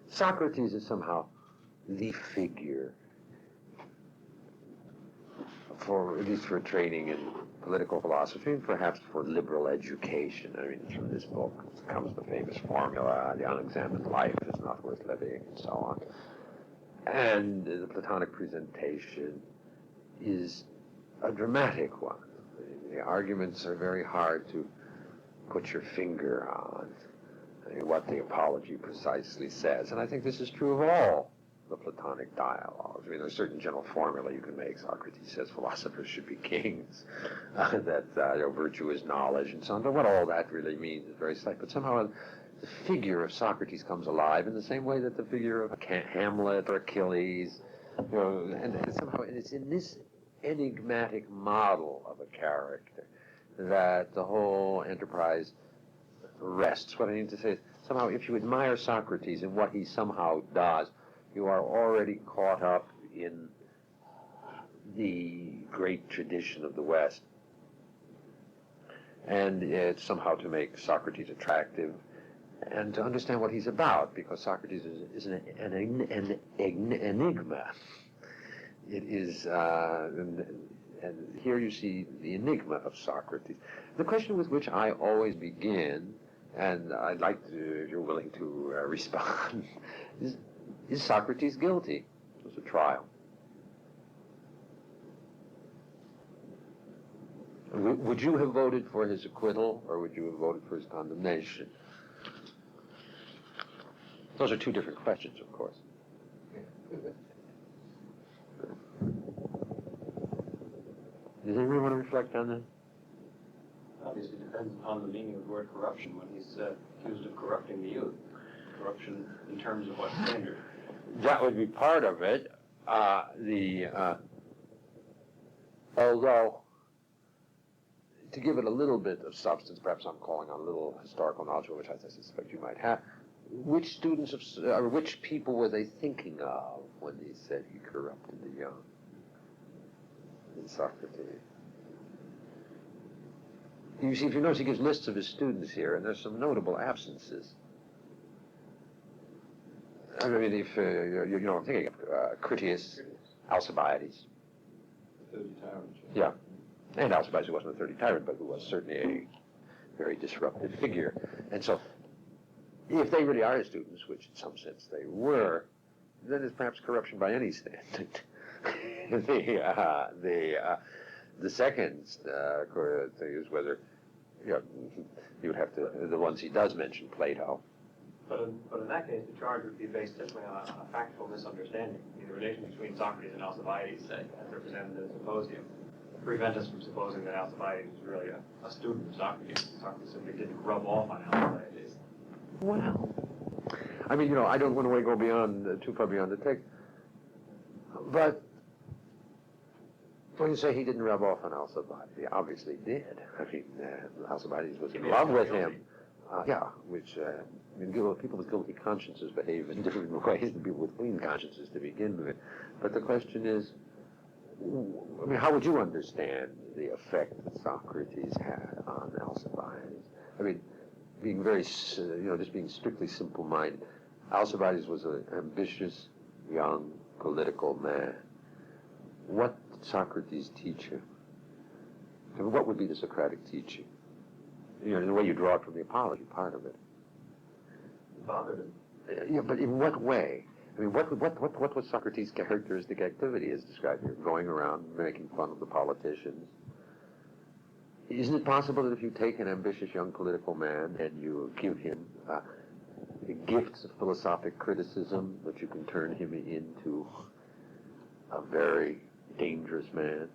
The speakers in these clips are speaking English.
Socrates is somehow the figure for, at least for training in political philosophy, and perhaps for liberal education. I mean, from this book comes the famous formula, the unexamined life is not worth living, and so on. And the Platonic presentation is a dramatic one. The arguments are very hard to put your finger on, I mean, what the apology precisely says. And I think this is true of all the Platonic dialogues. I mean, there's a certain general formula you can make. Socrates says philosophers should be kings, that virtue is knowledge, and so on. But what all that really means is very slight. But somehow the figure of Socrates comes alive in the same way that the figure of Hamlet or Achilles, and somehow it's in this enigmatic model of a character that the whole enterprise rests. What I need to say is, somehow, if you admire Socrates and what he somehow does, you are already caught up in the great tradition of the West. And it's somehow to make Socrates attractive and to understand what he's about, because Socrates is an enigma. It is, and here you see the enigma of Socrates. The question with which I always begin, and I'd like to, if you're willing to respond, is Socrates guilty? It was a trial. Would you have voted for his acquittal, or would you have voted for his condemnation? Those are two different questions, of course. Does anyone want to reflect on that? Obviously, it depends upon the meaning of the word corruption when he's accused of corrupting the youth. Corruption in terms of what standard? That would be part of it. Although, to give it a little bit of substance, perhaps I'm calling on a little historical knowledge, which I suspect you might have. Which students of, or which people were they thinking of when they said he corrupted the young? In Socrates. You see, if you notice, he gives lists of his students here, and there's some notable absences. I mean, if I'm thinking of Critias, Alcibiades. The 30 tyrant. Yeah, and Alcibiades, who wasn't a 30 tyrant, but who was certainly a very disruptive figure. And so, if they really are his students, which in some sense they were, then it's perhaps corruption by any standard. The second thing is whether you would have to, the ones he does mention, Plato. But in that case, the charge would be based simply on a factual misunderstanding. I mean, the relation between Socrates and Alcibiades, say, as represented in the symposium, prevent us from supposing that Alcibiades was really a student of Socrates. Socrates simply didn't rub off on Alcibiades. Well, I mean, I don't want to go beyond too far beyond the text, but when you say he didn't rub off on Alcibiades, he obviously did. I mean, Alcibiades was in love with him. Which people with guilty consciences behave in different ways than people with clean consciences to begin with. But the question is, I mean, how would you understand the effect that Socrates had on Alcibiades? I mean, being very, just being strictly simple-minded, Alcibiades was an ambitious, young, political man. What did Socrates teach him? I mean, what would be the Socratic teaching? In the way you draw it from the Apology, part of it. Bothered him. Yeah, but in what way? I mean, what was Socrates' characteristic activity as described here? Going around making fun of the politicians. Isn't it possible that if you take an ambitious young political man and you give him the gifts of philosophic criticism, that you can turn him into a very dangerous man?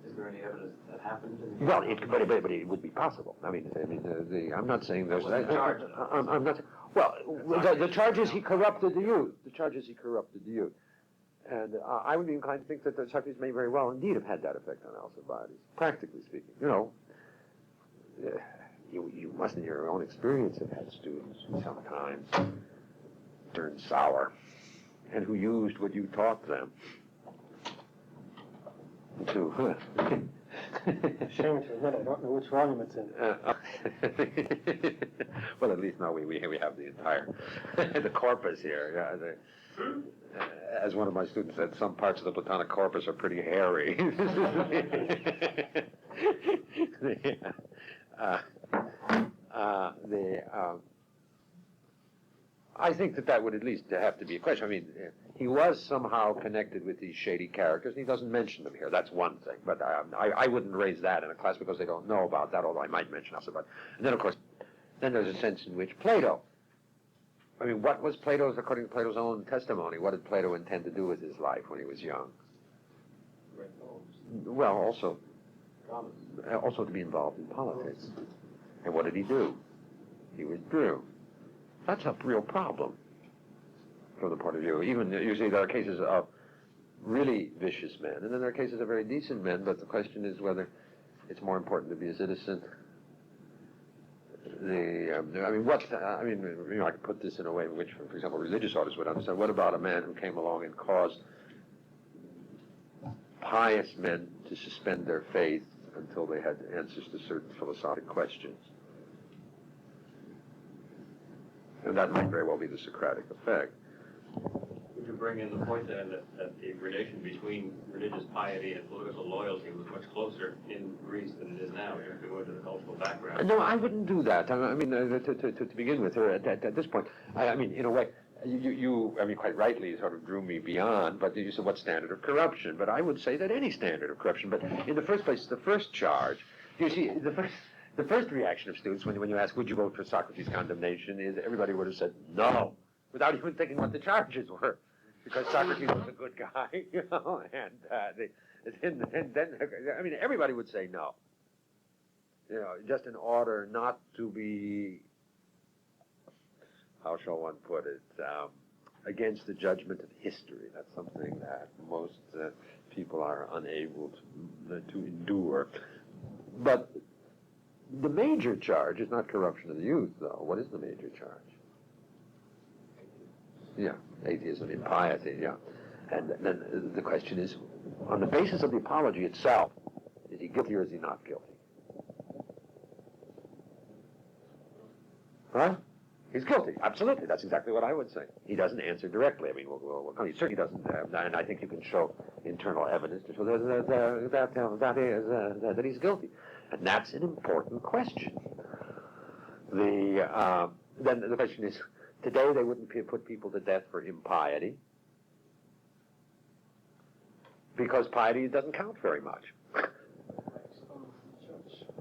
Is there any evidence that happened? Well, but it would be possible. I'm not saying there's. I'm not. Well, the charge is he corrupted the youth. The charge is he corrupted the youth, and I would be inclined to think that Socrates may very well indeed have had that effect on Alcibiades, practically speaking. You must, in your own experience, have had students who sometimes turned sour, and who used what you taught them to Shame to admit I don't know which volume it's in. Well, at least now we have the entire the corpus here. Yeah, as one of my students said, some parts of the Platonic corpus are pretty hairy. I think that would at least have to be a question. I mean, he was somehow connected with these shady characters, and he doesn't mention them here. That's one thing. But I wouldn't raise that in a class because they don't know about that, although I might mention also about. And then, of course, then there's a sense in which Plato. I mean, what was Plato's, according to Plato's own testimony, what did Plato intend to do with his life when he was young? Well, also to be involved in politics. And what did he do? He withdrew. That's a real problem from the point of view. Even, you see, there are cases of really vicious men, and then there are cases of very decent men, but the question is whether it's more important to be a citizen. I could put this in a way in which, for example, religious orders would understand. What about a man who came along and caused pious men to suspend their faith until they had answers to certain philosophic questions? And that might very well be the Socratic effect. Would you bring in the point then that the relation between religious piety and political loyalty was much closer in Greece than it is now, if you go into the cultural background? No, I wouldn't do that. I mean, to begin with, at this point, I mean, in a way, you quite rightly sort of drew me beyond, but you said what standard of corruption? But I would say that any standard of corruption, but in the first place, the first charge, you see, the first reaction of students when you ask, would you vote for Socrates' condemnation, is everybody would have said no, without even thinking what the charges were, because Socrates was a good guy, you know, and then I mean, everybody would say no, you know, just in order not to be, how shall one put it, against the judgment of history. That's something that most people are unable to endure. But the major charge is not corruption of the youth, though. What is the major charge? Yeah, atheism, impiety, yeah. And then the question is, on the basis of the apology itself, is he guilty or is he not guilty? Right? He's guilty, absolutely. That's exactly what I would say. He doesn't answer directly. I mean, he certainly doesn't, and I think you can show internal evidence to show that he's guilty. And that's an important question. Then the question is, today they wouldn't put people to death for impiety because piety doesn't count very much.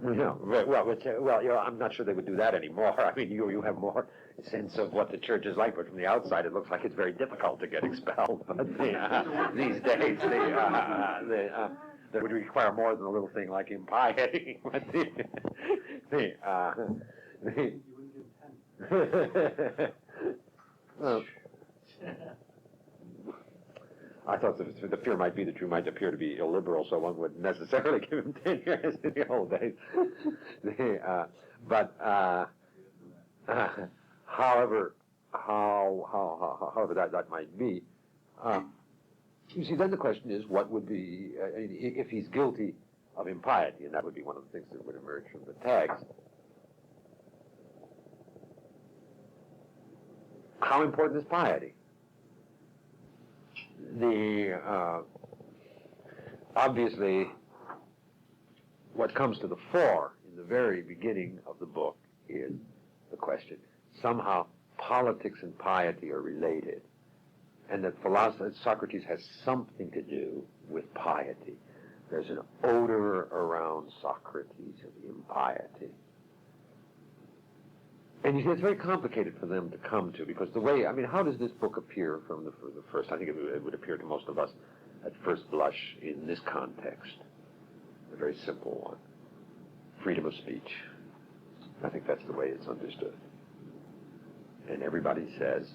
No, well, you know, I'm not sure they would do that anymore. I mean, you have more sense of what the church is like, but from the outside, it looks like it's very difficult to get expelled. But these days, that would require more than a little thing like impiety. I thought the fear might be that you might appear to be illiberal, so one would necessarily give him 10 years in the old days. However that might be, you see, then the question is, what would be, if he's guilty of impiety, and that would be one of the things that would emerge from the text, how important is piety? Obviously, what comes to the fore in the very beginning of the book is the question, somehow politics and piety are related, and that Socrates has something to do with piety. There's an odor around Socrates of impiety. And you see, it's very complicated for them to come to, because the way, I mean, how does this book appear from the first? I think it would appear to most of us at first blush in this context. A very simple one. Freedom of speech. I think that's the way it's understood. And everybody says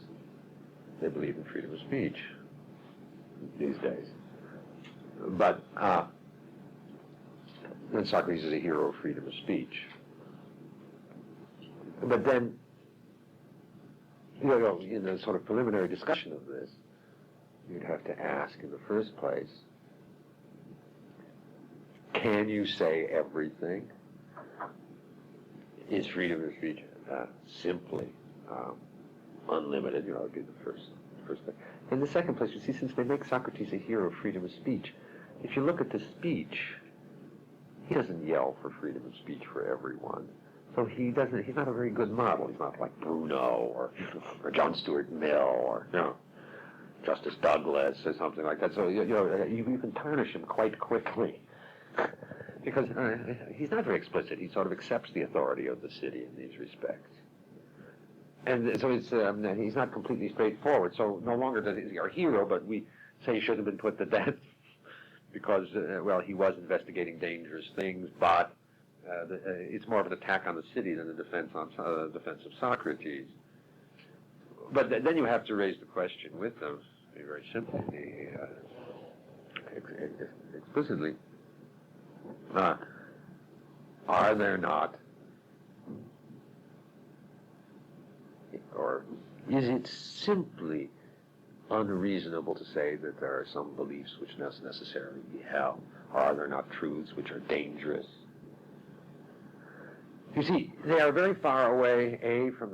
they believe in freedom of speech these days. But then Socrates is a hero of freedom of speech. But then, you know, in the sort of preliminary discussion of this, you'd have to ask in the first place, can you say everything? Is freedom of speech simply unlimited? You know, that would be the first thing. In the second place, you see, since they make Socrates a hero of freedom of speech, if you look at the speech, he doesn't yell for freedom of speech for everyone. So he's not a very good model. He's not like Bruno or John Stuart Mill or, you know, Justice Douglas or something like that. So, you can tarnish him quite quickly. Because he's not very explicit. He sort of accepts the authority of the city in these respects. And so he's not completely straightforward. So no longer does he our hero, but we say he should have been put to death because, he was investigating dangerous things, but it's more of an attack on the city than a defense of Socrates. But then you have to raise the question with them, very simply, explicitly. Are there not, or is it simply unreasonable to say that there are some beliefs which must necessarily be held? Or are there not truths which are dangerous? You see, they are very far away, from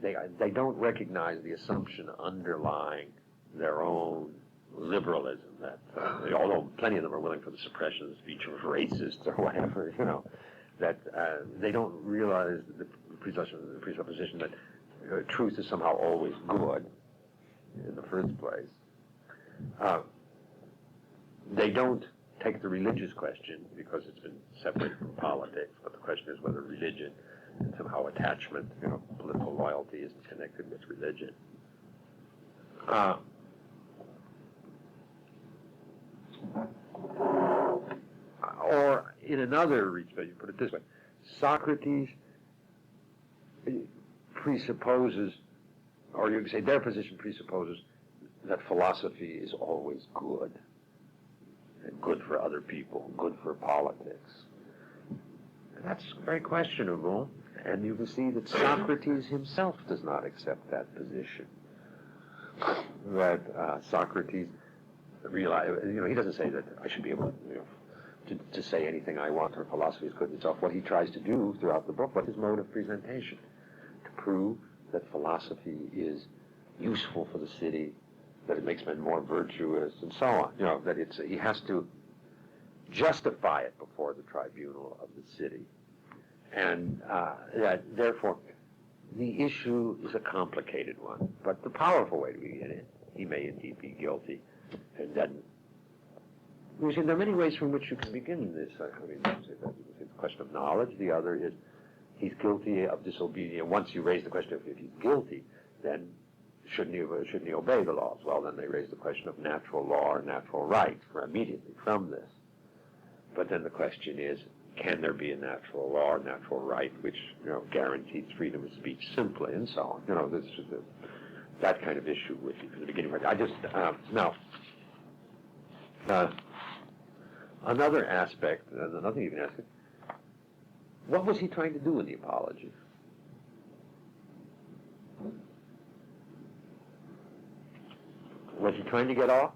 they don't recognize the assumption underlying their own liberalism, that although plenty of them are willing for the suppression of the speech of racists or whatever, that they don't realize the presupposition that truth is somehow always good in the first place. They don't take the religious question because it's been separated from politics, but the question is whether religion and somehow attachment, political loyalty is connected with religion. Or in another respect, you put it this way, Socrates presupposes, or you can say their position presupposes, that philosophy is always good. And good for other people, good for politics. And that's very questionable, and you can see that Socrates himself does not accept that position. That Socrates realize, he doesn't say that I should be able to say anything I want, or philosophy is good in itself. What he tries to do throughout the book, what's his mode of presentation? To prove that philosophy is useful for the city, that it makes men more virtuous, and so on. That he has to justify it before the tribunal of the city. And that, therefore, the issue is a complicated one, but the powerful way to begin it, he may indeed be guilty, and then, you see, there are many ways from which you can begin this. It's a question of knowledge. The other is, he's guilty of disobedience. Once you raise the question of if he's guilty, then shouldn't he obey the laws? Well, then they raise the question of natural law or natural right immediately from this. But then the question is, can there be a natural law or natural right which guarantees freedom of speech simply, and so on? This is that kind of issue with you from the beginning. I just now another aspect, another thing you can ask him: what was he trying to do in the Apology? Was he trying to get off?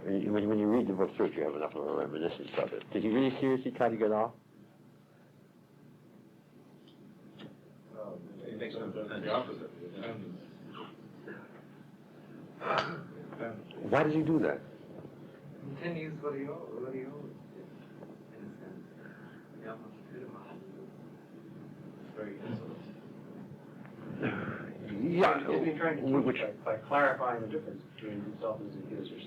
When you read the book through, you have enough of a reminiscence of it. Did he really seriously try to get off? He makes the opposite. Why does he do that? He continues what he owes, in a sense. He almost epitomizes it. Very insolent. Yeah. Isn't he trying to teach by clarifying the difference between himself and his accusers,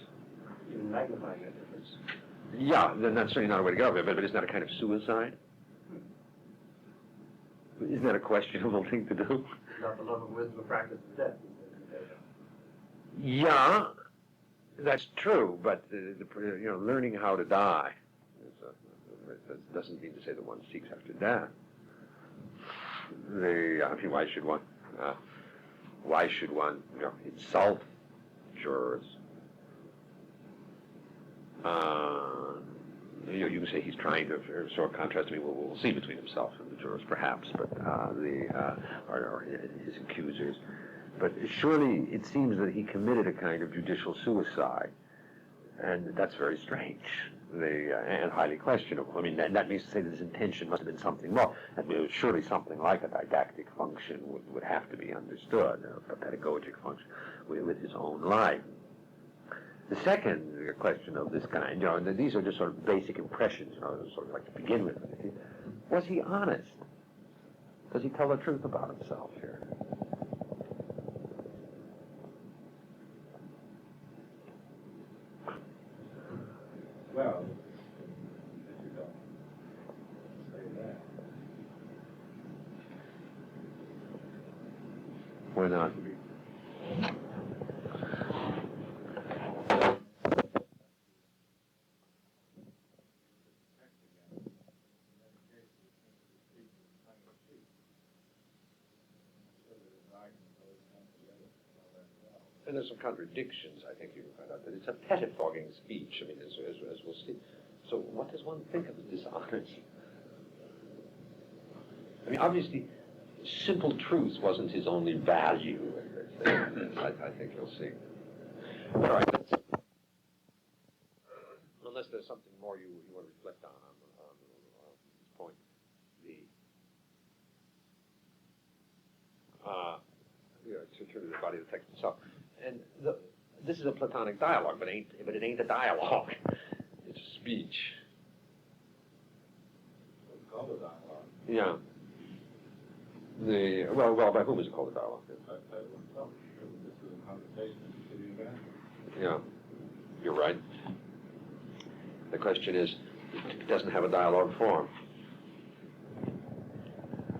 even magnifying that difference? Yeah, then that's certainly not a way to go. But isn't that a kind of suicide? Isn't that a questionable thing to do? Not the love of wisdom of practice of death. Yeah, that's true. But learning how to die doesn't mean to say that one seeks after death. Why should one? Why should one insult jurors? You can say he's trying to sort of contrast. We'll see between himself and the jurors, perhaps, but or his accusers. But surely it seems that he committed a kind of judicial suicide, and that's very strange and highly questionable. I mean, that means to say that his intention must have been something more. Surely something like a didactic function would have to be understood, a pedagogic function with his own life. The second question of this kind, these are just sort of basic impressions, sort of like to begin with. Was he honest? Does he tell the truth about himself here? Well, you don't say that. Why not? And there's some contradictions, I think you can find out, that it's a pettifogging speech, I mean, as we'll see. So what does one think of the dishonest? I mean, obviously, simple truth wasn't his only value, I think you'll see. All right, unless there's something more you want to reflect on this point. To turn to the body of the text itself. And this is a Platonic dialogue, but it ain't a dialogue. It's a speech. It's called a dialogue. Yeah. Well, by whom is it called a dialogue? This is a conversation between two men. Yeah, you're right. The question is, it doesn't have a dialogue form.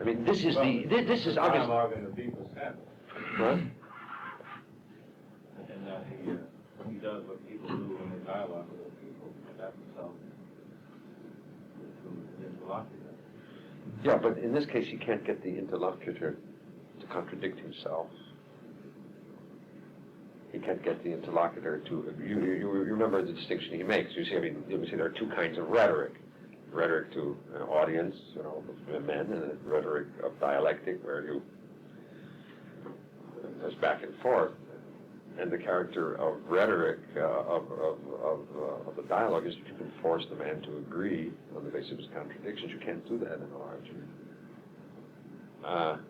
I mean, this is this is obviously dialogue in the people's head. What? And that he does what people do when they dialogue with other people. That himself is the interlocutor. Yeah, but in this case, he can't get the interlocutor to contradict himself. He can't get the interlocutor to. You remember the distinction he makes. You see, I mean, you see, there are two kinds of rhetoric. Rhetoric to an audience, of men, and rhetoric of dialectic, where there's back and forth. And the character of rhetoric of the dialogue is that you can force the man to agree on the basis of his contradictions. You can't do that in a large group.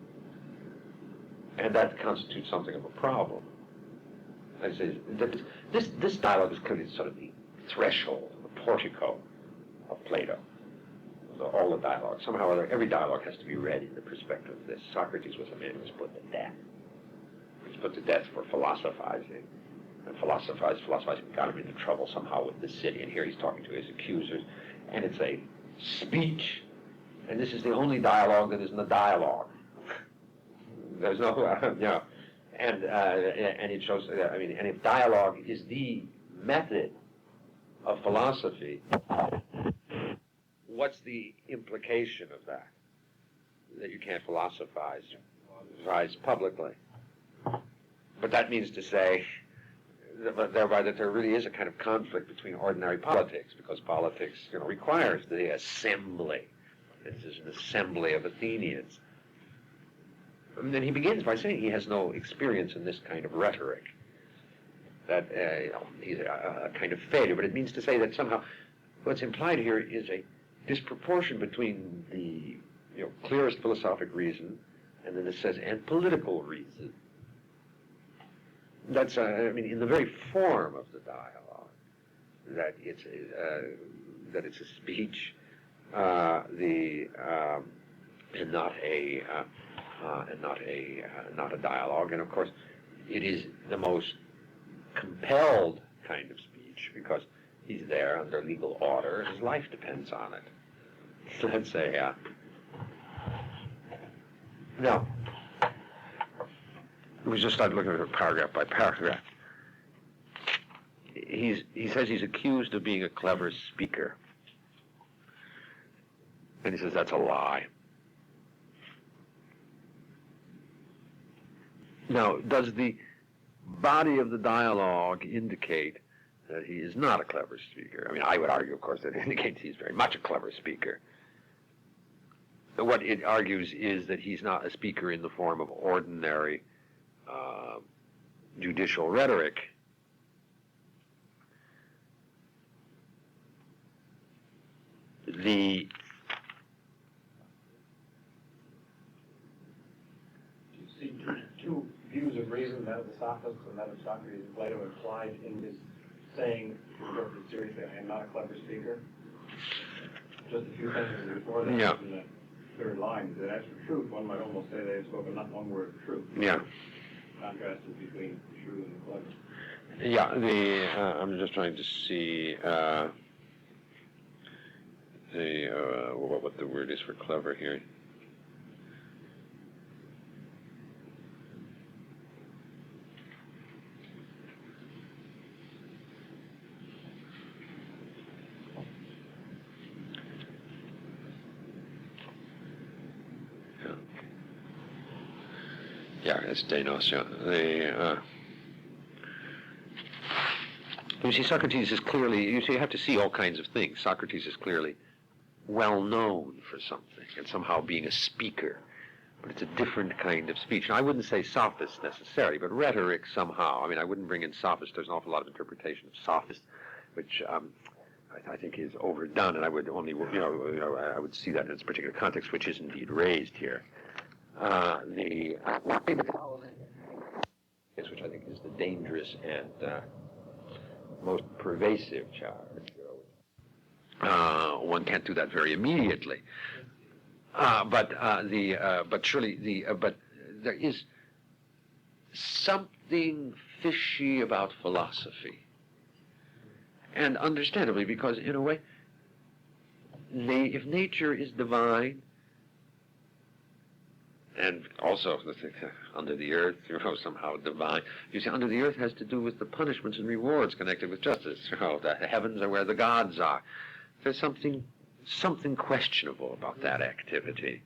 And that constitutes something of a problem. I say that this dialogue is clearly sort of the threshold, the portico of Plato. All the dialogue. Somehow or other, every dialogue has to be read in the perspective of this. Socrates was a man who was put to death. He was put to death for philosophizing. And philosophizing got him into trouble somehow with the city. And here he's talking to his accusers. And it's a speech. And this is the only dialogue that isn't a dialogue. There's no, And it shows, and if dialogue is the method of philosophy, what's the implication of that? That you can't philosophize publicly. But that means to say, thereby, that there really is a kind of conflict between ordinary politics, because politics, requires the assembly. This is an assembly of Athenians. And then he begins by saying he has no experience in this kind of rhetoric. That he's a kind of failure, but it means to say that somehow what's implied here is a disproportion between the clearest philosophic reason, and then it says, and political reason. That's, in the very form of the dialogue, that it's a speech, and not a dialogue. And of course, it is the most compelled kind of speech because he's there under legal order. His life depends on it. Let's say, now, we just started looking at it paragraph by paragraph. He says he's accused of being a clever speaker. And he says that's a lie. Now, does the body of the dialogue indicate that he is not a clever speaker? I would argue, of course, that it indicates he's very much a clever speaker. What it argues is that he's not a speaker in the form of ordinary judicial rhetoric, the See, two views of reason, that of the sophists and that of Socrates and Plato, implied in his saying, if you interpret it seriously, I am not a clever speaker. Just a few sentences before that, Yeah. in that third line, that as for truth, one might almost say they have spoken not one word of truth. yeah. Contrasted between the shrewd and the clever. Yeah, I'm just trying to see what the word is for clever here. Yeah, it's Denos. Yeah. You see, Socrates is clearly, you have to see all kinds of things. Socrates is clearly well known for something and somehow being a speaker, but it's a different kind of speech. Now, I wouldn't say sophist necessarily, but rhetoric somehow. I mean, I wouldn't bring in sophist. There's an awful lot of interpretation of sophist, which I think is overdone, and I would only, I would see that in its particular context, which is indeed raised here. Which I think is the dangerous and most pervasive charge. One can't do that very immediately, but surely but there is something fishy about philosophy, and understandably, because in a way, if nature is divine, and also under the earth, somehow divine. You see, under the earth has to do with the punishments and rewards connected with justice. The heavens are where the gods are. There's something questionable about that activity.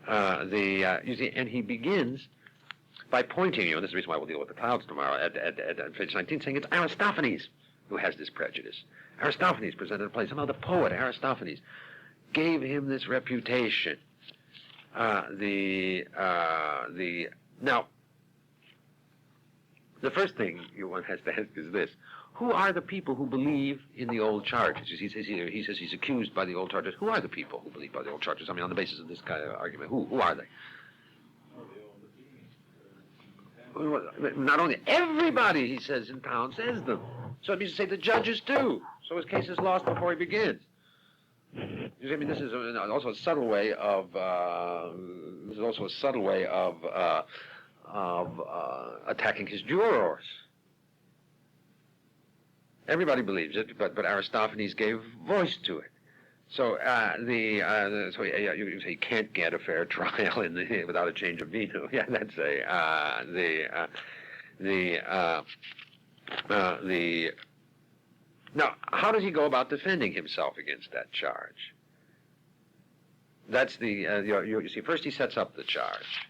You see, and he begins by pointing, this is the reason why we'll deal with the clouds tomorrow, at page 19, saying it's Aristophanes who has this prejudice. Aristophanes presented a place. Somehow the poet Aristophanes gave him this reputation. Now, the first thing one has to ask is this: who are the people who believe in the old charges? He says he's accused by the old charges. Who are the people who believe by the old charges? I mean, on the basis of this kind of argument, who are they? Not only everybody, he says, in town says them. So it means to say the judges too. So his case is lost before he begins. You see, I mean, this is also a subtle way of attacking his jurors. Everybody believes it, but Aristophanes gave voice to it. So you say you can't get a fair trial without a change of venue. Yeah, that's Now, how does he go about defending himself against that charge? That's you see, first he sets up the charge,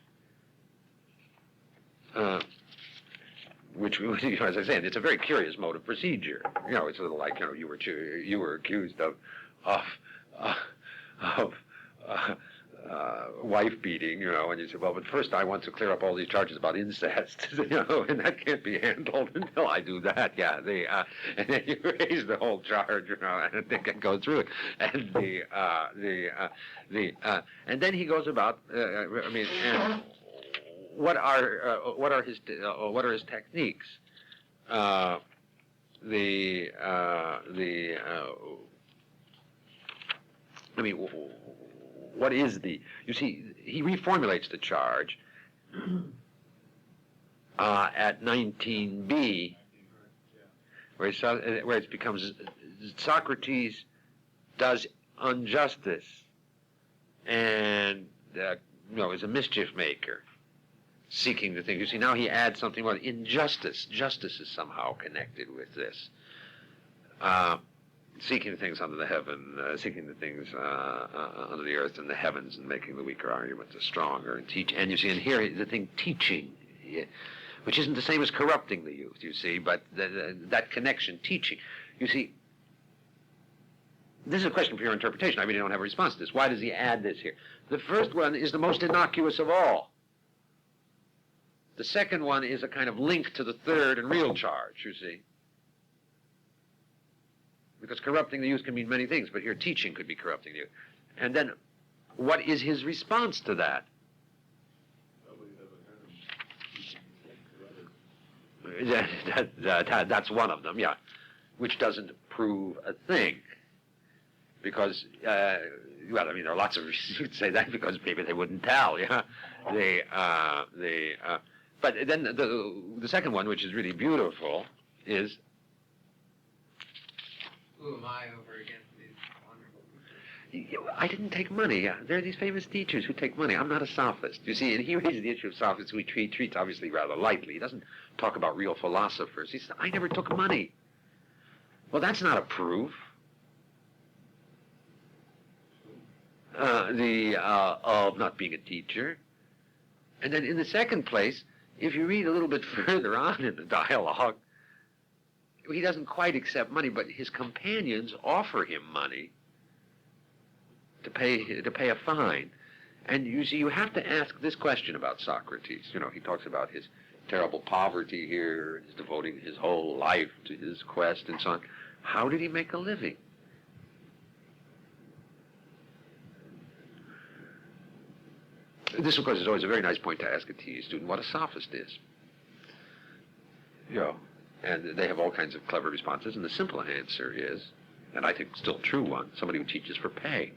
which, as I said, it's a very curious mode of procedure. It's a little like, you were accused of wife beating, and you say, well, but first I want to clear up all these charges about incest, and that can't be handled until I do that. Yeah, and then you raise the whole charge, and they can go through it, and and then he goes about. And what are his techniques? What is you see, he reformulates the charge at 19b, where it becomes Socrates does injustice and is a mischief maker, seeking the thing. You see, now he adds something about injustice. Justice is somehow connected with this. Seeking things under the heaven, seeking the things under the earth and the heavens, and making the weaker argument the stronger, and teach. And you see, and here the thing teaching, which isn't the same as corrupting the youth, you see, but that connection, teaching. You see, this is a question for your interpretation. I really don't have a response to this. Why does he add this here? The first one is the most innocuous of all. The second one is a kind of link to the third and real charge, you see. Because corrupting the youth can mean many things, but here teaching could be corrupting the youth. And then, what is his response to that? That's one of them, yeah, which doesn't prove a thing. Because, well, I mean, there are lots of reasons you could say that, because maybe they wouldn't tell, yeah. But then the second one, which is really beautiful, is, who am I over against these wonderful? I didn't take money. There are these famous teachers who take money. I'm not a sophist. You see, and he raises the issue of sophists, which he treats obviously rather lightly. He doesn't talk about real philosophers. He says, I never took money. Well, that's not a proof. Of not being a teacher. And then in the second place, if you read a little bit further on in the dialogue, he doesn't quite accept money, but his companions offer him money to pay a fine. And you see, you have to ask this question about Socrates. You know, he talks about his terrible poverty here, and he's devoting his whole life to his quest and so on. How did he make a living? This, of course, is always a very nice point to ask a TE student what a sophist is. You know, and they have all kinds of clever responses, and the simple answer is, and I think still true one, somebody who teaches for pay.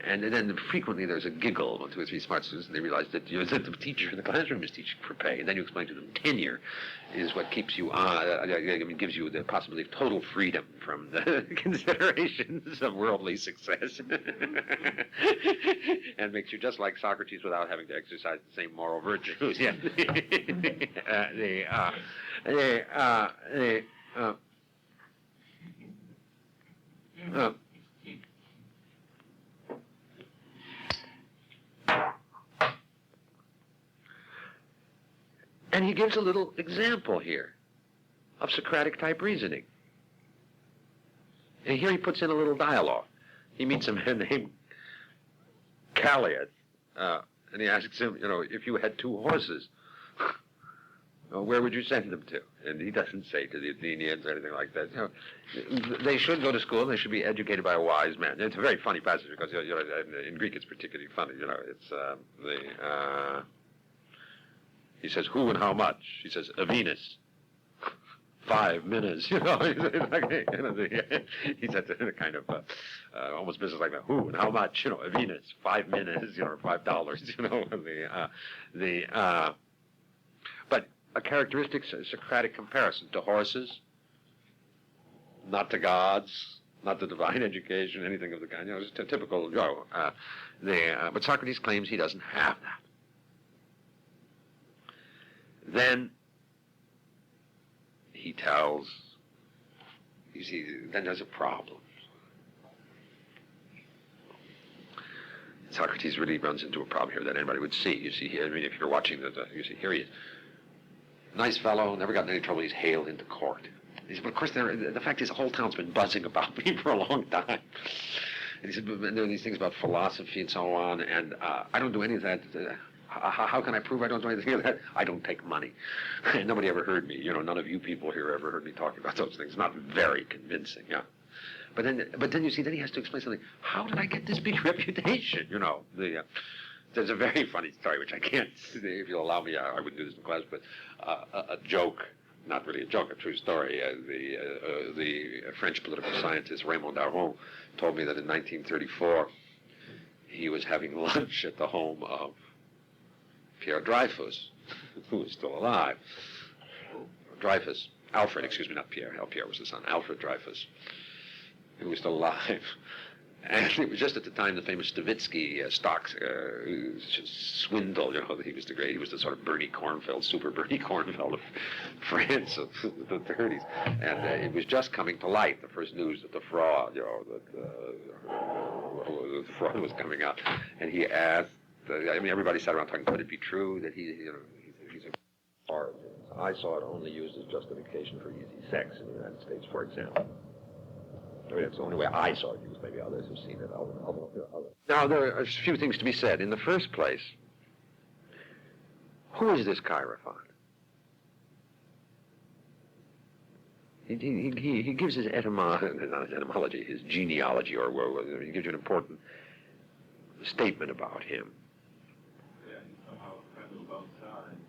And then frequently there's a giggle among 2 or 3 smart students, and they realize that, that the teacher in the classroom is teaching for pay. And then you explain to them tenure is what keeps you on, gives you the possibility of total freedom from the considerations of worldly success. And makes you just like Socrates without having to exercise the same moral virtues. Yeah. And he gives a little example here of Socratic-type reasoning. And here he puts in a little dialogue. He meets a man named Callias, and he asks him, you know, if you had 2 horses, where would you send them to? And he doesn't say to the Athenians or anything like that. You know, they should go to school. They should be educated by a wise man. It's a very funny passage because, you know, in Greek it's particularly funny. You know, it's he says, who and how much? He says, a Venus. 5 minutes, you know. He said in a kind of almost business like that. Who and how much? You know, a Venus. 5 minutes, you know, or $5. You know, but a characteristic Socratic comparison to horses, not to gods, not to divine education, anything of the kind. You know, it's a typical Joe. But Socrates claims he doesn't have that. Then he tells, you see, then there's a problem. Socrates really runs into a problem here that anybody would see. You see here, I mean, if you're watching you see, here he is. Nice fellow, never gotten any trouble, he's hailed into court. He said, but of course, the fact is the whole town's been buzzing about me for a long time. And he said, but there are these things about philosophy and so on, and I don't do any of that. How can I prove I don't do anything of that? I don't take money. Nobody ever heard me. You know, none of you people here ever heard me talking about those things. Not very convincing, yeah. But then you see, then he has to explain something. How did I get this big reputation? You know, there's a very funny story, which I can't, if you'll allow me, I wouldn't do this in class, but a joke, not really a joke, a true story. The French political scientist Raymond Aron told me that in 1934, he was having lunch at the home of Pierre Dreyfus, who is still alive. Dreyfus, Alfred, excuse me, not Pierre. Pierre was the son. Alfred Dreyfus, who was still alive. And it was just at the time the famous Stavitsky stocks swindle, you know, he was the sort of Bernie Kornfeld, super Bernie Kornfeld of France of the 30s. And it was just coming to light, the first news that the fraud, you know, the fraud was coming out. And he asked, I mean, everybody sat around talking, could it be true that he's a hard? I saw it only used as justification for easy sex in the United States, for example. I mean, it's the only way I saw it used. Maybe others have seen it. Now, there are a few things to be said. In the first place, Who is this Hierophant? He gives his etymology, his genealogy, or he gives you an important statement about him. Yeah, he's somehow a friend of both sides.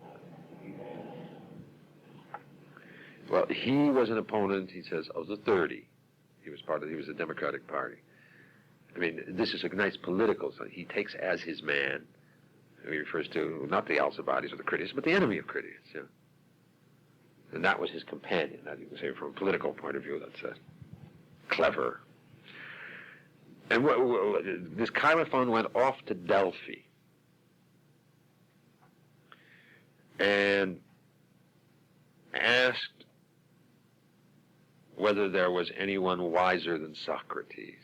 Well, he was an opponent, he says, of the 30. He was the Democratic Party. I mean, this is a nice political thing. He takes as his man, he refers to not the Alcibiades or the Critics, but the enemy of Critics. Yeah. And that was his companion. Now, you can say from a political point of view, that's clever. And this Hierophant went off to Delphi and asked whether there was anyone wiser than Socrates.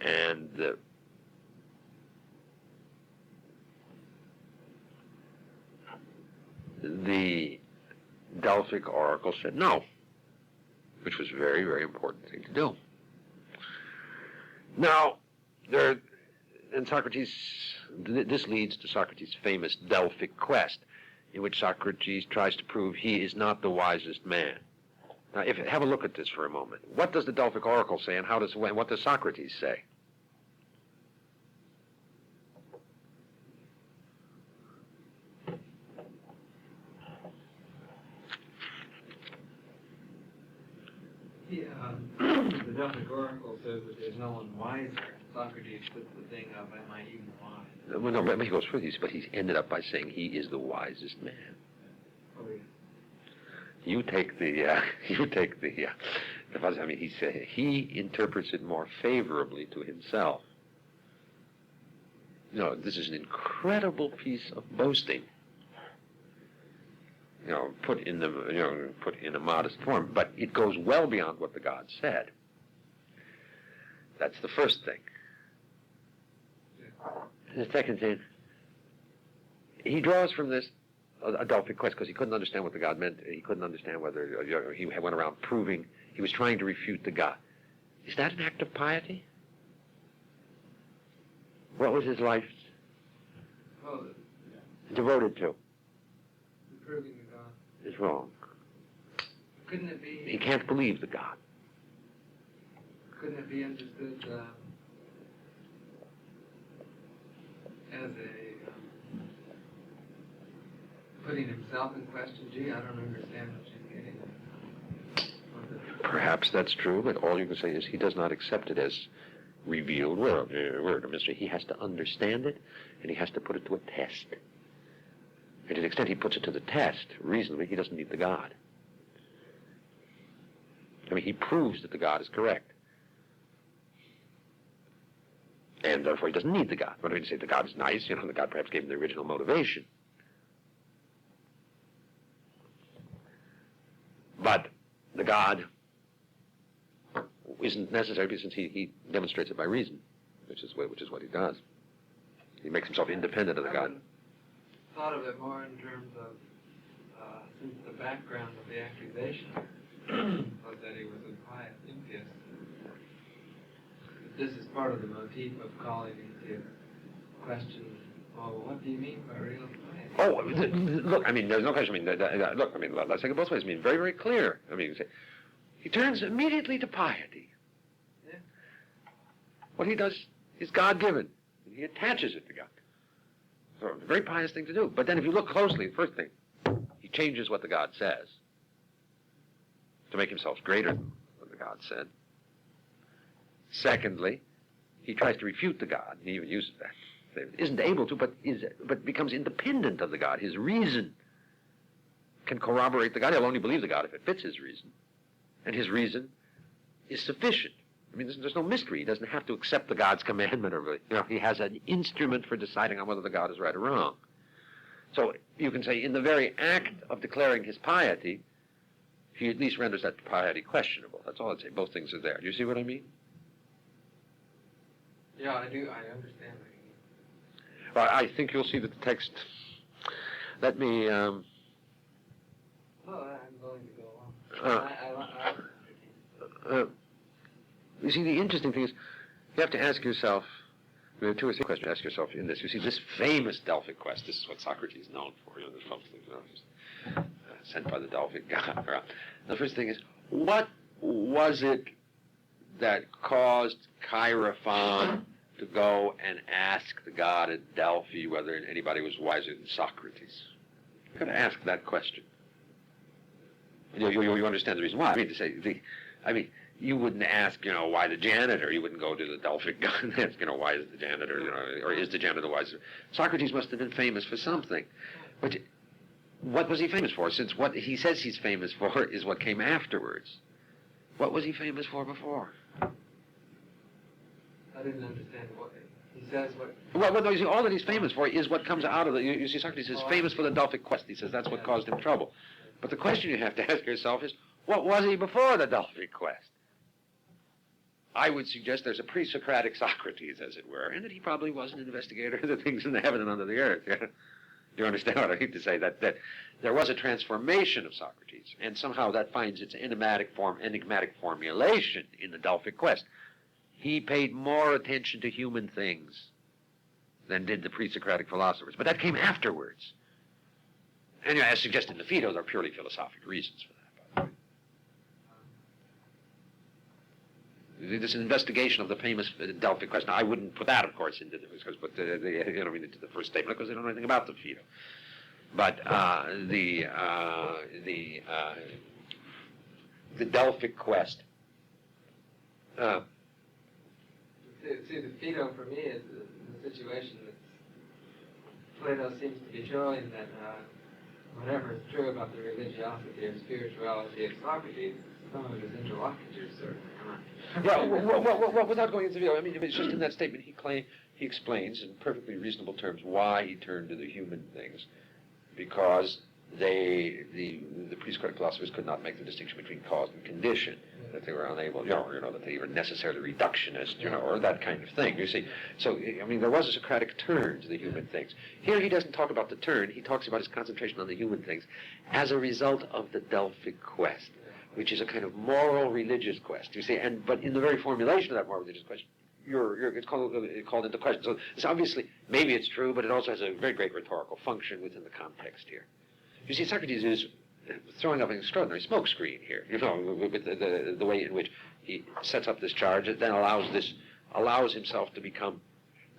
And the Delphic oracle said no, which was a very, very important thing to do. Now, Socrates, this leads to Socrates' famous Delphic quest, in which Socrates tries to prove he is not the wisest man. Now, have a look at this for a moment. What does the Delphic oracle say, and what does Socrates say? The Delphic oracle says that there's no one wiser. Socrates puts the thing of, am I even wise? Well, no, but he goes further, but he's ended up by saying he is the wisest man. Oh, yeah. You take the I mean, he interprets it more favorably to himself. You know, this is an incredible piece of boasting. You know, put in a modest form, but it goes well beyond what the God said. That's the first thing. The second thing, he draws from this a Delphic quest because he couldn't understand what the God meant. He couldn't understand whether he went around proving he was trying to refute the God. Is that an act of piety? What was his life devoted to? Proving the God. Is wrong. Couldn't it be? He can't believe the God. Couldn't it be understood as putting himself in question? Gee, I don't understand what she's getting at. Perhaps that's true, but all you can say is he does not accept it as revealed word or mystery. He has to understand it, and he has to put it to a test. And to the extent he puts it to the test, reasonably, he doesn't need the God. I mean, he proves that the God is correct. And therefore he doesn't need the God. But when you say the God is nice, the God perhaps gave him the original motivation. But the God isn't necessary since he demonstrates it by reason, which is what he does. He makes himself independent of the God. Thought of it more in terms of since the background of the accusation was that he was a pious impious. This is part of the motif of calling into question, well, what do you mean by real piety? Oh, look, I mean, there's no question. I mean, look, I mean, let's take it both ways. I mean, very, very clear. I mean, you say, he turns immediately to piety. Yeah. What he does is God-given. He attaches it to God. So it's a very pious thing to do. But then if you look closely, the first thing, he changes what the God says to make himself greater than what the God said. Secondly, he tries to refute the God. He even uses that. Isn't able to, but becomes independent of the God. His reason can corroborate the God. He'll only believe the God if it fits his reason. And his reason is sufficient. I mean, there's no mystery. He doesn't have to accept the God's commandment, or he has an instrument for deciding on whether the God is right or wrong. So you can say, in the very act of declaring his piety, he at least renders that piety questionable. That's all I'd say. Both things are there. Do you see what I mean? Yeah, I do. I understand what you mean. Well, I think you'll see that the text. Let me. Well, I'm willing to go on. You see, the interesting thing is, you have to ask yourself, There are two or three questions to ask yourself in this. You see, this famous Delphic quest, this is what Socrates is known for, the folks, sent by the Delphic god. The first thing is, what was it that caused Chaerephon to go and ask the god at Delphi whether anybody was wiser than Socrates? You've got to ask that question. You understand the reason why. You wouldn't ask, why the janitor. You wouldn't go to the Delphic god and ask, why is the janitor, or is the janitor wiser? Socrates must have been famous for something. But what was he famous for? Since what he says he's famous for is what came afterwards. What was he famous for before? I didn't understand what he says. Well, no, you see, all that he's famous for is what comes out of the. You see, Socrates is famous for the Delphic quest. He says that's what caused him trouble. But the question you have to ask yourself is, what was he before the Delphic quest? I would suggest there's a pre-Socratic Socrates, as it were, and that he probably was an investigator of the things in the heaven and under the earth. Do you understand what I mean to say? That there was a transformation of Socrates, and somehow that finds its enigmatic formulation in the Delphic quest. He paid more attention to human things than did the pre-Socratic philosophers, but that came afterwards. Anyway, as suggested in the Phaedo, there are purely philosophic reasons for that. This is an investigation of the famous Delphic quest. Now, I wouldn't put that, of course, into the into the first statement because they don't know anything about the Phaedo. But the Delphic quest. See, the Phaedo for me is the situation that Plato seems to be showing that whatever is true about the religiosity or spirituality of Socrates, some of his interlocutors certainly aren't. Yeah, well, without going into the I mean, it's just in that statement he explains in perfectly reasonable terms why he turned to the human things, because the pre-Socratic philosophers could not make the distinction between cause and condition, that they were unable, that they were necessarily reductionist, or that kind of thing. You see, so I mean, there was a Socratic turn to the human things. Here he doesn't talk about the turn; he talks about his concentration on the human things as a result of the Delphic quest, which is a kind of moral religious quest. You see, but in the very formulation of that moral religious quest, it's called into question. So it's obviously, maybe it's true, but it also has a very great rhetorical function within the context here. You see, Socrates is throwing up an extraordinary smokescreen here, with the way in which he sets up this charge. It then allows himself to become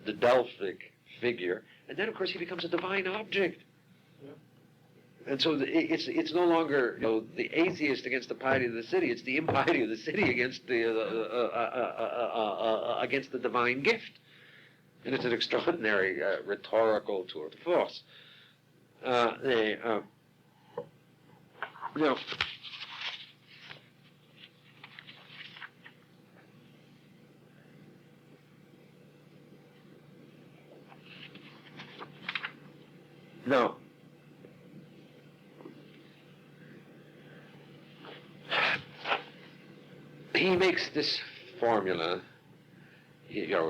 the Delphic figure, and then of course he becomes a divine object. And so it's no longer the atheist against the piety of the city. It's the impiety of the city against the divine gift, and it's an extraordinary rhetorical tour de force. No. He makes this formula.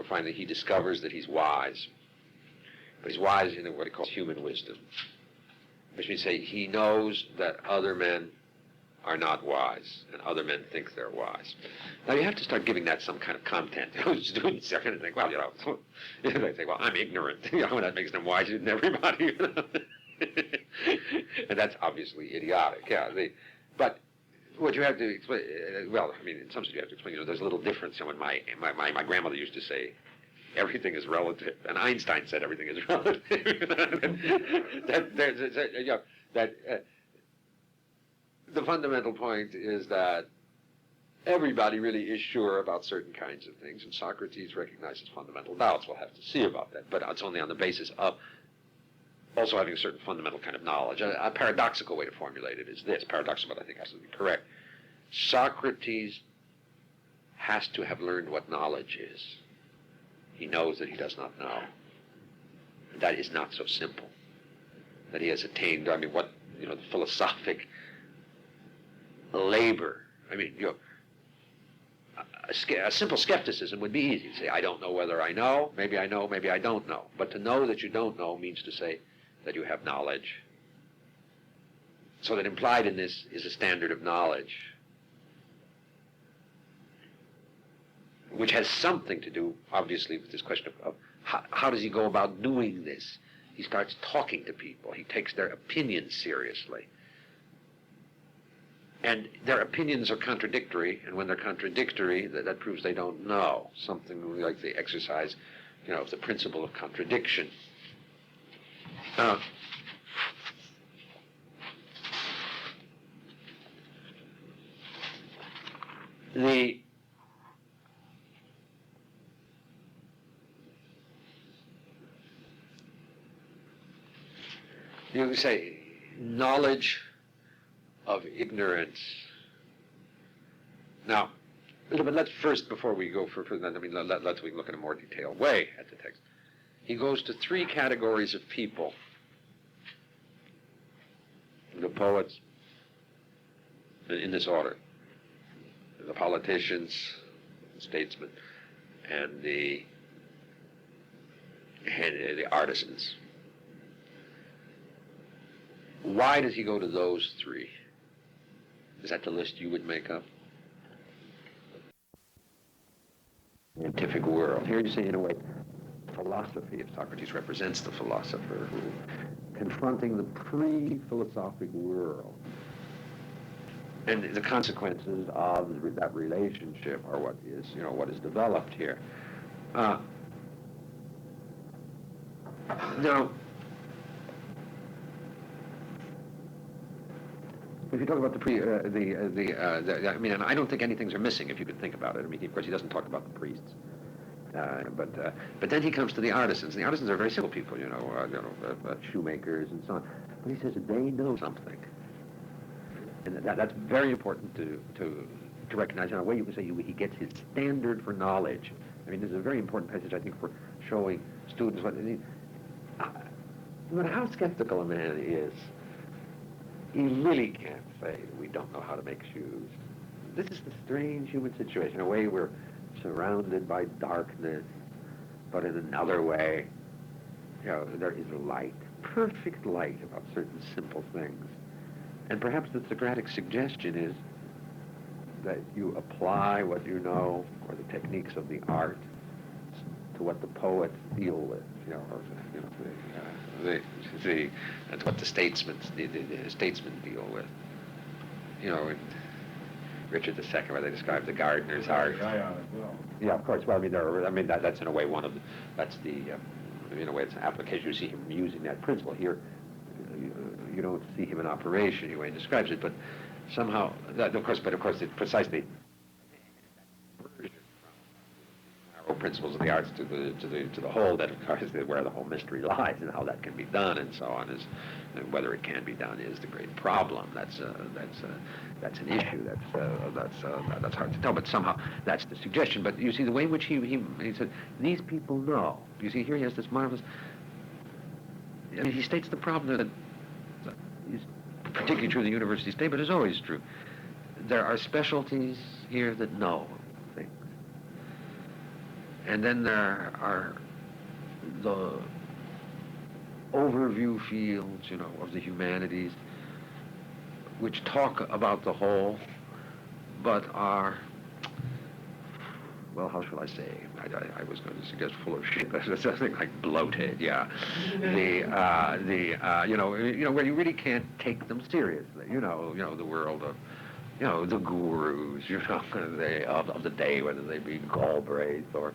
Finally, he discovers that he's wise, but he's wise in what he calls human wisdom, which means he knows that other men are not wise, and other men think they're wise. Now you have to start giving that some kind of content. Students are going to think, well, they think, well, I'm ignorant. That makes them wiser than everybody. And that's obviously idiotic. Yeah, but what you have to explain, in some sense you have to explain, there's a little difference. When my grandmother used to say, everything is relative, and Einstein said everything is relative. The fundamental point is that everybody really is sure about certain kinds of things, and Socrates recognizes fundamental doubts. We'll have to see about that, but it's only on the basis of also having a certain fundamental kind of knowledge. A paradoxical way to formulate it is this, paradoxical, but I think absolutely correct. Socrates has to have learned what knowledge is. He knows that he does not know. And that is not so simple. That he has attained, the philosophic labor. A simple skepticism would be easy to say, I don't know whether I know, maybe I don't know. But to know that you don't know means to say that you have knowledge. So that implied in this is a standard of knowledge, which has something to do, obviously, with this question of How does he go about doing this? He starts talking to people. He takes their opinions seriously. And their opinions are contradictory, and when they're contradictory, that proves they don't know. Something like the exercise, of the principle of contradiction. You say knowledge of ignorance. Now, but let's first, before we go further, let's look in a more detailed way at the text. He goes to three categories of people: the poets, in this order, the politicians, the statesmen, and the artisans. Why does he go to those three? Is that the list you would make up? Scientific world. Here you see, in a way, philosophy of Socrates represents the philosopher who, confronting the pre-philosophic world and the consequences of that relationship are what is developed here. Now, if you talk about and I don't think anything's are missing if you could think about it. Of course, he doesn't talk about the priests, but then he comes to the artisans. The artisans are very simple people, shoemakers and so on. But he says they know something, and that's very important to recognize. In a way, you can say he gets his standard for knowledge. This is a very important passage, I think, for showing students what. No matter how skeptical a man is, he really can't say we don't know how to make shoes. This is the strange human situation. In a way, we're surrounded by darkness, but in another way, there is light, perfect light about certain simple things. And perhaps the Socratic suggestion is that you apply what you know, or the techniques of the art, to what the poets deal with, that's what the statesmen deal with. In Richard II, where they describe the gardener's art. Yeah, of course. Well, that's in a way that's in a way it's an application. You see him using that principle here. You don't see him in operation. The way he describes it, but somehow, of course, it's precisely principles of the arts to the whole, that of course is where the whole mystery lies, and how that can be done and so on, and whether it can be done is the great problem. That's an issue. That's hard to tell, but somehow that's the suggestion. But you see the way in which he said these people know. You see here he has this marvelous. He states the problem that is particularly true of the universities today, but is always true. There are specialties here that know things. And then there are the overview fields, of the humanities, which talk about the whole, but are, well, how shall I say? I was going to suggest full of shit. Something like bloated, yeah. Where you really can't take them seriously. The world of. The gurus, of the day, whether they be Galbraith or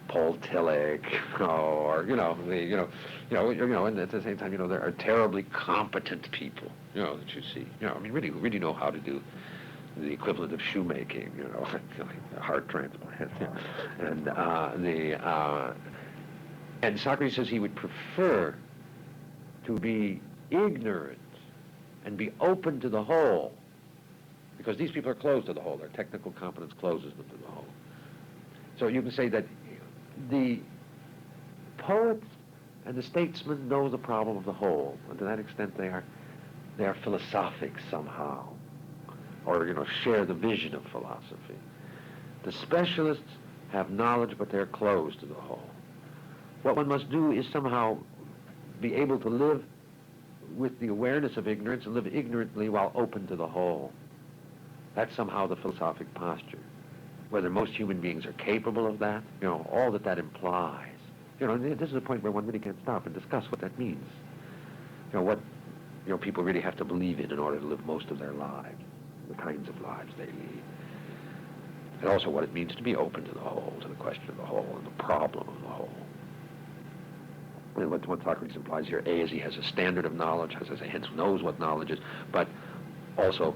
Paul Tillich, or and at the same time, there are terribly competent people, that you see, really who really know how to do the equivalent of shoemaking, a heart transplant, and Socrates says he would prefer to be ignorant and be open to the whole. Because these people are closed to the whole. Their technical competence closes them to the whole. So you can say that the poets and the statesmen know the problem of the whole, and to that extent they are philosophic somehow, or share the vision of philosophy. The specialists have knowledge, but they're closed to the whole. What one must do is somehow be able to live with the awareness of ignorance and live ignorantly while open to the whole. That's somehow the philosophic posture. Whether most human beings are capable of that, all that implies This is a point where one really can't stop and discuss what that means. What people really have to believe in order to live most of their lives, the kinds of lives they lead. And also what it means to be open to the whole, to the question of the whole, and the problem of the whole. What Socrates implies here, A, is he has a standard of knowledge, hence knows what knowledge is, but also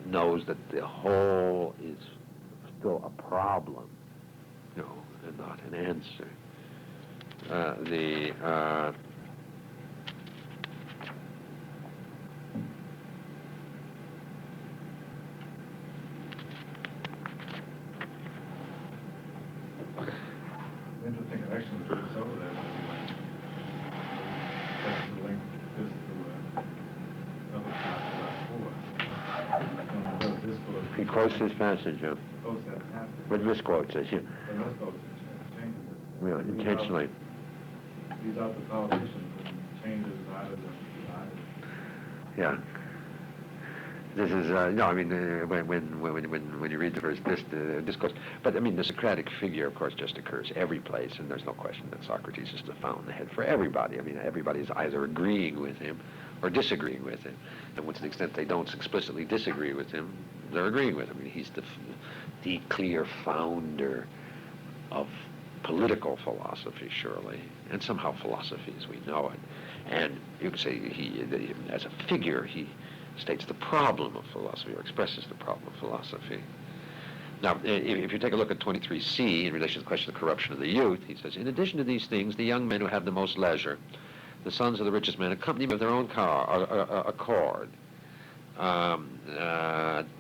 knows that the whole is still a problem, and not an answer. Interesting connection with Aristotle there. That's the link this to another chapter, He quotes this passage, yeah. Quotes that passage. But misquotes it, yeah. But misquotes it, changes it. Yeah, intentionally. These are the politicians and changes either than Yeah. This is when you read the first discourse, but the Socratic figure, of course, just occurs every place, and there's no question that Socrates is the fountainhead for everybody. Everybody is either agreeing with him or disagreeing with him, and to the extent they don't explicitly disagree with him, they're agreeing with him. He's the clear founder of political philosophy, surely, and somehow philosophy as we know it. And you could say as a figure, he states the problem of philosophy, or expresses the problem of philosophy. Now, if you take a look at 23c in relation to the question of the corruption of the youth, he says, in addition to these things, the young men who have the most leisure, the sons of the richest men, accompany with their own accord,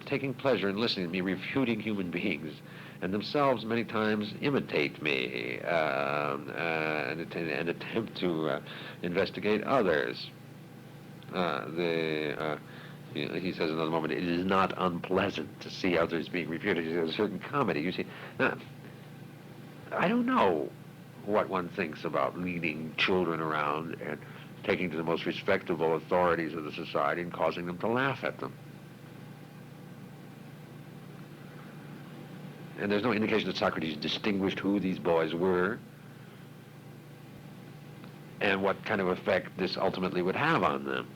taking pleasure in listening to me, refuting human beings, and themselves many times imitate me and attempt to investigate others. He says in another moment, it is not unpleasant to see others being refuted. There's a certain comedy. You see, now, I don't know what one thinks about leading children around and taking to the most respectable authorities of the society and causing them to laugh at them. And there's no indication that Socrates distinguished who these boys were and what kind of effect this ultimately would have on them.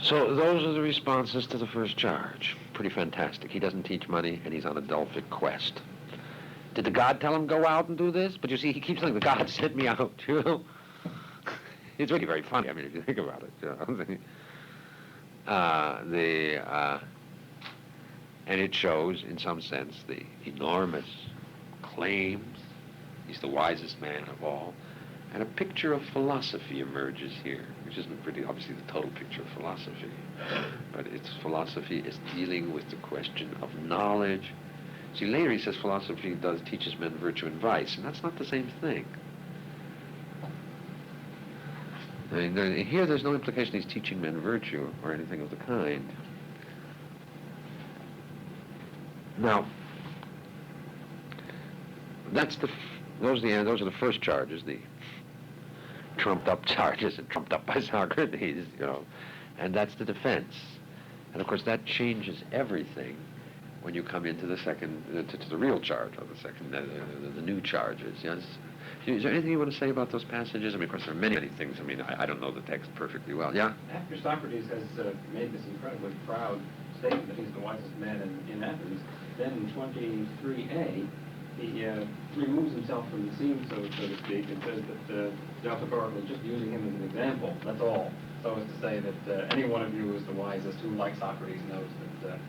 So those are the responses to the first charge. Pretty fantastic. He doesn't teach money, and he's on a Delphic quest. Did the god tell him, go out and do this? But you see, he keeps saying, the god sent me out, It's really very funny, if you think about it. And it shows, in some sense, the enormous claims. He's the wisest man of all. And a picture of philosophy emerges here, which isn't pretty obviously the total picture of philosophy, but its philosophy is dealing with the question of knowledge. See, later he says philosophy teaches men virtue and vice, and that's not the same thing. Here there's no implication he's teaching men virtue or anything of the kind. Now, those are the first charges, the trumped up charges and trumped up by Socrates, and that's the defense. And of course that changes everything when you come into the second, to the real charge, or the second, the new charges, yes? Is there anything you want to say about those passages? Of course there are many, many things. I don't know the text perfectly well. Yeah? After Socrates has made this incredibly proud statement that he's the wisest man in Athens, then in 23a, he removes himself from the scene, so to speak, and says that the alphabet was just using him as an example, that's all. So as to say that any one of you is the wisest who, like Socrates, knows that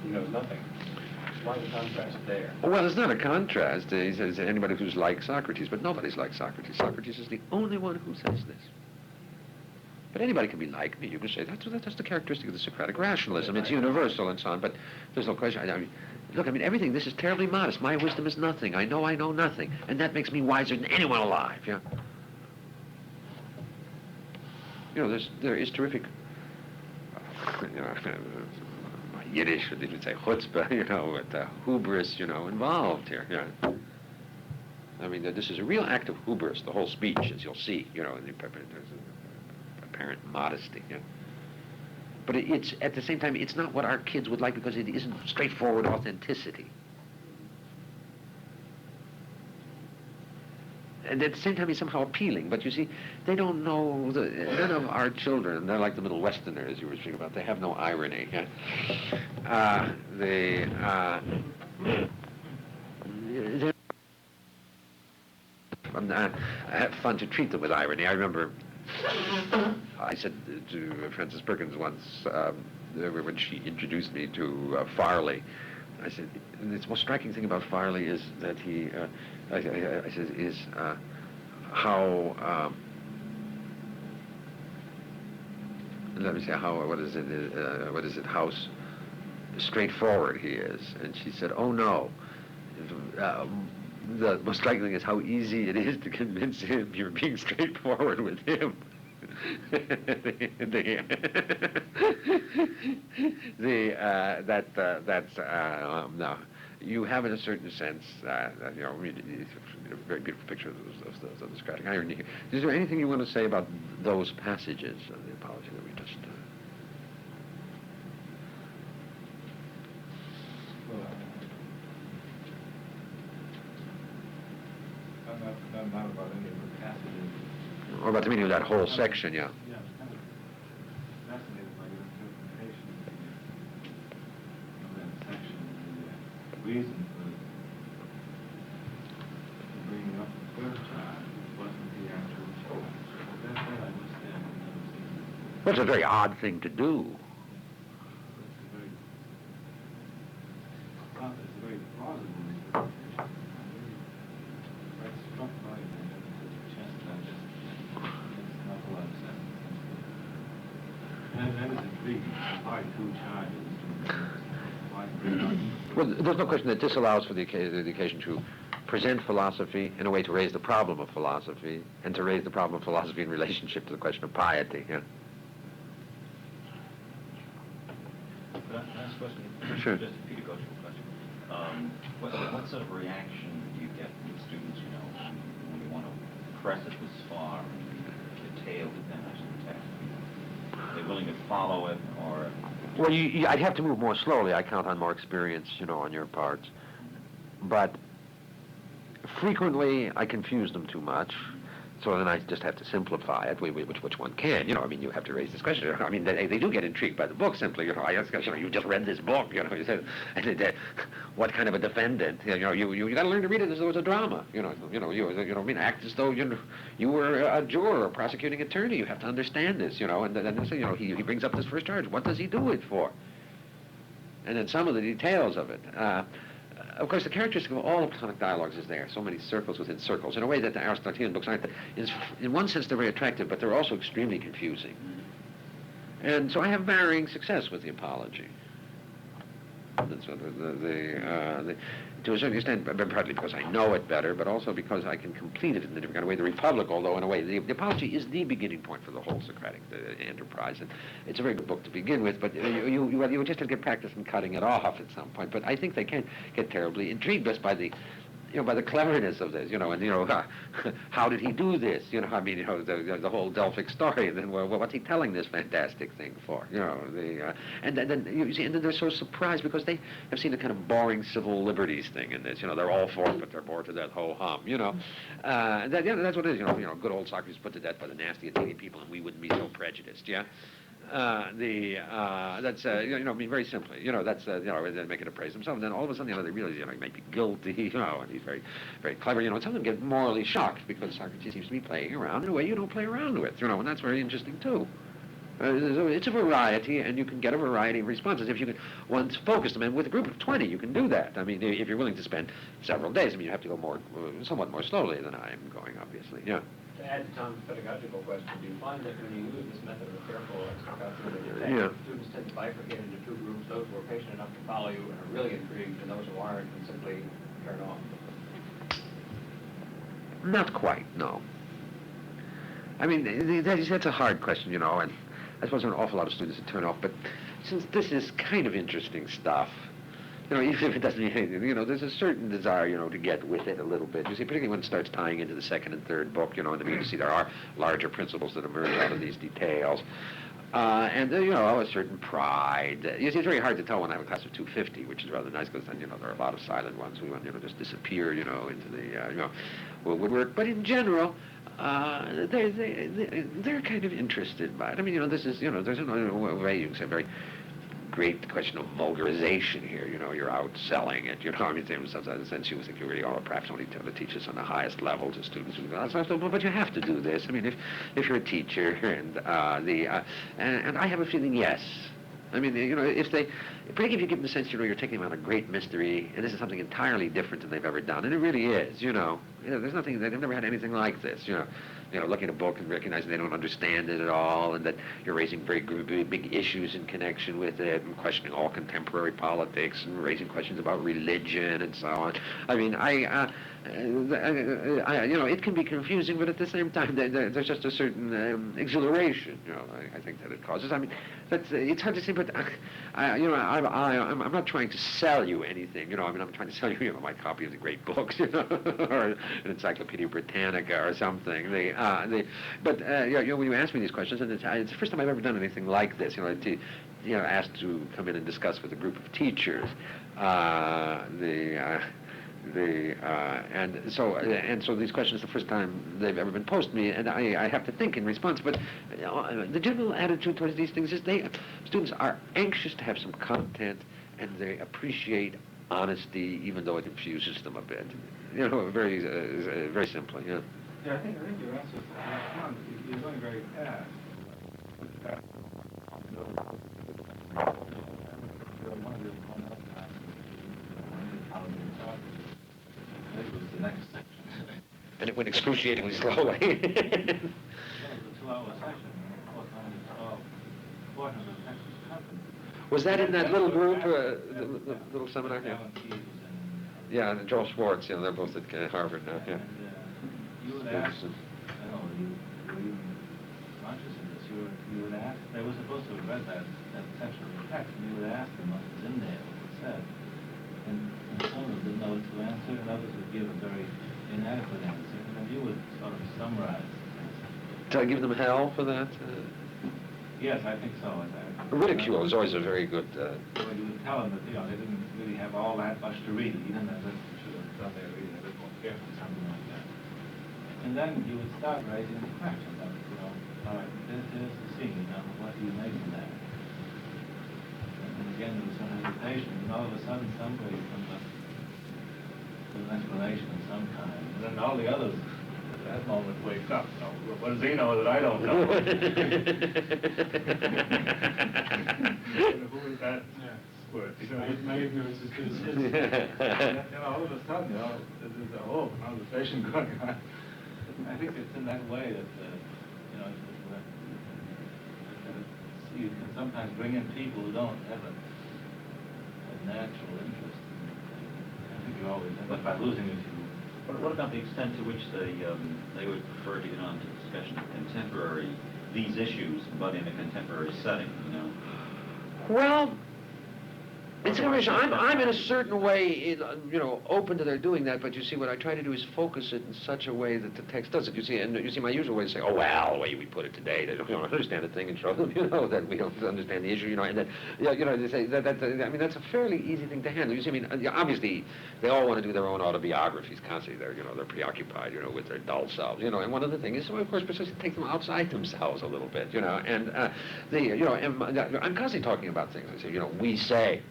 he knows nothing. Why the contrast there? Well, it's not a contrast. He says anybody who's like Socrates, but nobody's like Socrates. Socrates is the only one who says this. But anybody can be like me. You can say that's the characteristic of the Socratic rationalism. It's universal and so on, but there's no question. Look, everything, this is terribly modest. My wisdom is nothing. I know nothing. And that makes me wiser than anyone alive, yeah? There is terrific, Yiddish, or they would say chutzpah, with hubris, involved here. Yeah. I mean, this is a real act of hubris, the whole speech, as you'll see, in the apparent modesty. Yeah. But it's, at the same time, it's not what our kids would like because it isn't straightforward authenticity. And at the same time, it's somehow appealing. But you see, they don't know, none of our children, they're like the Middle Westerners you were speaking about, they have no irony. Yeah? I have fun to treat them with irony. I remember I said to Frances Perkins once, when she introduced me to Farley, I said, the most striking thing about Farley is that he, I said, is how, let me say, what is it, how straightforward he is. And she said, oh no, the most striking thing is how easy it is to convince him you're being straightforward with him. No, you have in a certain sense, it's a very beautiful picture of the Socratic irony here. Is there anything you want to say about those passages of the Apology that we just? Not about any of the passages. Or about the meaning of that whole section, yeah. Yeah, I'm kind of fascinated by your interpretation of that section. The reason for bringing up the third child wasn't the actual child. That I understand. Well, it's a very odd thing to do. It's a very plausible interpretation. Struck by it and the chest that just makes an awful lot of sense. And that is intriguing. Why two charges? Why bring up? Well, there's no question that this allows for the occasion to present philosophy in a way to raise the problem of philosophy, and to raise the problem of philosophy in relationship to the question of piety. Yeah. Last question. Sure. Just a pedagogical question. What sort of reaction do you get from the students, when you want to press it this far and detail the damage of the text? Are they willing to follow it, or? Well, I'd have to move more slowly. I count on more experience, on your part. But frequently, I confuse them too much. So then I just have to simplify it, which one can. You have to raise this question. I mean, they do get intrigued by the book simply. I ask, you just read this book. You said, what kind of a defendant? You got to learn to read it as though it's a drama. Act as though you were a juror or a prosecuting attorney. You have to understand this. And then he brings up this first charge. What does he do it for? And then some of the details of it. Of course, the characteristic of all Platonic dialogues is there. So many circles within circles, in a way that the Aristotelian books aren't. In one sense, they're very attractive, but they're also extremely confusing. And so I have varying success with the Apology. And so to a certain extent, partly because I know it better, but also because I can complete it in a different kind of way. The Republic, although in a way, the Apology is the beginning point for the whole Socratic enterprise, and it's a very good book to begin with. But you just have to get practice in cutting it off at some point. But I think they can get terribly intrigued just by the by the cleverness of this, how did he do this? The whole Delphic story, and then what's he telling this fantastic thing for? And then you see, and then they're so surprised because they have seen a kind of boring civil liberties thing in this. They're all for it, but they're bored to death, ho hum. That's what it is. Good old Socrates put to death by the nasty Athenian people, and we wouldn't be so prejudiced. Yeah. That's very simply, they make it a praise themselves, and then all of a sudden, they realize, he might be guilty, and he's very, very clever, and some of them get morally shocked because Socrates seems to be playing around in a way you don't play around with, and that's very interesting too. It's a variety, and you can get a variety of responses if you can once focus them. And with a group of 20, you can do that. I mean, if you're willing to spend several days, you have to go somewhat more slowly than I am going, obviously. Yeah. To add to Tom's pedagogical question, do you find that when you use this method of careful explication, students tend to bifurcate into two groups, those who are patient enough to follow you and are really intrigued, and those who aren't and simply turn off? Not quite, no. I mean, that's a hard question, and I suppose there are an awful lot of students that turn off, but since this is kind of interesting stuff, even if it doesn't mean anything, there's a certain desire, to get with it a little bit. You see, particularly when it starts tying into the second and third book, and then you see there are larger principles that emerge out of these details. And a certain pride. You see, it's very hard to tell when I have a class of 250, which is rather nice because then, there are a lot of silent ones who, just disappear, into the, woodwork. But in general, they're kind of interested by it. I mean, this is, there's a way you can say very great question of vulgarization here. You're outselling it. I mean, in some sense, you think you really ought to perhaps only to teach this on the highest level to students. But you have to do this. I mean, if you're a teacher, and I have a feeling, yes. I mean, particularly if you give them the sense, you're taking them on a great mystery, and this is something entirely different than they've ever done, and it really is. There's nothing. They've never had anything like this. Looking at a book and recognizing they don't understand it at all, and that you're raising very big issues in connection with it, and questioning all contemporary politics, and raising questions about religion and so on. I mean, it can be confusing, but at the same time, there's just a certain exhilaration. I think that it causes. I mean, it's hard to say, but I'm not trying to sell you anything. I mean, I'm trying to sell you, my copy of the great books, or an Encyclopedia Britannica or something. But when you ask me these questions, and it's the first time I've ever done anything like this. Asked to come in and discuss with a group of teachers, and so these questions the first time they've ever been posed to me, and I have to think in response. But the general attitude towards these things is students are anxious to have some content, and they appreciate honesty, even though it confuses them a bit. Very simply. Yeah. Yeah, I think your answer is you're going very fast. This was the next section. And it went excruciatingly slowly. It was a 2-hour session. Was that in that little group, the little seminar? Yeah, and Joel Schwartz, they're both at Harvard now. Yeah. You would ask, I don't know, were you conscious of this? You would ask, they were supposed to have read that section of the text, and you would ask them what was in there, what was said. And some of them didn't know what to answer, and others would give a very inadequate answer. And then you would sort of summarize. Did I give them hell for that? Yes, I think so. Ridicule is always a very good... Well, you would tell them that, they didn't really have all that much to read. Even that they should have done their reading a bit more carefully, something like that. And then you would start raising the question of, all right, here's the scene, what do you make of that? And again, there was some hesitation, and all of a sudden somebody comes up with an explanation of some kind, and then all the others at that moment wake up. What does he know that I don't know? Who is that? Squirt? My ignorance is all of a sudden, there's a whole conversation going on. I think it's in that way that, you can sometimes bring in people who don't have a natural interest. I think you always end up losing it. But what about the extent to which they would prefer to get on to discussion of these issues, but in a contemporary setting, Well, it's interesting. I'm in a certain way, open to their doing that. But you see, what I try to do is focus it in such a way that the text does it. You see, my usual way is to say, "Oh well, the way we put it today, they don't understand the thing," and show them, that we don't understand the issue, and then, they say that. I mean, that's a fairly easy thing to handle. You see, I mean, obviously, they all want to do their own autobiographies constantly. They're preoccupied, with their dull selves, And one of the things is, of course, precisely take them outside themselves a little bit, and I'm constantly talking about things. I say, we say.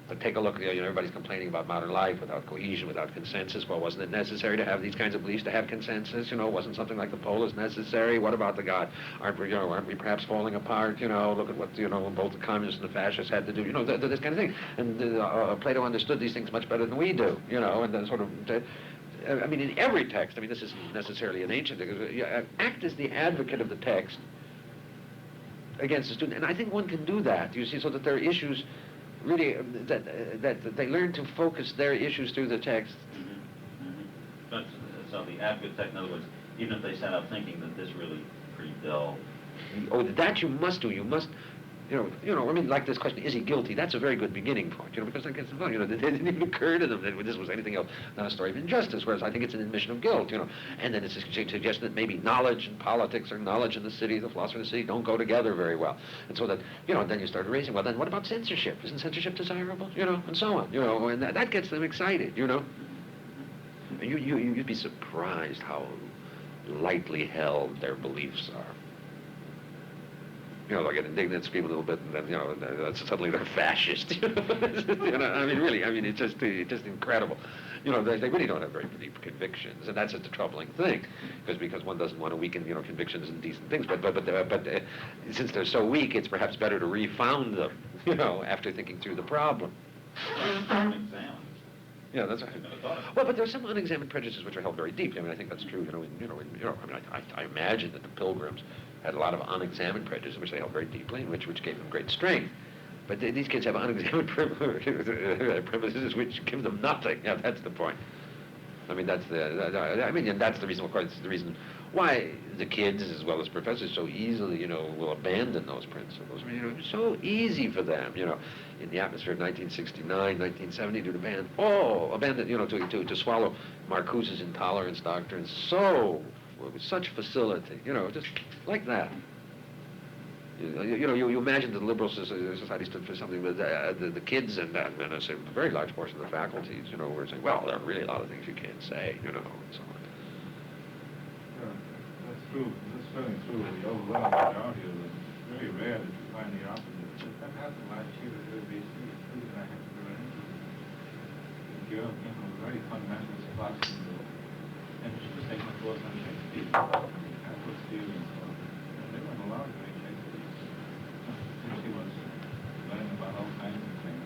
But take a look, everybody's complaining about modern life without cohesion, without consensus. Well, wasn't it necessary to have these kinds of beliefs to have consensus? Wasn't something like the polis necessary? What about the God? Aren't we perhaps falling apart? Look at what, both the communists and the fascists had to do, this kind of thing. And Plato understood these things much better than we do, and then sort of... I mean, in every text, this isn't necessarily an ancient thing, act as the advocate of the text against the student. And I think one can do that, you see, so that there are issues... really, that they learn to focus their issues through the text. But, so the advocate, in other words, even if they set out thinking that this really pretty dull. Oh, that you must do. You must I mean, like this question, is he guilty? That's a very good beginning point, because I guess, it didn't even occur to them that this was anything else than a story of injustice, whereas I think it's an admission of guilt, and then it's a suggestion that maybe knowledge and politics or knowledge in the city, the philosophy of the city, don't go together very well. And so that, then you start raising, well, then what about censorship? Isn't censorship desirable? And so on, and that gets them excited, You'd be surprised how lightly held their beliefs are. They'll get indignant, scream a little bit, and then, suddenly they're fascist. I mean, really, it's just incredible. They really don't have very deep convictions, and that's just a troubling thing, because one doesn't want to weaken, convictions and decent things. But since they're so weak, it's perhaps better to refound them, after thinking through the problem. Yeah, that's right. Well, but there's some unexamined prejudices which are held very deep. I think that's true. I imagine that the Pilgrims had a lot of unexamined prejudices which they held very deeply, and which gave them great strength. But these kids have unexamined premises which give them nothing. Yeah, that's the point. And that's the reason. Of course, it's the reason why the kids, as well as professors, so easily, will abandon those principles. It's so easy for them, in the atmosphere of 1969, 1970, to abandon, to swallow Marcuse's intolerance doctrine with such facility, just like that. You imagine that the liberal society stood for something, but the kids and a very large portion of the faculties, were saying, well, there are really a lot of things you can't say, and so on. That's true. That's certainly true. The overwhelming majority of it. It's very rare that you find the opposite. That happened last year at UBC. It's true that I had to do an interview. The girl, very fundamentalist philosophy, and she was taking a course on Shakespeare, Catholic theory and so on. And they weren't allowed to read Shakespeare. She was learning about all kinds of things.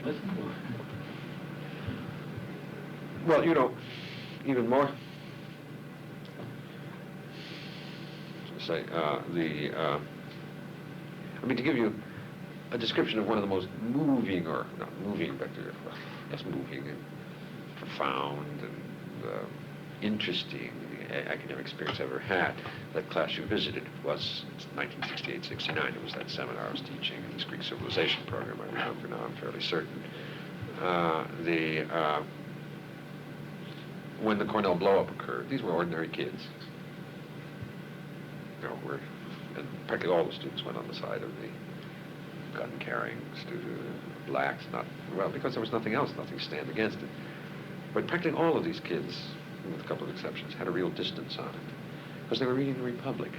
Listen to it. Well, even more. Say to give you a description of one of the most moving, or not moving, but yes, moving and profound and interesting academic experience I ever had. That class you visited was 1968-69. It was that seminar I was teaching in this Greek civilization program. I remember now, I'm fairly certain. When the Cornell blow-up occurred, these were ordinary kids. And practically all the students went on the side of the gun-carrying blacks, because there was nothing else, nothing to stand against it. But practically all of these kids, with a couple of exceptions, had a real distance on it, because they were reading the Republic.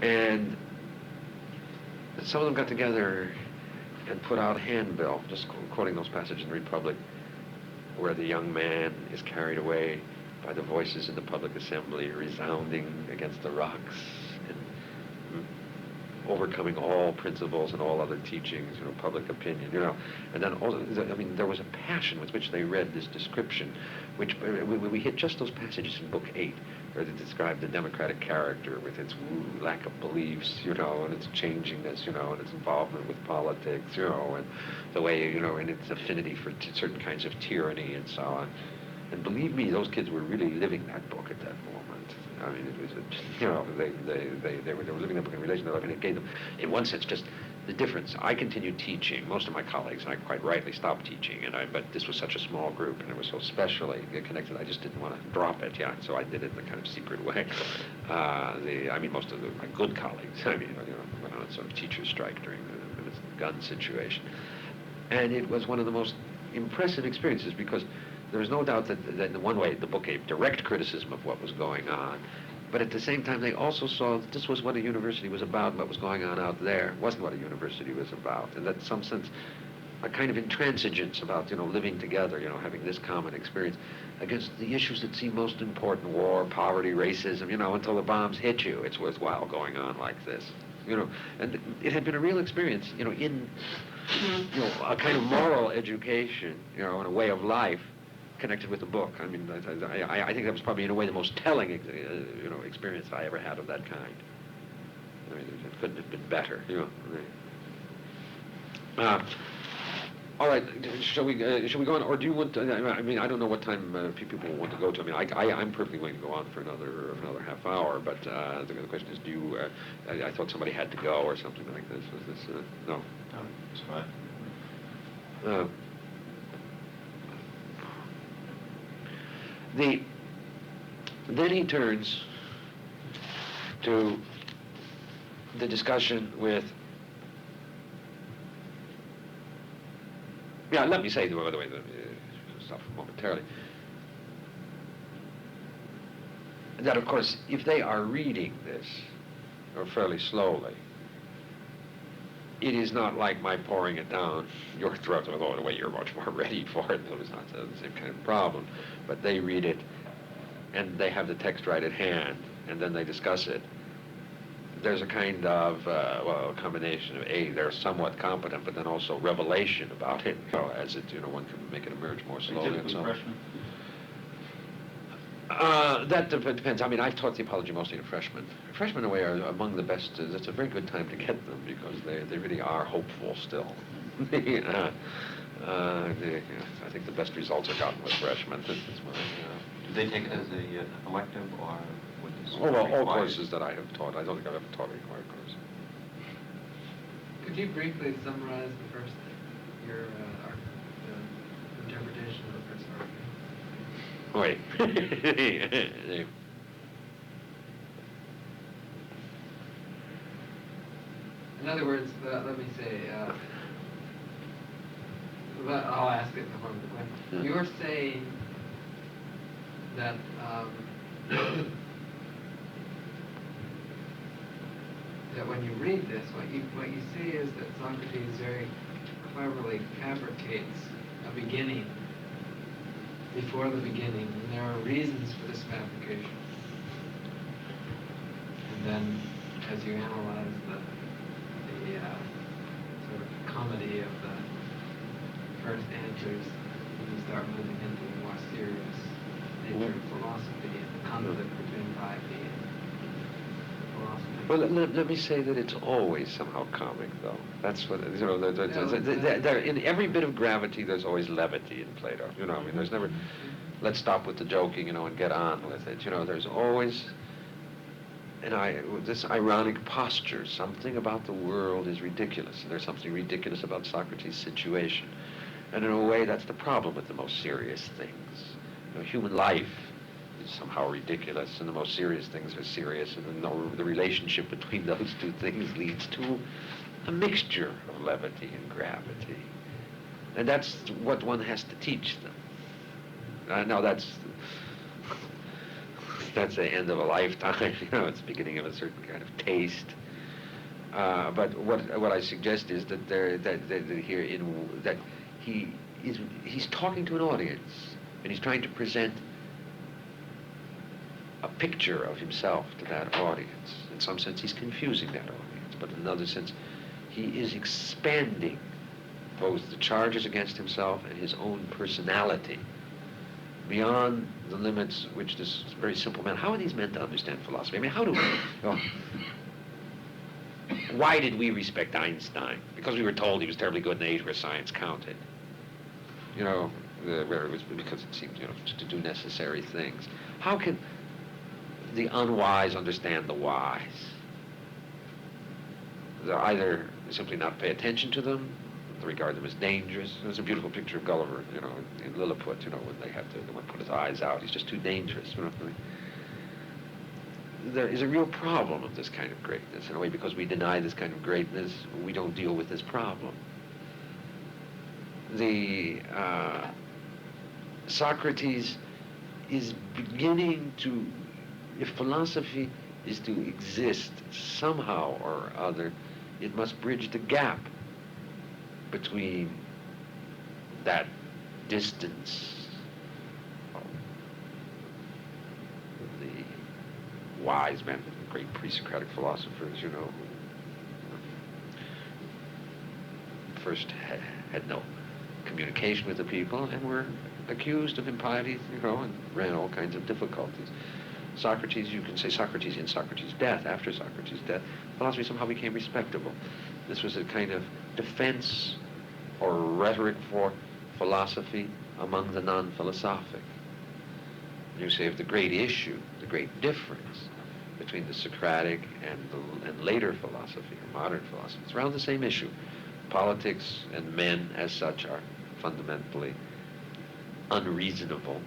And some of them got together and put out a handbill, just quoting those passages in the Republic, where the young man is carried away by the voices in the public assembly resounding against the rocks, and overcoming all principles and all other teachings, public opinion, And then also, there was a passion with which they read this description, which we hit just those passages in Book 8, where they describe the democratic character with its lack of beliefs, and its changingness, and its involvement with politics, and the way, and its affinity for certain kinds of tyranny and so on. And believe me, those kids were really living that book at that moment. It was, they were living that book in relation to life, and it gave them, in one sense, just the difference. I continued teaching. Most of my colleagues, and I quite rightly stopped teaching, but this was such a small group, and it was so specially connected, I just didn't want to drop it, so I did it in a kind of secret way. Most of my good colleagues, went on a sort of teacher's strike during the gun situation. And it was one of the most impressive experiences, because there was no doubt that in one way the book gave direct criticism of what was going on, but at the same time they also saw that this was what a university was about, and what was going on out there wasn't what a university was about, and that in some sense a kind of intransigence about living together, having this common experience against the issues that seem most important: war, poverty, racism. Until the bombs hit you, it's worthwhile going on like this. And it had been a real experience, in a kind of moral education, in a way of life connected with the book. I think that was probably in a way the most telling, experience I ever had of that kind. It couldn't have been better, All right, shall we go on, or do you want? I mean, I don't know what time people want to go to. I mean, I'm perfectly willing to go on for another half hour. But the question is, do you? I thought somebody had to go or something like this. Was this? No. No, it's fine. Then he turns to the discussion with. Yeah, let me say, by the way, stop momentarily, that of course, if they are reading this, or fairly slowly, it is not like my pouring it down your throat. Although in a way you're much more ready for it. It's not the same kind of problem. But they read it, and they have the text right at hand, and then they discuss it. There's a kind of, a combination of, they're somewhat competent, but then also revelation about it, as it, one can make it emerge more slowly and so on. That depends. I mean, I've taught the apology mostly to freshmen. Freshmen, in a way, are among the best. It's a very good time to get them because they really are hopeful still. I think the best results are gotten with freshmen. Do they take it as a elective or would this All courses that I have taught. I don't think I've ever taught a required course. Could you briefly summarize your interpretation of the first argument? Wait. In other words, let me say, I'll ask it in the form of the question. Yeah. You're saying that that when you read this, what you see is that Socrates very cleverly fabricates a beginning before the beginning, and there are reasons for this fabrication. And then, as you analyze the sort of comedy of the first answers, you start moving into the more serious nature of philosophy and the conflict between piety and philosophy. Well, let me say that it's always somehow comic, though. That's what, in every bit of gravity, there's always levity in Plato. I mean, there's never, let's stop with the joking, and get on with it. There's always this ironic posture. Something about the world is ridiculous, and there's something ridiculous about Socrates' situation. And in a way, that's the problem with the most serious things. Human life is somehow ridiculous, and the most serious things are serious, and then the relationship between those two things leads to a mixture of levity and gravity. And that's what one has to teach them. Now that's the end of a lifetime. It's the beginning of a certain kind of taste. But what I suggest is that he's talking to an audience, and he's trying to present a picture of himself to that audience. In some sense, he's confusing that audience, but in another sense, he is expanding both the charges against himself and his own personality beyond the limits which this very simple man. How are these men to understand philosophy? I mean, how do we? Why did we respect Einstein? Because we were told he was terribly good in an age where science counted. Where it was because it seemed, to do necessary things. How can the unwise understand the wise? They'll either simply not pay attention to them, they regard them as dangerous. There's a beautiful picture of Gulliver, in Lilliput, when they put his eyes out, he's just too dangerous. There is a real problem of this kind of greatness. In a way, because we deny this kind of greatness, we don't deal with this problem. Socrates is beginning to, if philosophy is to exist somehow or other, it must bridge the gap between that distance of the wise men, the great pre-Socratic philosophers, first had no communication with the people and were accused of impiety, and ran all kinds of difficulties. Socrates, you can say Socrates in Socrates' death, after Socrates' death, philosophy somehow became respectable. This was a kind of defense or rhetoric for philosophy among the non-philosophic. You say of the great issue, the great difference between the Socratic and later philosophy, or modern philosophy, it's around the same issue. Politics and men as such are fundamentally unreasonable.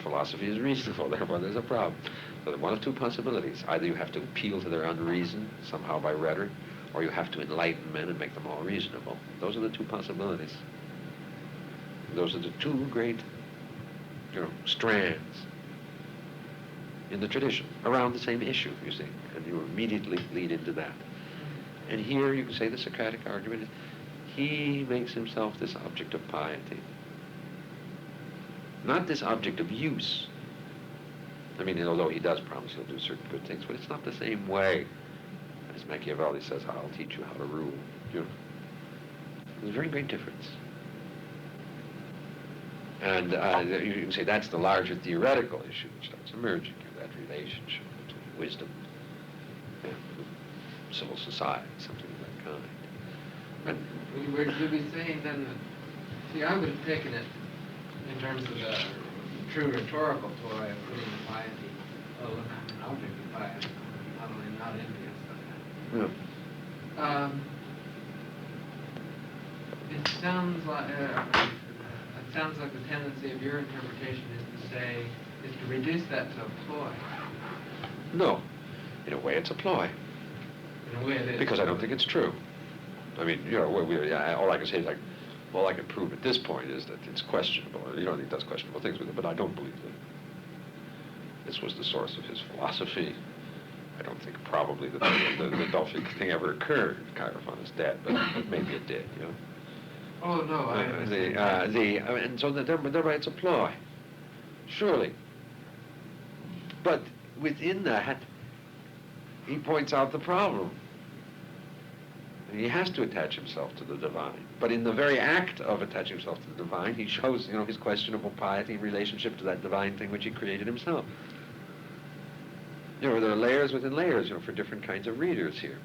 Philosophy is reasonable, therefore there's a problem. So there are one of two possibilities. Either you have to appeal to their unreason somehow by rhetoric, or you have to enlighten men and make them all reasonable. Those are the two possibilities. Those are the two great, strands in the tradition around the same issue, you see, and you immediately lead into that. And here you can say the Socratic argument is he makes himself this object of piety, not this object of use. I mean, although he does promise he'll do certain good things, but it's not the same way as Machiavelli says, I'll teach you how to rule. There's a very great difference. And you can say that's the larger theoretical issue which starts emerging here, that relationship between wisdom and civil society, something of that kind. And Would you be saying then that, see, I would have taken it in terms of the true rhetorical ploy of putting the piety, oh, look, I'm an object of piety, not only not envious, but it sounds like the tendency of your interpretation is to reduce that to a ploy. No, in a way it's a ploy. In a way it is. Because I don't think it's true. I mean, all I can say is all I can prove at this point is that it's questionable. He does questionable things with it, but I don't believe that this was the source of his philosophy. I don't think probably that the Delphic thing ever occurred. Chaerephon is dead, but maybe it did, Oh, no, I understand. And so thereby it's a ploy, surely. But within that, he points out the problem. He has to attach himself to the divine. But in the very act of attaching himself to the divine, he shows, his questionable piety in relationship to that divine thing which he created himself. There are layers within layers, for different kinds of readers here.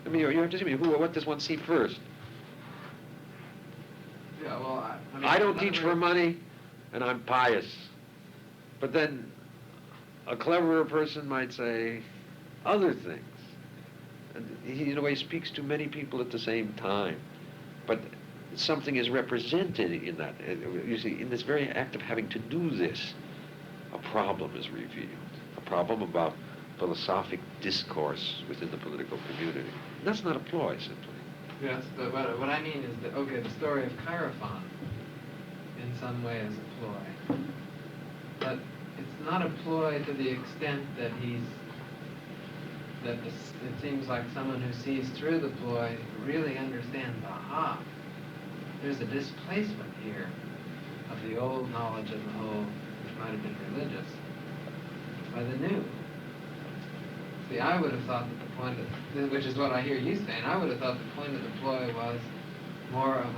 I mean, you have to see, what does one see first? Yeah, well, I don't teach for money, and I'm pious. But then a cleverer person might say other things. And he, in a way, speaks to many people at the same time. But something is represented in that. You see, in this very act of having to do this, a problem is revealed. A problem about philosophic discourse within the political community. And that's not a ploy, simply. yes, but what I mean is that, okay, the story of Chaerephon in some way is a ploy. But it's not a ploy to the extent that it seems like someone who sees through the ploy really understands, aha, there's a displacement here of the old knowledge of the whole, which might have been religious, by the new. See, I would have thought that the point of, which is what I hear you saying, I would have thought the point of the ploy was more of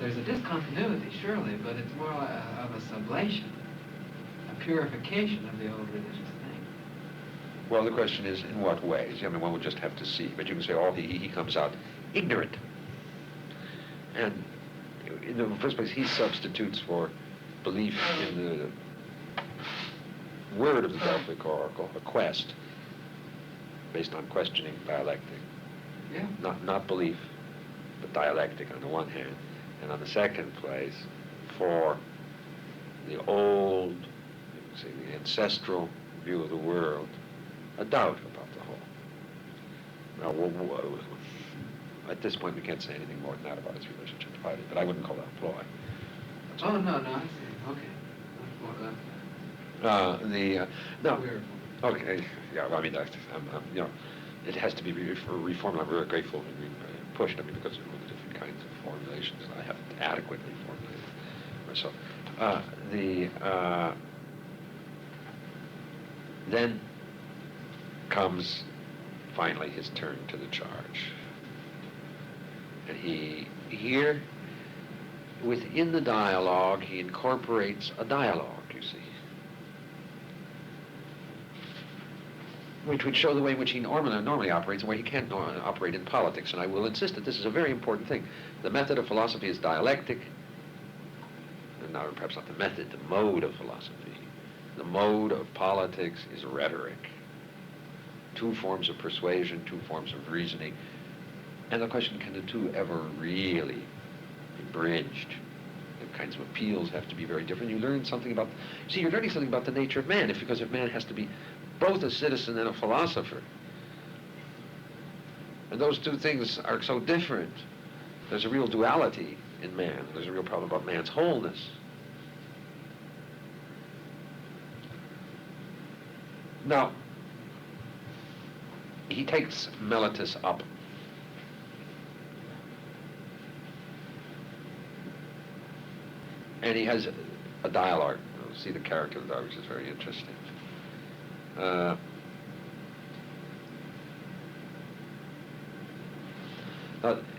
there's a discontinuity, surely, but it's more of a sublation, a purification of the old religious thing. Well, the question is, in what ways? I mean, one would just have to see. But you can say, he comes out ignorant. And in the first place, he substitutes for belief in the word of the Delphic oracle, a quest, based on questioning dialectic. Yeah. Not belief, but dialectic on the one hand. And on the second place, for the old, the ancestral view of the world, a doubt about the whole. Now, at this point, we can't say anything more than that about its relationship to piety, but I wouldn't call that a ploy. Oh, no, I see. Okay. No. Okay. Yeah. I mean, it has to be reformed. I'm very grateful and pushed. I mean, because of the different kinds of formulations, I haven't adequately formulated myself. Then comes finally his turn to the charge. And here, within the dialogue, he incorporates a dialogue, you see. which would show the way in which he normally operates and where he can't operate in politics. And I will insist that this is a very important thing. The method of philosophy is dialectic, and now perhaps not the method, the mode of philosophy. The mode of politics is rhetoric. Two forms of persuasion, two forms of reasoning. And the question, can the two ever really be bridged? The kinds of appeals have to be very different. You learn something about, see, you're learning something about the nature of man, because if man has to be both a citizen and a philosopher. And those two things are so different. There's a real duality in man. There's a real problem about man's wholeness. Now, he takes Meletus up. And he has a dialogue. You'll see the character of the dialogue, which is very interesting.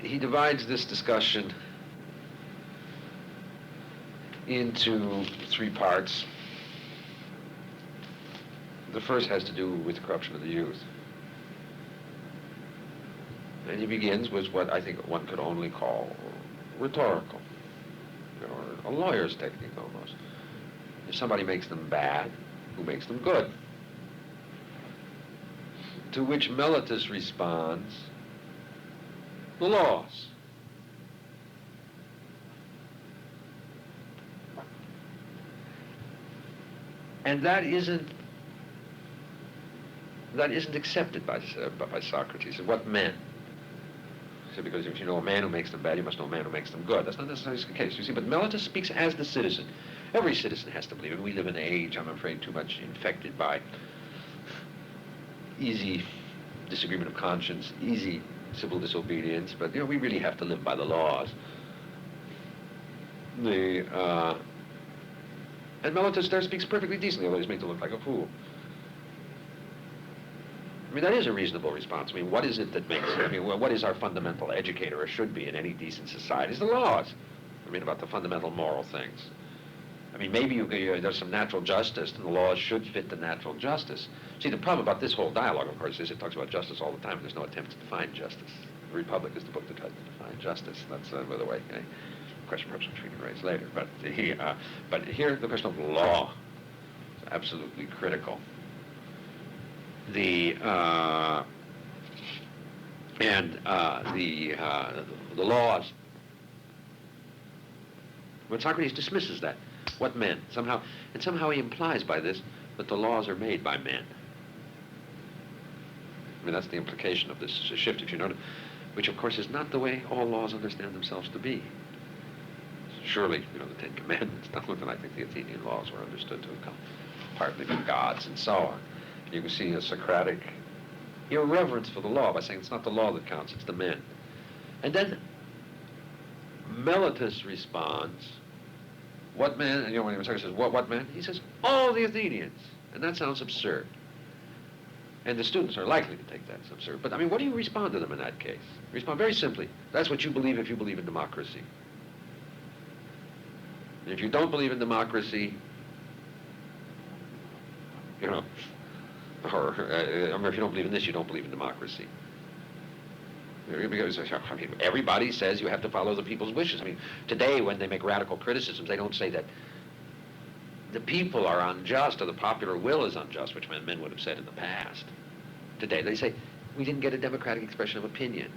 He divides this discussion into three parts. The first has to do with the corruption of the youth. And he begins with what I think one could only call rhetorical, or a lawyer's technique almost. If somebody makes them bad, who makes them good? To which Meletus responds, the laws. And that isn't accepted by Socrates. And what men? So because if you know a man who makes them bad, you must know a man who makes them good. That's not necessarily the case, you see. But Meletus speaks as the citizen. Every citizen has to believe it. We live in an age, I'm afraid, too much infected by easy disagreement of conscience, easy civil disobedience. But we really have to live by the laws. And Meletus there speaks perfectly decently, although he's made to look like a fool. I mean, that is a reasonable response. I mean, what is it that makes, what is our fundamental educator, or should be in any decent society? Is the laws. I mean, about the fundamental moral things. I mean, maybe there's some natural justice, and the laws should fit the natural justice. See, the problem about this whole dialogue, of course, is it talks about justice all the time, and there's no attempt to define justice. The Republic is the book that tries to define justice. That's, by the way, a question perhaps which we can raise later. But here, the question of law is absolutely critical. The laws. But Socrates dismisses that. What men? Somehow he implies by this that the laws are made by men. I mean, that's the implication of this shift, if you notice, which of course is not the way all laws understand themselves to be. Surely, the Ten Commandments, not and I think the Athenian laws were understood to have come partly from gods and so on. You can see a Socratic irreverence for the law by saying it's not the law that counts, it's the men. And then Meletus responds, what men? And when Socrates says, what men? He says, all the Athenians. And that sounds absurd. And the students are likely to take that as absurd. But I mean, what do you respond to them in that case? You respond very simply. That's what you believe if you believe in democracy. And if you don't believe in democracy, or if you don't believe in this, you don't believe in democracy. Because, I mean, everybody says you have to follow the people's wishes. I mean, today when they make radical criticisms, they don't say that the people are unjust or the popular will is unjust, which men would have said in the past. Today they say, we didn't get a democratic expression of opinion.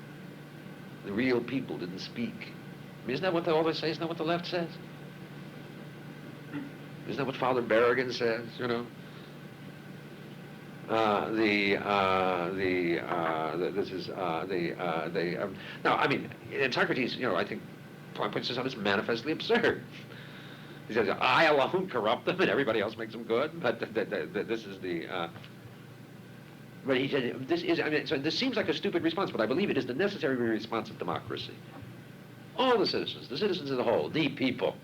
The real people didn't speak. I mean, isn't that what they always say? Isn't that what the left says? Isn't that what Father Berrigan says, now, I mean, and Socrates, I think, points this out as manifestly absurd. He says, I alone corrupt them and everybody else makes them good, but this is the, but he said, so this seems like a stupid response, but I believe it is the necessary response of democracy. All the citizens as a whole, the people.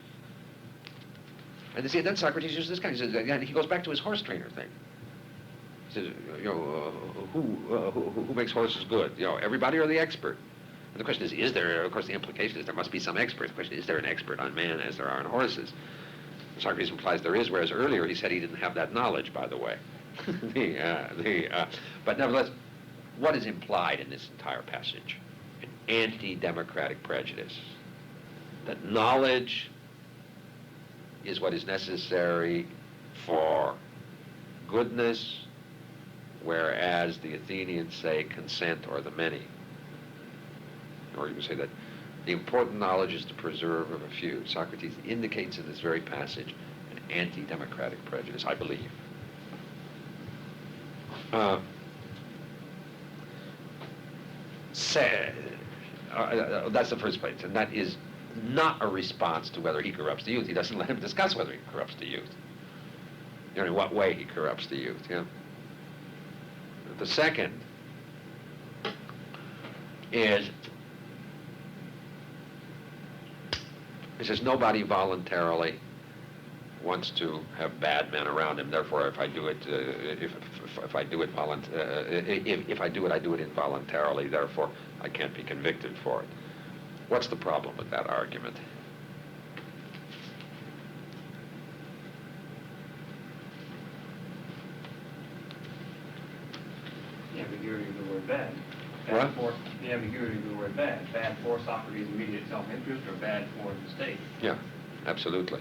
And then Socrates uses this kind, he says, and he goes back to his horse trainer thing. He says, who makes horses good? Everybody or the expert? And the question is there, of course the implication is there must be some expert. The question is there an expert on man as there are on horses? And Socrates implies there is, whereas earlier he said he didn't have that knowledge, by the way. But nevertheless, what is implied in this entire passage? An anti-democratic prejudice. That knowledge is what is necessary for goodness, whereas the Athenians say consent or the many. Or you can say that the important knowledge is the preserve of a few. Socrates indicates in this very passage an anti-democratic prejudice, I believe. That's the first place, and that is not a response to whether he corrupts the youth. He doesn't let him discuss whether he corrupts the youth. You know, in what way he corrupts the youth. Yeah. The second is, he says nobody voluntarily wants to have bad men around him. Therefore, if I do it, if I do it I do it involuntarily. Therefore, I can't be convicted for it. What's the problem with that argument? The ambiguity of the word bad. What? The ambiguity of the word bad. Bad for Socrates' immediate self-interest, or bad for the state. Yeah, absolutely.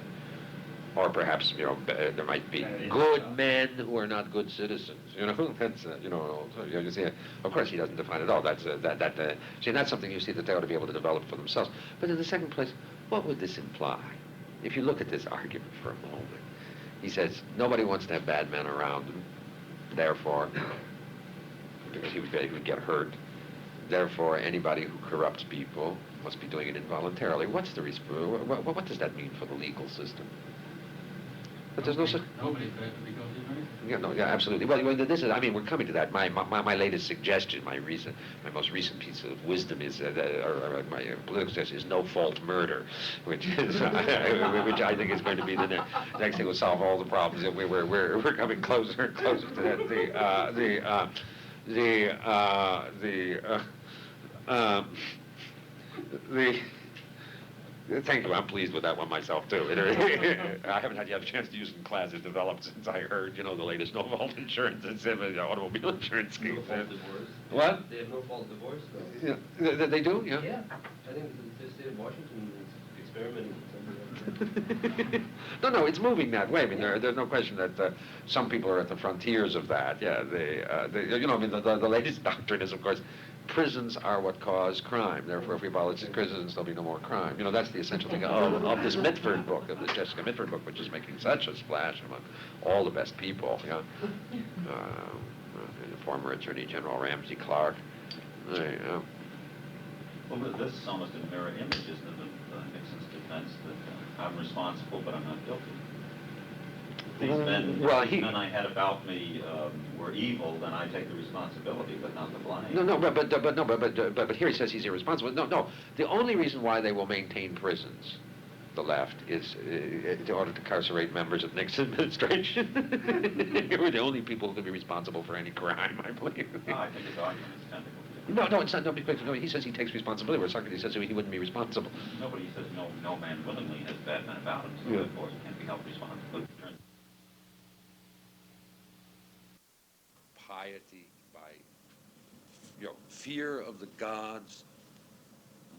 Or perhaps, you know, there might be good men who are not good citizens. You know, that's you know. So you see, of course, he doesn't define it all. That's see, that's something you see that they ought to be able to develop for themselves. But in the second place, what would this imply? If you look at this argument for a moment, he says nobody wants to have bad men around him. Therefore, because he would get hurt. Therefore, anybody who corrupts people must be doing it involuntarily. What's the what does that mean for the legal system? But there's no such. Nobody's going to be guilty of anything. Yeah, no, yeah, absolutely. Well, this is. I mean, we're coming to that. My latest suggestion, my most recent piece of wisdom is, or my political suggestion is no fault murder, which is, which I think is going to be the next thing will solve all the problems. And we're coming closer and closer to that. Thank you. I'm pleased with that one myself too. I haven't had a chance to use it in class. It's developed since I heard, you know, the latest no-fault insurance and automobile insurance scheme. No-fault divorce. What? They have no-fault divorce, though. Yeah, they do. Yeah. Yeah. I think the state of Washington is experimenting with something like that. No, it's moving that way. I mean, there's no question that some people are at the frontiers of that. Yeah, you know, I mean, the latest doctrine is, of course, prisons are what cause crime. Therefore, if we abolish prisons, there'll be no more crime. You know, that's the essential thing of this Mitford book, of the Jessica Mitford book, which is making such a splash among all the best people. Yeah, the former Attorney General Ramsey Clark. Well, but this is almost a mirror image, isn't it, of Nixon's defense that I'm responsible, but I'm not guilty. These men, men I had about me were evil, then I take the responsibility, but not the blame. But here he says he's irresponsible. No. The only reason why they will maintain prisons, the left, is in order to incarcerate members of the Nixon administration. We're the only people who can be responsible for any crime, I believe. No, I think his argument is technical. No, it's not. No, because he says he takes responsibility, where Socrates says he wouldn't be responsible. Nobody says no man willingly has bad men about him, so Yeah. therefore he can't be held responsible. Piety by, you know, fear of the gods,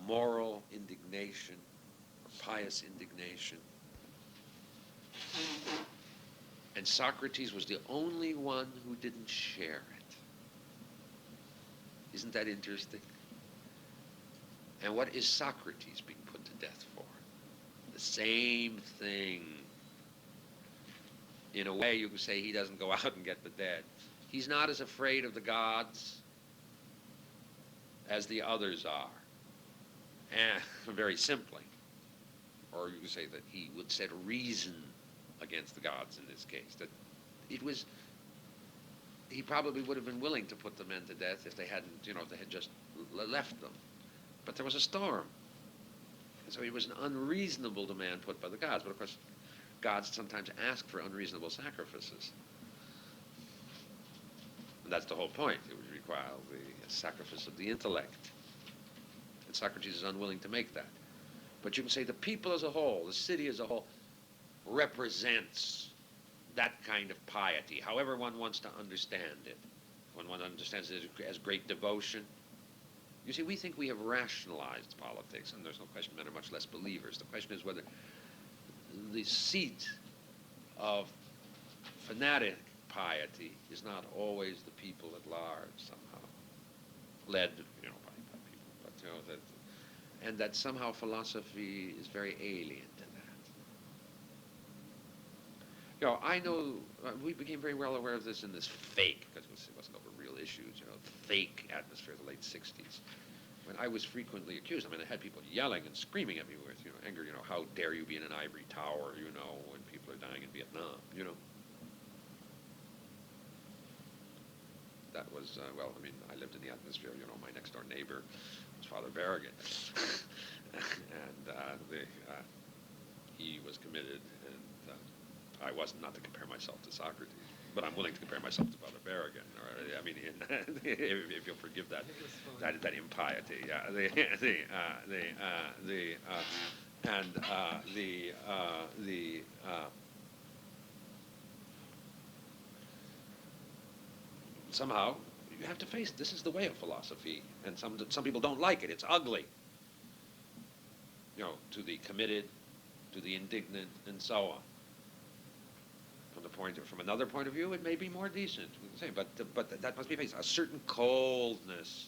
moral indignation, pious indignation. And Socrates was the only one who didn't share it. Isn't that interesting? And what is Socrates being put to death for? The same thing. In a way, you could say he doesn't go out and get the dead. He's not as afraid of the gods as the others are. Very simply. Or you could say that he would set reason against the gods in this case. That it was, he probably would have been willing to put the men to death if they hadn't, you know, if they had just left them. But there was a storm. And so it was an unreasonable demand put by the gods. But of course, gods sometimes ask for unreasonable sacrifices. And that's the whole point. It would require the sacrifice of the intellect. And Socrates is unwilling to make that. But you can say the people as a whole, the city as a whole, represents that kind of piety, however one wants to understand it. When one understands it as great devotion. You see, we think we have rationalized politics, and there's no question men are much less believers. The question is whether the seat of fanatic piety is not always the people at large somehow, led, by people, but that, and that somehow philosophy is very alien to that. I know we became very well aware of this in this fake, because it wasn't over real issues, fake atmosphere of the late '60s. When I was frequently accused, I had people yelling and screaming at me with, anger, how dare you be in an ivory tower, when people are dying in Vietnam, That was, I lived in the atmosphere, my next door neighbor was Father Berrigan. And he was committed, and I wasn't, not to compare myself to Socrates, but I'm willing to compare myself to Father Berrigan. Or, if you'll forgive that impiety. Somehow you have to face this is the way of philosophy, and some people don't like it. It's ugly. To the committed, to the indignant, and so on. From another point of view, it may be more decent, but that must be faced. A certain coldness,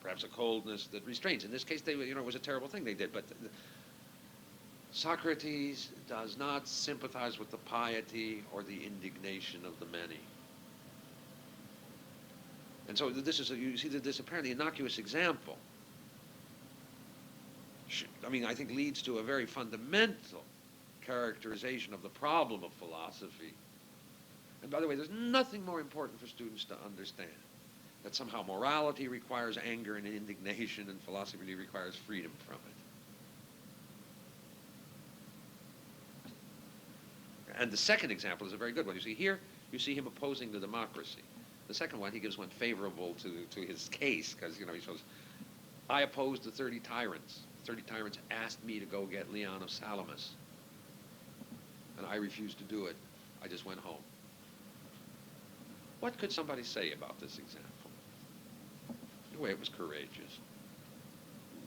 perhaps a coldness that restrains. In this case, it was a terrible thing they did. But Socrates does not sympathize with the piety or the indignation of the many. And so this is you see that this apparently innocuous example. I think leads to a very fundamental characterization of the problem of philosophy. And by the way, there's nothing more important for students to understand, that somehow morality requires anger and indignation, and philosophy requires freedom from it. And the second example is a very good one. You see here, you see him opposing the democracy. The second one, he gives one favorable to his case, because he says, I opposed the 30 tyrants. 30 tyrants asked me to go get Leon of Salamis. And I refused to do it. I just went home. What could somebody say about this example? In a way, it was courageous.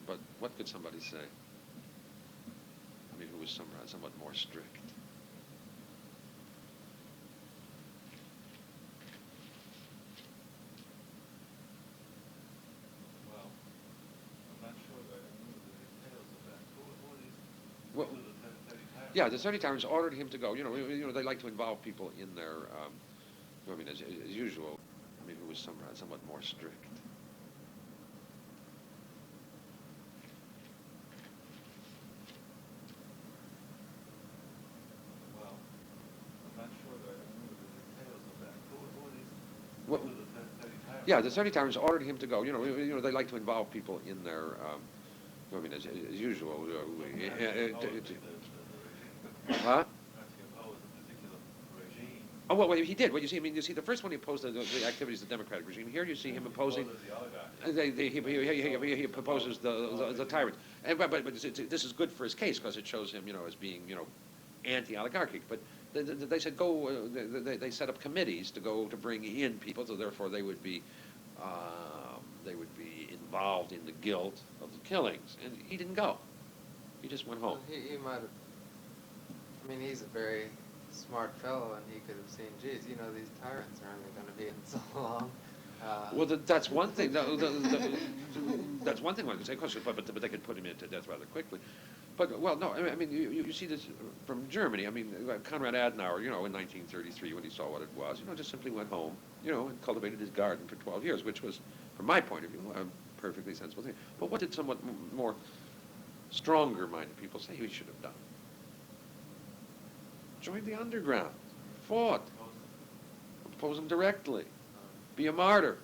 But what could somebody say? Who was somewhat more strict? Well, I'm not sure that I knew the details of that. Well, yeah, the 30 tyrants ordered him to go. They like to involve people in their, as usual, who was somewhat more strict. Well, I'm not sure that I knew the details of that. Who are Well, the 30 tyrants? yeah, the 30 tyrants ordered him to go. They like to involve people in their, as usual. Huh? Oh, well, he did. Well, you see, the first one he opposed the activities of the democratic regime. Here you see him opposing. He proposes the tyrant. But this is good for his case because it shows him, as being, anti-oligarchic. But they said go. They set up committees to go to bring in people, so therefore they would be involved in the guilt of the killings, and he didn't go. He just went home. Well, he might have. He's a very smart fellow, and he could have seen, geez, these tyrants are only going to be in so long. Well, that's one thing. That's one thing one could say, of course, but they could put him to death rather quickly. But, well, no, you see this from Germany. Konrad Adenauer, in 1933, when he saw what it was, just simply went home, and cultivated his garden for 12 years, which was, from my point of view, a perfectly sensible thing. But what did somewhat more stronger-minded people say he should have done? Join the underground, fought, oppose them directly, be a martyr.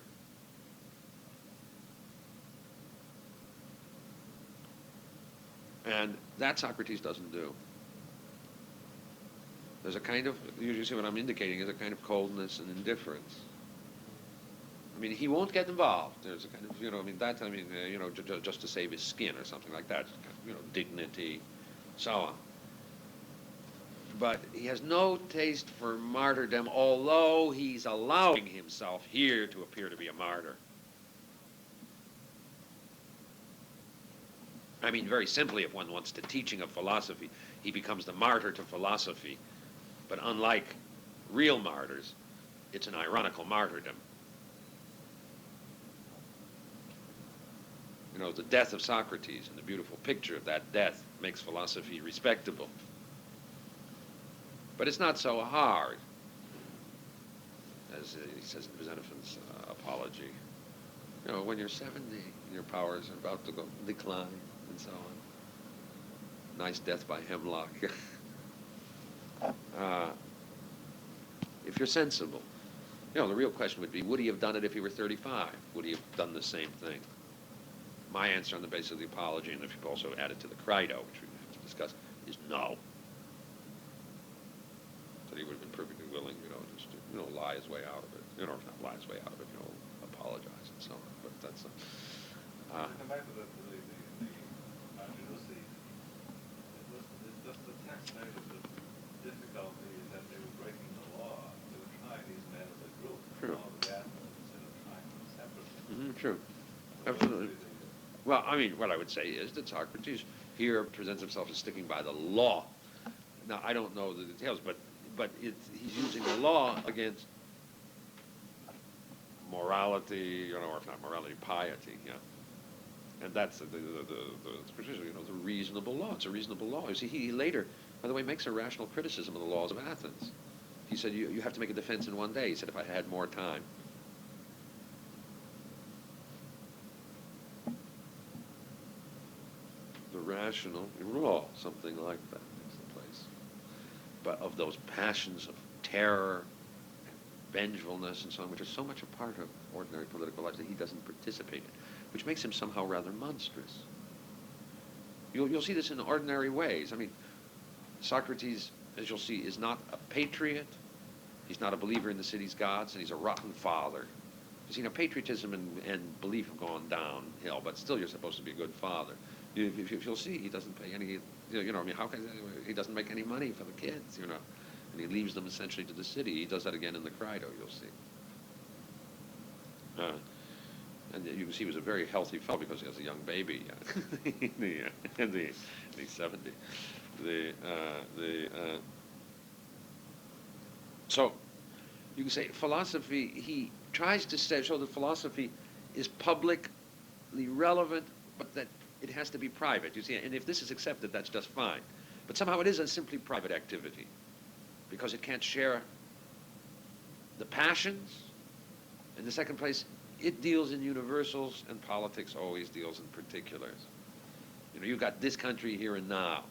And that Socrates doesn't do. There's a kind of, you see what I'm indicating, is a kind of coldness and indifference. He won't get involved. There's a kind of, just to save his skin or something like that, dignity, so on. but he has no taste for martyrdom, although he's allowing himself here to appear to be a martyr. I mean, very simply, if one wants the teaching of philosophy, he becomes the martyr to philosophy. But unlike real martyrs, it's an ironical martyrdom. You know, the death of Socrates and the beautiful picture of that death makes philosophy respectable. But it's not so hard, as he says in Xenophon's Apology. You know, when you're 70, your powers are about to go decline, and so on. Nice death by hemlock. If you're sensible. You know, the real question would be, would he have done it if he were 35? Would he have done the same thing? My answer on the basis of the Apology, and if you also add it to the Credo, which we have to discuss, is no. That he would have been perfectly willing, just to, lie his way out of it. Not lie his way out of it, apologize and so on. But that's Come back to the Machiavelli. It's just the text noted the difficulty is that they were breaking the law. They were trying these men as a group. True. All the athletes instead of trying them separately. Mm-hmm, true. Absolutely. Well, I mean, what I would say is that Socrates here presents himself as sticking by the law. Now, I don't know the details, but he's using the law against morality, or if not morality, piety, yeah. And that's particularly, the reasonable law. It's a reasonable law. You see, he later, by the way, makes a rational criticism of the laws of Athens. He said, you have to make a defense in one day. He said, if I had more time. The rational law, something like that is the place. But of those passions of terror, vengefulness, and so on, which are so much a part of ordinary political life that he doesn't participate in, which makes him somehow rather monstrous. You'll see this in ordinary ways. I mean, Socrates, as you'll see, is not a patriot. He's not a believer in the city's gods, and he's a rotten father. You see, patriotism and belief have gone downhill, but still you're supposed to be a good father. If you'll see, he doesn't pay any, how can he doesn't make any money for the kids, and he leaves them essentially to the city. He does that again in the Credo, you'll see. And you can see he was a very healthy fellow because he has a young baby in the 70s. So you can say philosophy, he tries to show that philosophy is publicly relevant, but that it has to be private, you see, and if this is accepted, that's just fine. But somehow it is a simply private activity, because it can't share the passions. In the second place, it deals in universals, and politics always deals in particulars. You've got this country here and now.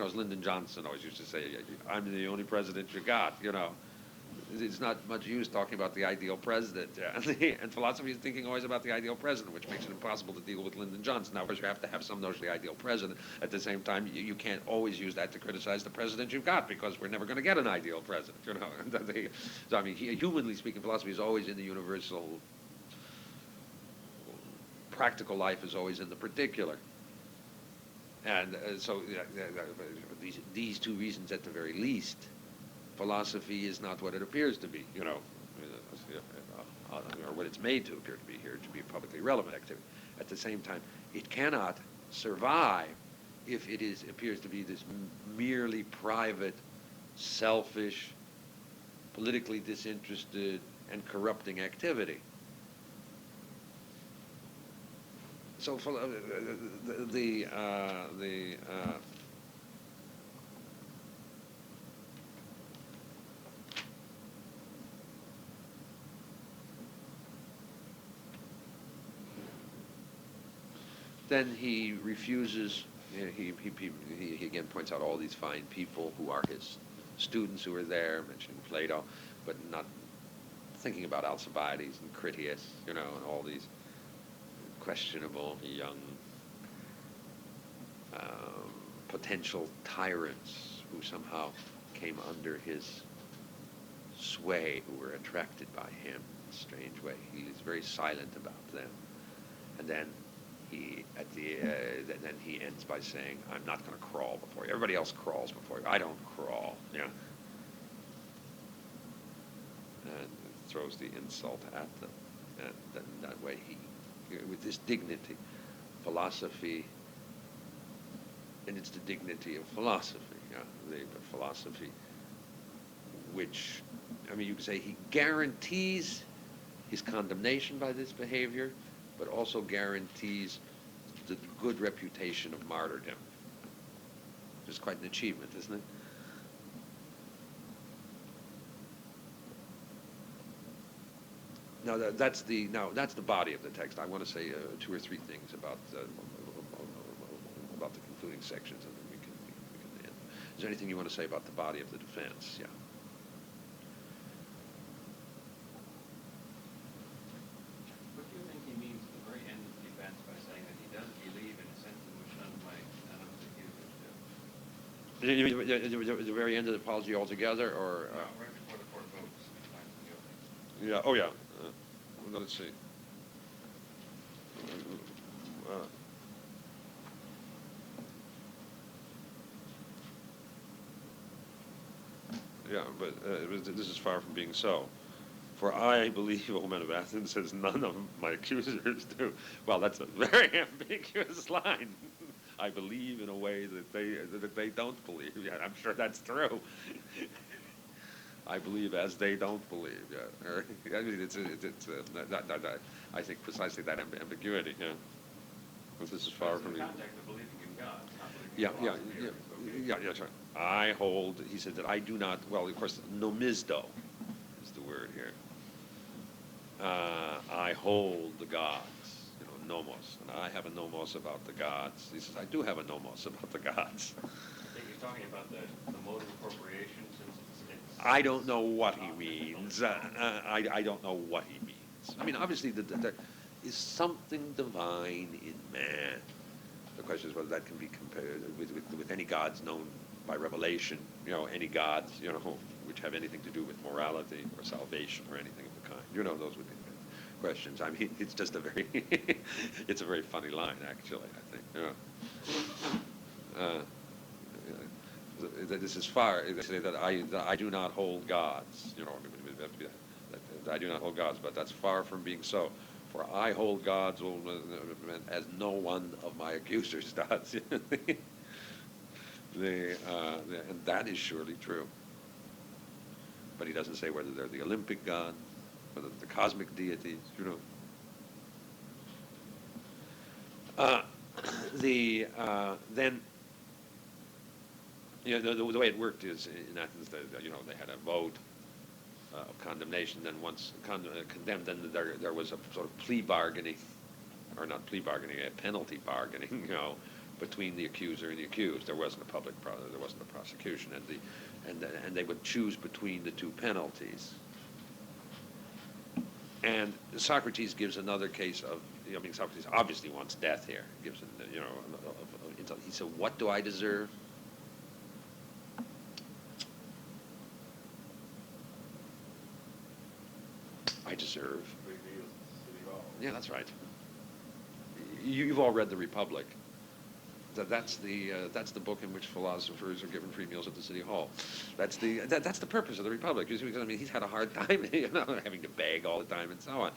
As Lyndon Johnson always used to say, I'm the only president you got, It's not much use talking about the ideal president. And philosophy is thinking always about the ideal president, which makes it impossible to deal with Lyndon Johnson. Now, of course, you have to have some notion of the ideal president. At the same time, you can't always use that to criticize the president you've got, because we're never going to get an ideal president, So, I mean, humanly speaking, philosophy is always in the universal. Practical life is always in the particular. And so these two reasons, at the very least, philosophy is not what it appears to be, or what it's made to appear to be here, to be a publicly relevant activity. At the same time, it cannot survive if it appears to be this merely private, selfish, politically disinterested, and corrupting activity. So then he refuses. He again points out all these fine people who are his students who are there, mentioning Plato, but not thinking about Alcibiades and Critias, and all these questionable young potential tyrants who somehow came under his sway, who were attracted by him in a strange way. He is very silent about them. And then then he ends by saying, "I'm not going to crawl before you. Everybody else crawls before you. I don't crawl." Yeah. And throws the insult at them, and then that way with this dignity, philosophy, and it's the dignity of philosophy. Yeah, the philosophy, which, I mean, you could say he guarantees his condemnation by this behavior, but also guarantees the good reputation of martyrdom. It's quite an achievement, isn't it? Now that's the body of the text. I want to say 2 or 3 things about the concluding sections, and then we can end. Is there anything you want to say about the body of the defense? Yeah. What do you think he means at the very end of the defense by saying that he does believe in a sense in which none of his accusers do? The very end of the apology altogether, or? No, right before the court votes, he finds him guilty. Yeah. Oh, yeah. Let's see. Yeah, but this is far from being so. For I believe, O men of Athens, as none of my accusers do. Well, that's a very ambiguous line. I believe in a way that they don't believe. Yeah, I'm sure that's true. I believe as they don't believe. Yeah. I mean, I think precisely that ambiguity. Yeah. This is far from the context of believing in God, not believing yeah, in yeah, yeah, sorry. I hold. He said that I do not. Well, of course, nomizdo is the word here. I hold the gods. You know, nomos, and I have a nomos about the gods. He says I do have a nomos about the gods. I think he's talking about the mode of appropriation, since it's I don't know what he means. I don't know what he means. I mean, obviously, there is something divine in man. The question is whether that can be compared with any gods known by revelation. You know, any gods, you know, which have anything to do with morality or salvation or anything of the kind. You know, those would be the questions. I mean, it's just a very, it's a very funny line, actually. I think. This is far. They say that I do not hold gods. You know, that I do not hold gods, but that's far from being so. For I hold gods as no one of my accusers does. And that is surely true. But he doesn't say whether they're the Olympic gods, whether they're the cosmic deities. You know. Then. You know, the way it worked is in Athens, you know, they had a vote of condemnation. Then once condemned, then there was a sort of plea bargaining, or not plea bargaining, a penalty bargaining, you know, between the accuser and the accused. There wasn't a there wasn't a prosecution, and they would choose between the two penalties. And Socrates gives another case of, I mean, Socrates obviously wants death here. He gives, you know, he said, "What do I deserve?" I deserve. Yeah, that's right. You've all read The Republic. That's the book in which philosophers are given free meals at the City Hall. That's the purpose of The Republic. Because, I mean, he's had a hard time, you know, having to beg all the time and so on.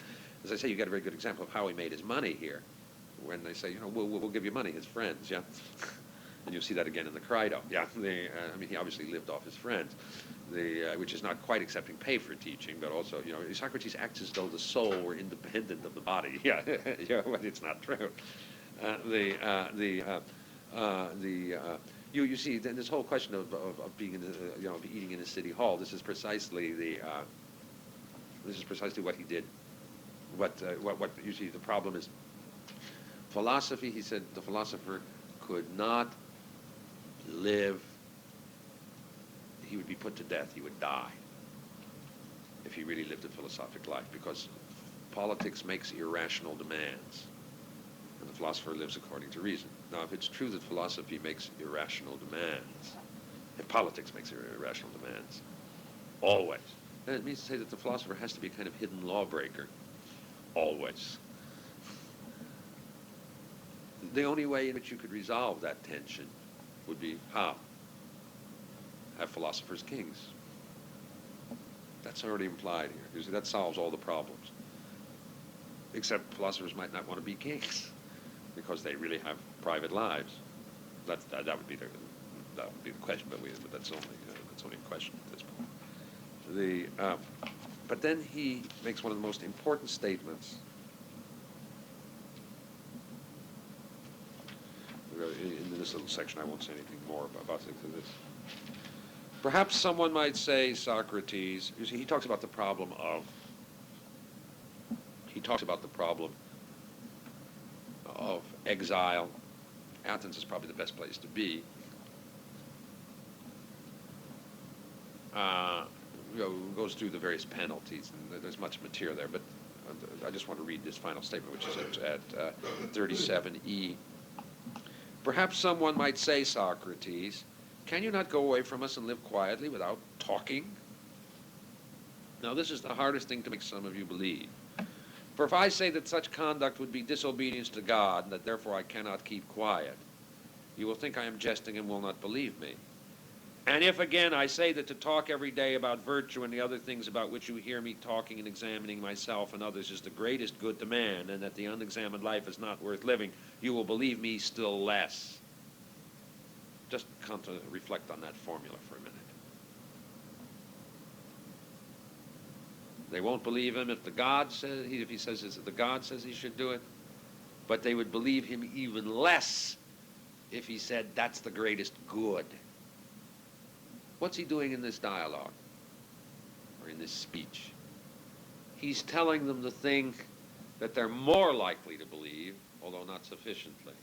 As I say, you get a very good example of how he made his money here, when they say, you know, we'll give you money, his friends, yeah. And you'll see that again in the Credo. Yeah, I mean, he obviously lived off his friends, which is not quite accepting pay for teaching, but also, you know, Socrates acts as though the soul were independent of the body. Yeah, yeah, but it's not true. You see, then this whole question of being in the, of eating in a city hall. This is precisely what he did. What you see, the problem is philosophy. He said the philosopher could not live. He would be put to death. He would die if he really lived a philosophic life, because politics makes irrational demands, and the philosopher lives according to reason. Now, if it's true that philosophy makes irrational demands, and politics makes irrational demands, always, then it means to say that the philosopher has to be a kind of hidden lawbreaker, always. the only way in which you could resolve that tension would be how? Have philosophers kings. That's already implied here. You see, that solves all the problems. Except philosophers might not want to be kings because they really have private lives. That would be the question, but that's only a question at this point. But then he makes one of the most important statements. In this little section, I won't say anything more about this. Perhaps someone might say, Socrates, you see, he talks about the problem of exile. Athens is probably the best place to be. Goes through the various penalties, and there's much material there, but I just want to read this final statement, which is at 37e. Perhaps someone might say, Socrates, can you not go away from us and live quietly without talking? Now, this is the hardest thing to make some of you believe. For if I say that such conduct would be disobedience to God, and that therefore I cannot keep quiet, you will think I am jesting and will not believe me. And if again I say that to talk every day about virtue and the other things about which you hear me talking and examining myself and others is the greatest good to man, and that the unexamined life is not worth living, you will believe me still less. Just come to reflect on that formula for a minute. They won't believe him if he says that the God says he should do it, but they would believe him even less if he said that's the greatest good. What's he doing in this dialogue or in this speech? He's telling them the thing that they're more likely to believe, although not sufficiently.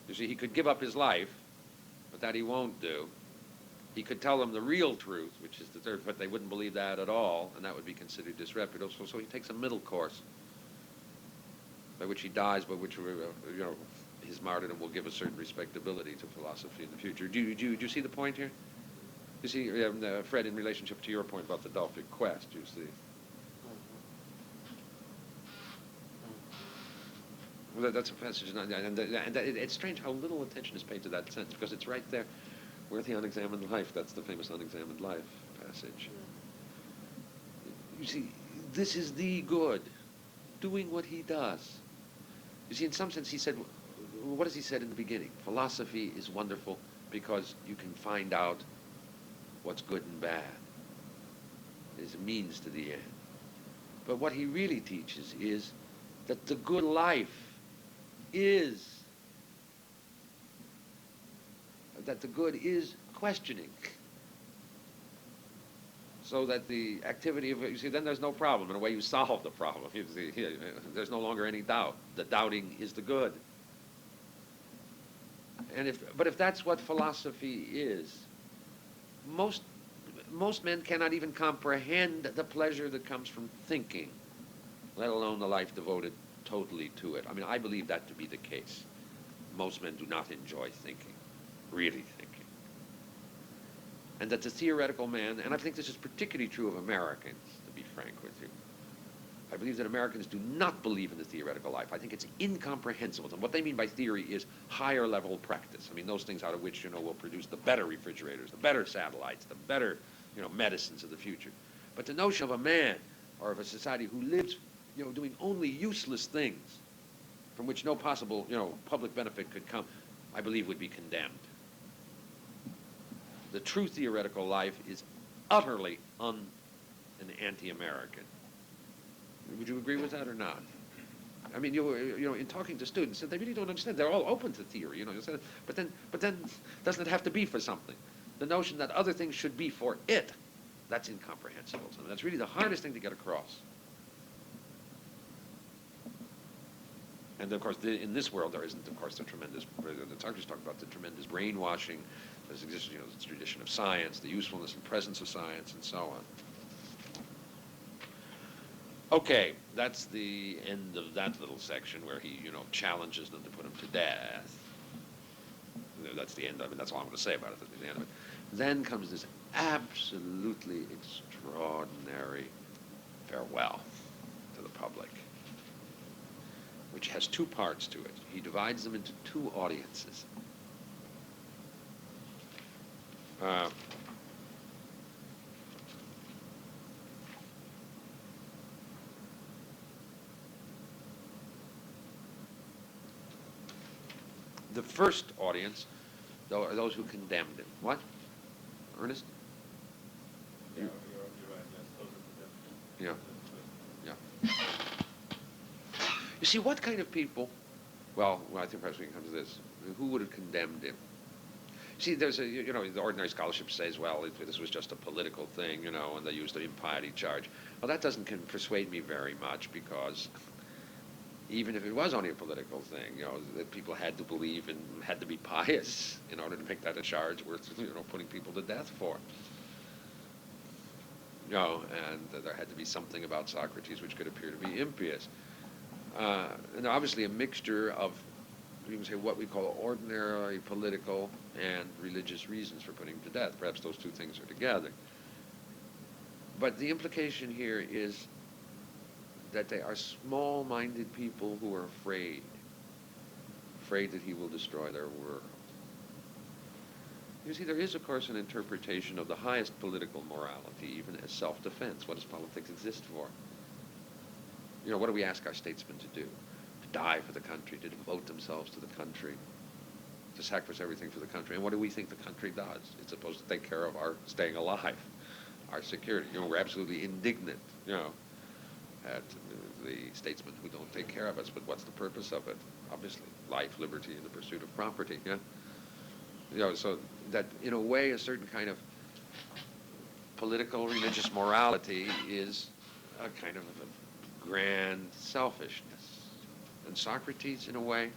You see, he could give up his life, but that he won't do. He could tell them the real truth, which is the third, but they wouldn't believe that at all, and that would be considered disreputable. So he takes a middle course, by which he dies, by which his martyrdom will give a certain respectability to philosophy in the future. Do you see the point here? You see, Fred, in relationship to your point about the Delphic quest, you see. Well, that's a passage, and it's strange how little attention is paid to that sense, because it's right there, where the unexamined life, that's the famous unexamined life passage. You see, this is the good, doing what he does. You see, in some sense, he said, what has he said in the beginning? Philosophy is wonderful because you can find out what's good and bad. It is a means to the end. But what he really teaches is that the good life is questioning. So that the activity of, you see, then there's no problem. In a way, you solve the problem. You see, there's no longer any doubt. The doubting is the good. But if that's what philosophy is, most men cannot even comprehend the pleasure that comes from thinking, let alone the life devoted totally to it. I mean, I believe that to be the case. Most men do not enjoy thinking, really thinking. And that the theoretical man, and I think this is particularly true of Americans, to be frank with you, I believe that Americans do not believe in the theoretical life. I think it's incomprehensible. And what they mean by theory is higher level practice. I mean, those things out of which, will produce the better refrigerators, the better satellites, the better, medicines of the future. But the notion of a man or of a society who lives, doing only useless things from which no possible, public benefit could come, I believe would be condemned. The true theoretical life is utterly and anti-American. Would you agree with that or not? I mean, in talking to students, they really don't understand. They're all open to theory, but then doesn't it have to be for something? The notion that other things should be for it, that's incomprehensible. So that's really the hardest thing to get across. And of course, in this world, there isn't, of course, the tremendous. The Socrates talk about the tremendous brainwashing. There's exists, the tradition of science, the usefulness and presence of science, and so on. Okay, that's the end of that little section where he, challenges them to put him to death. That's the end of it. That's all I'm going to say about it. That's the end of it. Then comes this absolutely extraordinary farewell to the public, which has two parts to it. He divides them into two audiences. The first audience are those who condemned him. What? Ernest? Yeah, you're right, yes, those are the Yeah. Yeah. You see, what kind of people, well, I think perhaps we can come to this, who would have condemned him? See, there's the ordinary scholarship says, well, this was just a political thing, and they used the impiety charge. Well, that doesn't persuade me very much, because even if it was only a political thing, that people had to believe and had to be pious in order to make that a charge worth, putting people to death for. And there had to be something about Socrates which could appear to be impious. And obviously a mixture of, you can say, what we call ordinary political and religious reasons for putting him to death. Perhaps those two things are together. But the implication here is that they are small-minded people who are afraid that he will destroy their world. You see, there is, of course, an interpretation of the highest political morality, even as self-defense. What does politics exist for? What do we ask our statesmen to do? To die for the country, to devote themselves to the country, to sacrifice everything for the country. And what do we think the country does? It's supposed to take care of our staying alive, our security. We're absolutely indignant, at the statesmen who don't take care of us. But what's the purpose of it? Obviously, life, liberty, and the pursuit of property. So that in a way, a certain kind of political religious morality is a kind of a grand selfishness. And Socrates, in a way,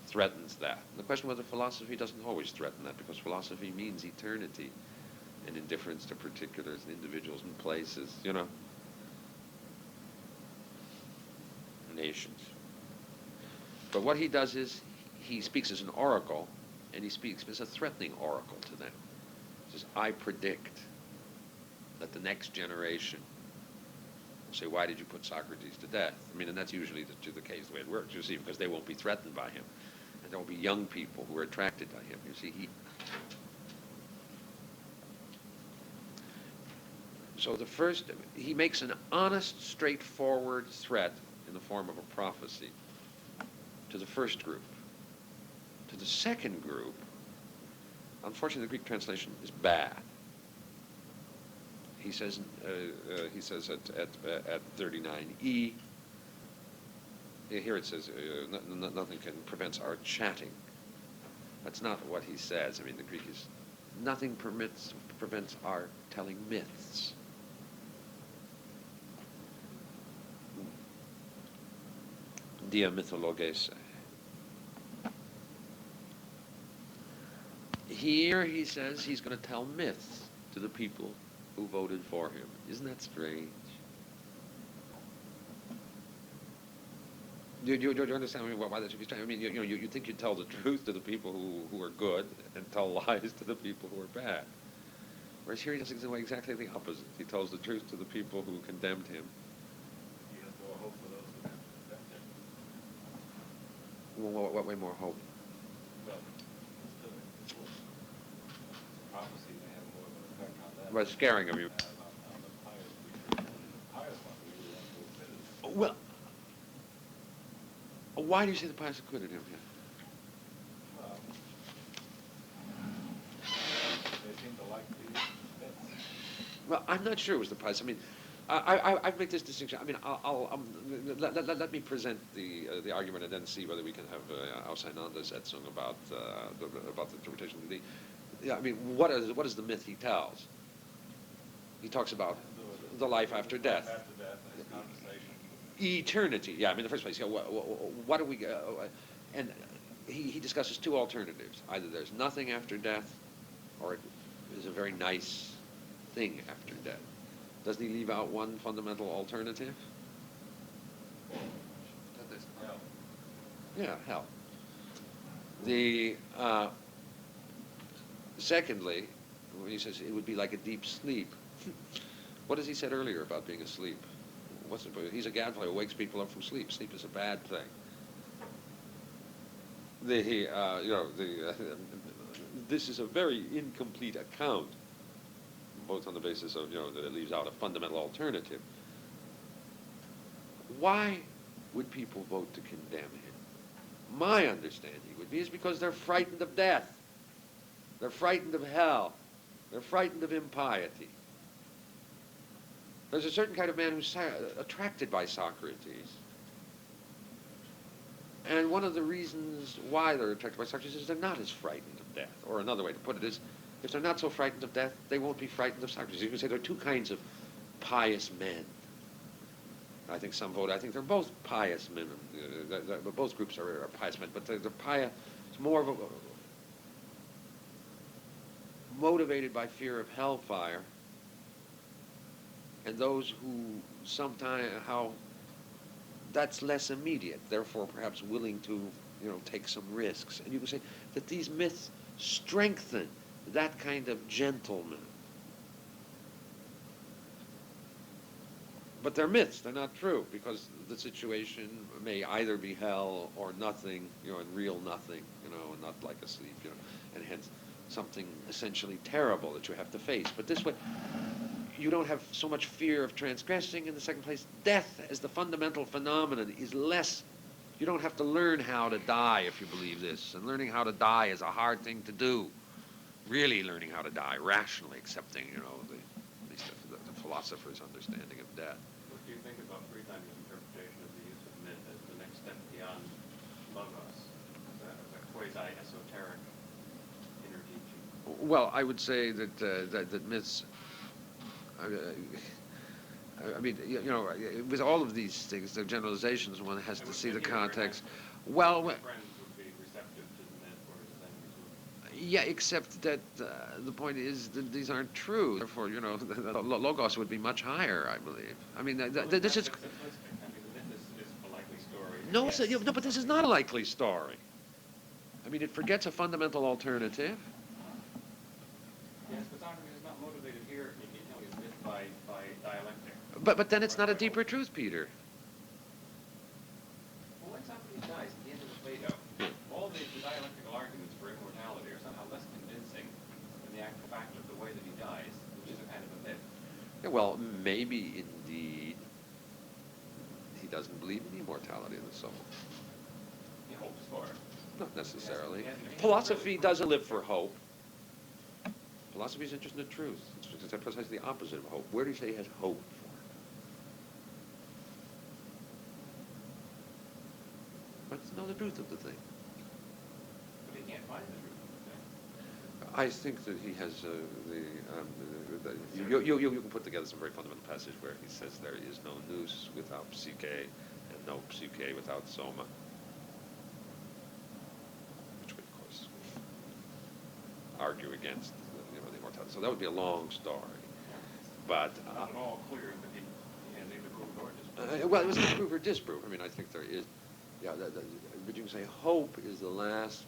threatens that. And the question whether philosophy doesn't always threaten that, because philosophy means eternity and indifference to particulars and individuals and places, nations. But what he does is he speaks as an oracle, and he speaks as a threatening oracle to them. He says, I predict that the next generation will say, why did you put Socrates to death? And that's usually the case, the way it works, you see, because they won't be threatened by him. And there will be young people who are attracted by him. You see, so he makes an honest, straightforward threat in the form of a prophecy to the first group. To the second group, unfortunately, the Greek translation is bad. He says at 39e, here it says, nothing prevents our chatting. That's not what he says. The Greek is, nothing prevents our telling myths. Dia mythologese. Here he says he's going to tell myths to the people who voted for him. Isn't that strange? Do you understand why that should be strange? You think you tell the truth to the people who are good and tell lies to the people who are bad. Whereas here he does exactly the opposite. He tells the truth to the people who condemned him. He has more hope for those who condemned him. Well, what way more hope? Well, it's prophecy may have more of an effect on that. By scaring of you. On the pious preacher. The pious one really wants to acquit him. Well, why do you say the pious acquitted him? Well, they seem to like these myths. Well, I'm not sure it was the pious. I make this distinction. Let me present the argument and then see whether we can have Auseinandersetzung about the interpretation of the. What is the myth he tells? He talks about the life after death. After death, his conversation. Eternity. Yeah, in the first place, what do we? And he discusses two alternatives. Either there's nothing after death, or it is a very nice thing after death. Doesn't he leave out one fundamental alternative? Hell. Yeah, hell. Secondly, when he says it would be like a deep sleep, what has he said earlier about being asleep? what's it? He's a gadfly who wakes people up from sleep. Sleep is a bad thing. This is a very incomplete account, both on the basis of, that it leaves out a fundamental alternative. Why would people vote to condemn him? My understanding would be is because they're frightened of death. They're frightened of hell. They're frightened of impiety. There's a certain kind of man who's attracted by Socrates. And one of the reasons why they're attracted by Socrates is they're not as frightened of death. Or another way to put it is, if they're not so frightened of death, they won't be frightened of Socrates. You can say there are two kinds of pious men. I think they're both pious men. Both groups are pious men, but they're pious. It's more of a motivated by fear of hellfire, and those who somehow that's less immediate, therefore perhaps willing to, take some risks. And you can say that these myths strengthen that kind of gentleman. But they're myths, they're not true, because the situation may either be hell or nothing, and real nothing, and not like a sleep, and hence something essentially terrible that you have to face. But this way, you don't have so much fear of transgressing. In the second place, death as the fundamental phenomenon is less. You don't have to learn how to die if you believe this, and learning how to die is a hard thing to do. Really learning how to die, rationally accepting, at least the philosopher's understanding of death. What do you think about Friedland's interpretation of the use of myth as the next step beyond logos, as a quasi-esoteric inner teaching? Well, I would say that myths. I mean, with all of these things, the generalizations, one has to see the context. Well, friends would be receptive to the myth, or his enemies would. yeah, except that the point is that these aren't true. Therefore, the logos would be much higher, I believe. I mean, this is. Simplistic. I mean, the myth is a likely story. No, Yes. no, but this is not a likely story. I mean, it forgets a fundamental alternative. Yes, but Socrates is not motivated here in telling his myth by dialectic. But then it's not a deeper truth, Peter. Well, when Socrates dies at the end of Plato, all the dialectical arguments for immortality are somehow less convincing than the actual fact of the way that he dies, which is a kind of a myth. Yeah, well, maybe indeed he doesn't believe in the immortality of the soul. He hopes for it. Not necessarily. Yes, yes. Philosophy doesn't live for hope. Philosophy is interested in the truth. It's precisely the opposite of hope. Where do you say he has hope for? Wants to know the truth of the thing. But he can't find the truth of the thing. I think that he has you can put together some very fundamental passage where he says there is no nous without psyche and no psyche without soma, which would of course argue against the immortality. So that would be a long story, but It's not at all clear that he has either proved or disproved. well, it was not proof or disproof. I mean, I think there is, but you can say hope is the last,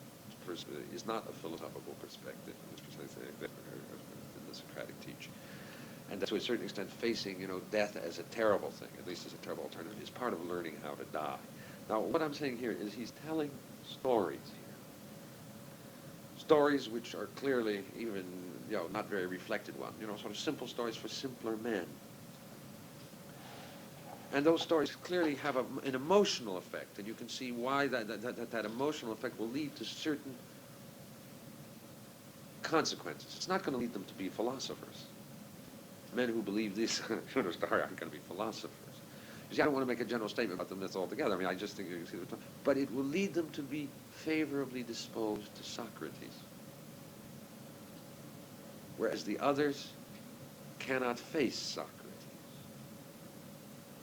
is not a philosophical perspective in the Socratic teaching. And that to a certain extent facing, death as a terrible thing, at least as a terrible alternative, is part of learning how to die. Now, what I'm saying here is he's telling stories here. Stories which are clearly even, not very reflected ones, sort of simple stories for simpler men. And those stories clearly have an emotional effect, and you can see why that emotional effect will lead to certain consequences. It's not going to lead them to be philosophers. Men who believe this story aren't going to be philosophers. You see, I don't want to make a general statement about the myths altogether. I mean, I just think you can see the, but it will lead them to be favorably disposed to Socrates, whereas the others cannot face Socrates.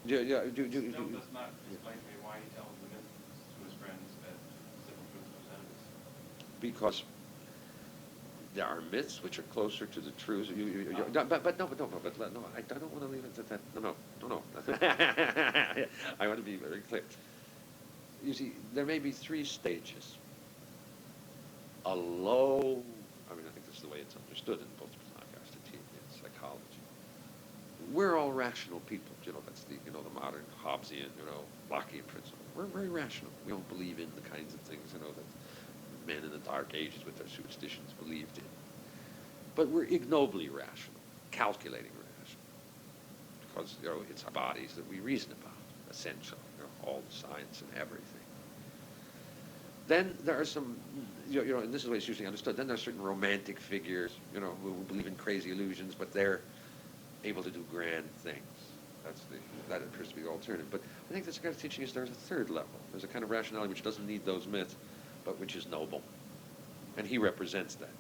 Still does not explain to me why he tells the myth to his friends as simple truths of his enemies. Because there are myths which are closer to the truth. But no, I don't want to leave it at that. No. I want to be very clear. You see, there may be three stages. A low, I think this is the way it's understood in both Aristotelian and psychology. we're all rational people. That's the the modern Hobbesian, Lockean principle. We're very rational. We don't believe in the kinds of things that men in the Dark Ages with their superstitions believed in. But we're ignobly rational, calculating rational, because it's our bodies that we reason about, essentially. All the science and everything. Then there are some, and this is the way it's usually understood. Then there are certain romantic figures, who believe in crazy illusions, but they're able to do grand things. That appears to be the alternative. But I think that's the kind of teaching is there's a third level. There's a kind of rationality which doesn't need those myths, but which is noble. And he represents that.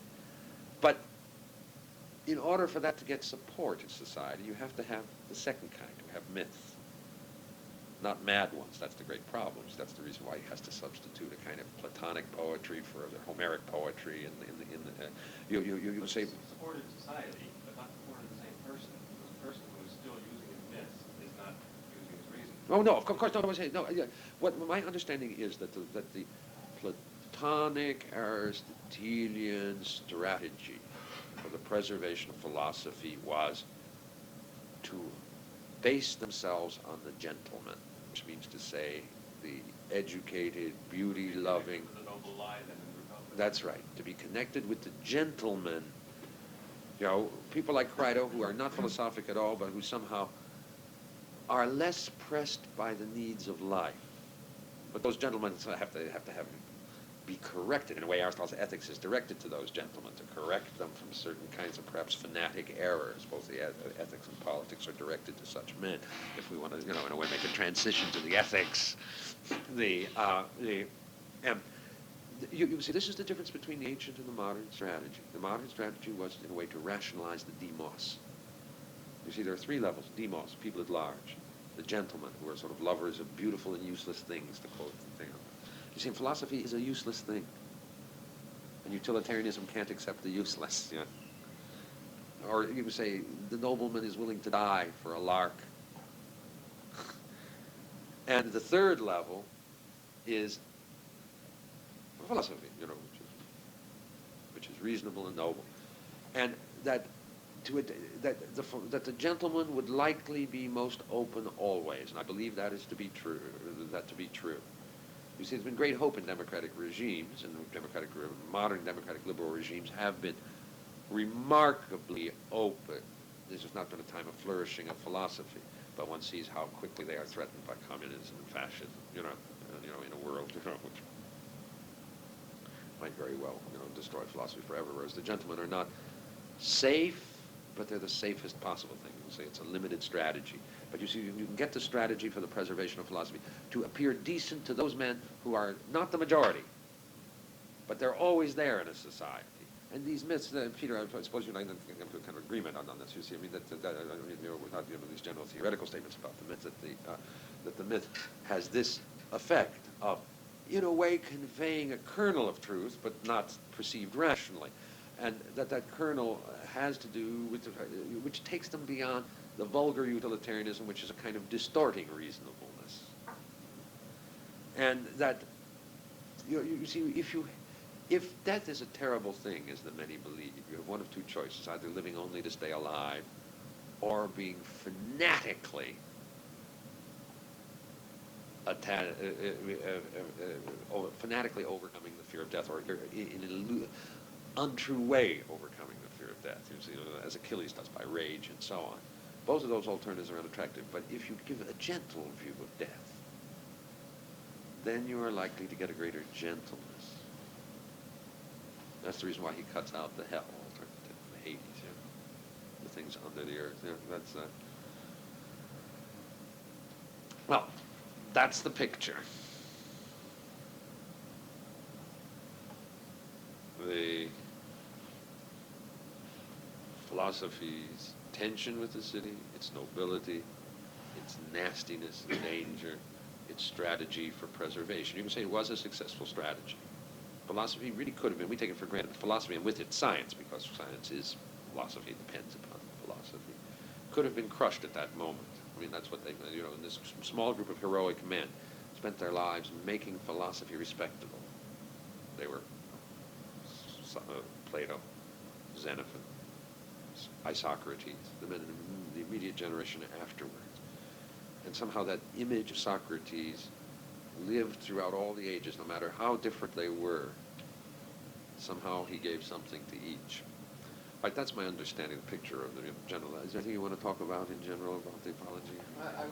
But in order for that to get support in society, you have to have the second kind. You have myths. Not mad ones. That's the great problem. That's the reason why he has to substitute a kind of Platonic poetry for the Homeric poetry. You say Supported society, but not supported the same person. Because the person who is still using his myths is not using his reason. Oh no, of course, no. I was saying no. Yeah, what my understanding is that the Platonic Aristotelian strategy for the preservation of philosophy was to base themselves on the gentleman, which means to say the educated, beauty-loving. The noble lie then in the Republic. That's right. To be connected with the gentleman. People like Crito, who are not philosophic at all, but who somehow are less pressed by the needs of life. But those gentlemen have to be corrected. In a way, Aristotle's ethics is directed to those gentlemen, to correct them from certain kinds of perhaps fanatic errors. Both the ethics and politics are directed to such men. If we want to, in a way, make a transition to the ethics, you see, this is the difference between the ancient and the modern strategy. The modern strategy was, in a way, to rationalize the demos. You see, there are three levels. Demos, people at large. The gentlemen, who are sort of lovers of beautiful and useless things, to quote the thing. You see, philosophy is a useless thing. And utilitarianism can't accept the useless. Or you could say, the nobleman is willing to die for a lark. And the third level is philosophy, which is reasonable and noble. And that the gentleman would likely be most open always, and I believe that is to be true. You see, there's been great hope in democratic regimes, and modern democratic liberal regimes have been remarkably open. This has not been a time of flourishing of philosophy, but one sees how quickly they are threatened by communism and fascism, in a world, which might very well, destroy philosophy forever, whereas the gentlemen are not safe, but they're the safest possible thing. You say it's a limited strategy. But you see, you can get the strategy for the preservation of philosophy to appear decent to those men who are not the majority, but they're always there in a society. And these myths, Peter, I suppose you're not going to come to a kind of agreement on this. You see, without these general theoretical statements about the myth, that the myth has this effect of, in a way, conveying a kernel of truth, but not perceived rationally. And that kernel has to do with, which takes them beyond the vulgar utilitarianism, which is a kind of distorting reasonableness. And that, you see, if death is a terrible thing, as the many believe, you have one of two choices, either living only to stay alive, or being fanatically overcoming the fear of death, or in an untrue way overcoming the fear of death, as Achilles does by rage and so on. Both of those alternatives are unattractive, but if you give a gentle view of death, then you are likely to get a greater gentleness. That's the reason why he cuts out the hell alternative, the Hades, the things under the earth. Well, that's the picture. The philosophy's tension with the city, its nobility, its nastiness and danger, its strategy for preservation. You can say it was a successful strategy. Philosophy really could have been, we take it for granted, philosophy, and with it science, because science is philosophy, it depends upon philosophy, could have been crushed at that moment. I mean, that's what they, in this small group of heroic men, spent their lives making philosophy respectable. They were Plato, Xenophon, Socrates, the men in the immediate generation afterwards. And somehow that image of Socrates lived throughout all the ages, no matter how different they were. Somehow he gave something to each. Right, that's my understanding, the picture of the general. Is there anything you want to talk about in general about the apology? I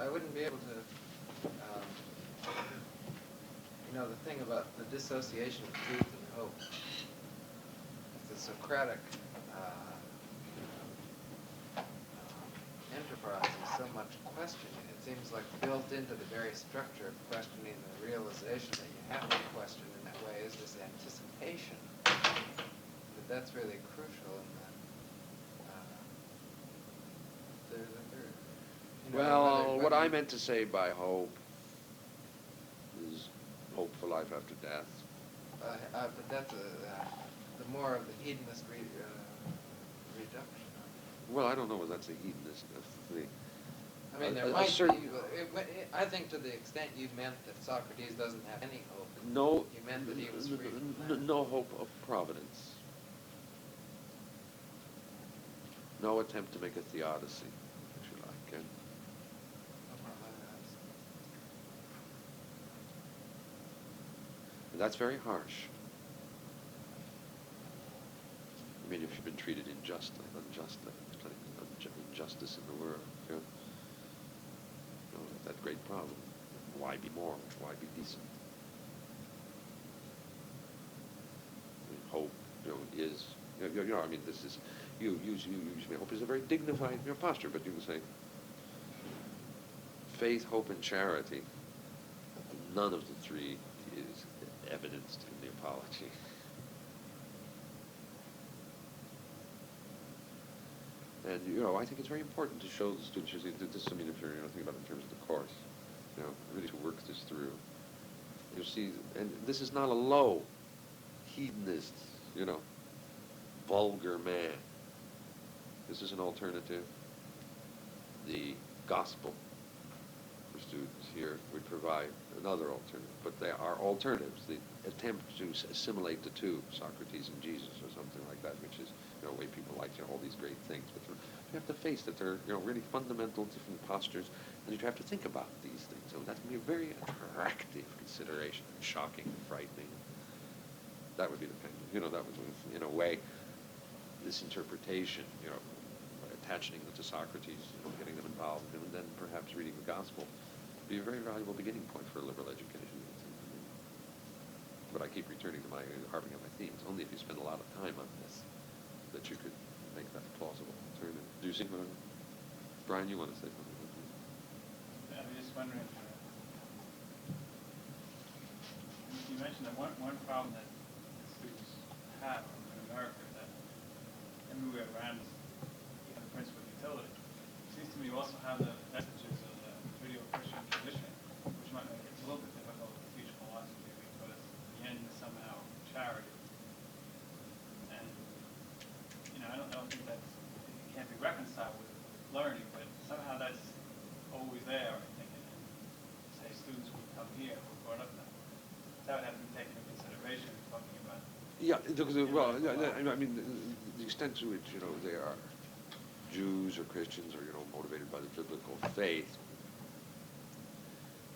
wouldn't be able to, the thing about the dissociation of truth and hope. The Socratic enterprise is so much questioning. It seems like built into the very structure of questioning the realization that you have to question in that way is this anticipation. But that's really crucial in that. Well, what I meant to say by hope is hope for life after death. But that's the more of the hedonist reduction. Well, I don't know whether that's a hedonist thing. I mean, there might be. I think to the extent you meant that Socrates doesn't have any hope. No, You meant that he was free from that. no hope of providence. No attempt to make a theodicy, if you like. And that's very harsh. I mean, if you've been treated unjustly, injustice in the world, that great problem. Why be moral? Why be decent? I mean, hope, is, I mean, this is, you usually hope is a very dignified posture, but you can say faith, hope, and charity. None of the three is evidenced in the apology. And, I think it's very important to show the students, this, I mean, if you're thinking about it in terms of the course, really to work this through. You see, and this is not a low, hedonist, vulgar man. This is an alternative. The gospel for students here would provide another alternative, but they are alternatives. The attempt to assimilate the two, Socrates and Jesus or something like that, which is, the way people like, all these great things. But you have to face that they're, really fundamental different postures, and you have to think about these things. So that can be a very attractive consideration, shocking, frightening. That would be the kind of, that would, in a way, this interpretation, by attaching them to Socrates, getting them involved, and then perhaps reading the gospel, would be a very valuable beginning point for a liberal education. But I keep returning to harping on my themes. Only if you spend a lot of time on this that you could make that plausible alternative. Do you see what Brian, you want to say something? I was just wondering, you mentioned that one problem that students have in America is that everywhere around is the principle of utility. It seems to me you also have the messages of the Judeo-Christian tradition, which might make it a little bit difficult to teach philosophy because the end is somehow charity. And, I don't think it can't be reconciled with learning, but somehow that's always there, I think, and say students would come here who are brought up now. That would have to be taken into consideration in talking about. Yeah, well, I mean, the extent to which, they are Jews or Christians or, motivated by the biblical faith,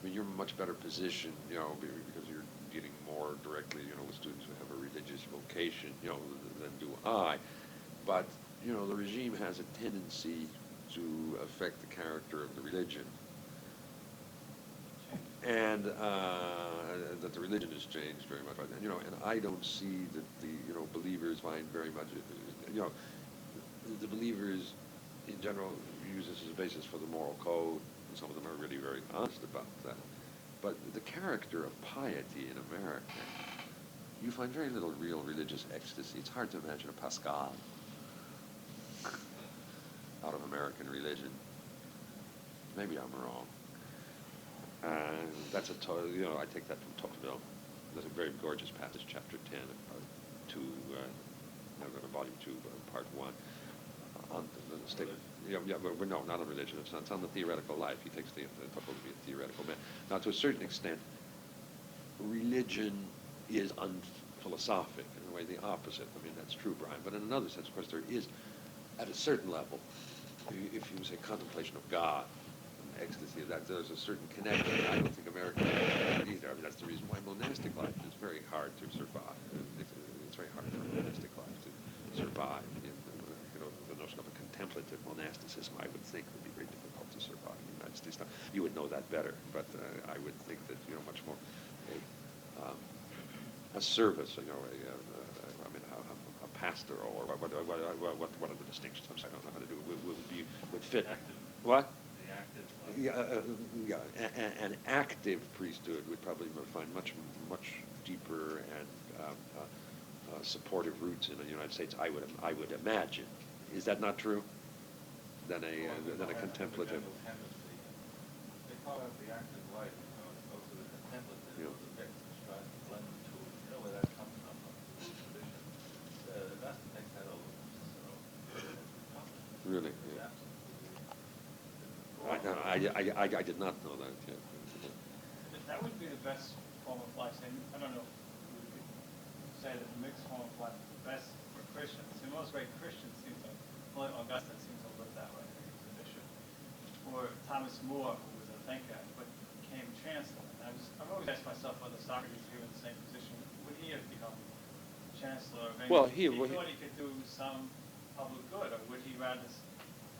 I mean, you're in a much better position, because you're dealing more directly, with students who have a religious vocation, than do I. But, the regime has a tendency to affect the character of the religion. And that the religion has changed very much. And I don't see that the, believers find very much, the believers in general use this as a basis for the moral code. And some of them are really very honest about that. But the character of piety in America, you find very little real religious ecstasy. It's hard to imagine a Pascal out of American religion. Maybe I'm wrong. And that's I take that from Tocqueville. There's a very gorgeous passage, chapter 10, volume 2, part 1, on the state. But no, not on religion. It's on the theoretical life. He takes Tocqueville to be a theoretical man. Now, to a certain extent, religion is unphilosophic, in a way the opposite. I mean, that's true, Brian. But in another sense, of course, there is, at a certain level, if you say contemplation of God, ecstasy, that there's a certain connection. I don't think Americans have that either. I mean, that's the reason why monastic life is very hard to survive. It's very hard for monastic life to survive. The notion of a contemplative monasticism, I would think, would be very difficult to survive in the United States. Now, you would know that better, but I would think that much more a service, I mean, a pastor, or what are the distinctions? I don't know how to do it. Would fit. Active. What? The active. An active priesthood would probably find much deeper and supportive roots in the United States. I would imagine. Is that not true? Than a contemplative. They call it the active life, as opposed to the contemplative. Yeah. The text tries to blend the two. You know where that comes from? The tradition. The West takes that over. So. Really? Yeah. I did not know that. Yeah. That would be the best form of life. I don't know if we could say that the mixed form of life is the best for Christians. And most great Christians seem to, well, Augustine seems to live that way. He was a bishop. Or Thomas More, who was a thinker, but became chancellor. And I've always asked myself whether Socrates, if he were in the same position, would he have become chancellor? Maybe Well, he thought he could do some public good, or would he rather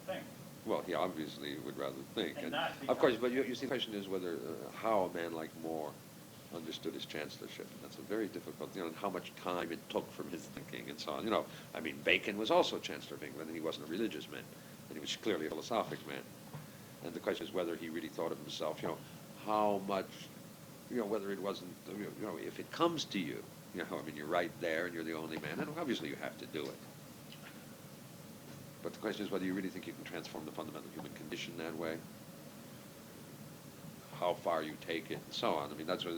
think? Well, he obviously would rather think. And And not of course, become- but you see, the question is whether how a man like More understood his chancellorship. And that's a very difficult, and how much time it took from his thinking and so on. I mean, Bacon was also Chancellor of England, and he wasn't a religious man, and he was clearly a philosophic man. And the question is whether he really thought of himself, how much, whether it wasn't, if it comes to you, I mean, you're right there and you're the only man, and obviously you have to do it. But the question is whether you really think you can transform the fundamental human condition that way, how far you take it, and so on. I mean, that's very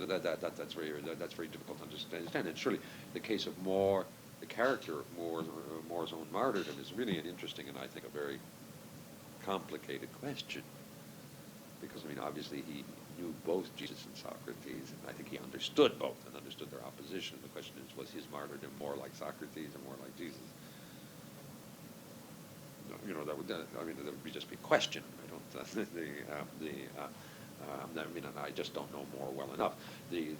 difficult to understand. And surely the case of More, the character of More's own martyrdom is really an interesting and I think a very complicated question. Because, I mean, obviously he knew both Jesus and Socrates, and I think he understood both and understood their opposition. The question is, was his martyrdom more like Socrates or more like Jesus? That would be just be a question. I don't. I just don't know More well enough. The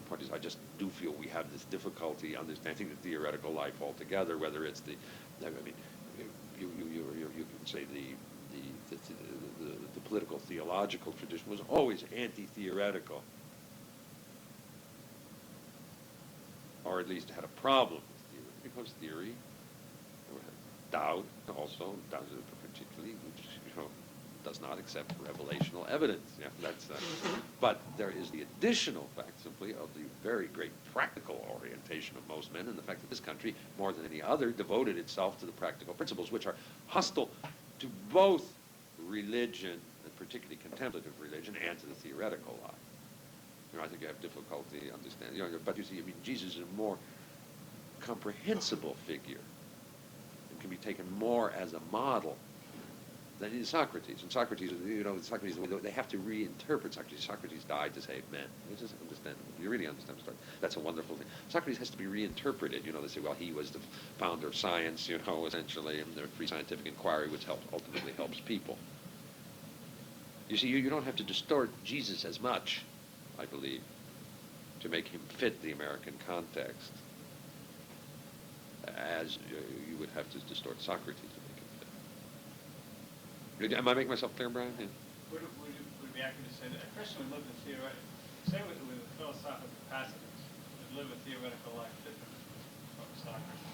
point is, I just do feel we have this difficulty understanding the theoretical life altogether. Whether it's you can say the political theological tradition was always anti-theoretical, or at least had a problem with theory, because theory. Doubt also particularly, which does not accept revelational evidence. Yeah, but there is the additional fact simply of the very great practical orientation of most men, and the fact that this country, more than any other, devoted itself to the practical principles, which are hostile to both religion, and particularly contemplative religion, and to the theoretical life. I think you have difficulty understanding. But you see, I mean, Jesus is a more comprehensible figure. Can be taken more as a model than in Socrates. And Socrates, Socrates, they have to reinterpret Socrates. Socrates died to save men, which is understandable. You really understand Socrates. That's a wonderful thing. Socrates has to be reinterpreted. They say, well, he was the founder of science, essentially, and the free scientific inquiry, which ultimately helps people. You see, you don't have to distort Jesus as much, I believe, to make him fit the American context, as you would have to distort Socrates to make it fit. Am I making myself clear, Brian? Yeah. Would it be accurate to say that a Christian would live in theoretical, say with philosophical capacities, would live a theoretical life different from Socrates?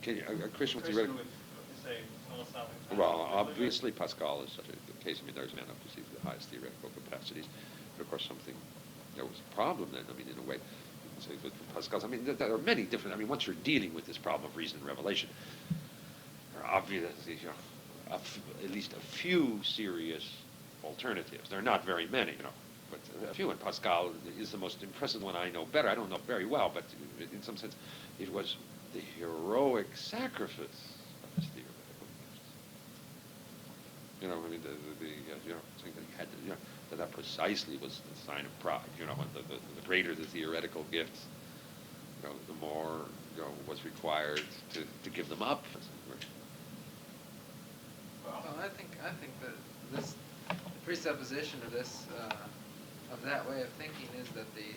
A Christian with Christian theoretical... would say philosophical. Well, obviously Pascal is such a case. I mean, there's a man who perceives the highest theoretical capacities, but of course there was a problem then. I mean, in a way. So with Pascal, I mean, there are many different. I mean, once you're dealing with this problem of reason and revelation, there are obviously, at least a few serious alternatives. There are not very many, but a few. And Pascal is the most impressive one I know better. I don't know very well, but in some sense, it was the heroic sacrifice of his theoretical gifts. I mean, saying that he had to, that precisely was the sign of pride. And the greater the theoretical gifts, the more was required to give them up. think that this the presupposition of this of that way of thinking is that the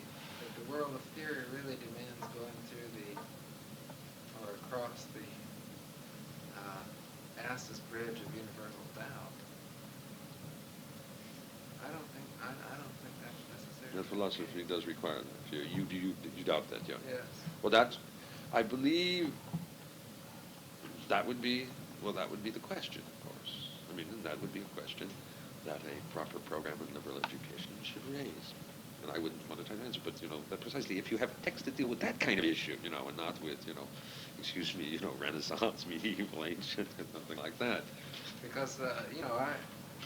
world of theory really demands going through or across the Ass's bridge of universal doubt. I don't think that's necessary. The philosophy does require that. You doubt that, yeah? Yes. Well, I believe that would be the question, of course. I mean, that would be a question that a proper program in liberal education should raise. And I wouldn't want to try to answer, but, that precisely, if you have text to deal with that kind of issue, and not with, excuse me, Renaissance, medieval, ancient, and nothing like that. Because,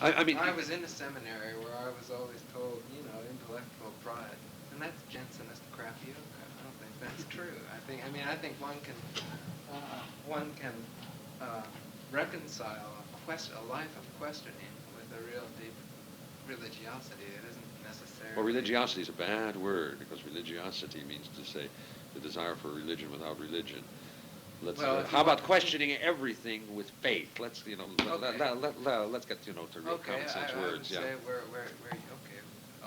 I mean, I was in a seminary where I was always told, intellectual pride, and that's Jensenist crapioca. I don't think that's true. I think one can reconcile a life of questioning with a real deep religiosity. It isn't necessarily. Well, religiosity is a bad word, because religiosity means to say the desire for religion without religion. How about questioning everything with faith? Let's let's get to real common sense words. I would say we're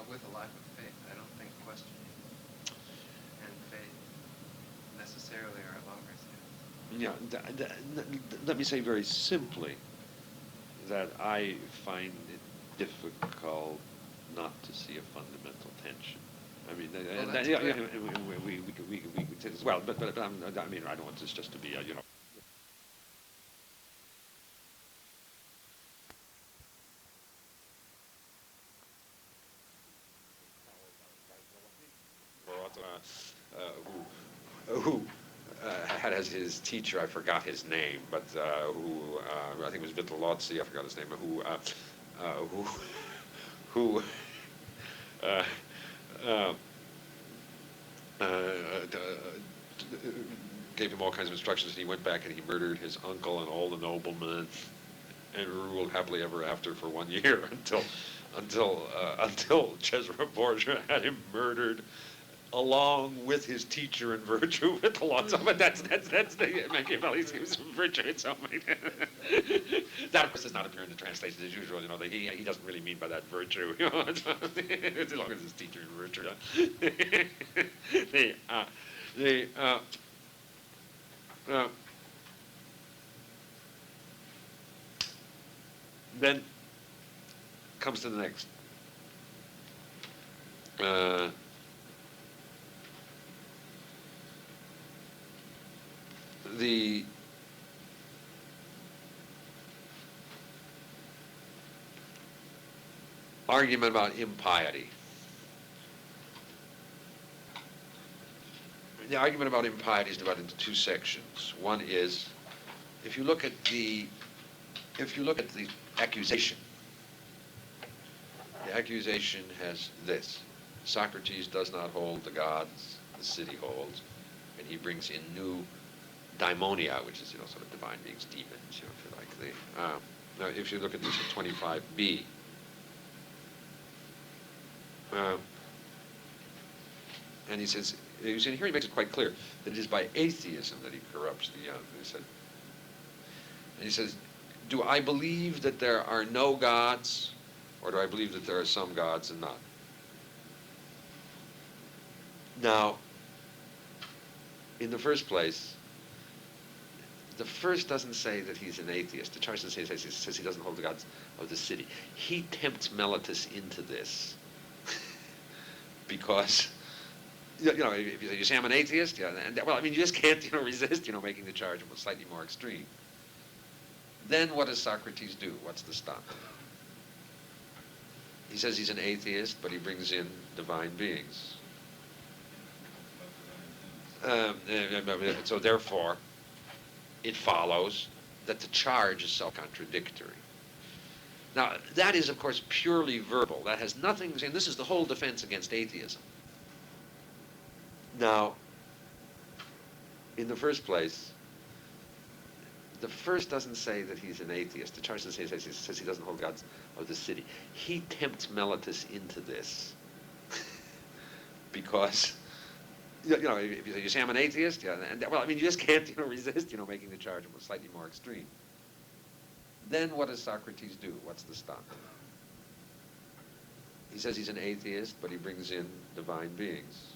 with a life of faith. I don't think questioning and faith necessarily are at lockstep. Yeah. Let me say very simply that I find it difficult not to see a fundamental tension. I mean, we could say this well, but I don't want this just to be who had as his teacher, I forgot his name, but who I think it was Vitellozzi, I forgot his name, who gave him all kinds of instructions, and he went back and he murdered his uncle and all the noblemen, and ruled happily ever after for 1 year until Cesare Borgia had him murdered along with his teacher in virtue, Vitellozzi. But that's the Machiavelli's virtue itself. That, of course, does not appear in the translations as usual. He doesn't really mean by that virtue. As long as his teacher in virtue. Then comes to the next. The argument about impiety. The argument about impiety is divided into two sections. One is, if you look at the accusation has this: Socrates does not hold the gods the city holds, and he brings in new daimonia, which is, sort of divine beings, demons, if you like. Now, if you look at this at 25b, and he says, here he makes it quite clear that it is by atheism that he corrupts the young. He says, do I believe that there are no gods, or do I believe that there are some gods and none? Now, in the first place, the first doesn't say that he's an atheist. The charge says he doesn't hold the gods of the city. He tempts Meletus into this because, if you say I'm an atheist, you just can't, resist, making the charge slightly more extreme. Then what does Socrates do? What's the stunt? He says he's an atheist, but he brings in divine beings. So therefore, it follows that the charge is self-contradictory. Now, that is, of course, purely verbal. That has nothing to say, and this is the whole defense against atheism. Now, in the first place, the first doesn't say that he's an atheist. The charge says he doesn't hold gods of the city. He tempts Meletus into this because, if you say I'm an atheist, you just can't, resist, making the charge slightly more extreme. Then what does Socrates do? What's the stunt? He says he's an atheist, but he brings in divine beings.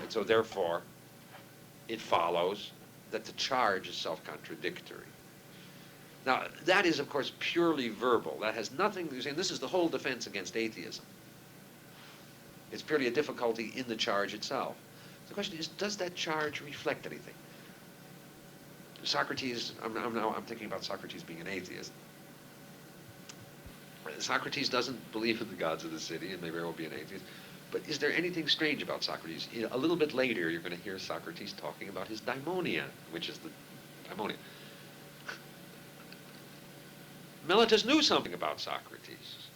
So therefore, it follows that the charge is self-contradictory. Now, that is, of course, purely verbal. That has nothing to do, and this is the whole defense against atheism. It's purely a difficulty in the charge itself. The question is, does that charge reflect anything? Socrates, I'm thinking about Socrates being an atheist. Socrates doesn't believe in the gods of the city, and may very well be an atheist. But is there anything strange about Socrates? A little bit later, you're going to hear Socrates talking about his daimonion, which is the daimonion. Meletus knew something about Socrates.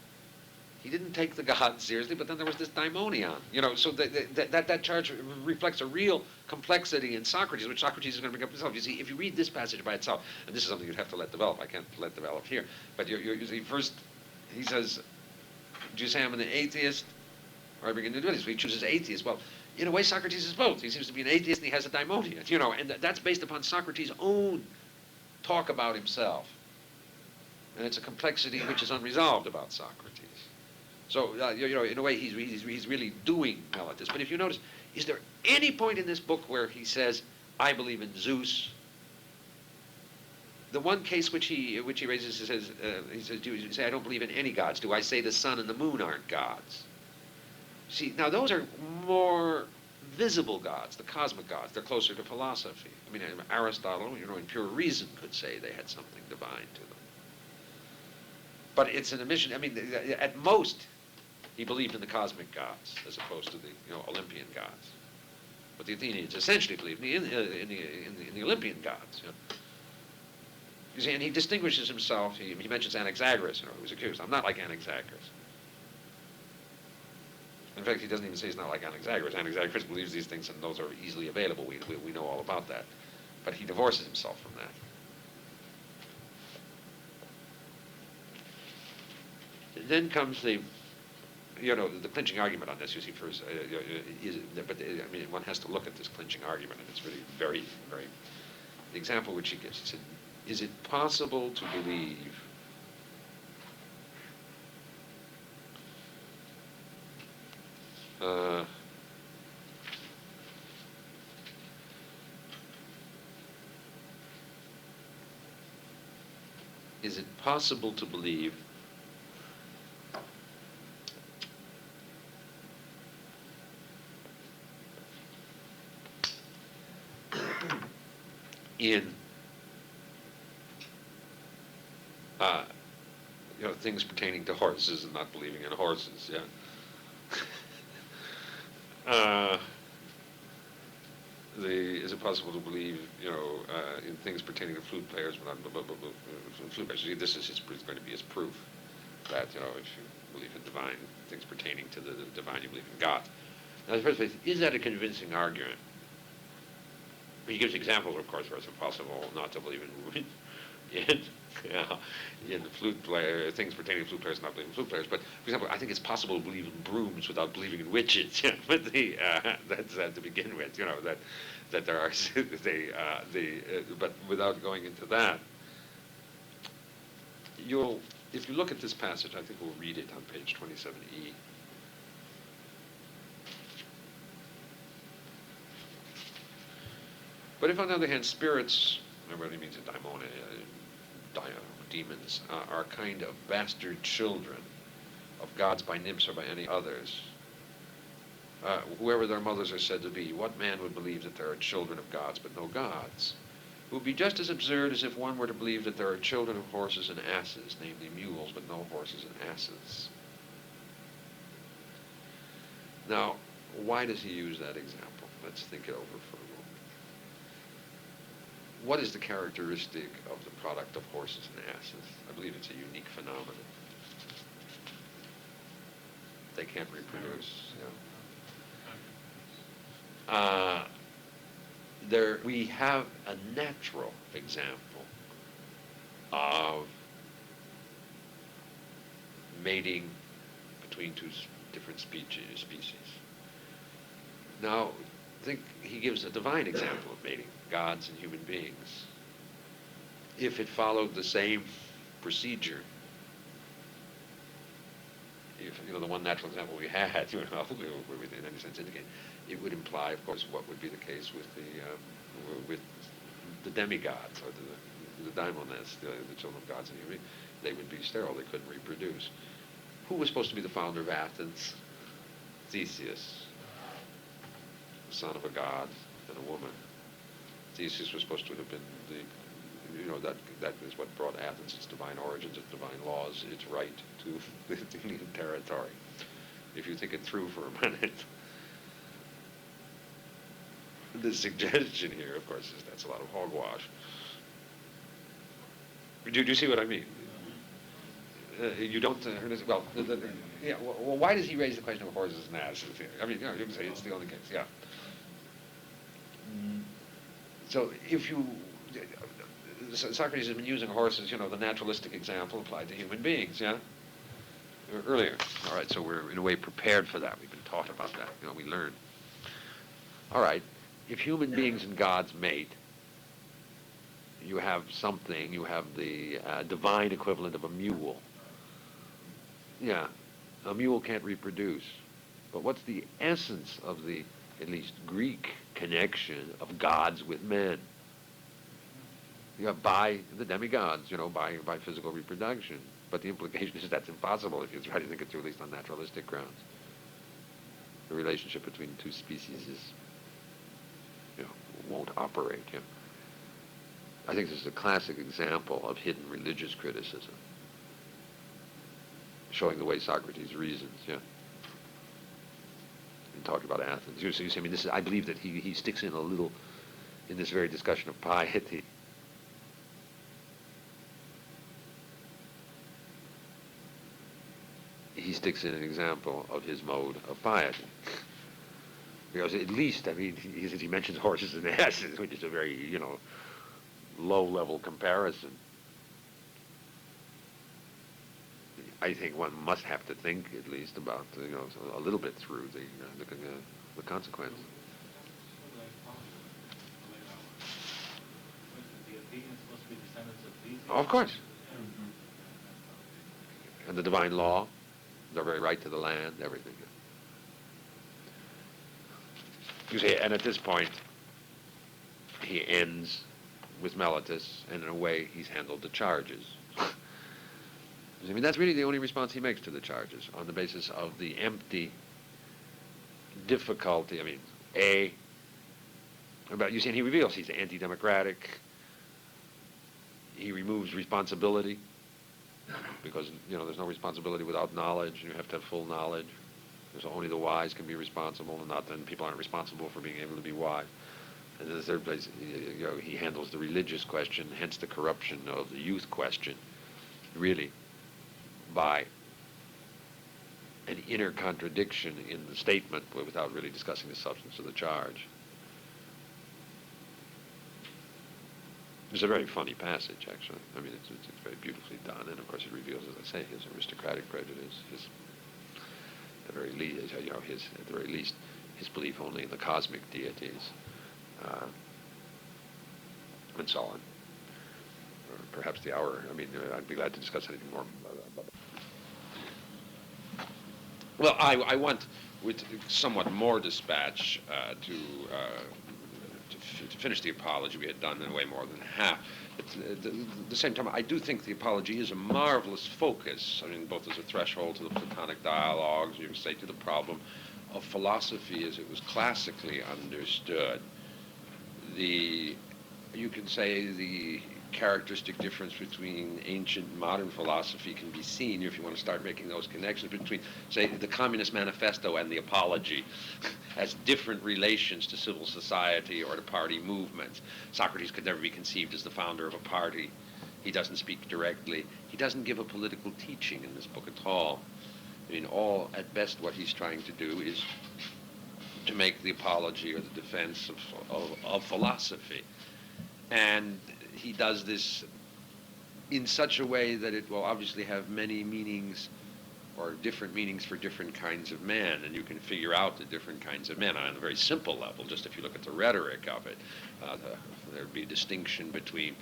He didn't take the gods seriously, but then there was this daimonion. So that charge reflects a real complexity in Socrates, which Socrates is going to bring up himself. You see, if you read this passage by itself, and this is something you'd have to let develop, I can't let develop here, but you see, first, he says, do you say I'm an atheist, or I begin to do this? So he chooses atheist. Well, in a way, Socrates is both. He seems to be an atheist, and he has a daimonion, and that's based upon Socrates' own talk about himself. And it's a complexity which is unresolved about Socrates. So, in a way, he's really doing Meletus. But if you notice, is there any point in this book where he says, I believe in Zeus? The one case which he raises, he says, do you say, I don't believe in any gods? Do I say the sun and the moon aren't gods? See, now those are more visible gods, the cosmic gods. They're closer to philosophy. I mean, Aristotle, in pure reason could say they had something divine to them. But it's an admission. I mean, at most, he believed in the cosmic gods as opposed to the Olympian gods. But the Athenians essentially believed in the Olympian gods. You see, and he distinguishes himself. He mentions Anaxagoras, who was accused. I'm not like Anaxagoras. In fact, he doesn't even say he's not like Anaxagoras. Anaxagoras believes these things, and those are easily available. We know all about that. But he divorces himself from that. Then comes the clinching argument on this. You see, first, one has to look at this clinching argument, and it's really very, very. The example which he gives, he said, "Is it possible to believe is it possible to believe in things pertaining to horses and not believing in horses?" Yeah. Is it possible to believe, in things pertaining to flute players, but not flute players? See, this is going to be his proof that, if you believe in divine things pertaining to the divine, you believe in God. Now, in the first place, is that a convincing argument? He gives examples, of course, where it's impossible not to believe in flute player things pertaining to flute players, not believe in flute players. But for example, I think it's possible to believe in brooms without believing in witches. But that's to begin with. That there are but without going into that, if you look at this passage, I think we'll read it on page 27E. But if, on the other hand, spirits, what he means in daimonion, demons, are kind of bastard children of gods by nymphs or by any others, whoever their mothers are said to be, what man would believe that there are children of gods but no gods? It would be just as absurd as if one were to believe that there are children of horses and asses, namely mules, but no horses and asses. Now, why does he use that example? Let's think it over for a moment. What is the characteristic of the product of horses and asses? I believe it's a unique phenomenon. They can't reproduce. We have a natural example of mating between two different species. Now, I think he gives a divine example of mating, gods and human beings. if it followed the same procedure, if, the one natural example we had, where we in any sense indicate, it would imply, of course, what would be the case with the demigods, or the daimonists, the children of gods and human. They would be sterile, they couldn't reproduce. Who was supposed to be the founder of Athens? Theseus, the son of a god and a woman. Theseus was supposed to have been that is what brought Athens its divine origins, its divine laws, its right to the Athenian territory. If you think it through for a minute, the suggestion here, of course, is that's a lot of hogwash. Do you see what I mean? You don't, well, why does he raise the question of horses and asses here? I mean, you can say it's the only case, yeah. So if you, Socrates has been using horses, the naturalistic example applied to human beings, yeah? Earlier. All right, so we're in a way prepared for that. We've been taught about that, we learn. All right, if human beings and gods mate, you have something, you have the divine equivalent of a mule. Yeah, a mule can't reproduce. But what's the essence of the, at least Greek, connection of gods with men? By the demigods, by physical reproduction. But the implication is that's impossible if you try to think it through, at least on naturalistic grounds. The relationship between two species won't operate. I think this is a classic example of hidden religious criticism, showing the way Socrates reasons, and talking about Athens. You see, I mean, I believe that he sticks in a little, in this very discussion of piety. He sticks in an example of his mode of piety. Because at least, I mean, he mentions horses and asses, which is a very, low-level comparison. I think one must have to think, at least, about, a little bit through the consequence. Oh, of course. And the divine law, their very right to the land, everything. You see, and at this point, he ends with Meletus, and in a way, he's handled the charges. I mean, that's really the only response he makes to the charges, on the basis of the empty difficulty. I mean, you see, and he reveals he's anti-democratic. He removes responsibility, because, there's no responsibility without knowledge, and you have to have full knowledge. So only the wise can be responsible, and not then people aren't responsible for being able to be wise. And in the third place, he handles the religious question, hence the corruption of the youth question, really, by an inner contradiction in the statement, without really discussing the substance of the charge. It's a very funny passage, actually. I mean, it's very beautifully done, and of course it reveals, as I say, his aristocratic prejudice, at the very least, his belief only in the cosmic deities, and so on. Or perhaps the hour. I mean, I'd be glad to discuss anything more about it. Well, I want, with somewhat more dispatch, to finish the apology. We had done in a way more than half. At the same time, I do think the apology is a marvelous focus. I mean, both as a threshold to the Platonic dialogues, you can say, to the problem of philosophy as it was classically understood. You can say the characteristic difference between ancient and modern philosophy can be seen, if you want to start making those connections, between, say, the Communist Manifesto and the Apology as different relations to civil society or to party movements. Socrates could never be conceived as the founder of a party. He doesn't speak directly. He doesn't give a political teaching in this book at all. I mean, at best, what he's trying to do is to make the apology or the defense of philosophy. And he does this in such a way that it will obviously have many meanings, or different meanings for different kinds of men, and you can figure out the different kinds of men on a very simple level. Just if you look at the rhetoric of it, there'd be a distinction between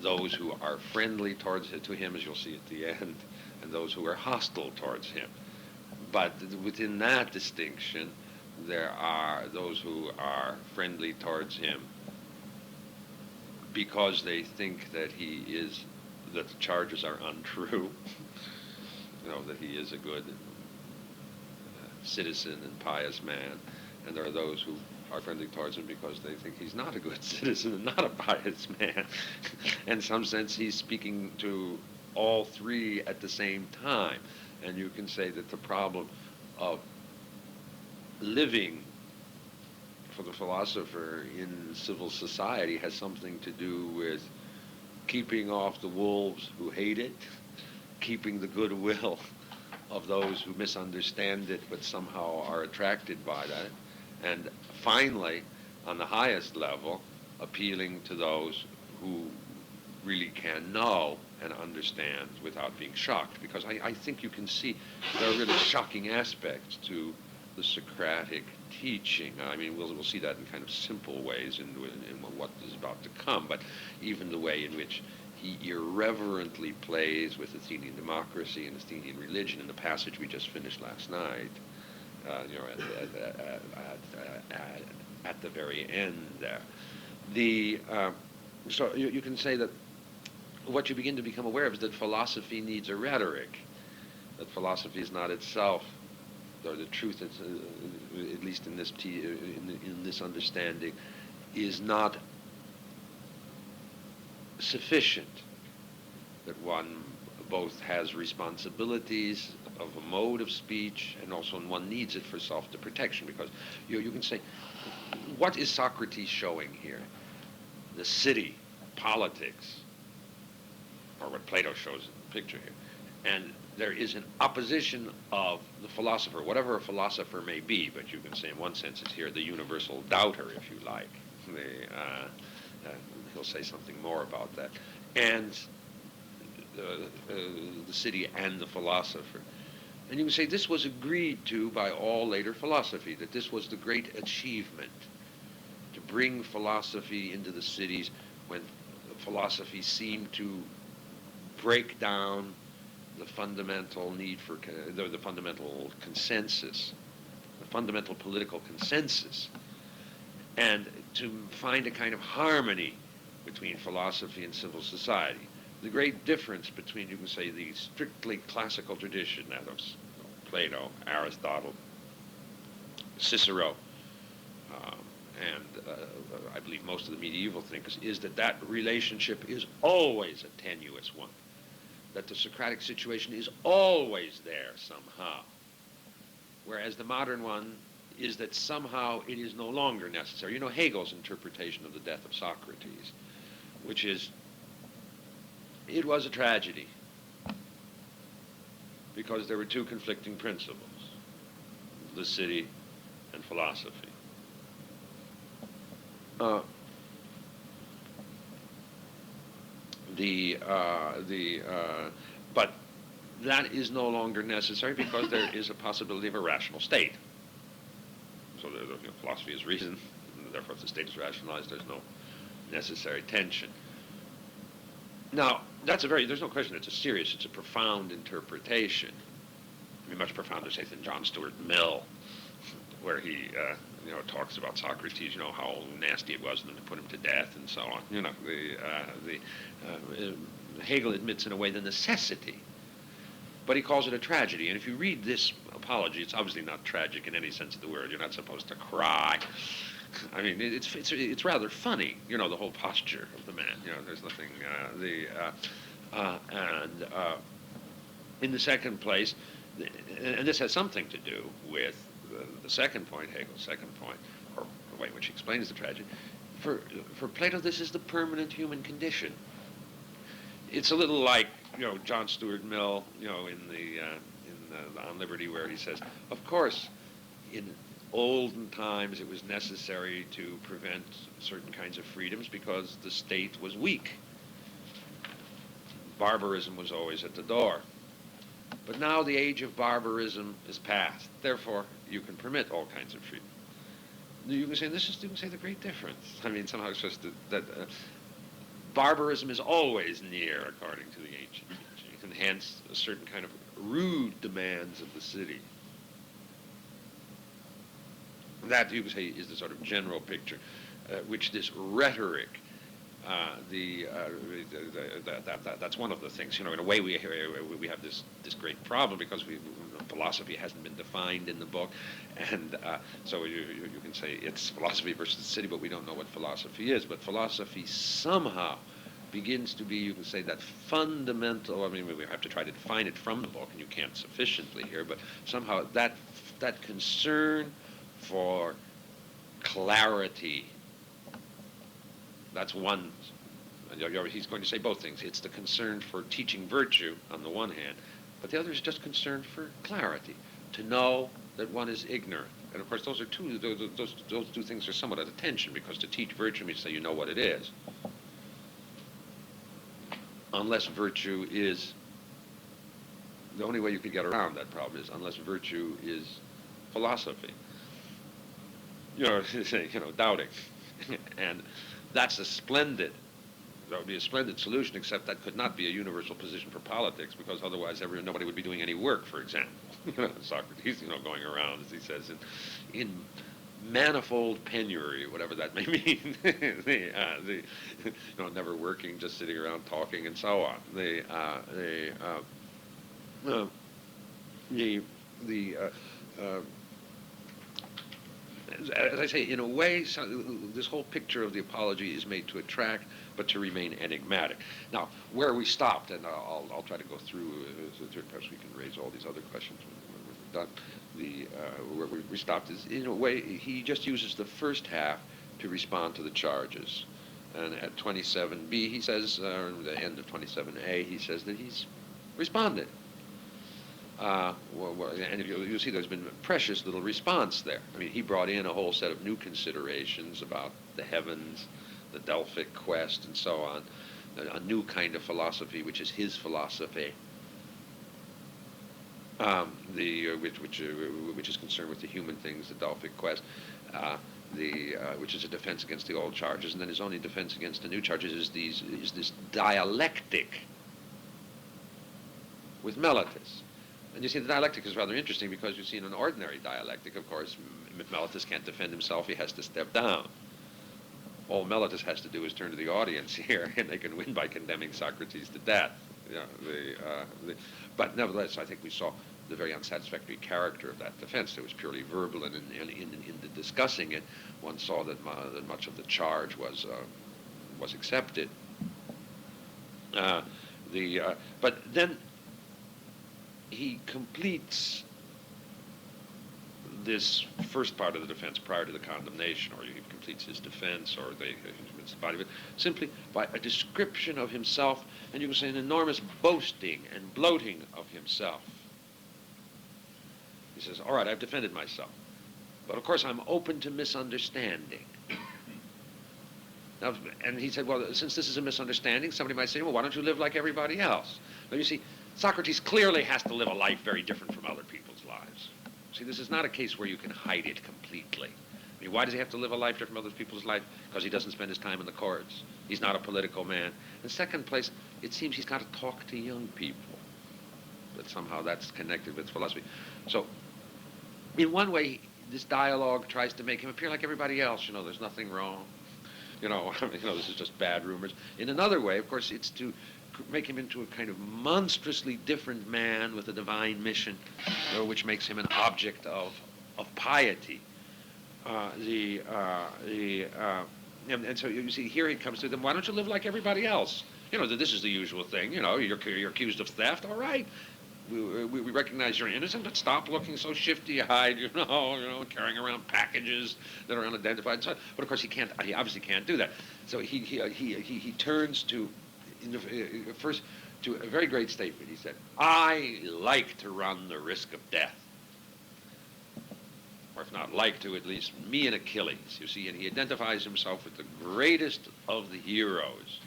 those who are friendly towards to him, as you'll see at the end, and those who are hostile towards him. But within that distinction, there are those who are friendly towards him because they think that that the charges are untrue, that he is a good citizen and pious man, and there are those who are friendly towards him because they think he's not a good citizen and not a pious man. In some sense, he's speaking to all three at the same time. And you can say that the problem of living for the philosopher in civil society has something to do with keeping off the wolves who hate it, keeping the goodwill of those who misunderstand it but somehow are attracted by that, and finally, on the highest level, appealing to those who really can know and understand without being shocked. Because I think you can see there are really shocking aspects to the Socratic teaching. I mean, we'll see that in kind of simple ways in what is about to come, but even the way in which he irreverently plays with Athenian democracy and Athenian religion in the passage we just finished last night, at the very end there. So you can say that what you begin to become aware of is that philosophy needs a rhetoric, that philosophy is not itself, or the truth, at least in this understanding, is not sufficient, that one both has responsibilities of a mode of speech and also one needs it for self-protection, because you can say, what is Socrates showing here? The city, politics, or what Plato shows in the picture here. And there is an opposition of the philosopher, whatever a philosopher may be, but you can say in one sense it's here the universal doubter, if you like. He'll say something more about that. And the city and the philosopher. And you can say this was agreed to by all later philosophy, that this was the great achievement, to bring philosophy into the cities when philosophy seemed to break down the fundamental need for the fundamental consensus, the fundamental political consensus, and to find a kind of harmony between philosophy and civil society. The great difference between, you can say, the strictly classical tradition, that of Plato, Aristotle, Cicero, and I believe most of the medieval thinkers, is that relationship is always a tenuous one, that the Socratic situation is always there somehow, whereas the modern one is that somehow it is no longer necessary. You know Hegel's interpretation of the death of Socrates, which is, it was a tragedy because there were two conflicting principles, the city and philosophy. But that is no longer necessary because there is a possibility of a rational state. So philosophy is reason, and therefore if the state is rationalized, there's no necessary tension. Now, there's no question it's a profound interpretation. I mean, much profounder, say, than John Stuart Mill, where he, talks about Socrates, how nasty it was, and then to put him to death and so on. Hegel admits in a way the necessity, but he calls it a tragedy. And if you read this apology, it's obviously not tragic in any sense of the word. You're not supposed to cry. I mean, it's rather funny, the whole posture of the man. There's nothing. In the second place, and this has something to do with the second point, Hegel's second point, or the way in which he explains the tragedy. For Plato, this is the permanent human condition. It's a little like John Stuart Mill, in On Liberty, where he says, of course, in olden times it was necessary to prevent certain kinds of freedoms because the state was weak. Barbarism was always at the door. But now the age of barbarism is past. Therefore, you can permit all kinds of freedom. You can say the great difference. I mean, somehow it's just that barbarism is always near, according to the ancient teachings, and hence a certain kind of rude demands of the city. That, you could say, is the sort of general picture, which this rhetoric, that's one of the things. In a way, we have this great problem because philosophy hasn't been defined in the book, and so you can say it's philosophy versus the city, but we don't know what philosophy is. But philosophy somehow begins to be, you can say, that fundamental. I mean, we have to try to define it from the book, and you can't sufficiently here. But somehow that concern for clarity. That's one. And he's going to say both things. It's the concern for teaching virtue on the one hand, but the other is just concern for clarity, to know that one is ignorant. And of course, those two things are somewhat at a tension, because to teach virtue means to say you know what it is, unless virtue is, the only way you could get around that problem is unless virtue is philosophy. Doubting. And that's that would be a splendid solution, except that could not be a universal position for politics, because otherwise nobody would be doing any work, for example. Socrates, going around, as he says, in manifold penury, whatever that may mean. Never working, just sitting around talking, and so on. As I say, in a way, this whole picture of the apology is made to attract, but to remain enigmatic. Now, where we stopped, and I'll try to go through, perhaps we can raise all these other questions when we're done. Where we stopped is, in a way, he just uses the first half to respond to the charges. And at 27b, he says, or the end of 27a, he says that he's responded. And you'll see there's been a precious little response there. I mean, he brought in a whole set of new considerations about the heavens, the Delphic quest, and so on, a new kind of philosophy, which is his philosophy, which is concerned with the human things, the Delphic quest, which is a defense against the old charges, and then his only defense against the new charges is this dialectic with Meletus. And you see, the dialectic is rather interesting, because you see, in an ordinary dialectic, of course, Meletus can't defend himself, he has to step down. All Meletus has to do is turn to the audience here, and they can win by condemning Socrates to death. But nevertheless, I think we saw the very unsatisfactory character of that defense. It was purely verbal, and in the discussing it, one saw that much of the charge was accepted. But then he completes this first part of the defense prior to the condemnation, or he completes his defense, or the body of it, simply by a description of himself, and you can say an enormous boasting and bloating of himself. He says, all right, I've defended myself, but of course I'm open to misunderstanding. Now, and he said, well, since this is a misunderstanding, somebody might say, well, why don't you live like everybody else? Now, you see, Socrates clearly has to live a life very different from other people's lives. See, this is not a case where you can hide it completely. I mean, why does he have to live a life different from other people's life? Because he doesn't spend his time in the courts. He's not a political man. In second place, it seems he's got to talk to young people. That somehow that's connected with philosophy. So, in one way, this dialogue tries to make him appear like everybody else. There's nothing wrong. This is just bad rumors. In another way, of course, it's to make him into a kind of monstrously different man with a divine mission, which makes him an object of piety. And so you see, here he comes to them, why don't you live like everybody else? This is the usual thing. You're accused of theft, all right. We recognize you're innocent, but stop looking so shifty-eyed, carrying around packages that are unidentified. So, but of course he obviously can't do that. So he turns to, first, to a very great statement. He said, I like to run the risk of death. Or if not like to, at least me and Achilles, you see, and he identifies himself with the greatest of the heroes.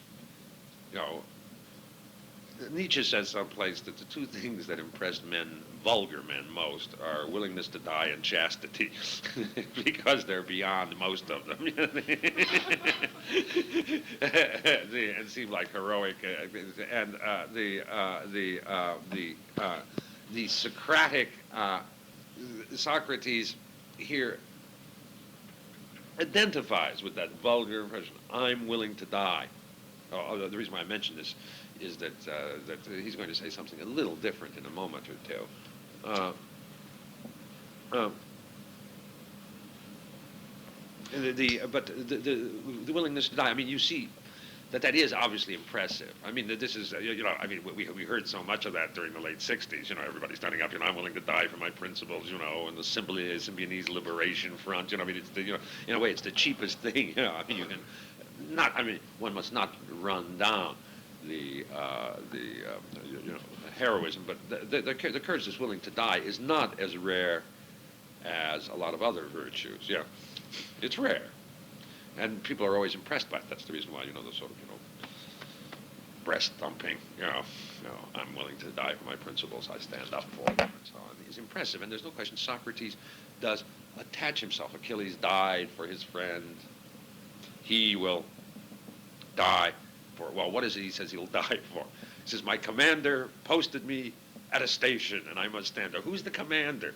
Nietzsche says someplace that the two things that impress men, vulgar men, most are willingness to die and chastity, because they're beyond most of them, and seem like heroic. And the Socratic Socrates here identifies with that vulgar impression. I'm willing to die. The reason why I mention this is that he's going to say something a little different in a moment or two. But the willingness to die. I mean, you see that is obviously impressive. I mean, this is I mean, we heard so much of that during the late '60s. Everybody standing up. I'm willing to die for my principles. And the Symbionese Liberation Front. I mean, it's in a way, it's the cheapest thing. I mean, you can not. I mean, one must not run down the heroism, but the courage that's willing to die is not as rare as a lot of other virtues. Yeah, it's rare, and people are always impressed by it. That's the reason why the sort of breast thumping. I'm willing to die for my principles. I stand up for them, and so on. It's impressive, and there's no question Socrates does attach himself. Achilles died for his friend. He will die for, well, what is it he says he'll die for? He says, my commander posted me at a station and I must stand there. Who's the commander?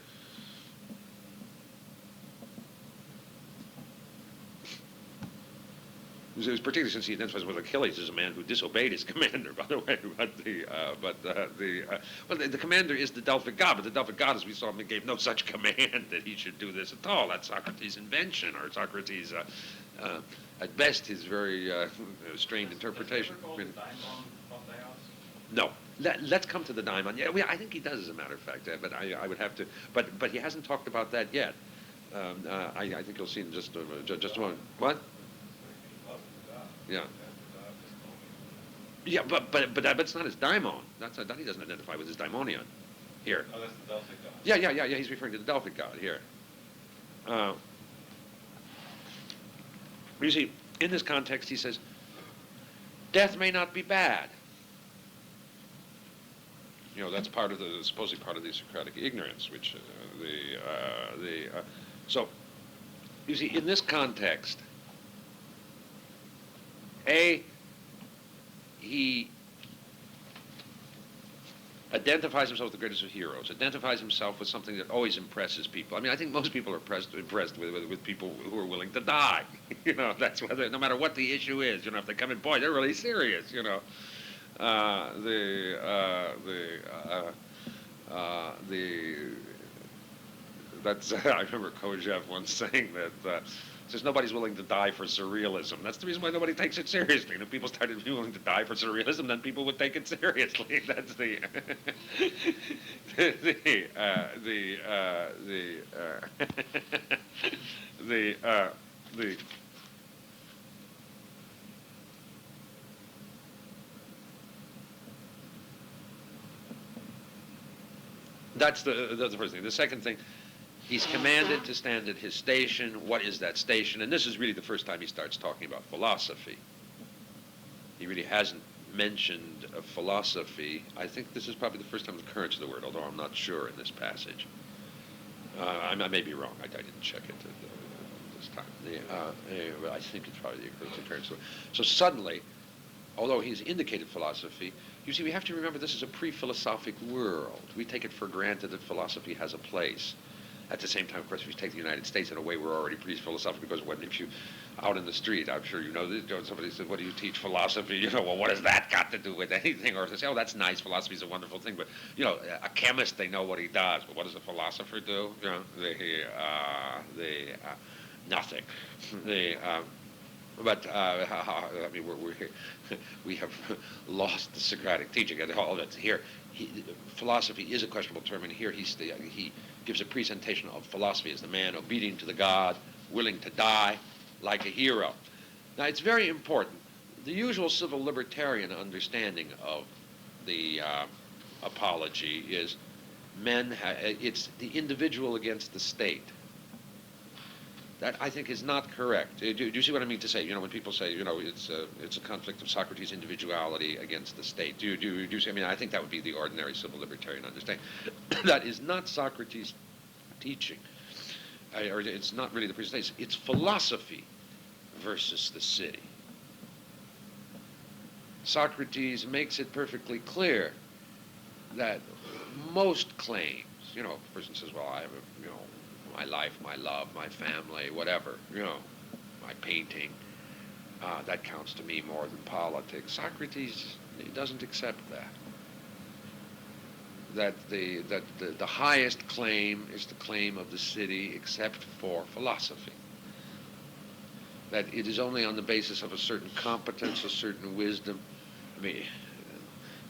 It was particularly since he identifies with Achilles as a man who disobeyed his commander, by the way. But the commander is the Delphic god, but the Delphic god, as we saw, gave no such command that he should do this at all. That's Socrates' invention, or Socrates, at best, his very strained interpretation. No. Let's come to the daimon. Yeah, I think he does, as a matter of fact, but I would have to. But he hasn't talked about that yet. I think you'll see in just a moment. What? Yeah. Yeah, but it's not his daimon. That he doesn't identify with his daimonion here. Oh, that's the Delphic god. Yeah. He's referring to the Delphic god here. You see, in this context, he says, death may not be bad. That's supposedly part of the Socratic ignorance, which so you see, in this context, he identifies himself with the greatest of heroes, identifies himself with something that always impresses people. I mean, I think most people are impressed with people who are willing to die. That's whether, no matter what the issue is, if they come in, boy, they're really serious, that's, I remember Kojève once saying that, says nobody's willing to die for surrealism. That's the reason why nobody takes it seriously. And if people started being willing to die for surrealism, then people would take it seriously. That's that's the first thing. The second thing, he's commanded to stand at his station. What is that station? And this is really the first time he starts talking about philosophy. He really hasn't mentioned philosophy. I think this is probably the first time the occurrence of the word, although I'm not sure in this passage. I may be wrong. I didn't check it this time. I think it's probably the occurrence of the word. So suddenly, although he's indicated philosophy, you see, we have to remember this is a pre-philosophic world. We take it for granted that philosophy has a place. At the same time, of course, if you take the United States, in a way, we're already pre-philosophical, because if you, out in the street, I'm sure somebody said, what do you teach, philosophy? Well, what does that got to do with anything? Or they say, oh, that's nice, philosophy's a wonderful thing. But, a chemist, they know what he does. But what does a philosopher do? Nothing. But I mean, we have lost the Socratic teaching, and all that's here. Philosophy is a questionable term, and here he gives a presentation of philosophy as the man obedient to the god, willing to die like a hero. Now, it's very important. The usual civil libertarian understanding of the apology is it's the individual against the state. That, I think, is not correct. Do you see what I mean to say? You know, when people say, you know, it's a conflict of Socrates' individuality against the state. Do you see? I mean, I think that would be the ordinary civil libertarian understanding. That is not Socrates' teaching. Or it's not really the presentation. It's philosophy versus the city. Socrates makes it perfectly clear that most claims, you know, a person says, well, I have my life, my love, my family, whatever, you know, my painting, that counts to me more than politics. Socrates, he doesn't accept that. That the highest claim is the claim of the city, except for philosophy. That it is only on the basis of a certain competence, a certain wisdom. I mean,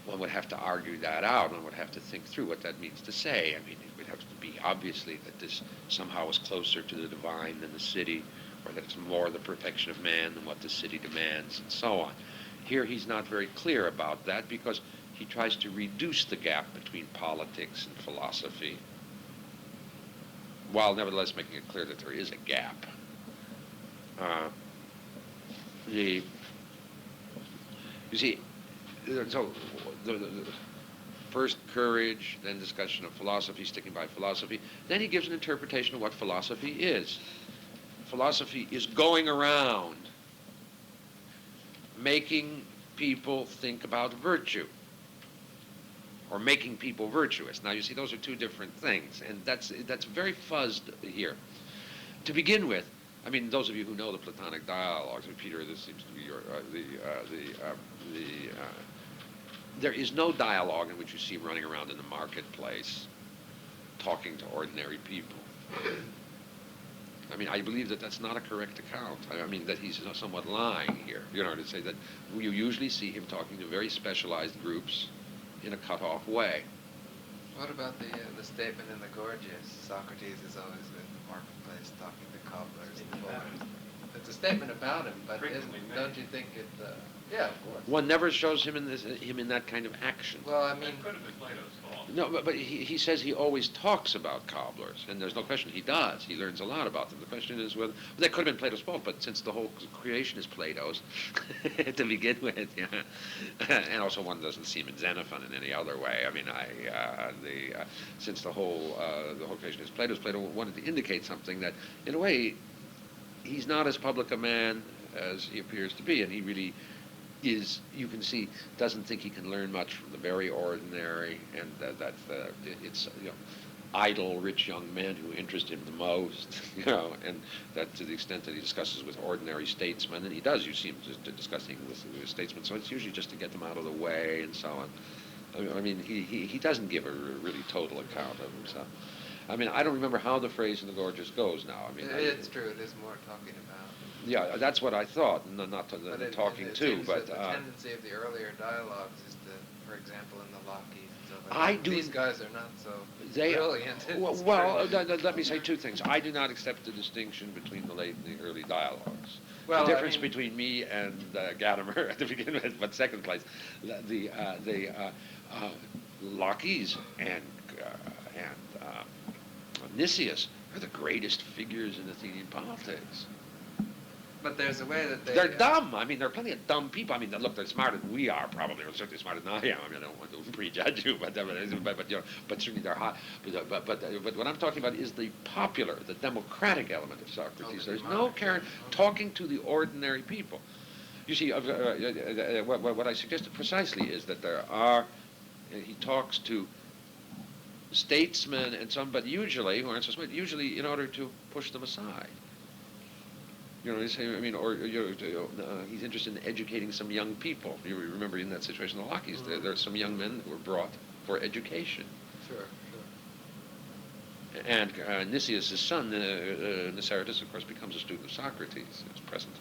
one would have to argue that out. One would have to think through what that means to say. I mean, it would have to be obviously that this somehow is closer to the divine than the city, or that it's more the perfection of man than what the city demands, and so on. Here he's not very clear about that because he tries to reduce the gap between politics and philosophy, while nevertheless making it clear that there is a gap. You see, so the first courage, then discussion of philosophy, sticking by philosophy. Then he gives an interpretation of what philosophy is. Philosophy is going around making people think about virtue, or making people virtuous. Now, you see, those are two different things, and that's very fuzzed here. To begin with, I mean, those of you who know the Platonic dialogues, and Peter, this seems to be your there is no dialogue in which you see him running around in the marketplace talking to ordinary people. I mean, I believe that that's not a correct account. I mean, that he's somewhat lying here. You know, to say that you usually see him talking to very specialized groups in a cut-off way. What about the statement in the Gorgias? Socrates is always in the marketplace talking to cobblers and fullers. It's a statement about him, but don't you think it? Yeah, of course. One never shows him in that kind of action. Well, I mean, That could have been Plato's fault. No, but he says he always talks about cobblers, and there's no question he does. He learns a lot about them. The question is whether that could have been Plato's fault, but since the whole creation is Plato's to begin with, yeah, and also one doesn't see him in Xenophon in any other way. I mean, since the whole creation is Plato's, Plato wanted to indicate something that, in a way, he's not as public a man as he appears to be, and he really is, you can see, doesn't think he can learn much from the very ordinary, and that it's, you know, idle, rich young men who interest him the most, you know, and that to the extent that he discusses with ordinary statesmen, and he does, you see him just discussing with statesmen, so it's usually just to get them out of the way and so on. I mean, he doesn't give a really total account of himself. I mean, I don't remember how the phrase in the Gorgias goes now. I mean, it's true. It is more talking about. Yeah, that's what I thought, not talking to, but the tendency of the earlier dialogues is to, for example, in the Lockies and so forth. I do. These guys are not so They brilliant. well, let me say two things. I do not accept the distinction between the late and the early dialogues. Well, the difference between me and Gadamer at the beginning, but second place, the Lockies and Nicias are the greatest figures in Athenian politics. But there's a way that They're dumb. I mean, there are plenty of dumb people. I mean, look, they're smarter than we are, probably, or certainly smarter than I am. I mean, I don't want to prejudge you, but you know, but certainly they're hot. But what I'm talking about is the popular, the democratic element of Socrates. There's no Karen talking to the ordinary people. You see, what I suggested precisely is that there are. He talks to statesmen and some, but usually who aren't so smart. Usually, in order to push them aside. You know, I mean, or he's interested in educating some young people. You remember in that situation, the Lockies, there are some young men who were brought for education. Sure. And Nicias' son, Niceratus, of course, becomes a student of Socrates. He's present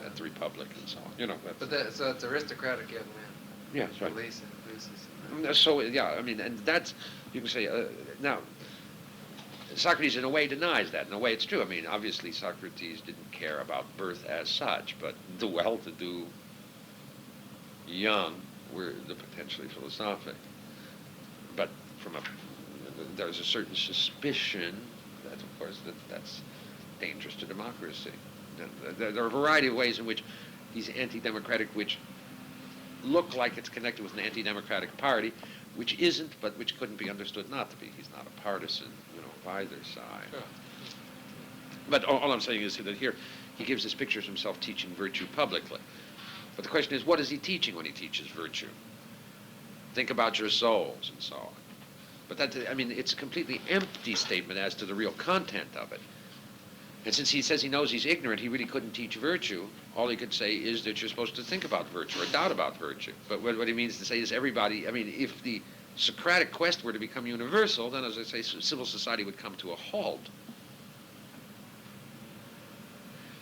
at the Republic and so on. You know. So it's aristocratic young men. Yeah, that's right. Police and so yeah, I mean, and that's, you can say now. Socrates, in a way, denies that. In a way, it's true. I mean, obviously, Socrates didn't care about birth as such, but the well-to-do young were the potentially philosophic. But there's a certain suspicion that, of course, that's dangerous to democracy. There are a variety of ways in which he's anti-democratic, which look like it's connected with an anti-democratic party, which isn't, but which couldn't be understood not to be. He's not a partisan, of either side. Sure. But all I'm saying is that here he gives this picture of himself teaching virtue publicly. But the question is, what is he teaching when he teaches virtue? Think about your souls and so on. But it's a completely empty statement as to the real content of it. And since he says he knows he's ignorant, he really couldn't teach virtue. All he could say is that you're supposed to think about virtue or doubt about virtue. But what he means to say is everybody, if the Socratic quest were to become universal, then, as I say, civil society would come to a halt.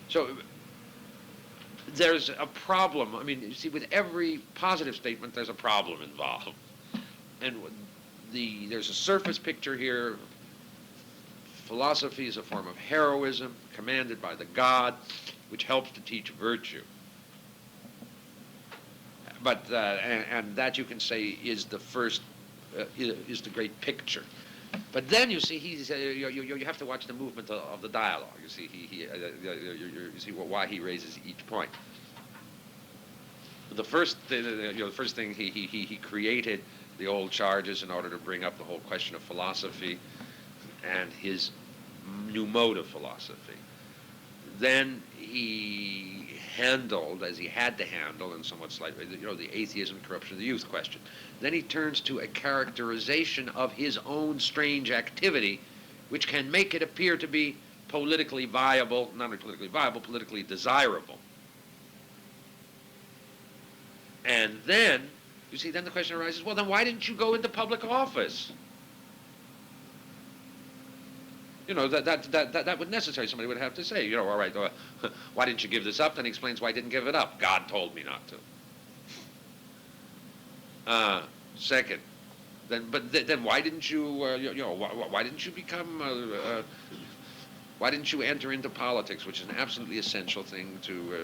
So there's a problem. You see, with every positive statement, there's a problem involved. And there's a surface picture here. Philosophy is a form of heroism commanded by the god, which helps to teach virtue. But and that you can say is the first is the great picture. But then you see you have to watch the movement of the dialogue. You see you see why he raises each point. The first thing he created the old charges in order to bring up the whole question of philosophy and his new mode of philosophy. Then he handled, as he had to handle, and somewhat slightly, the atheism and corruption of the youth question. Then he turns to a characterization of his own strange activity, which can make it appear to be politically viable, not only politically viable, politically desirable. And then, you see, then the question arises, well, then why didn't you go into public office? That would necessarily, somebody would have to say, all right, why didn't you give this up? Then he explains why he didn't give it up. God told me not to. Second, then why didn't you, why didn't you become, why didn't you enter into politics, which is an absolutely essential thing to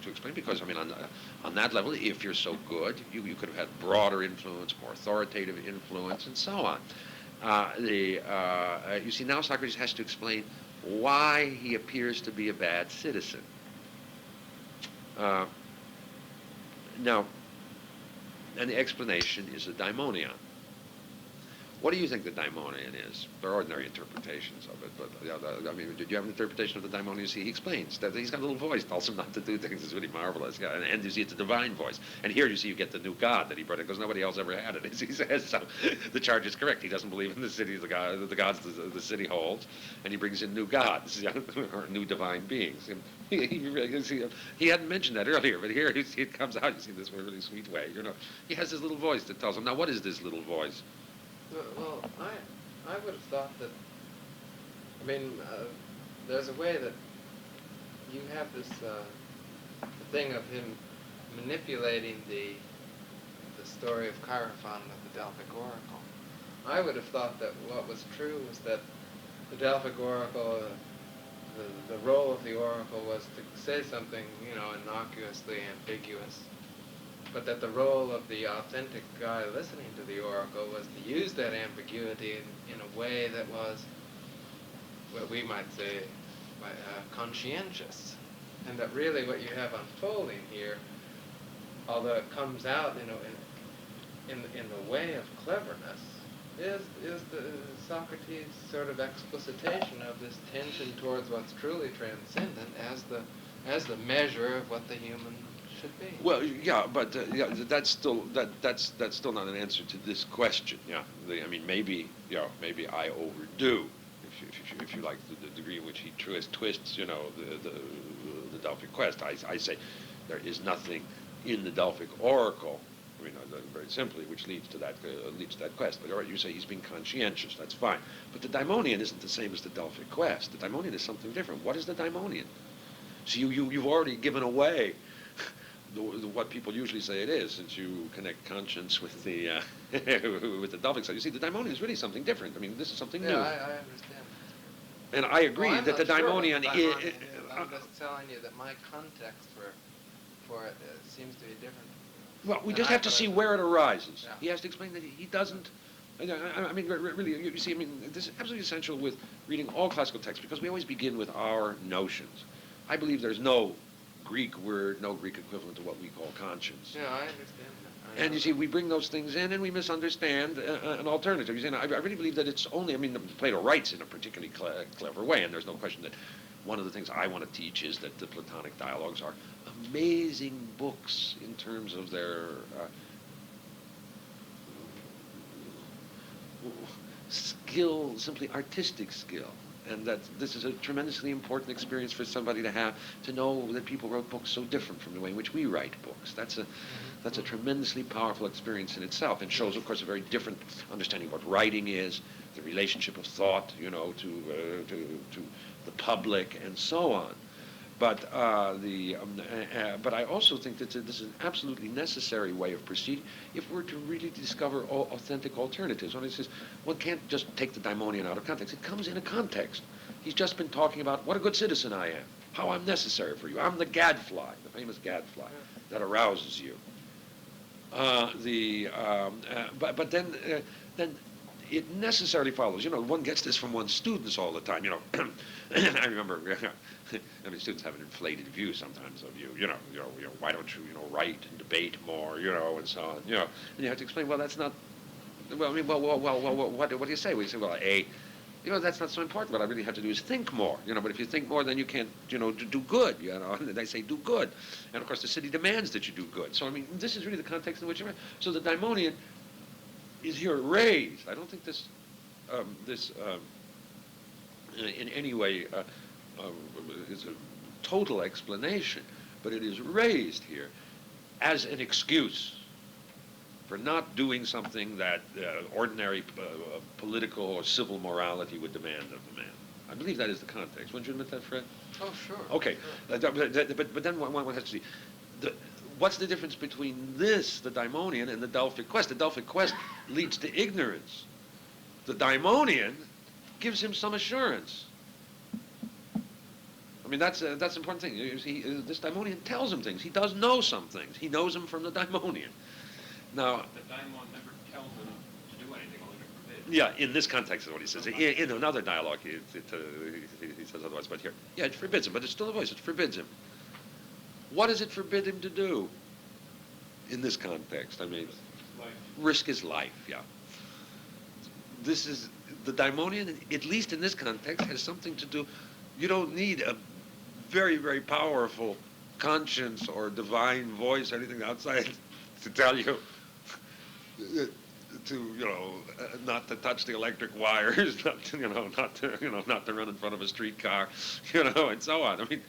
explain? Because on that level, if you're so good, you could have had broader influence, more authoritative influence, and so on. You see, now Socrates has to explain why he appears to be a bad citizen. Now, and the explanation is a daimonion. What do you think the daimonion is? There are ordinary interpretations of it, but did you have an interpretation of the daimonion? See, he explains that he's got a little voice, tells him not to do things. It's really marvelous. Yeah, and you see, it's a divine voice. And here you see, you get the new god that he brought in, because nobody else ever had it. He says, so the charge is correct. He doesn't believe in the city, the gods the city holds, and he brings in new gods, or new divine beings. And he hadn't mentioned that earlier, but here it comes out. You see, this really sweet way. He has this little voice that tells him. Now, what is this little voice? Well, I would have thought that, there's a way that you have this thing of him manipulating the story of Chaerephon of the Delphic Oracle. I would have thought that what was true was that the Delphic Oracle, the role of the Oracle was to say something, innocuously ambiguous, but that the role of the authentic guy listening to the oracle was to use that ambiguity in a way that was what we might say conscientious, and that really what you have unfolding here, although it comes out in the way of cleverness, is the Socrates' sort of explicitation of this tension towards what's truly transcendent as the measure of what the human should be. Well, yeah, but that's still not an answer to this question. Yeah, maybe I overdo, if you like, the degree in which he twists, the Delphic quest. I say there is nothing in the Delphic oracle, very simply, which leads to that quest. But all right, you say he's being conscientious. That's fine. But the daimonion isn't the same as the Delphic quest. The daimonion is something different. What is the daimonion? So you've already given away what people usually say it is, since you connect conscience with the with the Delphic side. You see, the daimonion is really something different. This is something new. Yeah, I understand. And I agree that the daimonion is. I'm just telling you that my context for it seems to be different. Well, we just have to see where it arises. Yeah. He has to explain that he doesn't I mean, really, you see, I mean, this is absolutely essential with reading all classical texts because we always begin with our notions. I believe there's no Greek word, no Greek equivalent to what we call conscience. Yeah, I understand that. And you see, we bring those things in and we misunderstand an alternative. You see, and I really believe that it's only, I mean, Plato writes in a particularly clever way, and there's no question that one of the things I want to teach is that the Platonic dialogues are amazing books in terms of their skill, simply artistic skill. And that this is a tremendously important experience for somebody to have, to know that people wrote books so different from the way in which we write books. That's a tremendously powerful experience in itself, and shows, of course, a very different understanding of what writing is, the relationship of thought, you know, to the public, and so on. But but I also think that this is an absolutely necessary way of proceeding if we're to really discover authentic alternatives. One can't just take the daimonion out of context. It comes in a context. He's just been talking about what a good citizen I am, how I'm necessary for you. I'm the gadfly, the famous gadfly that arouses you. But then it necessarily follows. You know, one gets this from one's students all the time. You know, I remember. I mean, students have an inflated view sometimes of you. You know, why don't you, write and debate more, and so on. You know, and you have to explain. Well, that's not. Well, I mean, what do you say? We say, well, that's not so important. What I really have to do is think more. But if you think more, then you can't, do good. And they say do good, and of course the city demands that you do good. So I mean, this is really the context in which you're. So the daimonion is here raised. I don't think this in any way is a total explanation, but it is raised here as an excuse for not doing something that ordinary political or civil morality would demand of the man. I believe that is the context. Wouldn't you admit that, Fred? Oh, sure. Okay, sure. But then one has to see, what's the difference between this, the daimonion, and the Delphic quest? The Delphic quest leads to ignorance. The daimonion gives him some assurance. I mean, that's an important thing. You see, this daimonion tells him things. He does know some things. He knows them from the daimonion. Now, the daimon never tells him to do anything, only to forbid. Yeah, in this context is what he says. In another dialogue, he says otherwise. But here, yeah, it forbids him. But it's still a voice. It forbids him. What does it forbid him to do? In this context, I mean, risk his life. Yeah. This is the daimonion. At least in this context, has something to do. You don't need a very, very powerful conscience or divine voice or anything outside to tell you not to touch the electric wires, not to run in front of a streetcar, and so on. I mean,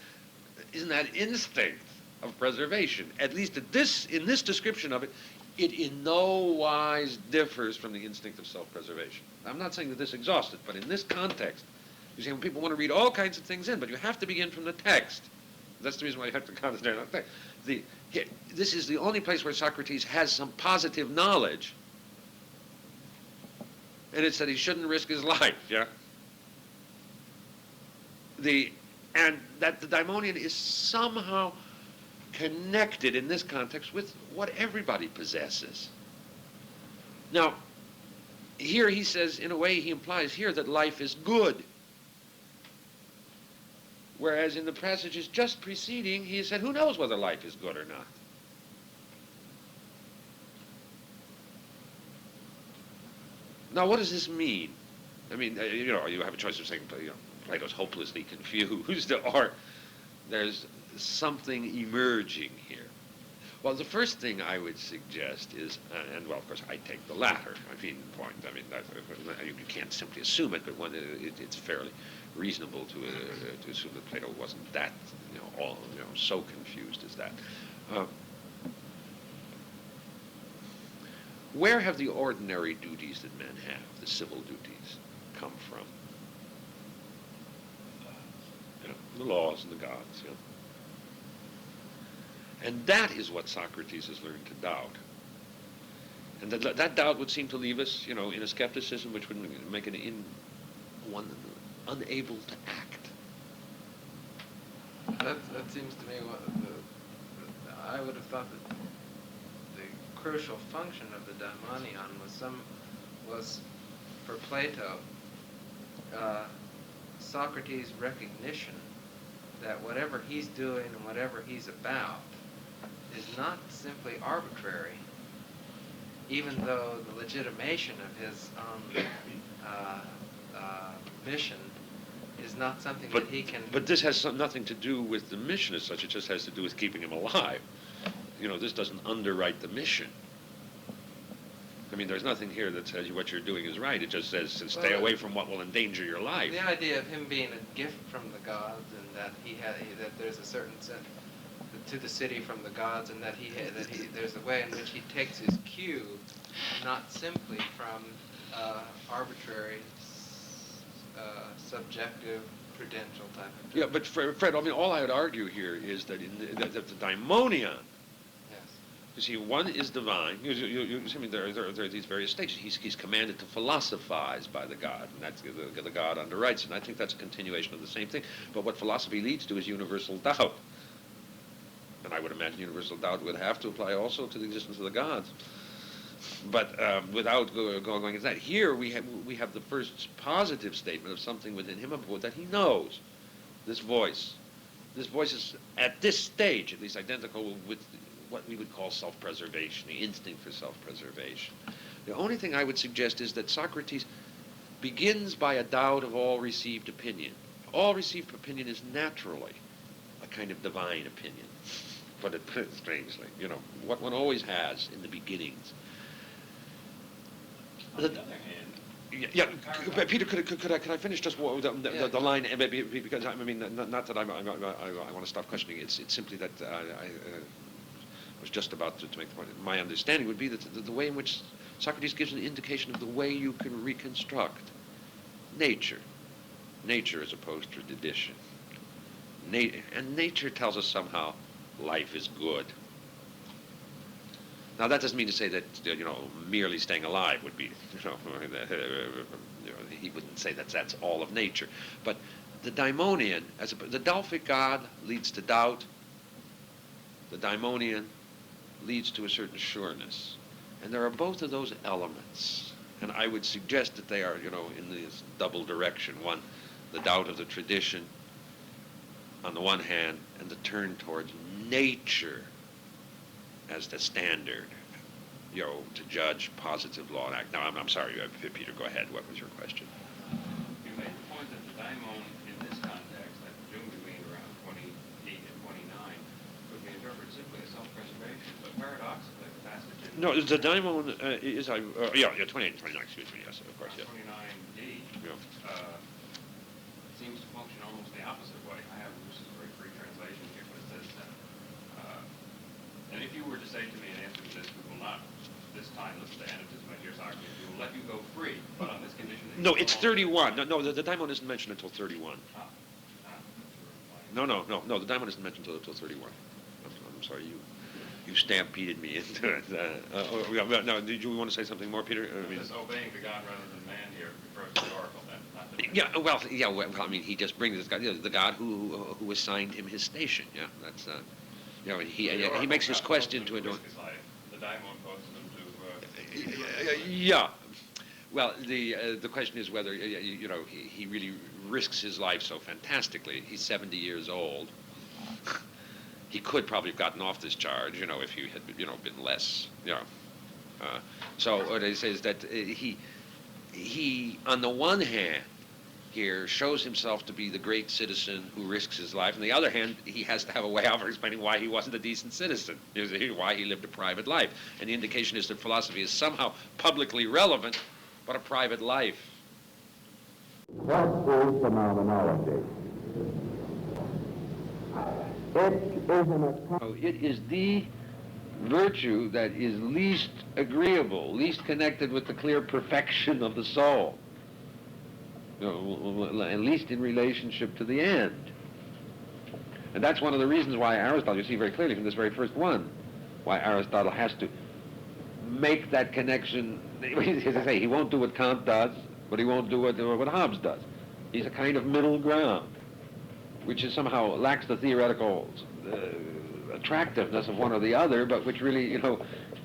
isn't that instinct of preservation? At least in this description of it, it in no wise differs from the instinct of self-preservation. I'm not saying that this exhausts it, but in this context, you see, when people want to read all kinds of things in, but you have to begin from the text. That's the reason why you have to concentrate on the text. This is the only place where Socrates has some positive knowledge, and it's that he shouldn't risk his life. Yeah. And that the daimonion is somehow connected in this context with what everybody possesses. Now, here he says, in a way, he implies here that life is good. Whereas in the passages just preceding, he said, who knows whether life is good or not? Now, what does this mean? I mean, you have a choice of saying, Plato's hopelessly confused, or there's something emerging here. Well, the first thing I would suggest is, and well, of course, I take the latter. Point. I mean, you can't simply assume it, but it's fairly reasonable to assume that Plato wasn't that, so confused as that. Where have the ordinary duties that men have, the civil duties, come from? The laws and the gods. And that is what Socrates has learned to doubt. And that doubt would seem to leave us, in a skepticism which would make one unable to act. That seems to me I would have thought that the crucial function of the daimonion was was, for Plato, Socrates' recognition that whatever he's doing and whatever he's about is not simply arbitrary, even though the legitimation of his mission is not something that he can... But this has nothing to do with the mission as such. It just has to do with keeping him alive. This doesn't underwrite the mission. I mean, there's nothing here that says what you're doing is right. It just says stay away from what will endanger your life. The idea of him being a gift from the gods, and that that there's a certain sense to the city from the gods, and that there's a way in which he takes his cue, not simply from arbitrary, subjective, prudential type of... Yeah, but Fred, I mean, all I would argue here is that that the daimonion, you see, one is divine. I mean, there are these various stages. He's commanded to philosophize by the god, and that's the god underwrites, and I think that's a continuation of the same thing. But what philosophy leads to is universal doubt. And I would imagine universal doubt would have to apply also to the existence of the gods. But without going into that, here we have the first positive statement of something within him that he knows. This voice is, at this stage, at least identical with what we would call self-preservation, the instinct for self-preservation. The only thing I would suggest is that Socrates begins by a doubt of all received opinion. All received opinion is naturally a kind of divine opinion, but it strangely, what one always has in the beginnings. On the other hand, Yeah, Peter, could I finish just the line? Maybe because I mean, not that I want to stop questioning. It's simply that I was just about to make the point. My understanding would be that the way in which Socrates gives an indication of the way you can reconstruct nature as opposed to tradition. And nature tells us somehow life is good. Now that doesn't mean to say that merely staying alive would be he wouldn't say that's all of nature. But the daimonion, the Delphic god leads to doubt. The daimonion leads to a certain sureness, and there are both of those elements. And I would suggest that they are in this double direction: one, the doubt of the tradition on the one hand, and the turn towards nature as the standard, to judge positive law and act. Now, I'm sorry, Peter, go ahead. What was your question? You made the point that the daimon in this context, I presume you mean around 28 and 29, could be interpreted simply as self-preservation, but paradoxically, the passage in... No, the daimon is, 28 and 29, excuse me, yes, of course, yes. 29D seems to function almost the opposite way. This is a very free translation here, but it says that, and if you were to say to me in answer to this, we will not this time listen to anarchism and hear Socrates, we will let you go free, but on this condition... No, it's 31. No, the daimon isn't mentioned until 31. No, the daimon isn't mentioned until 31. I'm sorry, you stampeded me into it. No, did you want to say something more, Peter? This obeying the god rather than man here refers to the oracle, then, not the... Well, I mean, he just brings this guy, the god who assigned him his station. Yeah, that's... he makes his quest into a... The daimon causes him to... Yeah. Well, the question is whether, he really risks his life so fantastically. He's 70 years old. He could probably have gotten off this charge, if he had, been less, So what I say is that he, on the one hand, here shows himself to be the great citizen who risks his life. On the other hand, he has to have a way out of explaining why he wasn't a decent citizen, why he lived a private life. And the indication is that philosophy is somehow publicly relevant, but a private life. What is phenomenology? It is the virtue that is least agreeable, least connected with the clear perfection of the soul, and least in relationship to the end. And that's one of the reasons why Aristotle, you see very clearly from this very first one, why Aristotle has to make that connection. As I say, he won't do what Kant does, but he won't do what Hobbes does. He's a kind of middle ground, which is somehow lacks the theoretical attractiveness of one or the other, but which really,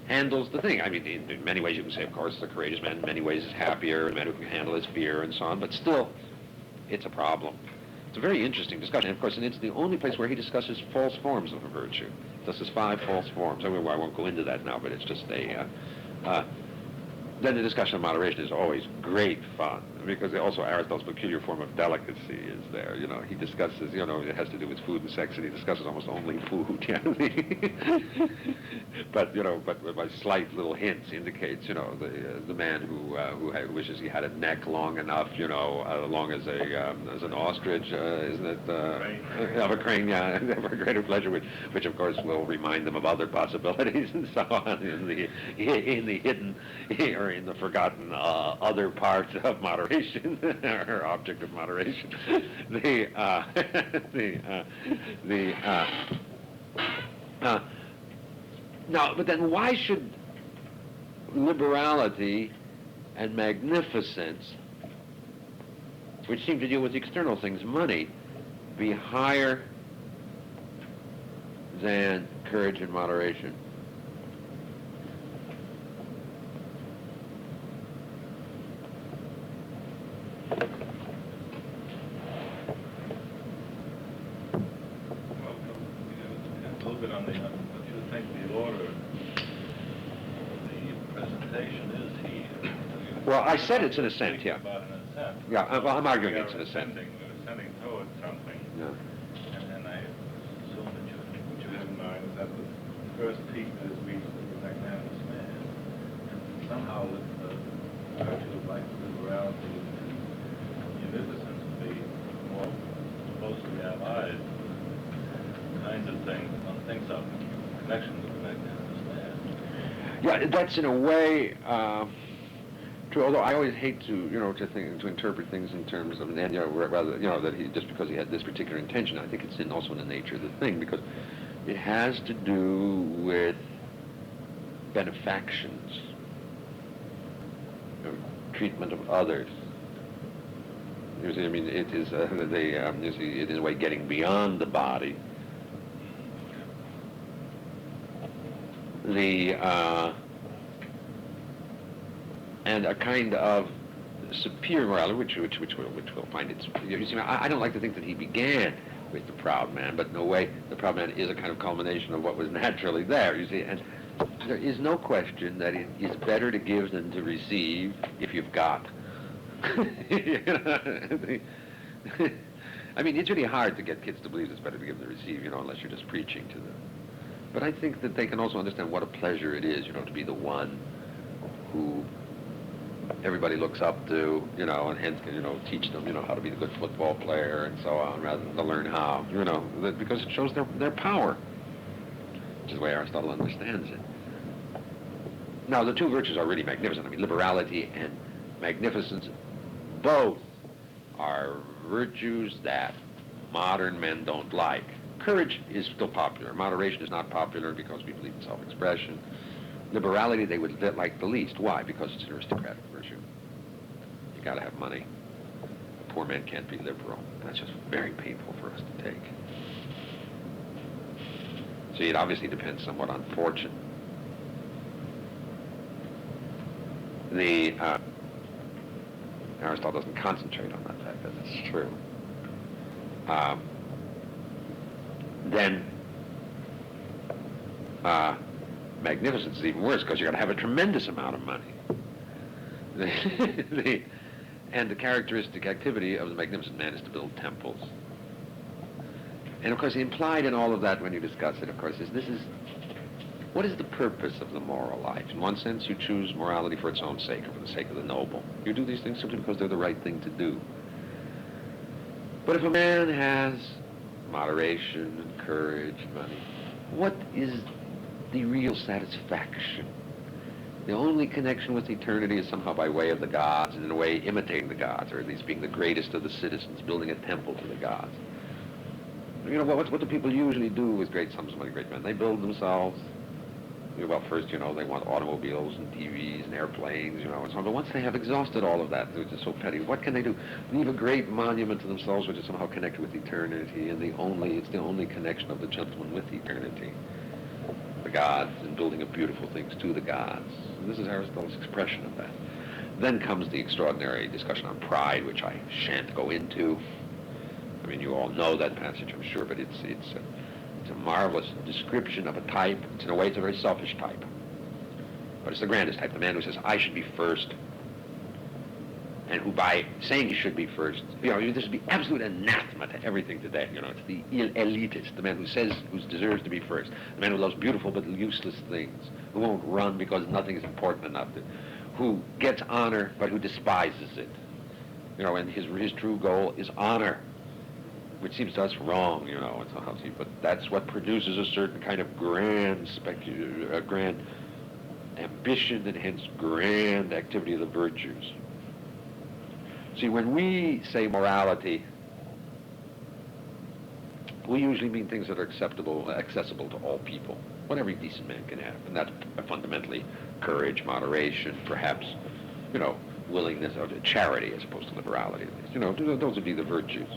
handles the thing. I mean, in many ways you can say, of course, the courageous man in many ways is happier, the man who can handle his fear and so on, but still, it's a problem. It's a very interesting discussion, of course, and it's the only place where he discusses false forms of a virtue. This is 5 false forms. I won't go into that now, but it's just then the discussion of moderation is always great fun, because also Aristotle's peculiar form of delicacy is there. You know, he discusses, you know, it has to do with food and sex, and he discusses almost only food. But, you know, but by slight little hints indicates, you know, the man who wishes he had a neck long enough, you know, long as an ostrich, isn't it? Of a crane, yeah, for greater pleasure, which of course will remind them of other possibilities and so on in the hidden or in the forgotten other part of moderation or object of moderation. Now, but then why should liberality and magnificence, which seem to deal with external things, money, be higher than courage and moderation? A little bit on what you think the order of the presentation is here. Well, I said it's in a sense, yeah. About in a sense. Yeah, well, I'm arguing it's in a sense. We're ascending towards something. Yeah. And I assume that what you have in mind is that the first peak is reached with the magnanimous man. And somehow with the virtue of life, liberality, and munificence to be more closely allied kinds of things one thinks of in connection with the magnanimous man. Yeah, that's in a way true. Although I always hate to, you know, to interpret things in terms of, and, you know, rather, you know, that he just because he had this particular intention. I think it's also in the nature of the thing, because it has to do with benefactions, you know, treatment of others. You see, I mean, it is you see, it is a way getting beyond the body. And a kind of superior morality, which we'll find it's. You see, I don't like to think that he began with the proud man, but in a way, the proud man is a kind of culmination of what was naturally there. You see, and there is no question that it is better to give than to receive if you've got. I mean, it's really hard to get kids to believe it's better to give than to receive, you know, unless you're just preaching to them. But I think that they can also understand what a pleasure it is, you know, to be the one who everybody looks up to, you know, and hence, you know, teach them, you know, how to be a good football player and so on, rather than to learn how, you know, because it shows their power, which is the way Aristotle understands it. Now, the two virtues are really magnificent. I mean, liberality and magnificence, both are virtues that modern men don't like. Courage is still popular. Moderation is not popular because we believe in self-expression. Liberality they would like the least. Why? Because it's an aristocratic virtue. You got to have money. A poor man can't be liberal. And that's just very painful for us to take. See, it obviously depends somewhat on fortune. Aristotle doesn't concentrate on that fact, that's true. Then magnificence is even worse because you're going to have a tremendous amount of money. And the characteristic activity of the magnificent man is to build temples. And of course, implied in all of that when you discuss it, of course, is what is the purpose of the moral life? In one sense, you choose morality for its own sake, or for the sake of the noble. You do these things simply because they're the right thing to do. But if a man has moderation and courage and money, what is the real satisfaction? The only connection with eternity is somehow by way of the gods, and in a way imitating the gods, or at least being the greatest of the citizens, building a temple to the gods. You know, what do people usually do with great sums of money, great men? They build themselves. Well, first, you know, they want automobiles and TVs and airplanes, you know, and so on. But once they have exhausted all of that, which is so petty, what can they do? Leave a great monument to themselves, which is somehow connected with eternity, and it's the only connection of the gentleman with eternity. The gods and building up beautiful things to the gods. And this is Aristotle's expression of that. Then comes the extraordinary discussion on pride, which I shan't go into. I mean, you all know that passage, I'm sure, but it's a marvelous description of a type. In a way, it's a very selfish type. But it's the grandest type, the man who says, I should be first, and who by saying he should be first, this would be absolute anathema to everything today. It's the elitist, the man who says, who deserves to be first, the man who loves beautiful but useless things, who won't run because nothing is important enough, who gets honor but who despises it. And his true goal is honor, which seems to us wrong, but that's what produces a certain kind of grand ambition and hence grand activity of the virtues. See, when we say morality, we usually mean things that are accessible to all people, what every decent man can have, and that's fundamentally courage, moderation, perhaps, willingness, or charity as opposed to liberality. Those would be the virtues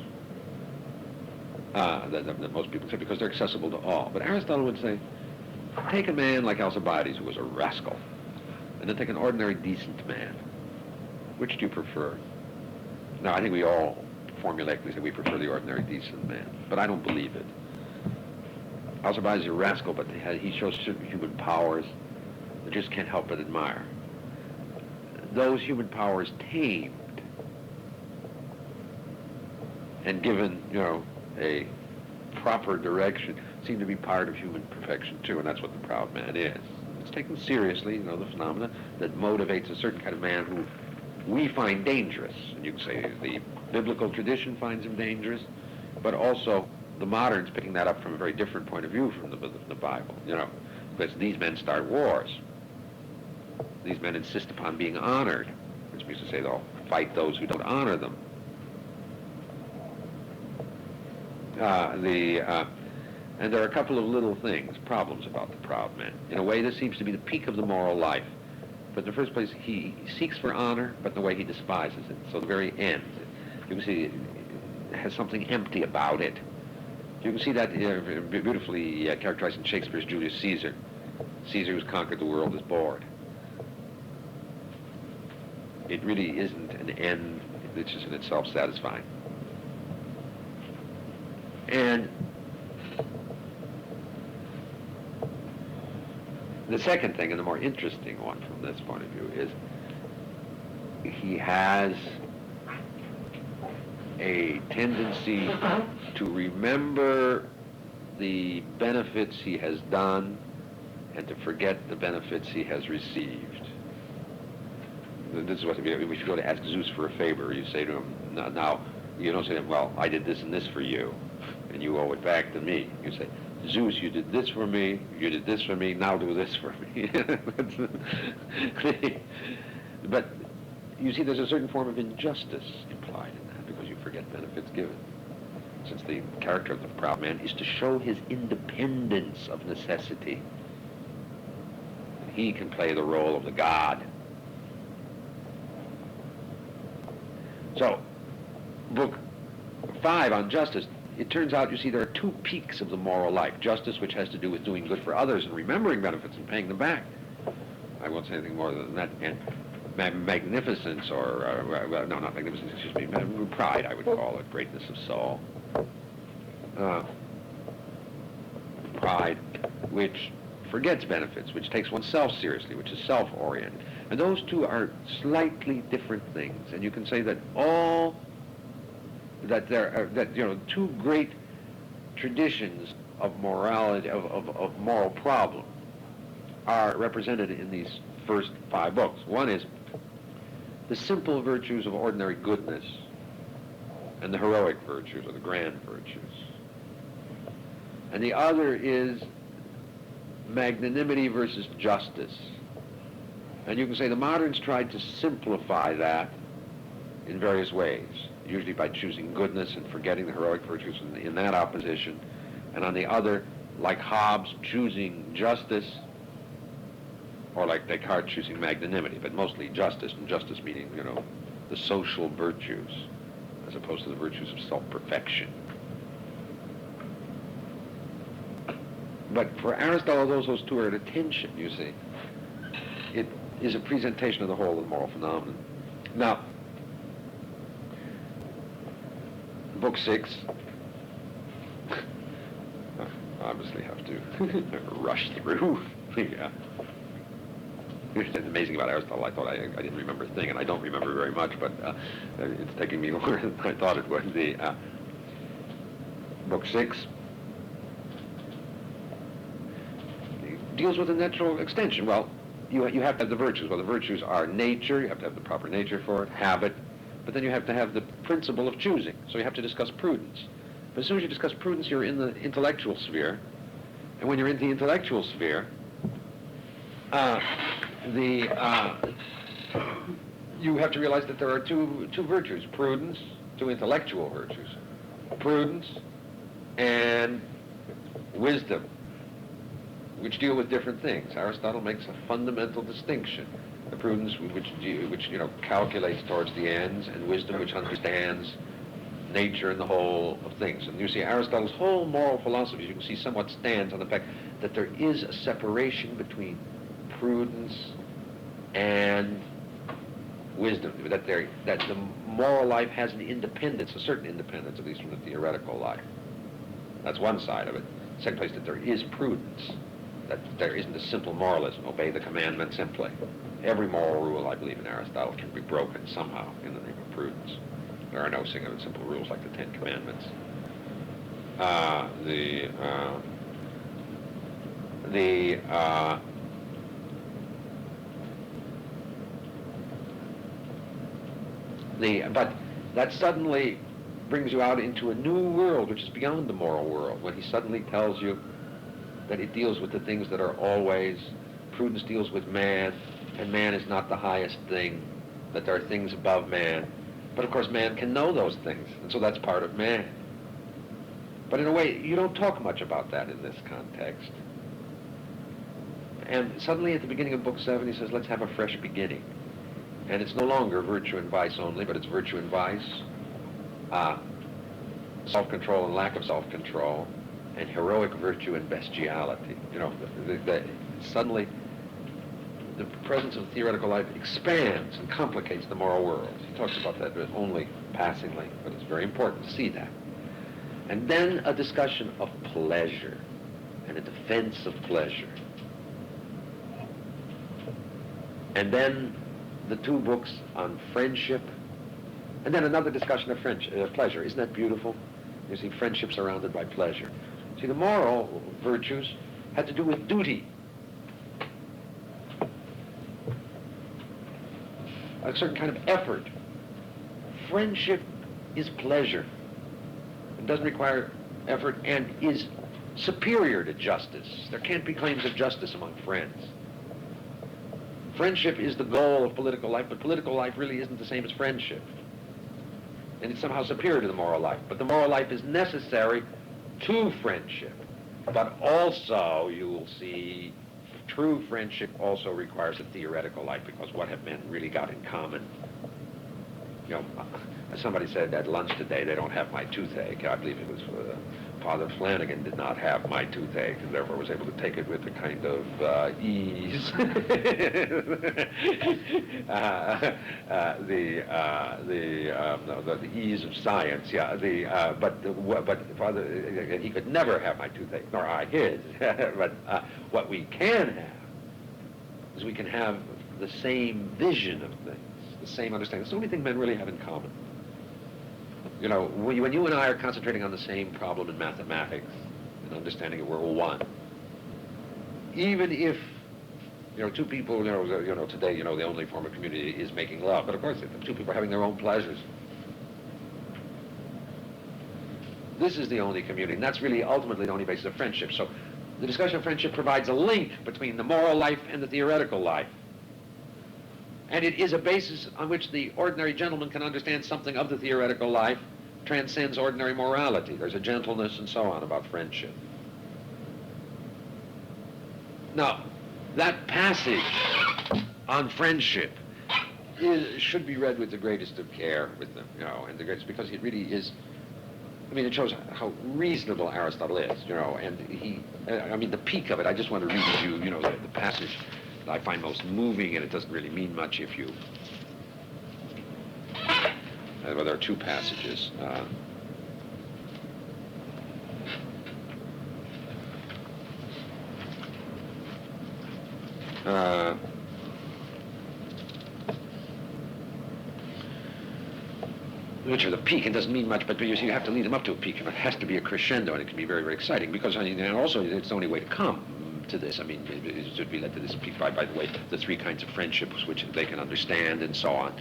that most people say because they're accessible to all. But Aristotle would say, take a man like Alcibiades, who was a rascal, and then take an ordinary decent man. Which do you prefer? Now, I think we all formulaically say we prefer the ordinary decent man, but I don't believe it. Alcibiades is a rascal, but he shows certain human powers that just can't help but admire. Those human powers tamed and given, a proper direction seem to be part of human perfection too, and that's what the proud man is. It's taken seriously, the phenomena that motivates a certain kind of man who we find dangerous. And you can say the biblical tradition finds him dangerous, but also the moderns picking that up from a very different point of view from the Bible, because these men start wars. These men insist upon being honored, which means to say they'll fight those who don't honor them. And there are a couple of little problems about the proud man. In a way, this seems to be the peak of the moral life. But in the first place, he seeks for honor, but in a way he despises it. So the very end, you can see it has something empty about it. You can see that beautifully characterized in Shakespeare's Julius Caesar. Caesar, who's conquered the world, is bored. It really isn't an end which is in itself satisfying. And the second thing, and the more interesting one from this point of view, is he has a tendency to remember the benefits he has done and to forget the benefits he has received. This is what, if you go to ask Zeus for a favor, you say to him, now, you don't say to him, well, I did this and this for you, and you owe it back to me. You say, Zeus, you did this for me, now do this for me. But you see, there's a certain form of injustice implied in that, because you forget benefits given. Since the character of the proud man is to show his independence of necessity. He can play the role of the god. So, Book 5 on justice, it turns out, you see, there are two peaks of the moral life. Justice, which has to do with doing good for others and remembering benefits and paying them back. I won't say anything more than that. And magnificence, or, no, not magnificence, excuse me, pride, I would call it, greatness of soul. Pride, which forgets benefits, which takes oneself seriously, which is self-oriented. And those two are slightly different things. And you can say that two great traditions of morality, of moral problem, are represented in these first 5 books. One is the simple virtues of ordinary goodness and the heroic virtues, or the grand virtues. And the other is magnanimity versus justice. And you can say the moderns tried to simplify that in various ways, usually by choosing goodness and forgetting the heroic virtues in that opposition, and on the other, like Hobbes, choosing justice, or like Descartes choosing magnanimity, but mostly justice, and justice meaning, the social virtues, as opposed to the virtues of self-perfection. But for Aristotle, those two are at a tension, you see. It is a presentation of the whole of the moral phenomenon. Now, Book 6, obviously have to rush through. Yeah. It's amazing about Aristotle. I thought I didn't remember a thing, and I don't remember very much, but it's taking me longer than I thought it would. The Book 6 deals with the natural extension. Well, you have to have the virtues. Well, the virtues are nature. You have to have the proper nature for it, habit, but then you have to have the principle of choosing. So you have to discuss prudence. But as soon as you discuss prudence, you're in the intellectual sphere, and when you're in the intellectual sphere, you have to realize that there are two virtues, prudence, two intellectual virtues, prudence and wisdom, which deal with different things. Aristotle makes a fundamental distinction: the prudence which calculates towards the ends, and wisdom which understands nature and the whole of things. And you see, Aristotle's whole moral philosophy, you can see, somewhat stands on the fact that there is a separation between prudence and wisdom, that the moral life has an independence, a certain independence, at least from the theoretical life. That's one side of it. Second place, that there is prudence, that there isn't a simple moralism, obey the commandment simply. Every moral rule, I believe, in Aristotle can be broken somehow in the name of prudence. There are no simple rules like the Ten Commandments. But that suddenly brings you out into a new world, which is beyond the moral world, when he suddenly tells you that it deals with the things that are always. Prudence deals with man, and man is not the highest thing, that there are things above man. But of course man can know those things, and so that's part of man. But in a way, you don't talk much about that in this context. And suddenly at the beginning of Book 7, he says, let's have a fresh beginning. And it's no longer virtue and vice only, but it's virtue and vice, self-control and lack of self-control, and heroic virtue and bestiality. Suddenly the presence of theoretical life expands and complicates the moral world. He talks about that only passingly, but it's very important to see that. And then a discussion of pleasure and a defense of pleasure. And then the two books on friendship, and then another discussion of pleasure. Isn't that beautiful? You see, friendship surrounded by pleasure. See, the moral virtues had to do with duty. A certain kind of effort. Friendship is pleasure. It doesn't require effort and is superior to justice. There can't be claims of justice among friends. Friendship is the goal of political life, but political life really isn't the same as friendship. And it's somehow superior to the moral life. But the moral life is necessary to friendship. But also, you will see, true friendship also requires a theoretical life, because what have men really got in common? Somebody said at lunch today, they don't have my toothache. I believe it was Father Flanagan did not have my toothache, and therefore was able to take it with a kind of ease. The ease of science, yeah. But Father, and he could never have my toothache, nor I his. But what we can have is we can have the same vision of things, the same understanding. It's the only thing men really have in common. When you and I are concentrating on the same problem in mathematics and understanding it, we're one. Even if, two people, today, the only form of community is making love. But of course, if the two people are having their own pleasures, this is the only community, and that's really ultimately the only basis of friendship. So the discussion of friendship provides a link between the moral life and the theoretical life. And it is a basis on which the ordinary gentleman can understand something of the theoretical life, transcends ordinary morality. There's a gentleness and so on about friendship. Now, that passage on friendship should be read with the greatest of care with them, and the greatest, because it really is I mean, it shows how reasonable Aristotle is, you know, and I mean, the peak of it, I just want to read you, you know, the passage that I find most moving, and it doesn't really mean much if you, well, there are two passages. Which are the peak, and doesn't mean much, but you see, you have to lead them up to a peak, and it has to be a crescendo, and it can be very, very exciting, because I mean, and also it's the only way to come to this. I mean, it should be led to this peak by the way, the three kinds of friendships which they can understand, and so on.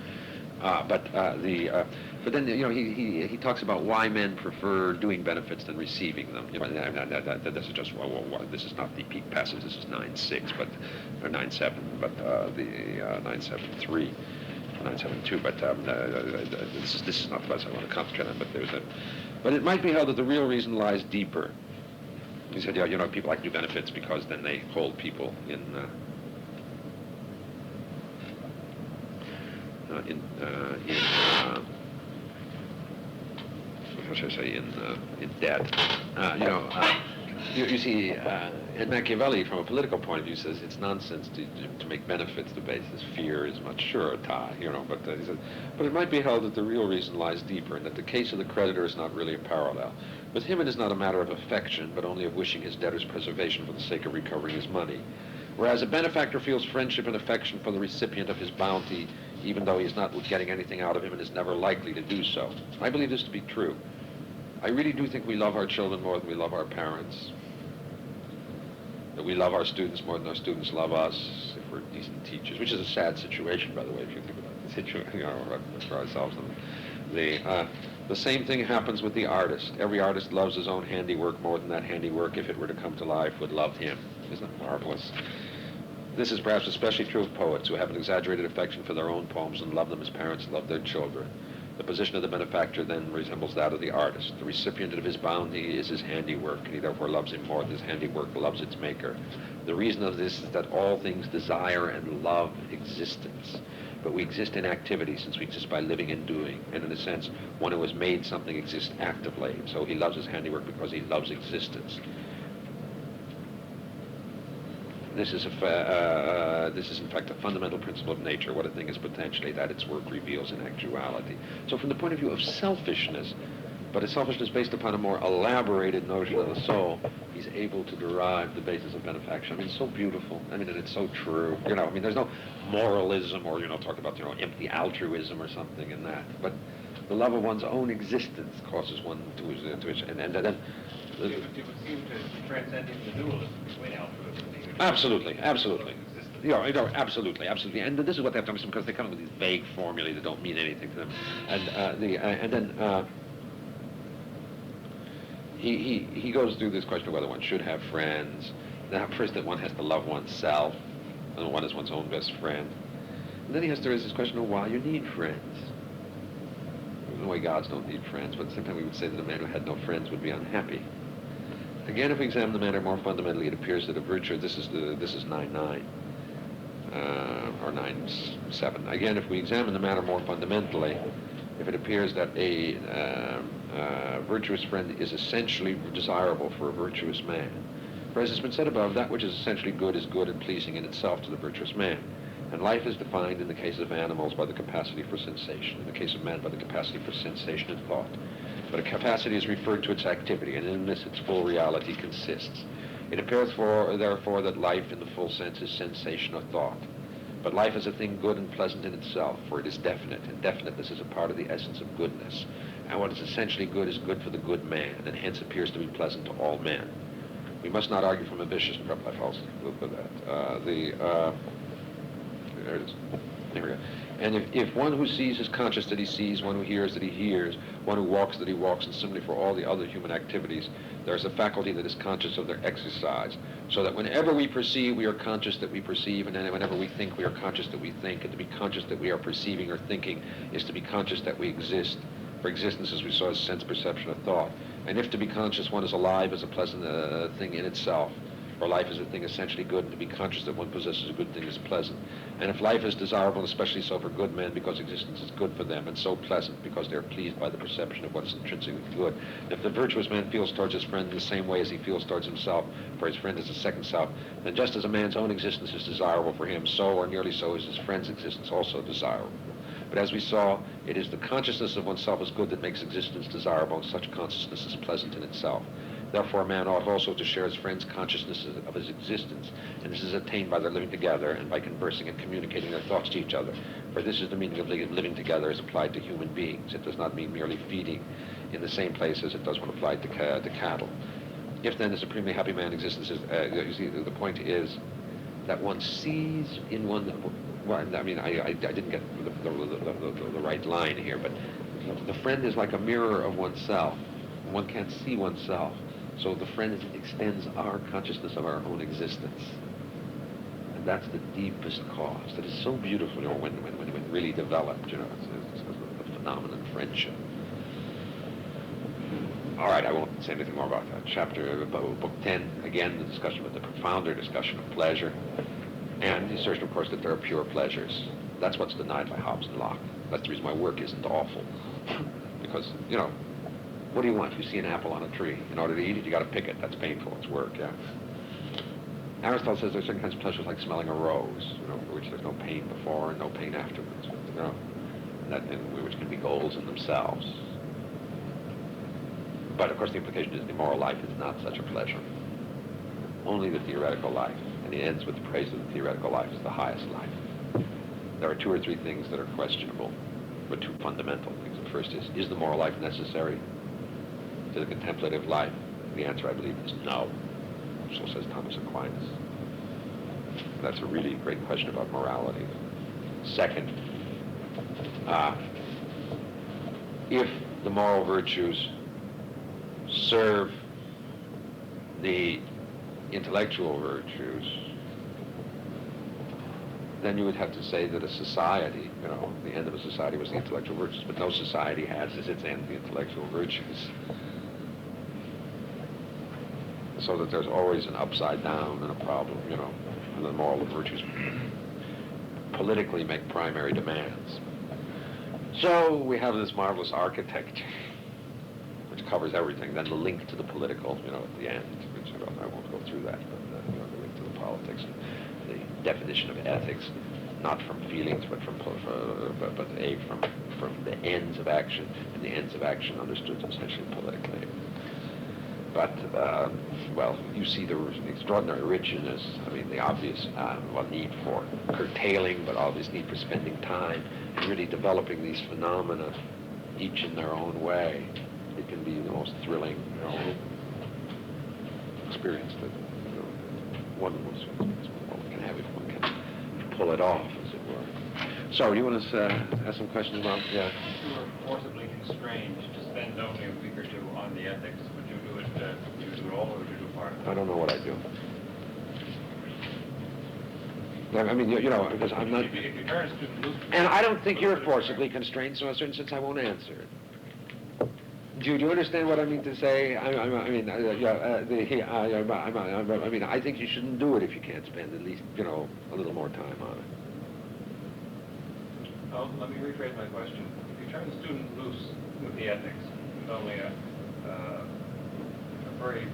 But then, you know, he talks about why men prefer doing benefits than receiving them. You know, this is just, well, this is not the peak passage, this is 9.6, but, or 9.7, but the 9.7.3. 972, but this is not the best I want to concentrate on. But it might be held that the real reason lies deeper. He said, yeah, you know, people like to do benefits because then they hold people in how should I say, in debt. You see, and Machiavelli, from a political point of view, says it's nonsense to make benefits the basis. Fear is much surer tie, you know. But he says, but it might be held that the real reason lies deeper, and that the case of the creditor is not really a parallel. With him, it is not a matter of affection, but only of wishing his debtor's preservation for the sake of recovering his money. Whereas a benefactor feels friendship and affection for the recipient of his bounty, even though he is not getting anything out of him and is never likely to do so. I believe this to be true. I really do think we love our children more than we love our parents. That we love our students more than our students love us, if we're decent teachers, which is a sad situation, by the way, if you think about the situation, you know, for ourselves. The same thing happens with the artist. Every artist loves his own handiwork more than that handiwork, if it were to come to life, would love him. Isn't that marvelous? This is perhaps especially true of poets who have an exaggerated affection for their own poems and love them as parents love their children. The position of the benefactor then resembles that of the artist. The recipient of his bounty is his handiwork, and he therefore loves him more than his handiwork loves its maker. The reason of this is that all things desire and love existence. But we exist in activity, since we exist by living and doing. And in a sense, one who has made something exist actively. So he loves his handiwork because he loves existence. This is in fact a fundamental principle of nature. What a thing is potentially, that its work reveals in actuality. So from the point of view of selfishness, but a selfishness based upon a more elaborated notion of the soul, he's able to derive the basis of benefaction. I mean, it's so beautiful. I mean, and it's so true. You know, I mean, there's no moralism or, you know, talk about, you know, empty altruism or something in that. But the love of one's own existence causes one to and then it would seem to transcend into the dualism between altruism and the absolutely. You know, absolutely. And this is what they have to understand, because they come up with these vague formulae that don't mean anything to them. And then he goes through this question of whether one should have friends. Now, first, that one has to love oneself, and one is one's own best friend. And then he has to raise this question of why you need friends. In a way, gods don't need friends, but at the same time we would say that a man who had no friends would be unhappy. Again, if we examine the matter more fundamentally, it appears that a virtue, this is 9.9, or 9.7. Again, if we examine the matter more fundamentally, if it appears that a virtuous friend is essentially desirable for a virtuous man. For as has been said above, that which is essentially good is good and pleasing in itself to the virtuous man. And life is defined in the case of animals by the capacity for sensation, in the case of man by the capacity for sensation and thought. But a capacity is referred to its activity, and in this its full reality consists. It appears therefore that life in the full sense is sensation or thought. But life is a thing good and pleasant in itself, for it is definite, and definiteness is a part of the essence of goodness. And what is essentially good is good for the good man, and hence appears to be pleasant to all men. We must not argue from ambitious and perhaps I'll look for that. There it is. There we go. And if one who sees is conscious that he sees, one who hears that he hears, one who walks that he walks, and similarly for all the other human activities, there is a faculty that is conscious of their exercise. So that whenever we perceive, we are conscious that we perceive, and then whenever we think, we are conscious that we think. And to be conscious that we are perceiving or thinking is to be conscious that we exist. For existence, as we saw, is sense, perception, or thought. And if to be conscious one is alive as a pleasant thing in itself, or life is a thing essentially good, and to be conscious that one possesses a good thing is pleasant. And if life is desirable, especially so for good men, because existence is good for them, and so pleasant because they are pleased by the perception of what is intrinsically good, and if the virtuous man feels towards his friend in the same way as he feels towards himself, for his friend is a second self, then just as a man's own existence is desirable for him, so, or nearly so, is his friend's existence also desirable. But as we saw, it is the consciousness of oneself as good that makes existence desirable, and such consciousness is pleasant in itself. Therefore, a man ought also to share his friend's consciousness of his existence, and this is attained by their living together and by conversing and communicating their thoughts to each other. For this is the meaning of living together as applied to human beings. It does not mean merely feeding in the same place as it does when applied to cattle. If then the supremely happy man existence is, you see, the point is that one sees in one. Well, I mean, I didn't get the right line here, but the friend is like a mirror of oneself. One can't see oneself. So the friend extends our consciousness of our own existence. And that's the deepest cause. That is so beautiful, you know, when really developed, you know, it's the phenomenon of friendship. All right, I won't say anything more about that. Book 10, again, the discussion of the profounder discussion of pleasure. And he asserts, of course, that there are pure pleasures. That's what's denied by Hobbes and Locke. That's the reason my work isn't awful. Because, you know, what do you want? You see an apple on a tree. In order to eat it, you got to pick it. That's painful. It's work, yeah. Aristotle says there's certain kinds of pleasures like smelling a rose, you know, for which there's no pain before and no pain afterwards, you know, and which can be goals in themselves. But, of course, the implication is the moral life is not such a pleasure. Only the theoretical life. And he ends with the praise of the theoretical life is the highest life. There are two or three things that are questionable, but two fundamental things. The first is the moral life necessary to the contemplative life? The answer, I believe, is no. So says Thomas Aquinas. That's a really great question about morality. Second, if the moral virtues serve the intellectual virtues, then you would have to say that a society, you know, the end of a society was the intellectual virtues, but no society has as its end the intellectual virtues. So that there's always an upside down and a problem, you know, and the moral virtues politically make primary demands. So we have this marvelous architecture, which covers everything, then the link to the political, you know, at the end, which I won't go through that, but you know, the link to the politics, and the definition of ethics, not from feelings, but from the ends of action, and the ends of action understood essentially politically. But, well, you see the extraordinary richness, I mean, the obvious need for curtailing, but obvious need for spending time, and really developing these phenomena, each in their own way. It can be the most thrilling, you know, experience that, you know, one can have if one can pull it off, as it were. So, you want to ask some questions about, yeah? If you were forcibly constrained to spend only a week or two on the ethics, would you do it, all, or would you do part of it? I don't know what I do. I mean, you know, because I'm not... If your current student loses... And I don't think you're forcibly constrained, so in a certain sense I won't answer it. Do you understand what I mean to say? I mean, I think you shouldn't do it if you can't spend at least, you know, a little more time on it. Oh, let me rephrase my question. If you turn the student loose with the ethics, with only a very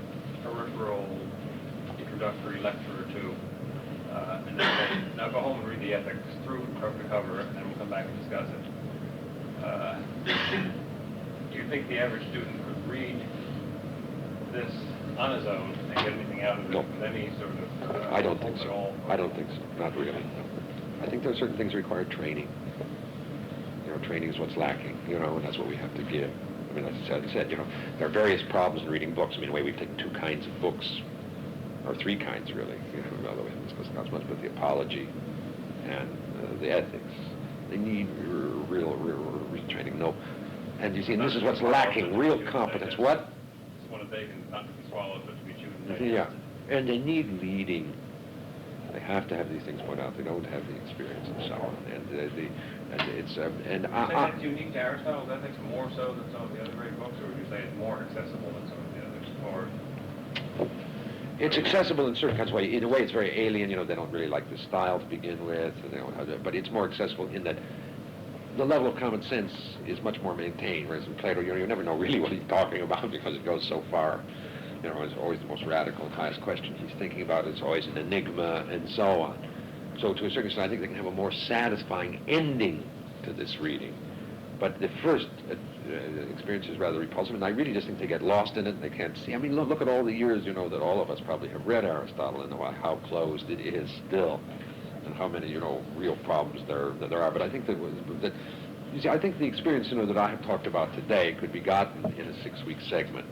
peripheral introductory lecture or two, and then say, now go home and read the ethics through from cover to cover, and we'll come back and discuss it. Do you think the average student could read this on his own and get anything out of it with any sort of... I don't think so. I don't think so. Not really. I think there are certain things that require training. You know, training is what's lacking, you know, and that's what we have to give. I mean, as I said, you know, there are various problems in reading books. I mean, in a way, we've taken two kinds of books, or three kinds, really. You know, although we haven't discussed not much, but the apology and the ethics. They need real training. No. And you see, and this is what's lacking, real competence. What? It's one of they can not to be swallowed, but to be chewed. Yeah. And they need leading. They have to have these things pointed out. They don't have the experience and so on. That's unique to Aristotle's ethics more so than some of the other great books, or would you say it's more accessible than some of the others? Or It's accessible in certain kinds of way. In a way, it's very alien. They don't really like the style to begin with, and they don't have but it's more accessible in that the level of common sense is much more maintained. Whereas in Plato, you never know really what he's talking about because it goes so far. It's always the most radical and highest question he's thinking about. It's always an enigma, and so on. So to a certain extent, I think they can have a more satisfying ending to this reading. But the first experience is rather repulsive, and I really just think they get lost in it, and they can't see. I mean, look at all the years, that all of us probably have read Aristotle, and how closed it is still, and how many, real problems there are. But I think that you see, I think the experience, that I have talked about today could be gotten in a 6-week segment.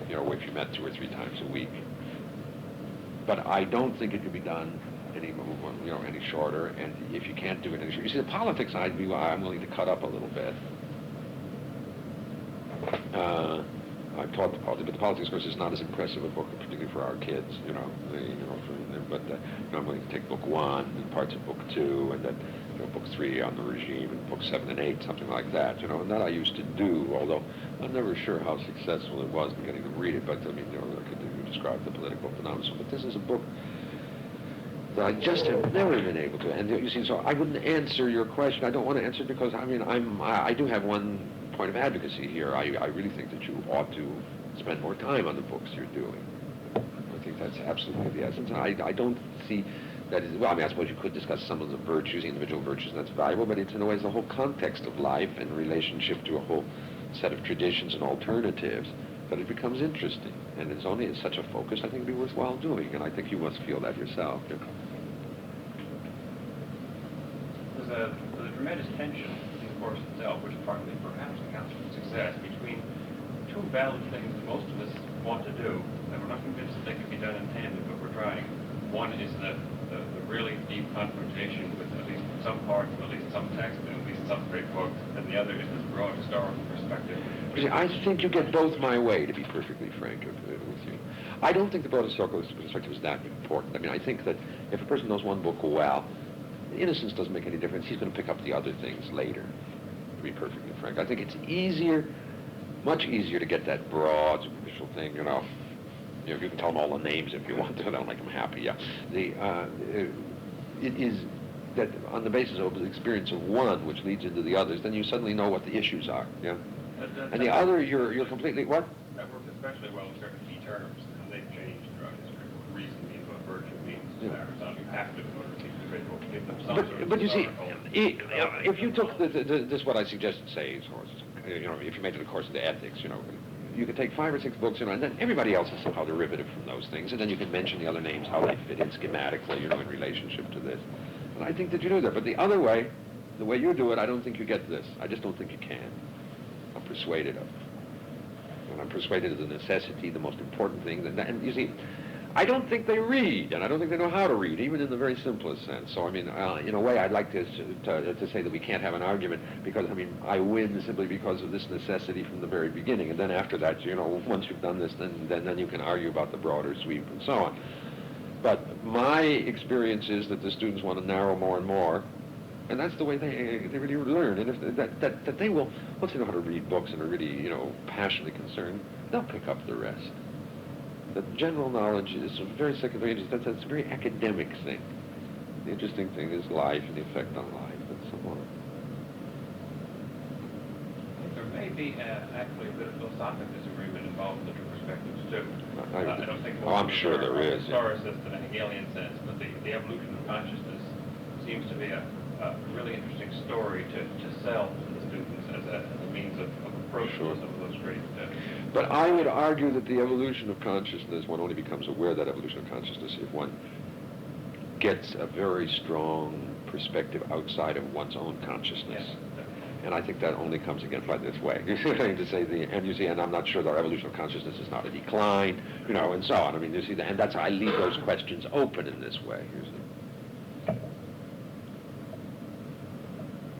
If you met 2 or 3 times a week. But I don't think it could be done any shorter. And if you can't do it any shorter, you see, the politics I'm willing to cut up a little bit. I've taught the politics, but the politics, of course, is not as impressive a book, particularly for our kids. But I'm willing to take book 1 and parts of book 2, and then book 3 on the regime, and book 7 and 8, something like that. And that I used to do, although I'm never sure how successful it was in getting them to read it. But I mean, I could describe the political phenomena. But this is a book that I just have never been able to. And you see, so I wouldn't answer your question. I don't want to answer it because I do have one point of advocacy here. I really think that you ought to spend more time on the books you're doing. I think that's absolutely the essence. I don't see that is, well, I suppose you could discuss some of the virtues, individual virtues, and that's valuable, but it's in a way the whole context of life and relationship to a whole set of traditions and alternatives that it becomes interesting. And it's only in such a focus, I think it'd be worthwhile doing, and I think you must feel that yourself. There's a tremendous tension in the course itself, which partly perhaps accounts for success, between 2 valid things that most of us want to do, and we're not convinced that they can be done in tandem, but we're trying. One is the really deep confrontation with at least some parts, at least some text, and at least some great books, and the other is this broad historical perspective. I think you get both my way, to be perfectly frank with you. I don't think the broad historical perspective is that important. I mean, I think that if a person knows one book well, innocence doesn't make any difference. He's going to pick up the other things later, to be perfectly frank. I think it's easier, much easier to get that broad, superficial thing, you can tell them all the names if you want to. That'll make them happy. Yeah, it is that on the basis of the experience of one, which leads into the others, then you suddenly know what the issues are. Yeah, and the other, you're completely what? That works especially well in certain key terms, and they've changed throughout history. What reason means, what virtue means. You have to in order to keep individual, give them some sort of but you see, historical- if you took this, what I suggested, say, if you made it a course into ethics, you could take 5 or 6 books, and then everybody else is somehow derivative from those things, and then you can mention the other names, how they fit in schematically, in relationship to this. And I think that you do that. But the other way, the way you do it, I don't think you get this. I just don't think you can. I'm persuaded of it. And I'm persuaded of the necessity, the most important thing. And you see, I don't think they read, and I don't think they know how to read, even in the very simplest sense. So, I mean, in a way, I'd like to say that we can't have an argument because, I mean, I win simply because of this necessity from the very beginning. And then after that, once you've done this, then you can argue about the broader sweep and so on. But my experience is that the students want to narrow more and more, and that's the way they really learn. And if that they will, once they know how to read books and are really, passionately concerned, they'll pick up the rest. The general knowledge is very secondary. That's a very academic thing. The interesting thing is life and the effect on life and so on. There may be actually a bit of philosophic disagreement involved in the 2 perspectives too. I don't think I'm sure there is. Historicist in a Hegelian sense, but the evolution of consciousness seems to be a really interesting story to sell to the students as a means of approach to some of those great. But I would argue that the evolution of consciousness, one only becomes aware of that evolution of consciousness if one gets a very strong perspective outside of one's own consciousness. Yes. And I think that only comes again by this way. To say and I'm not sure that our evolution of consciousness is not a decline, and so on. I mean, you see, and that's how I leave those questions open in this way. You see.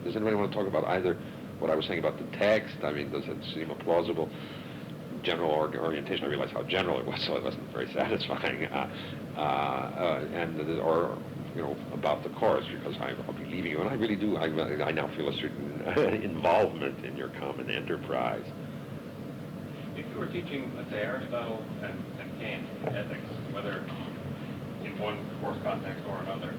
Does anybody want to talk about either what I was saying about the text? I mean, does it seem a plausible general orientation? I realize how general it was, so it wasn't very satisfying. Or about the course, because I'll be leaving you, and I really do. I now feel a certain involvement in your common enterprise. If you you were teaching, let's say, Aristotle and Kant ethics, whether in one course context or another,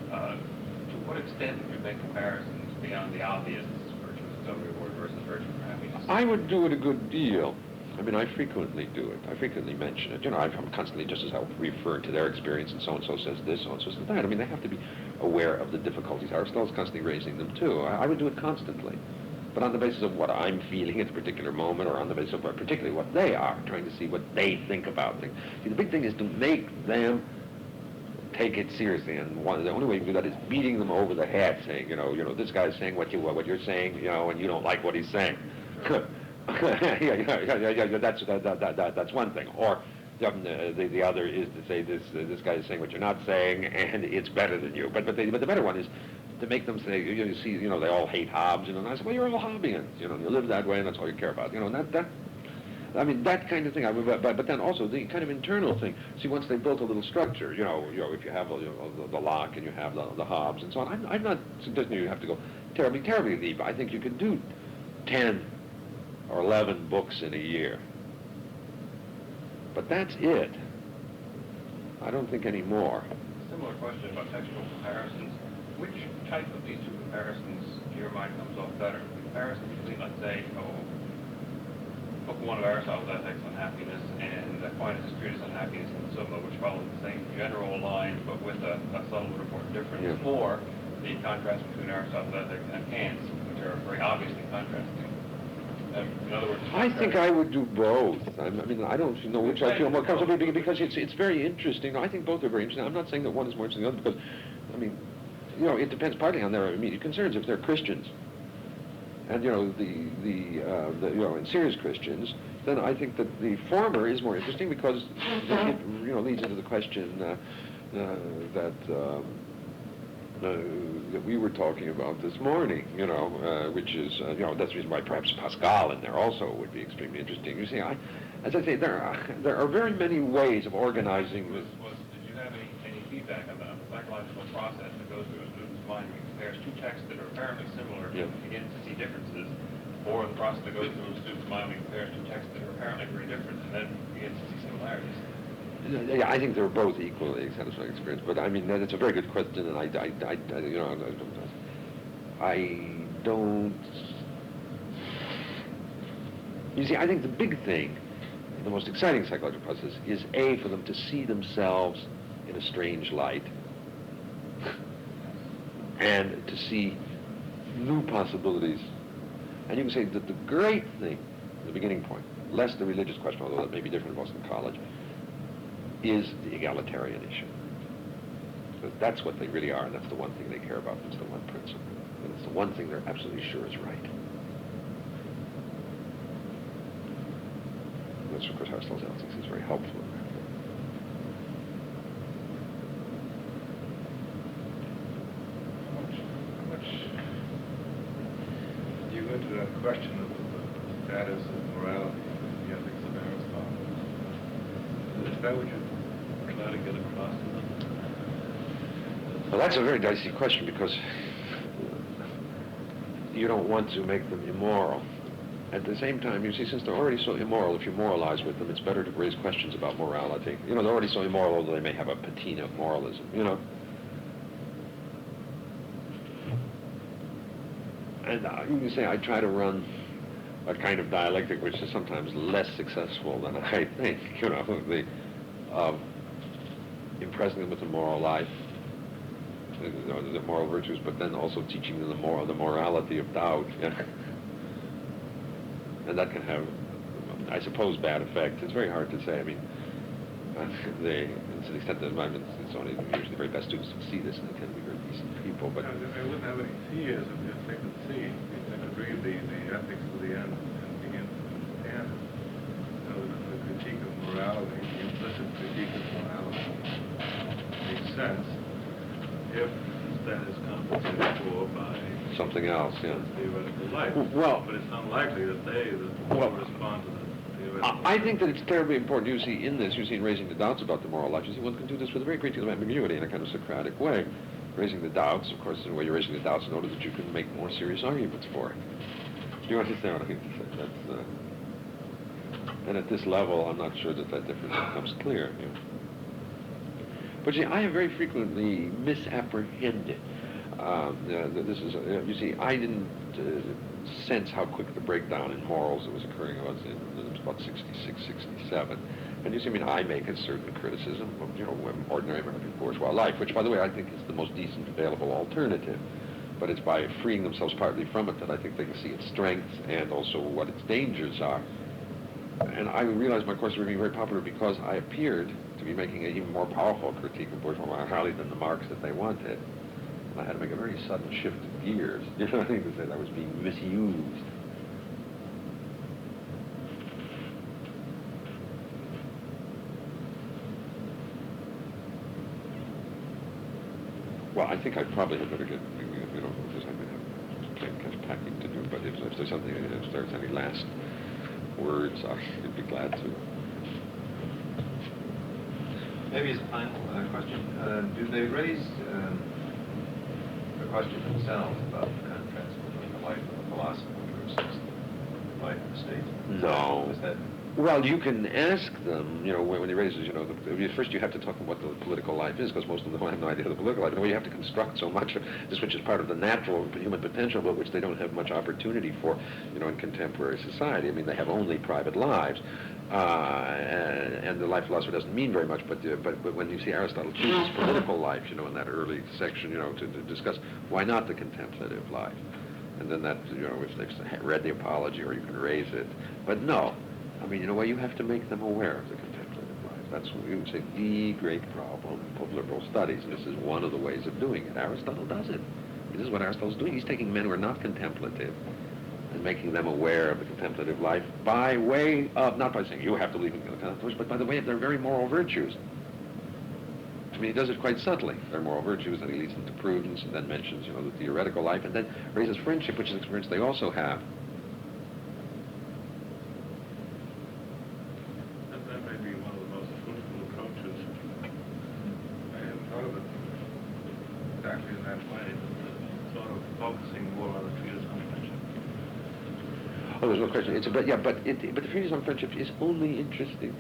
to what extent would you make comparisons beyond the obvious virtues of self-reward versus virtue for happiness? I would do it a good deal. I mean, I frequently do it. I frequently mention it. You know, I'm constantly, just as I refer to their experience, and so-and-so says this, so-and-so says that. I mean, they have to be aware of the difficulties. Aristotle's constantly raising them, too. I would do it constantly. But on the basis of what I'm feeling at a particular moment, or on the basis of particularly what they are, trying to see what they think about things. See, the big thing is to make them take it seriously, and the only way you can do that is beating them over the head, saying, you know, this guy's saying what you're saying, you know, and you don't like what he's saying. yeah, that's one thing. Or the other is to say this guy is saying what you're not saying, and it's better than you. But the better one is to make them say, you see, you know, they all hate Hobbes, and I say, well, you're all Hobbians, you know, you live that way, and that's all you care about, you know, and I mean, that kind of thing. But then also the kind of internal thing. See, once they've built a little structure, you know, if you have the Locke and you have the Hobbes and so on, I'm not suggesting you have to go terribly deep. I think you could do 10 or 11 books in a year. But that's it. I don't think any more. Similar question about textual comparisons. Which type of these two comparisons, to your mind, comes off better? The comparison between, let's say, Book 1 of Aristotle's Ethics on Happiness and Aquinas' Treatise on Happiness and Summa, which follow the same general line, but with a subtle but important difference, Yeah. or the contrast between Aristotle's Ethics and Kant's, which are very obviously contrasting. In other words, I think I would do both. I mean, I don't know which I feel more comfortable with, because it's very interesting. I think both are very interesting. I'm not saying that one is more interesting than the other, because, I mean, you know, it depends partly on their immediate concerns. If they're Christians, and you know, the you know, and serious Christians, then I think that the former is more interesting, because it, you know, leads into the question that we were talking about this morning, you know, which is, you know, that's the reason why perhaps Pascal in there also would be extremely interesting. You see, as I say, there are very many ways of organizing this. Did you have any feedback on the psychological process that goes through a student's mind when he compares two texts that are apparently similar and begins to see differences, or the process that goes through a student's mind when he compares two texts that are apparently very different and then begins to see similarities? Yeah, I think they're both equally satisfying experience, but I mean, that's a very good question, and I you know, I don't. You see, I think the big thing, the most exciting psychological process, is for them to see themselves in a strange light, and to see new possibilities. And you can say that the great thing, the beginning point, less the religious question, although that may be different in Boston College, is the egalitarian issue. Because that's what they really are, and that's the one thing they care about. It's the one principle. And it's the one thing they're absolutely sure is right. That's, of course, Aristotle's ethics is very helpful in that. How much do you go into that question of the status of morality in the ethics of Aristotle? Is that what you try to get across to them? Well, that's a very dicey question, because you don't want to make them immoral. At the same time, you see, since they're already so immoral, if you moralize with them, it's better to raise questions about morality. You know, they're already so immoral, although they may have a patina of moralism, you know. And you can say I try to run a kind of dialectic which is sometimes less successful than I think, you know, impressing them with the moral life, the moral virtues, but then also teaching them the morality of doubt. Yeah. And that can have, I suppose, bad effects. It's very hard to say. I mean, to the extent that it's only usually the very best students who see this, and they tend to be very decent people. But I wouldn't have any theism if they could see, if they could read the ethics to the end and begin to understand it. So the critique of morality, the implicit critique of morality, makes sense if that is compensated for by something else, yeah. Theoretical life. Well, but it's unlikely that they will respond to the theoretical I think that it's terribly important. You see, in this, you see in raising the doubts about the moral life, you see one can do this with a very great deal of ambiguity in a kind of Socratic way. Raising the doubts, of course, in a way you're raising the doubts in order that you can make more serious arguments for it. Do you understand what I mean to say? That's, And at this level, I'm not sure that that difference becomes clear. You know. But see, I have very frequently misapprehended. This is, you see, I didn't sense how quick the breakdown in morals that was occurring was in about 66, 67. And you see, I mean, I make a certain criticism of, you know, ordinary American bourgeois life, which, by the way, I think is the most decent available alternative. But it's by freeing themselves partly from it that I think they can see its strengths and also what its dangers are. And I realized my course was being very popular because I appeared to be making an even more powerful critique of bourgeois morality than the Marx that they wanted. And I had to make a very sudden shift of gears. You know what I mean? To say that I was being misused. Well, I think I probably had better get, you know, because I might have kind of packing to do. But if there's something, if there's any last words, I'd be glad to. Maybe as a final question, do they raise the question themselves about the contrast between the life of a philosopher versus the life of the statesman? No. Is that Well, you can ask them, you know, when he raises, you know, first you have to talk about what the political life is, because most of them have no idea of the political life. And you have to construct so much of this, which is part of the natural human potential, but which they don't have much opportunity for, you know, in contemporary society. I mean, they have only private lives. And the life philosopher doesn't mean very much, but when you see Aristotle chooses political life, you know, in that early section, you know, to discuss why not the contemplative life. And then that, you know, if they've read the Apology, or you can raise it. But no. I mean, you know what, you have to make them aware of the contemplative life. That's what we would say the great problem of liberal studies. And this is one of the ways of doing it. Aristotle does it. This is what Aristotle's doing. He's taking men who are not contemplative and making them aware of the contemplative life by way of, not by saying you have to leave the contemplative, but by the way of their very moral virtues. I mean, he does it quite subtly. Their moral virtues, then he leads them to prudence, and then mentions, you know, the theoretical life, and then raises friendship, which is an experience they also have. That may be one of the most fruitful approaches. I hadn't thought of it exactly in that way, sort of focusing more on the treatise on friendship. Oh, there's no question. But the treatise on friendship is only interesting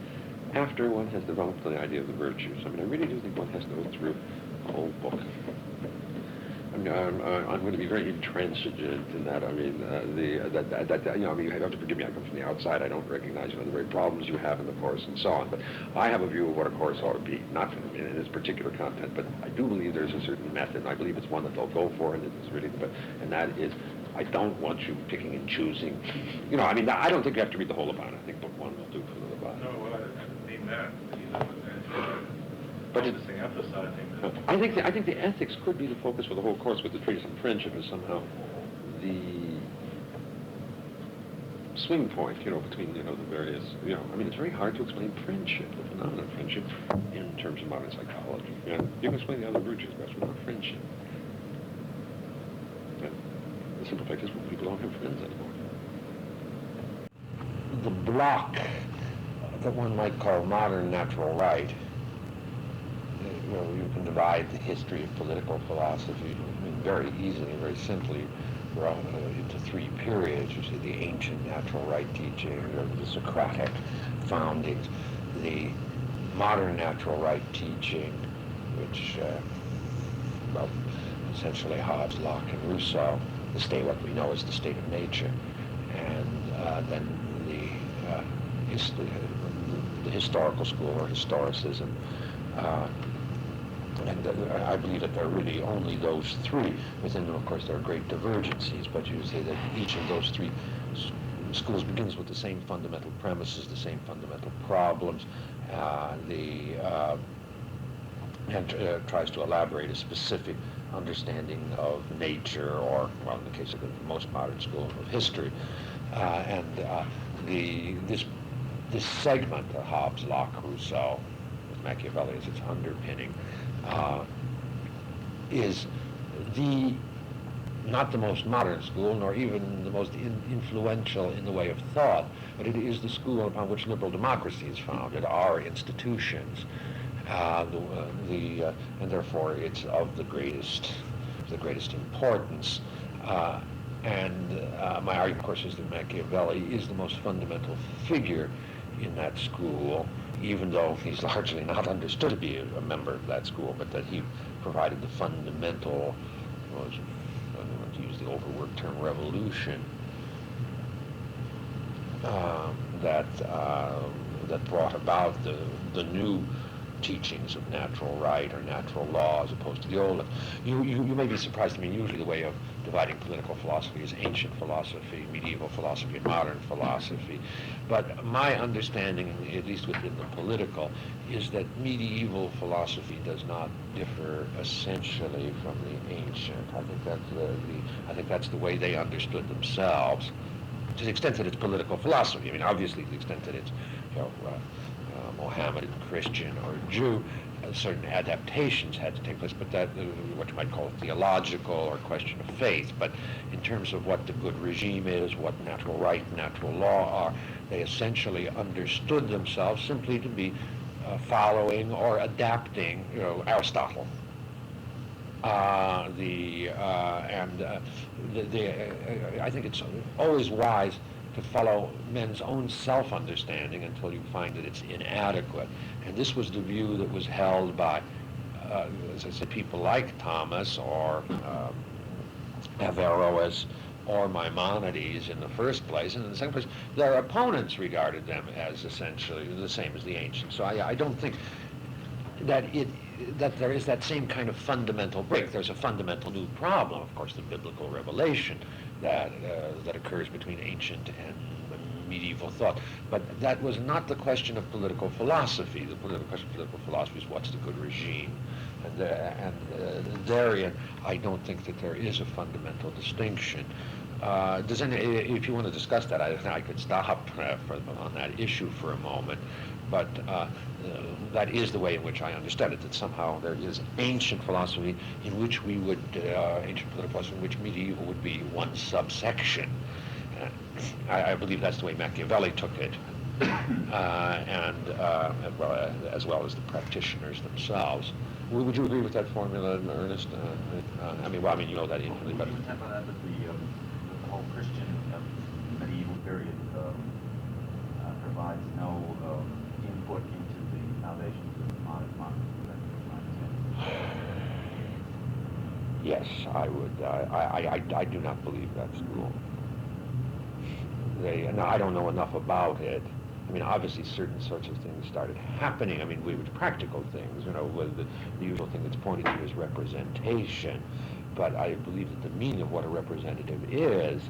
after one has developed the idea of the virtues. I mean, I really do think one has to go through the whole book. I mean, I'm going to be very intransigent in that. I mean, you know, I mean, you have to forgive me. I come from the outside. I don't recognize, you know, the very problems you have in the course and so on. But I have a view of what a course ought to be, not in its particular content. But I do believe there's a certain method, and I believe it's one that they'll go for, and it's really, and that is, I don't want you picking and choosing. You know, I mean, I don't think you have to read the whole about it. I think book one will do for the about. No, well, I didn't mean that. But emphasizing that. I think the ethics could be the focus for the whole course, but the treatise on friendship is somehow the swing point, you know, between, you know, the various, you know, I mean, it's very hard to explain friendship, the phenomenon of friendship, in terms of modern psychology. You know, you can explain the other virtues, but not friendship. And the simple fact is, people don't have friends anymore. The block that one might call modern natural right, you know, you can divide the history of political philosophy, I mean, very easily, very simply, into three periods. You see the ancient natural right teaching, the Socratic foundings, the modern natural right teaching, which, well, essentially Hobbes, Locke, and Rousseau, the state, what we know as the state of nature, and then the historical school, or historicism. And I believe that there are really only those three. Within them, of course, there are great divergencies, but you say that each of those three schools begins with the same fundamental premises, the same fundamental problems, and tries to elaborate a specific understanding of nature, or, well, in the case of the most modern school, of history. This segment of Hobbes, Locke, Rousseau, with Machiavelli as its underpinning, is not the most modern school, nor even the most influential in the way of thought, but it is the school upon which liberal democracy is founded, our institutions, and therefore it's of the greatest importance. And my argument, of course, is that Machiavelli is the most fundamental figure in that school, even though he's largely not understood to be a member of that school, but that he provided the fundamental, I don't want to use the overworked term, revolution that brought about the new teachings of natural right or natural law as opposed to the old. You may be surprised. I mean, usually the way of dividing political philosophy is ancient philosophy, medieval philosophy, and modern philosophy. But my understanding, at least within the political, is that medieval philosophy does not differ essentially from the ancient. I think that's the way they understood themselves, to the extent that it's political philosophy. I mean, obviously, to the extent that it's Mohammedan, Christian, or Jew, certain adaptations had to take place, but that, what you might call theological or question of faith. But in terms of what the good regime is, what natural right and natural law are, they essentially understood themselves simply to be following or adapting, Aristotle. I think it's always wise to follow men's own self-understanding until you find that it's inadequate. And this was the view that was held by, as I said, people like Thomas or Averroes or Maimonides in the first place, and in the second place, their opponents regarded them as essentially the same as the ancients. So I don't think that there is that same kind of fundamental break. There's a fundamental new problem, of course, the biblical revelation that occurs between ancient and medieval thought. But that was not the question of political philosophy. The question of political philosophy is what's the good regime. And therein, I don't think that there is a fundamental distinction. If you want to discuss that, I could stop on that issue for a moment. But that is the way in which I understand it, that somehow there is ancient philosophy in which ancient political philosophy in which medieval would be one subsection. I believe that's the way Machiavelli took it, as well as the practitioners themselves. Would you agree with that formula, Ernest? You know that infinitely better. That the whole Christian medieval period provides no input into the foundations of the modern Yes, I would. I do not believe that school. I don't know enough about it. I mean, obviously, certain sorts of things started happening. I mean, practical things. With the usual thing that's pointed to is representation. But I believe that the meaning of what a representative is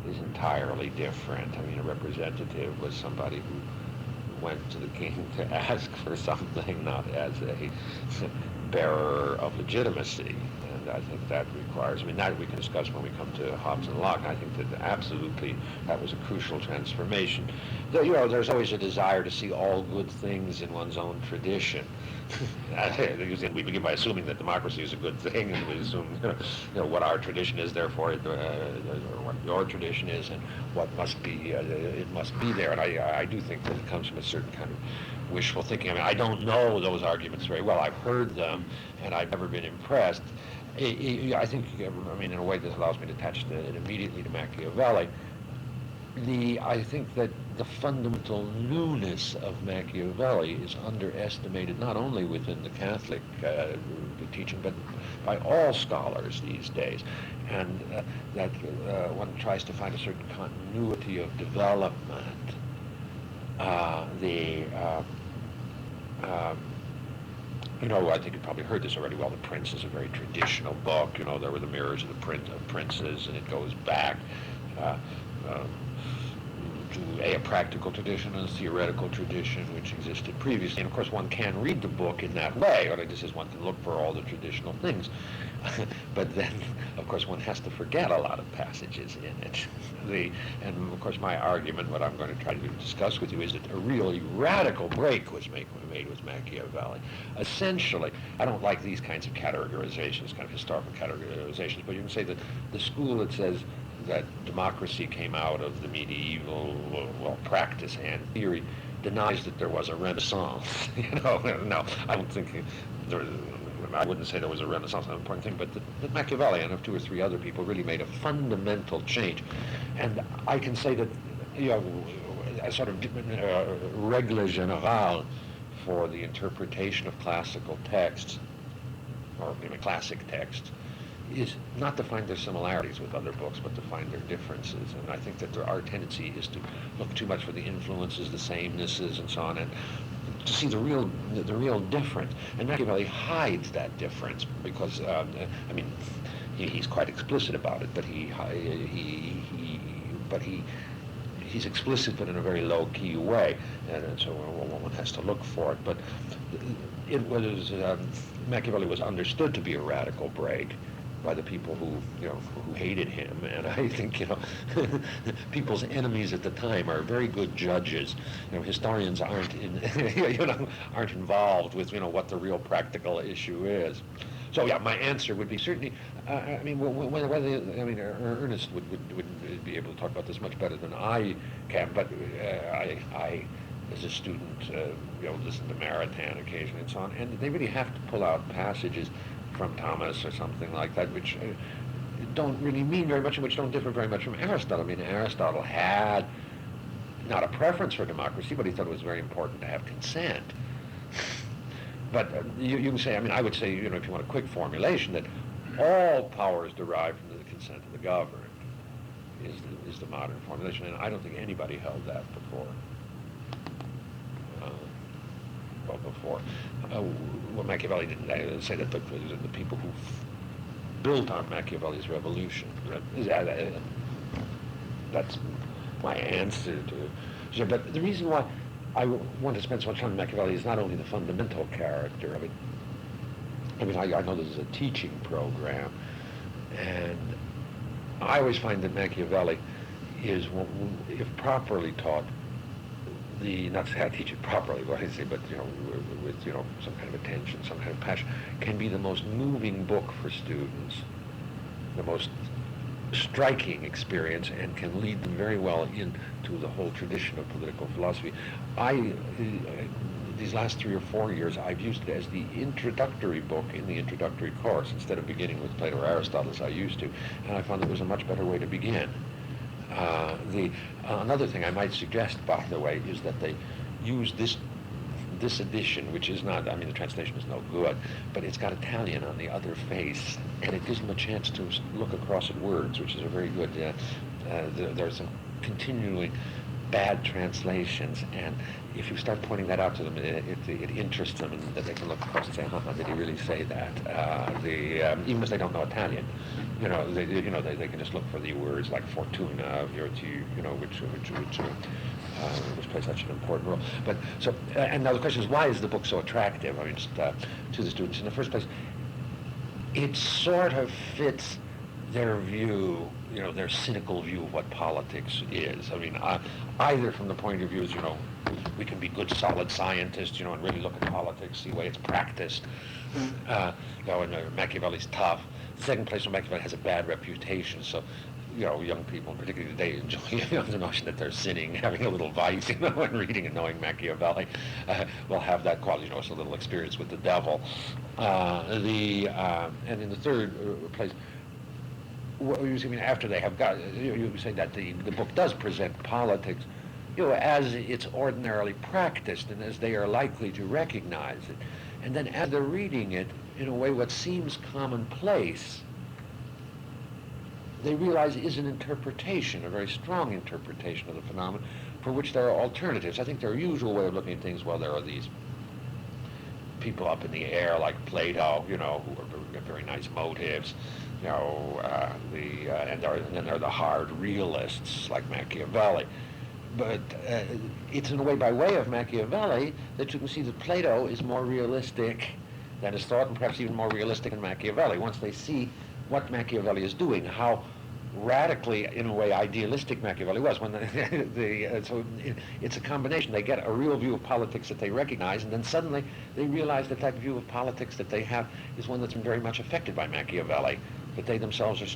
entirely different. I mean, a representative was somebody who went to the king to ask for something, not as a bearer of legitimacy. And I think that requires, that we can discuss when we come to Hobbes and Locke. I think that absolutely that was a crucial transformation. There's always a desire to see all good things in one's own tradition. We begin by assuming that democracy is a good thing, and we assume what our tradition is, therefore, or what your tradition is, and what must be it must be there. And I do think that it comes from a certain kind of wishful thinking. I don't know those arguments very well. I've heard them, and I've never been impressed. I think, in a way that allows me to attach it immediately to Machiavelli. I think that the fundamental newness of Machiavelli is underestimated not only within the Catholic teaching, but by all scholars these days, and that one tries to find a certain continuity of development. I think you probably heard this already. Well, The Prince is a very traditional book. There were the mirrors of the princes, and it goes back to a practical tradition and a theoretical tradition which existed previously. And of course, one can read the book in that way, or just as one can look for all the traditional things. But then, of course, one has to forget a lot of passages in it. And of course, my argument, what I'm going to try to discuss with you, is that a really radical break was made with Machiavelli. Essentially, I don't like these kinds of categorizations, kind of historical categorizations, but you can say that the school that says that democracy came out of the medieval practice and theory denies that there was a Renaissance. No, I don't think I wouldn't say there was a Renaissance, an important thing, but that Machiavelli and of two or three other people really made a fundamental change. And I can say that, a sort of règle générale for the interpretation of classical texts, or even classic texts, is not to find their similarities with other books, but to find their differences. And I think that our tendency is to look too much for the influences, the samenesses, and so on, and to see the real difference. And Machiavelli hides that difference because, I mean, he's quite explicit about it, but he's explicit, but in a very low-key way, and so one has to look for it. But it was Machiavelli was understood to be a radical break by the people who hated him, and I think people's enemies at the time are very good judges. Historians aren't aren't involved with what the real practical issue is. So yeah, my answer would be certainly. I mean, Ernest would be able to talk about this much better than I can, but I as a student, listen to Maritain occasionally and so on, and they really have to pull out passages from Thomas or something like that, which don't really mean very much and which don't differ very much from Aristotle. I mean, Aristotle had not a preference for democracy, but he thought it was very important to have consent. But you can say, I mean, I would say, if you want a quick formulation, that all power is derived from the consent of the governed is the modern formulation, and I don't think anybody held that before. Well, Machiavelli didn't say that the people who built on Machiavelli's revolution. That's my answer to. But the reason why I want to spend so much time on Machiavelli is not only the fundamental character of it. I mean, I know this is a teaching program, and I always find that Machiavelli is, if properly taught, not to teach it properly, what I say, but with some kind of attention, some kind of passion, can be the most moving book for students, the most striking experience, and can lead them very well into the whole tradition of political philosophy. These last 3 or 4 years, I've used it as the introductory book in the introductory course, instead of beginning with Plato or Aristotle as I used to, and I found it was a much better way to begin. Another thing I might suggest, by the way, is that they use this edition, which is not, I mean, the translation is no good, but it's got Italian on the other face, and it gives them a chance to look across at words, which is a very good, there are some continually bad translations, and if you start pointing that out to them, it interests them, and that they can look across and say, did he really say that? Even if they don't know Italian, they can just look for the words like fortuna, virtù, which plays such an important role. But so, and now the question is, why is the book so attractive? I mean, just to the students. In the first place, it sort of fits their view, their cynical view of what politics is. I mean, either from the point of view is, we can be good, solid scientists, and really look at politics, see the way it's practiced. And Machiavelli's tough. The second place, Machiavelli has a bad reputation, so young people, particularly today, enjoy the notion that they're sinning, having a little vice, and reading and knowing Machiavelli will have that quality. It's a little experience with the devil. And in the third place, after they have got, you say that the book does present politics, as it's ordinarily practiced and as they are likely to recognize it. And then as they're reading it, in a way, what seems commonplace, they realize is an interpretation, a very strong interpretation of the phenomenon, for which there are alternatives. I think their usual way of looking at things, well, there are these people up in the air like Plato, who have very nice motives, and then there are the hard realists like Machiavelli. But it's in a way, by way of Machiavelli, that you can see that Plato is more realistic than is thought, and perhaps even more realistic than Machiavelli. Once they see what Machiavelli is doing, how radically, in a way, idealistic Machiavelli was. So it's a combination. They get a real view of politics that they recognize, and then suddenly they realize that view of politics that they have is one that's been very much affected by Machiavelli, that they themselves are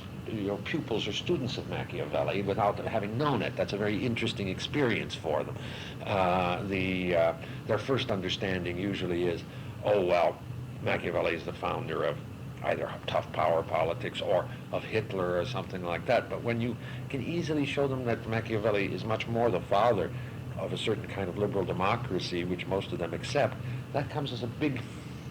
pupils or students of Machiavelli without having known it. That's a very interesting experience for them. Their first understanding usually is, Machiavelli is the founder of either tough power politics or of Hitler or something like that. But when you can easily show them that Machiavelli is much more the father of a certain kind of liberal democracy, which most of them accept, that comes as a big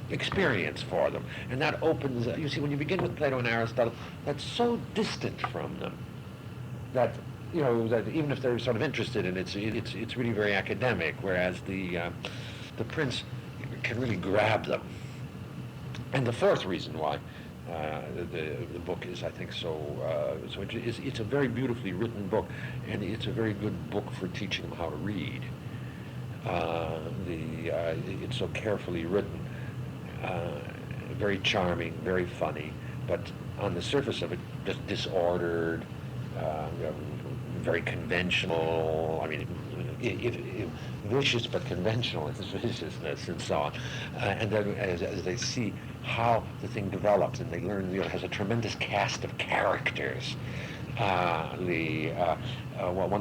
experience for them. And that opens, you see, when you begin with Plato and Aristotle, that's so distant from them that, you know, that even if they're sort of interested in it, it's really very academic, whereas the Prince can really grab them. And the fourth reason why the book is, I think, it's a very beautifully written book, and it's a very good book for teaching them how to read. It's so carefully written, very charming, very funny, but on the surface of it, just disordered, very conventional. I mean, vicious but conventional in its viciousness and so on. And then as they see how the thing develops, and they learn, it has a tremendous cast of characters. One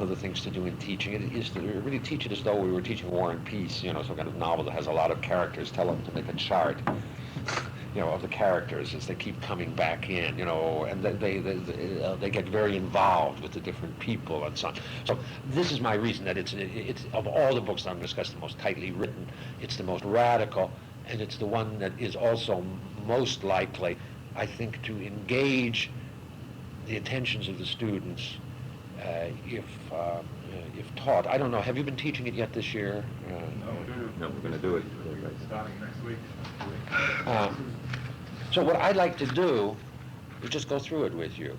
of the things to do in teaching it is to really teach it as though we were teaching War and Peace, some kind of novel that has a lot of characters. Tell them to make a chart, of the characters as they keep coming back in, and they get very involved with the different people and so on. So this is my reason that it's of all the books that I'm discussing, the most tightly written. It's the most radical, and it's the one that is also most likely, I think, to engage the attentions of the students if taught. I don't know. Have you been teaching it yet this year? No, we're going to do it. Starting next week. So what I'd like to do is just go through it with you.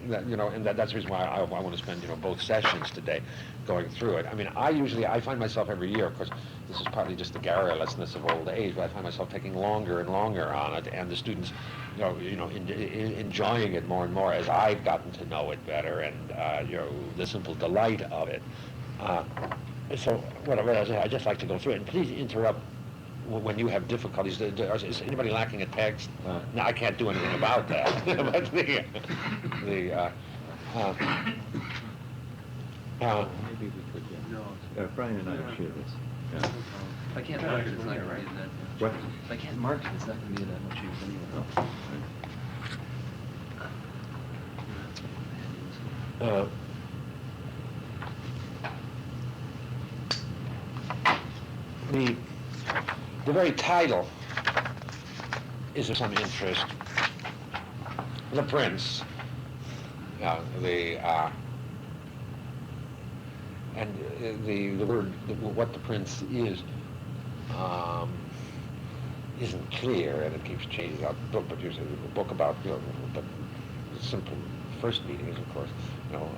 And that's the reason why I want to spend, both sessions today going through it. I mean, I find myself every year, of course, this is partly just the garrulousness of old age, but I find myself taking longer and longer on it, and the students, enjoying it more and more as I've gotten to know it better, and, the simple delight of it. So I'd just like to go through it, and please interrupt when you have difficulties. Is anybody lacking a text? No, I can't do anything about that. But Maybe we could, Brian and I will share this. Yeah. If I can't mark it, it's not going to be that much. What? If I can't mark it, it's not going to be that much use anyway. The very title is of some interest. The Prince, and the word, what the Prince is, isn't clear, and it keeps changing out the book. But usually the book about, but the simple first meaning is, of course,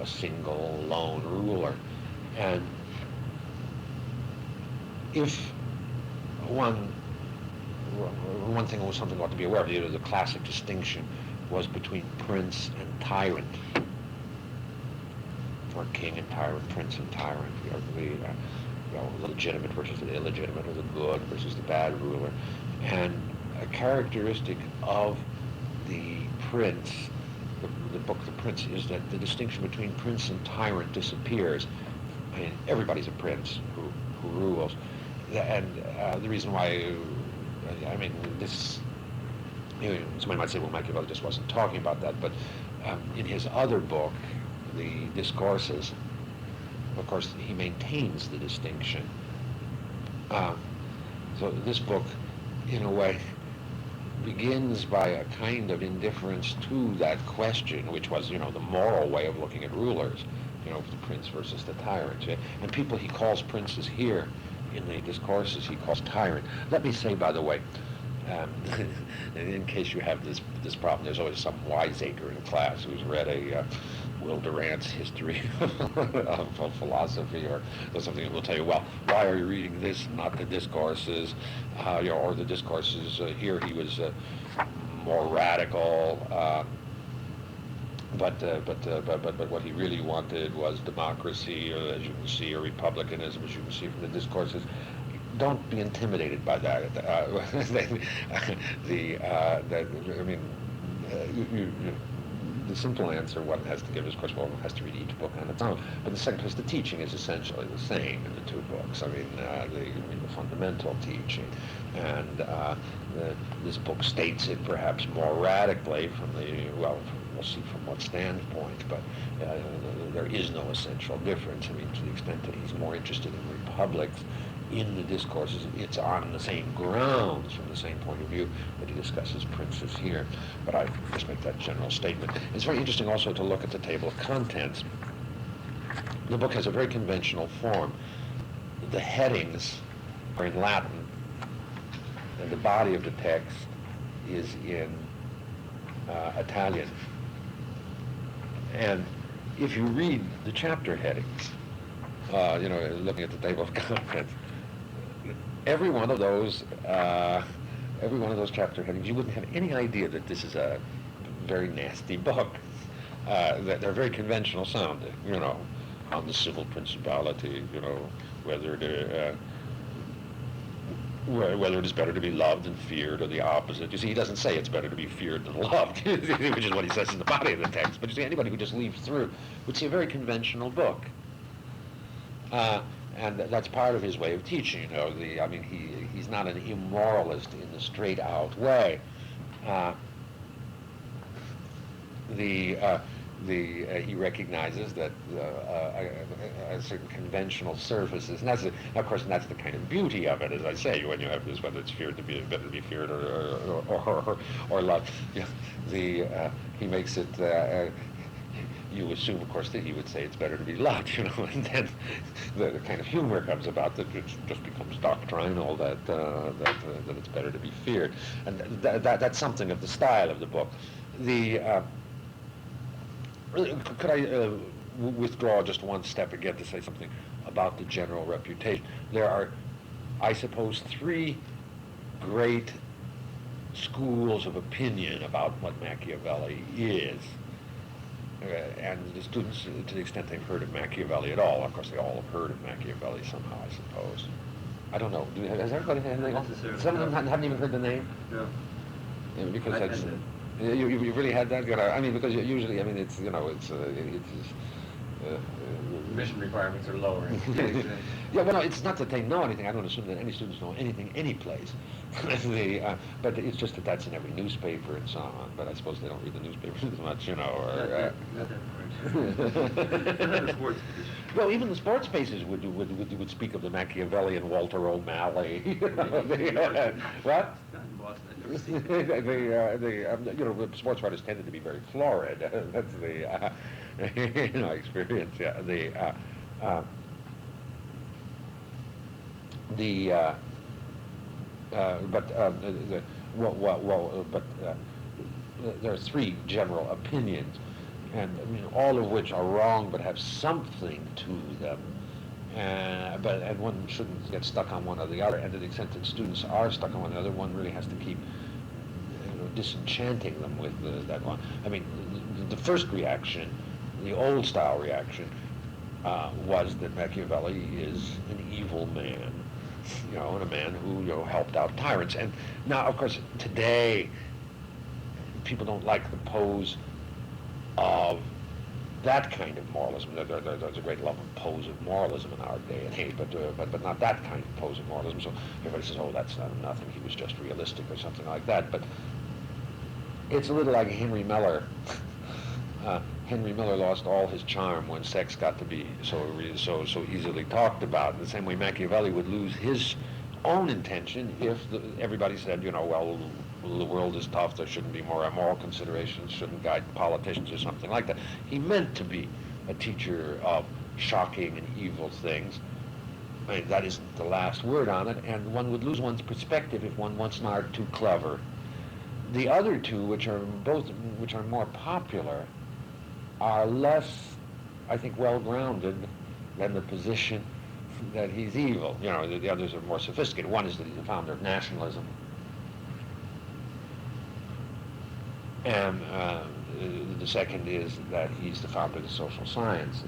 a single lone ruler, and if one thing was something ought to be aware of, the classic distinction was between prince and tyrant, or king and tyrant, prince and tyrant, the legitimate versus the illegitimate, or the good versus the bad ruler. And a characteristic of the prince, the book The Prince, is that the distinction between prince and tyrant disappears. I mean, everybody's a prince who rules. And the reason why, this, somebody might say, well, Machiavelli just wasn't talking about that, but in his other book, the Discourses, of course, he maintains the distinction. So this book, in a way, begins by a kind of indifference to that question, which was, the moral way of looking at rulers, the prince versus the tyrant. And people he calls princes here, in the Discourses, he calls tyrant. Let me say, by the way, in case you have this problem, there's always some wiseacre in class who's read a Will Durant's history of philosophy or something, and will tell you, well, why are you reading this, not the Discourses, or the Discourses? Here he was more radical. But what he really wanted was democracy, as you can see, or republicanism, as you can see from the Discourses. Don't be intimidated by that. The simple answer one has to give is, of course, one has to read each book on its own. But the second place, the teaching is essentially the same in the two books. The fundamental teaching, and this book states it perhaps more radically from we'll see from what standpoint, but there is no essential difference. I mean, to the extent that he's more interested in republics in the discourses, it's on the same grounds, from the same point of view that he discusses princes here. But I just make that general statement. It's very interesting also to look at the table of contents. The book has a very conventional form. The headings are in Latin, and the body of the text is in Italian. And if you read the chapter headings, looking at the table of contents, every one of those chapter headings, you wouldn't have any idea that this is a very nasty book. That they're very conventional sounding, on the civil principality, whether it is better to be loved than feared, or the opposite. You see, he doesn't say it's better to be feared than loved, which is what he says in the body of the text. But you see, anybody who just leaves through would see a very conventional book. And that's part of his way of teaching. He's not an immoralist in the straight-out way. He recognizes that a certain conventional surfaces, and that's the kind of beauty of it, as I say, when you have this, whether it's feared to be better to be feared or loved. He makes it. You assume, of course, that he would say it's better to be loved, and then the kind of humor comes about that it just becomes doctrinal that it's better to be feared, and that's something of the style of the book. Could I withdraw just one step again to say something about the general reputation? There are, I suppose, three great schools of opinion about what Machiavelli is. And the students, to the extent they've heard of Machiavelli at all, of course they all have heard of Machiavelli somehow, I suppose. I don't know. Has everybody had anything else? Some of them haven't even heard the name? No. Yeah, because that's... You really had that? Because usually, it's, Mission requirements are lower. Yeah, well, no, it's not that they know anything. I don't assume that any students know anything any place. But it's just that that's in every newspaper and so on. But I suppose they don't read the newspapers as much, Not that part. Well, even the sports pages would speak of the Machiavellian Walter O'Malley. What? Not in Boston. I've never seen it. The sports writers tended to be very florid. That's the experience. Yeah. There are three general opinions, and all of which are wrong, but have something to them. And one shouldn't get stuck on one or the other. And to the extent that students are stuck on one or the other, one really has to keep disenchanting them with that one. The first reaction, the old style reaction, was that Machiavelli is an evil man, and a man who helped out tyrants. And now, of course, today people don't like the pose of that kind of moralism. There's a great love of pose of moralism in our day and age, but not that kind of pose of moralism. So everybody says, "Oh, that's not nothing. He was just realistic," or something like that. But it's a little like Henry Miller. Henry Miller lost all his charm when sex got to be so easily talked about. In the same way, Machiavelli would lose his own intention if everybody said, well, the world is tough, there shouldn't be more moral considerations, shouldn't guide politicians or something like that. He meant to be a teacher of shocking and evil things. That isn't the last word on it, and one would lose one's perspective if one wants an art too clever. The other two, which are more popular, are less, I think, well-grounded than the position that he's evil. The others are more sophisticated. One is that he's the founder of nationalism. And the second is that he's the founder of the social sciences.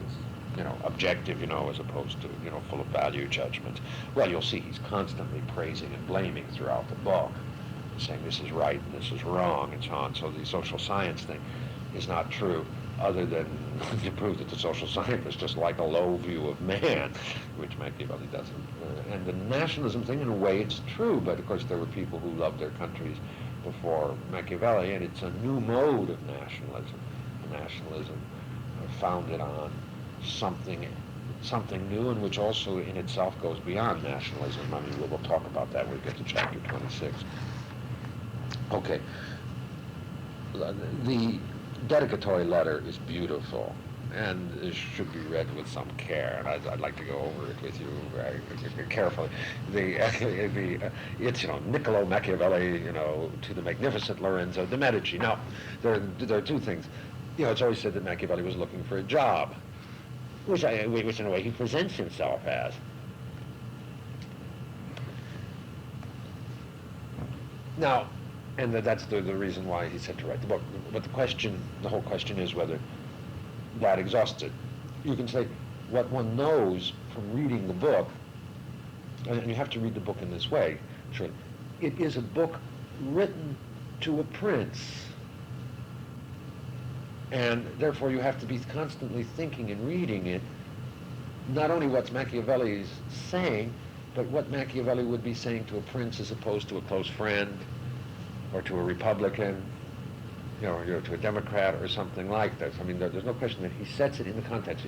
Objective, as opposed to, full of value judgments. Well, you'll see he's constantly praising and blaming throughout the book, saying this is right and this is wrong and so on. So the social science thing is not true, other than to prove that the social scientists just like a low view of man, which Machiavelli doesn't. And the nationalism thing, in a way, it's true, but of course there were people who loved their countries before Machiavelli, and it's a new mode of nationalism. nationalism founded on something new, and which also in itself goes beyond nationalism. I mean, we'll talk about that when we get to chapter 26. Okay. The dedicatory letter is beautiful, and it should be read with some care, and I'd like to go over it with you carefully. It's, Niccolo Machiavelli, to the magnificent Lorenzo de' Medici. Now, there are two things. It's always said that Machiavelli was looking for a job, which in a way he presents himself as. Now, and that's the reason why he said to write the book. But the whole question is whether that exhausts it. You can say what one knows from reading the book, and you have to read the book in this way, sure. It is a book written to a prince. And therefore you have to be constantly thinking and reading it, not only what Machiavelli is saying, but what Machiavelli would be saying to a prince as opposed to a close friend, or to a Republican, to a Democrat or something like this. I mean, there's no question that he sets it in the context.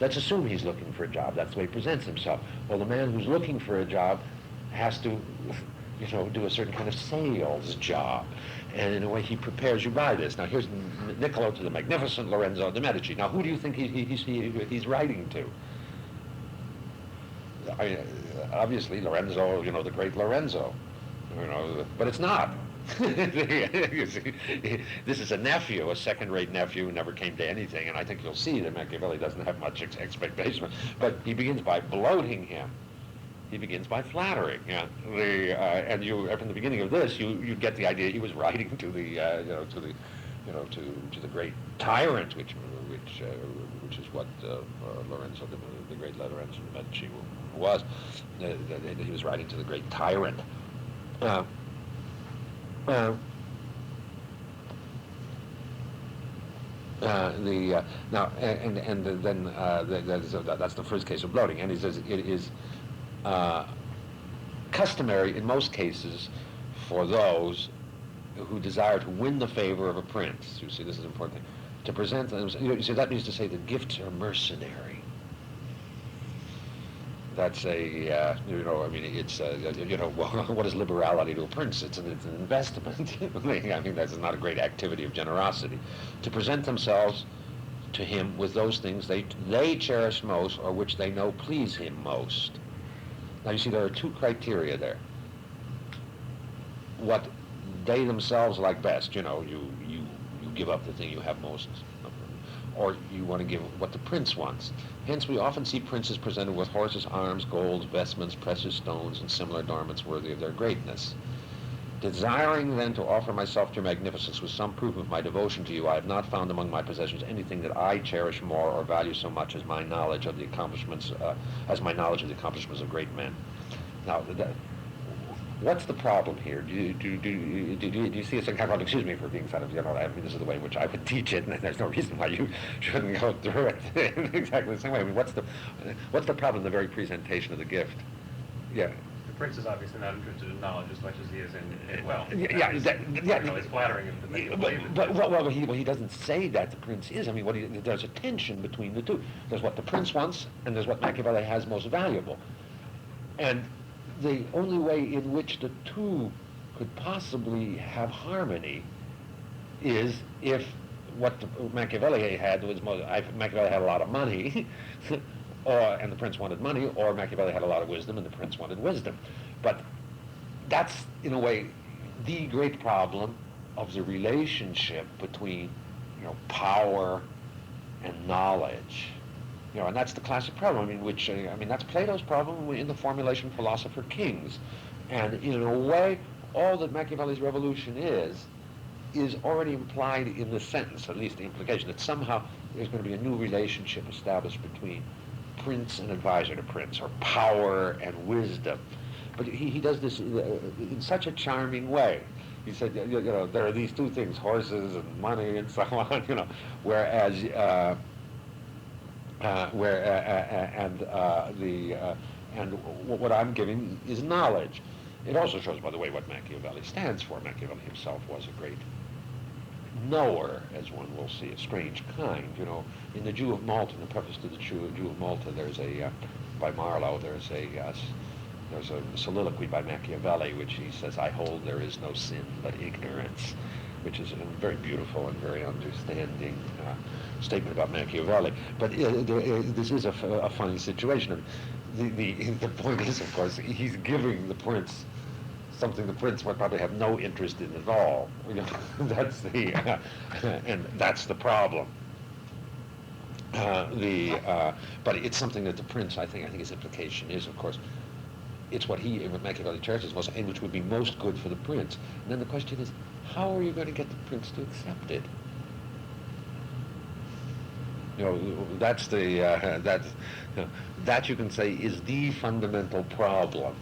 Let's assume he's looking for a job. That's the way he presents himself. Well, the man who's looking for a job has to, do a certain kind of sales job. And in a way, he prepares you by this. Now, here's Niccolo to the magnificent Lorenzo de' Medici. Now, who do you think he's writing to? Obviously, Lorenzo, the great Lorenzo. But it's not. You see, this is a nephew, a second-rate nephew who never came to anything, and I think you'll see that Machiavelli doesn't have much expectation. But he begins by bloating him. He begins by flattering. And you, from the beginning of this, you get the idea he was writing to the, to the great tyrant, which is what Lorenzo, the great Lorenzo de' Medici was. He was writing to the great tyrant. Now, that's the first case of bloating, and he says it is customary in most cases for those who desire to win the favor of a prince. You see, this is an important thing. To present them, you see, that means to say that gifts are mercenary. That's it's, what is liberality to a prince? It's an investment. I mean, that's not a great activity of generosity. To present themselves to him with those things they cherish most, or which they know please him most. Now, you see, there are two criteria there. What they themselves like best, you give up the thing you have most, or you want to give what the prince wants. Hence, we often see princes presented with horses, arms, gold, vestments, precious stones, and similar adornments worthy of their greatness. Desiring then to offer myself to your magnificence with some proof of my devotion to you, I have not found among my possessions anything that I cherish more or value so much as my knowledge of the accomplishments, of great men. Now, what's the problem here? Do you see a certain kind of, excuse me for being sort of, this is the way in which I would teach it, and there's no reason why you shouldn't go through it in exactly the same way. I mean, what's the problem in the very presentation of the gift? Yeah. The prince is obviously not interested in knowledge as much as he is in wealth. It's flattering him to make him believe it. Well, he doesn't say that the prince is. I mean, there's a tension between the two. There's what the prince wants, and there's what Machiavelli has most valuable. And the only way in which the two could possibly have harmony is if what Machiavelli had was Machiavelli had a lot of money, and the prince wanted money, or Machiavelli had a lot of wisdom and the prince wanted wisdom. But that's, in a way, the great problem of the relationship between, power and knowledge. And that's the classic problem, that's Plato's problem in the formulation philosopher kings. And in a way, all that Machiavelli's revolution is already implied in the sentence, at least the implication, that somehow there's going to be a new relationship established between prince and advisor to prince, or power and wisdom. But he does this in such a charming way. He said, there are these two things, horses and money and so on, whereas what I'm giving is knowledge. It also shows, by the way, what Machiavelli stands for. Machiavelli himself was a great knower, as one will see, a strange kind. In the Jew of Malta, in the preface to the Jew of Malta, there's by Marlowe, there's a soliloquy by Machiavelli, which he says, "I hold there is no sin but ignorance," which is a very beautiful and very understanding statement about Machiavelli. But this is a funny situation. The point is, of course, he's giving the prince something the prince would probably have no interest in at all. That's and that's the problem. But it's something that the prince, I think his implication is, of course, it's what Machiavelli cherishes most, and which would be most good for the prince. And then the question is, how are you going to get the prince to accept it? That's that you can say is the fundamental problem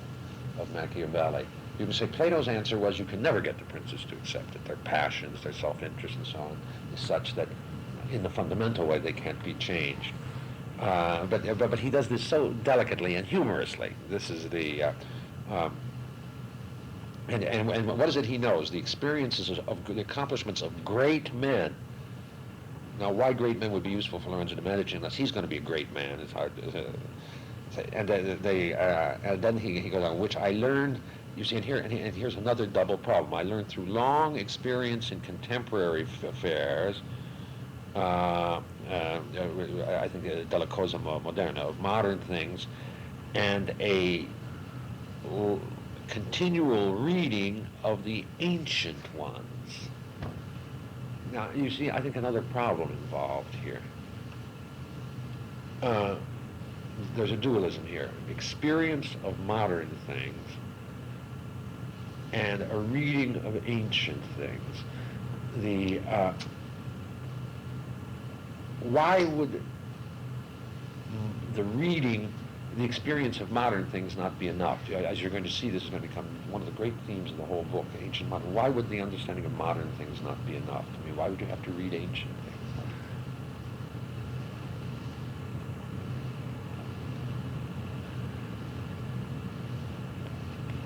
of Machiavelli. You can say Plato's answer was you can never get the princes to accept it. Their passions, their self-interest, and so on is such that in the fundamental way they can't be changed. But he does this so delicately and humorously. This is and what is it he knows? The experiences of the accomplishments of great men. Now, why great men would be useful for Lorenzo de Medici, unless he's going to be a great man, it's hard to say. And then he goes on, which I learned. You see, and here's another double problem. I learned through long experience in contemporary affairs. I think della cosa moderna, of modern things, and a continual reading of the ancient ones. Now, you see, I think another problem involved here. There's a dualism here. Experience of modern things and a reading of ancient things. Why would the experience of modern things not be enough? As you're going to see, this is going to become one of the great themes of the whole book, ancient modern. Why would the understanding of modern things not be enough? I mean, why would you have to read ancient things?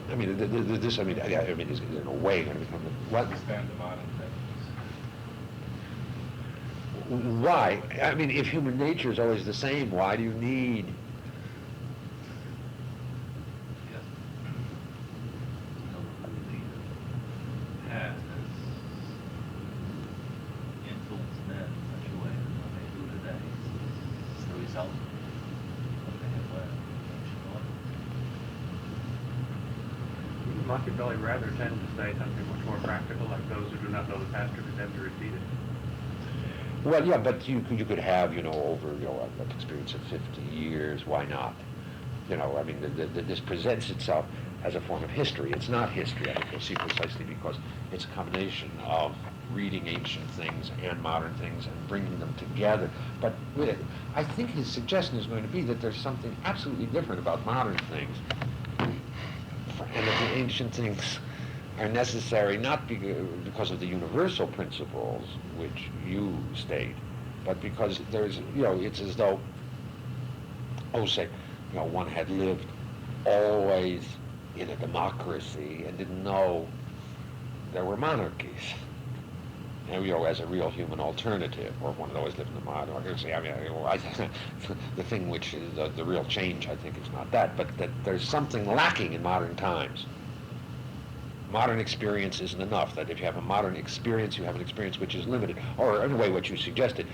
I mean, is in a way going to become what? Understand the modern things. Why? I mean, if human nature is always the same, why do you need? Machiavelli rather tend to say something much more practical, like those who do not know the past are condemned to repeat it. Well, yeah, but you could have, over, an experience of 50 years, why not? I mean, this presents itself as a form of history. It's not history, I think you'll see, precisely because it's a combination of reading ancient things and modern things and bringing them together. But I think his suggestion is going to be that there's something absolutely different about modern things, and that the ancient things are necessary not because of the universal principles which you state, but because there's, it's as though, one had lived always in a democracy and didn't know there were monarchies. As a real human alternative, or one had always lived in the monarchy. I mean, the thing which is the real change, I think, is not that, but that there's something lacking in modern times. Modern experience isn't enough. That if you have a modern experience, you have an experience which is limited. Or anyway, what you suggested,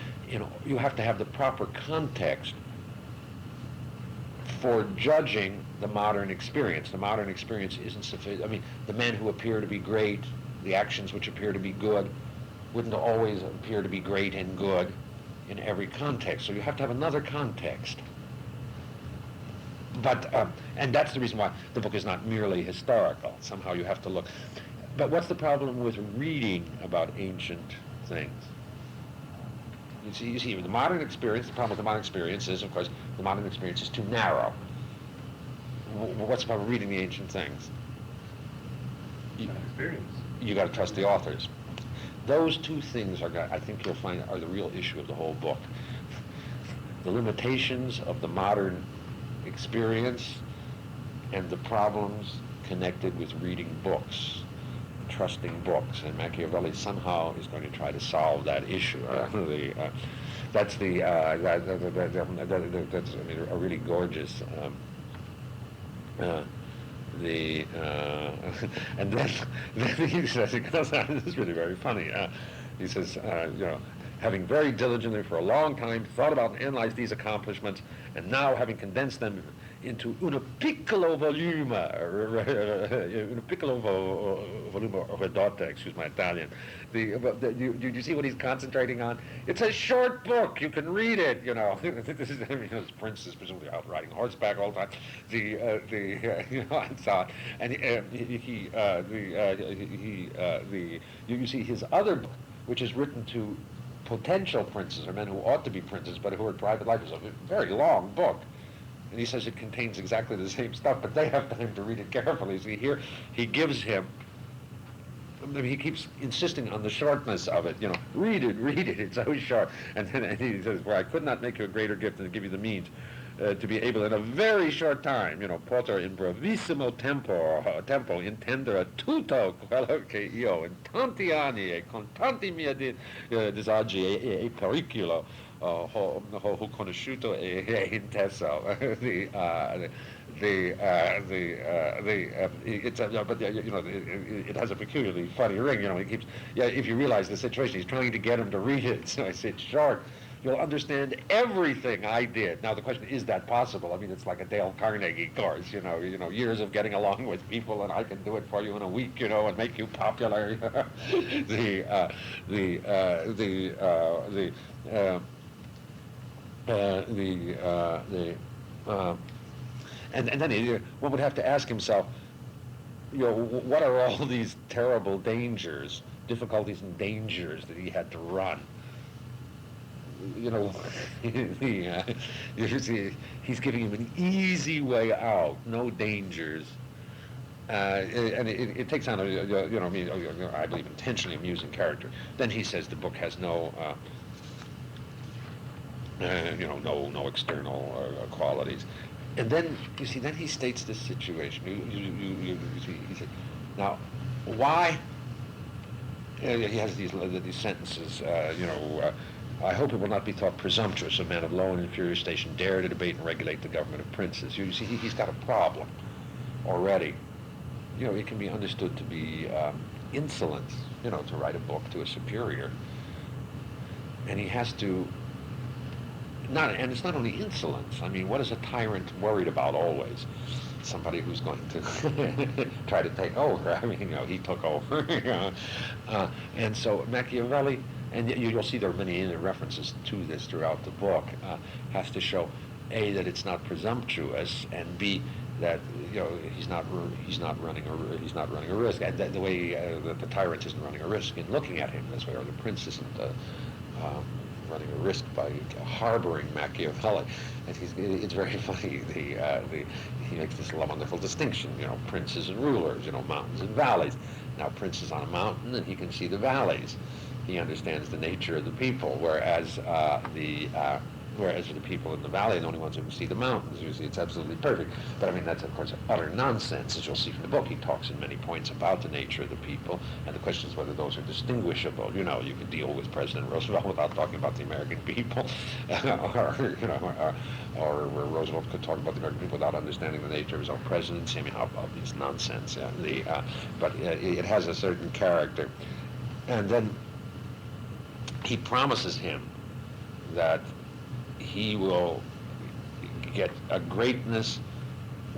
you have to have the proper context for judging the modern experience. The modern experience isn't sufficient. I mean, the men who appear to be great, the actions which appear to be good, wouldn't always appear to be great and good in every context. So you have to have another context. But, and that's the reason why the book is not merely historical. Somehow you have to look. But what's the problem with reading about ancient things? You see, the modern experience, the problem with the modern experience is, of course, the modern experience is too narrow. What's the problem with reading the ancient things? Experience. You got to trust the authors. Those two things I think you'll find, are the real issue of the whole book. The limitations of the modern experience and the problems connected with reading books. trusting books, and Machiavelli somehow is going to try to solve that issue. That's I mean, a really gorgeous. And then he says, this is really very funny. He says, having very diligently for a long time thought about and analyzed these accomplishments, and now having condensed them into una piccolo volume ridotta, excuse my Italian. You see what he's concentrating on? It's a short book. You can read it. This is, his prince is presumably out riding horseback all the time. And so on. And you see his other book, which is written to potential princes or men who ought to be princes but who are private life. It's a very long book. And he says it contains exactly the same stuff, but they have time to read it carefully. See, here he gives him, he keeps insisting on the shortness of it. Read it, it's so short. And then he says, well, I could not make you a greater gift than to give you the means to be able in a very short time, poter in brevissimo tempo intendere tutto quello che io in tanti anni e con tanti miei disagi e periculo ho conosciuto e inteso. It has a peculiarly funny ring. He keeps, if you realize the situation, he's trying to get him to read it. So I said, short. You'll understand everything I did. Now the question is that possible? I mean, it's like a Dale Carnegie course. Years of getting along with people, and I can do it for you in a week. And make you popular. And then one would have to ask himself, what are all these terrible dangers, difficulties and dangers that he had to run? You see, he's giving him an easy way out, no dangers. And it takes on I believe intentionally amusing character. Then he says the book has no no external qualities. And then you see, then he states this situation. You see, he said, now, why? He has these sentences. I hope it will not be thought presumptuous a man of low and inferior station dare to debate and regulate the government of princes. You see, he's got a problem already. It can be understood to be insolence. To write a book to a superior, and he has to. And it's not only insolence. I mean, what is a tyrant worried about always? Somebody who's going to try to take over. I mean, he took over. And so Machiavelli, and you'll see there are many references to this throughout the book, has to show A, that it's not presumptuous, and B, that he's not running a risk, and the way that the tyrant isn't running a risk in looking at him this way, or the prince isn't running a risk by harboring Machiavelli. And it's very funny. He makes this wonderful distinction. Princes and rulers. Mountains and valleys. Now, prince is on a mountain and he can see the valleys. He understands the nature of the people, whereas the people in the valley are the only ones who can see the mountains. You see, it's absolutely perfect. But I mean, that's of course utter nonsense, as you'll see from the book. He talks in many points about the nature of the people, and the question is whether those are distinguishable. You can deal with President Roosevelt without talking about the American people, or Roosevelt could talk about the American people without understanding the nature of his own presidency. I mean, how obvious nonsense. But it has a certain character, and then he promises him that he will get a greatness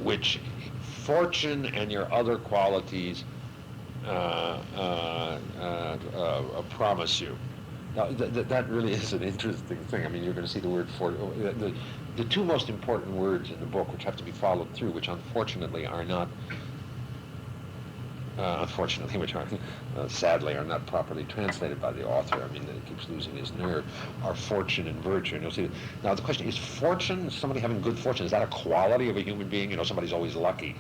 which fortune and your other qualities promise you. Now, that really is an interesting thing. I mean, you're going to see the word the two most important words in the book, which have to be followed through, which unfortunately are not, sadly, are not properly translated by the author. I mean, he keeps losing his nerve. Are fortune and virtue. And you'll see. Now, the question is: fortune, somebody having good fortune, is that a quality of a human being? Somebody's always lucky,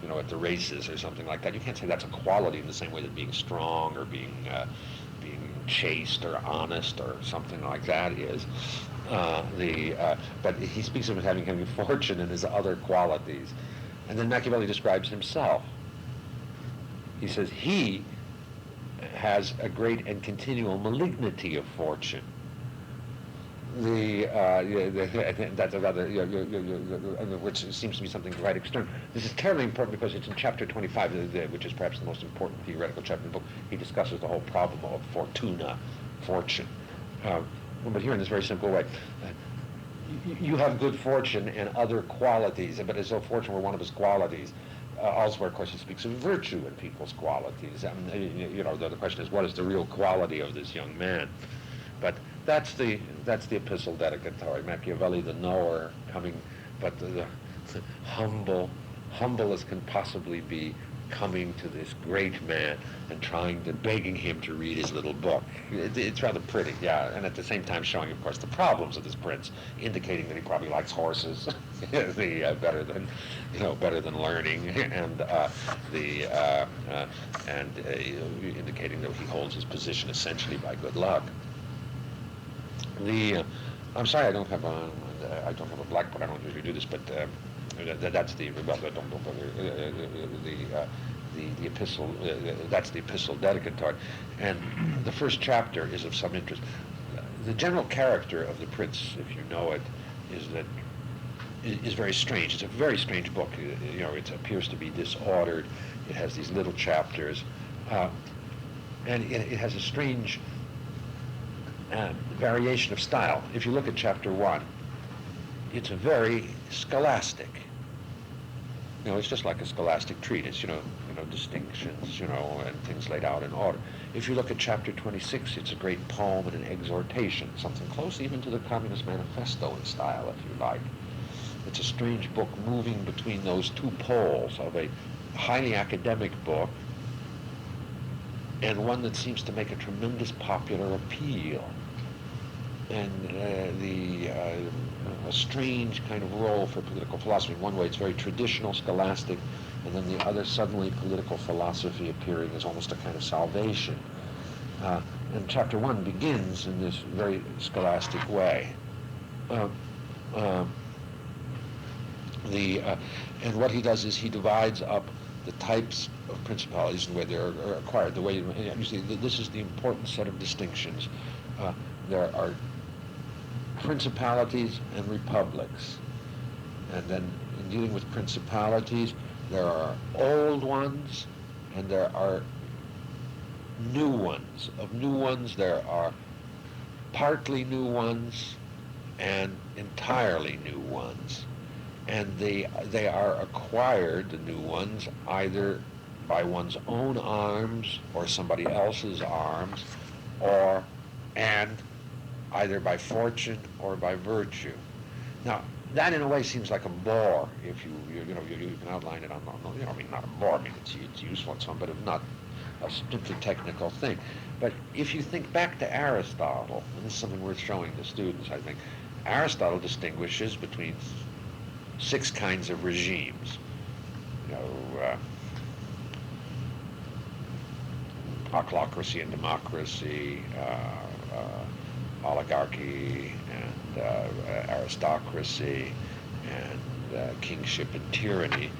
at the races or something like that. You can't say that's a quality in the same way that being strong or being chaste or honest or something like that is. But he speaks of it having fortune and his other qualities, and then Machiavelli describes himself. He says he has a great and continual malignity of fortune. That's another, which seems to be something quite external. This is terribly important because it's in chapter 25, which is perhaps the most important theoretical chapter in the book. He discusses the whole problem of fortuna, fortune. But here in this very simple way. You have good fortune and other qualities, but as though fortune were one of his qualities. Elsewhere, of course, he speaks of virtue in people's qualities. The question is, what is the real quality of this young man? But that's the epistle dedicatory. Machiavelli, the knower, coming, but the humble as can possibly be, coming to this great man and begging him to read his little book. It's rather pretty, yeah, and at the same time showing, of course, the problems of this prince, indicating that he probably likes horses, better than learning, and indicating that he holds his position essentially by good luck. I'm sorry, I don't have a blackboard. I don't usually do this, but that's the epistle. That's the epistle dedicatory, and the first chapter is of some interest. The general character of the prince, if you know it, is very strange. It's a very strange book. It appears to be disordered. It has these little chapters, and it has a strange variation of style. If you look at chapter 1, it's a very scholastic. It's just like a scholastic treatise, distinctions, and things laid out in order. If you look at chapter 26, it's a great poem and an exhortation, something close even to the Communist Manifesto in style, if you like. It's a strange book moving between those two poles of a highly academic book and one that seems to make a tremendous popular appeal. And a strange kind of role for political philosophy. In one way, it's very traditional, scholastic, and then the other, suddenly political philosophy appearing as almost a kind of salvation. And chapter 1 begins in this very scholastic way. And what he does is he divides up the types of principalities and where they're acquired. The way you see, this is the important set of distinctions. There are principalities and republics. And then in dealing with principalities, there are old ones and there are new ones. Of new ones, there are partly new ones and entirely new ones. And they are acquired, the new ones, either by one's own arms or somebody else's arms, and either by fortune or by virtue. Now, that in a way seems like a bore if you can outline it on, not a bore, it's useful and so on, but not a simply technical thing. But if you think back to Aristotle, and this is something worth showing the students, I think, Aristotle distinguishes between 6 kinds of regimes. Autocracy and democracy, oligarchy and aristocracy, and kingship and tyranny.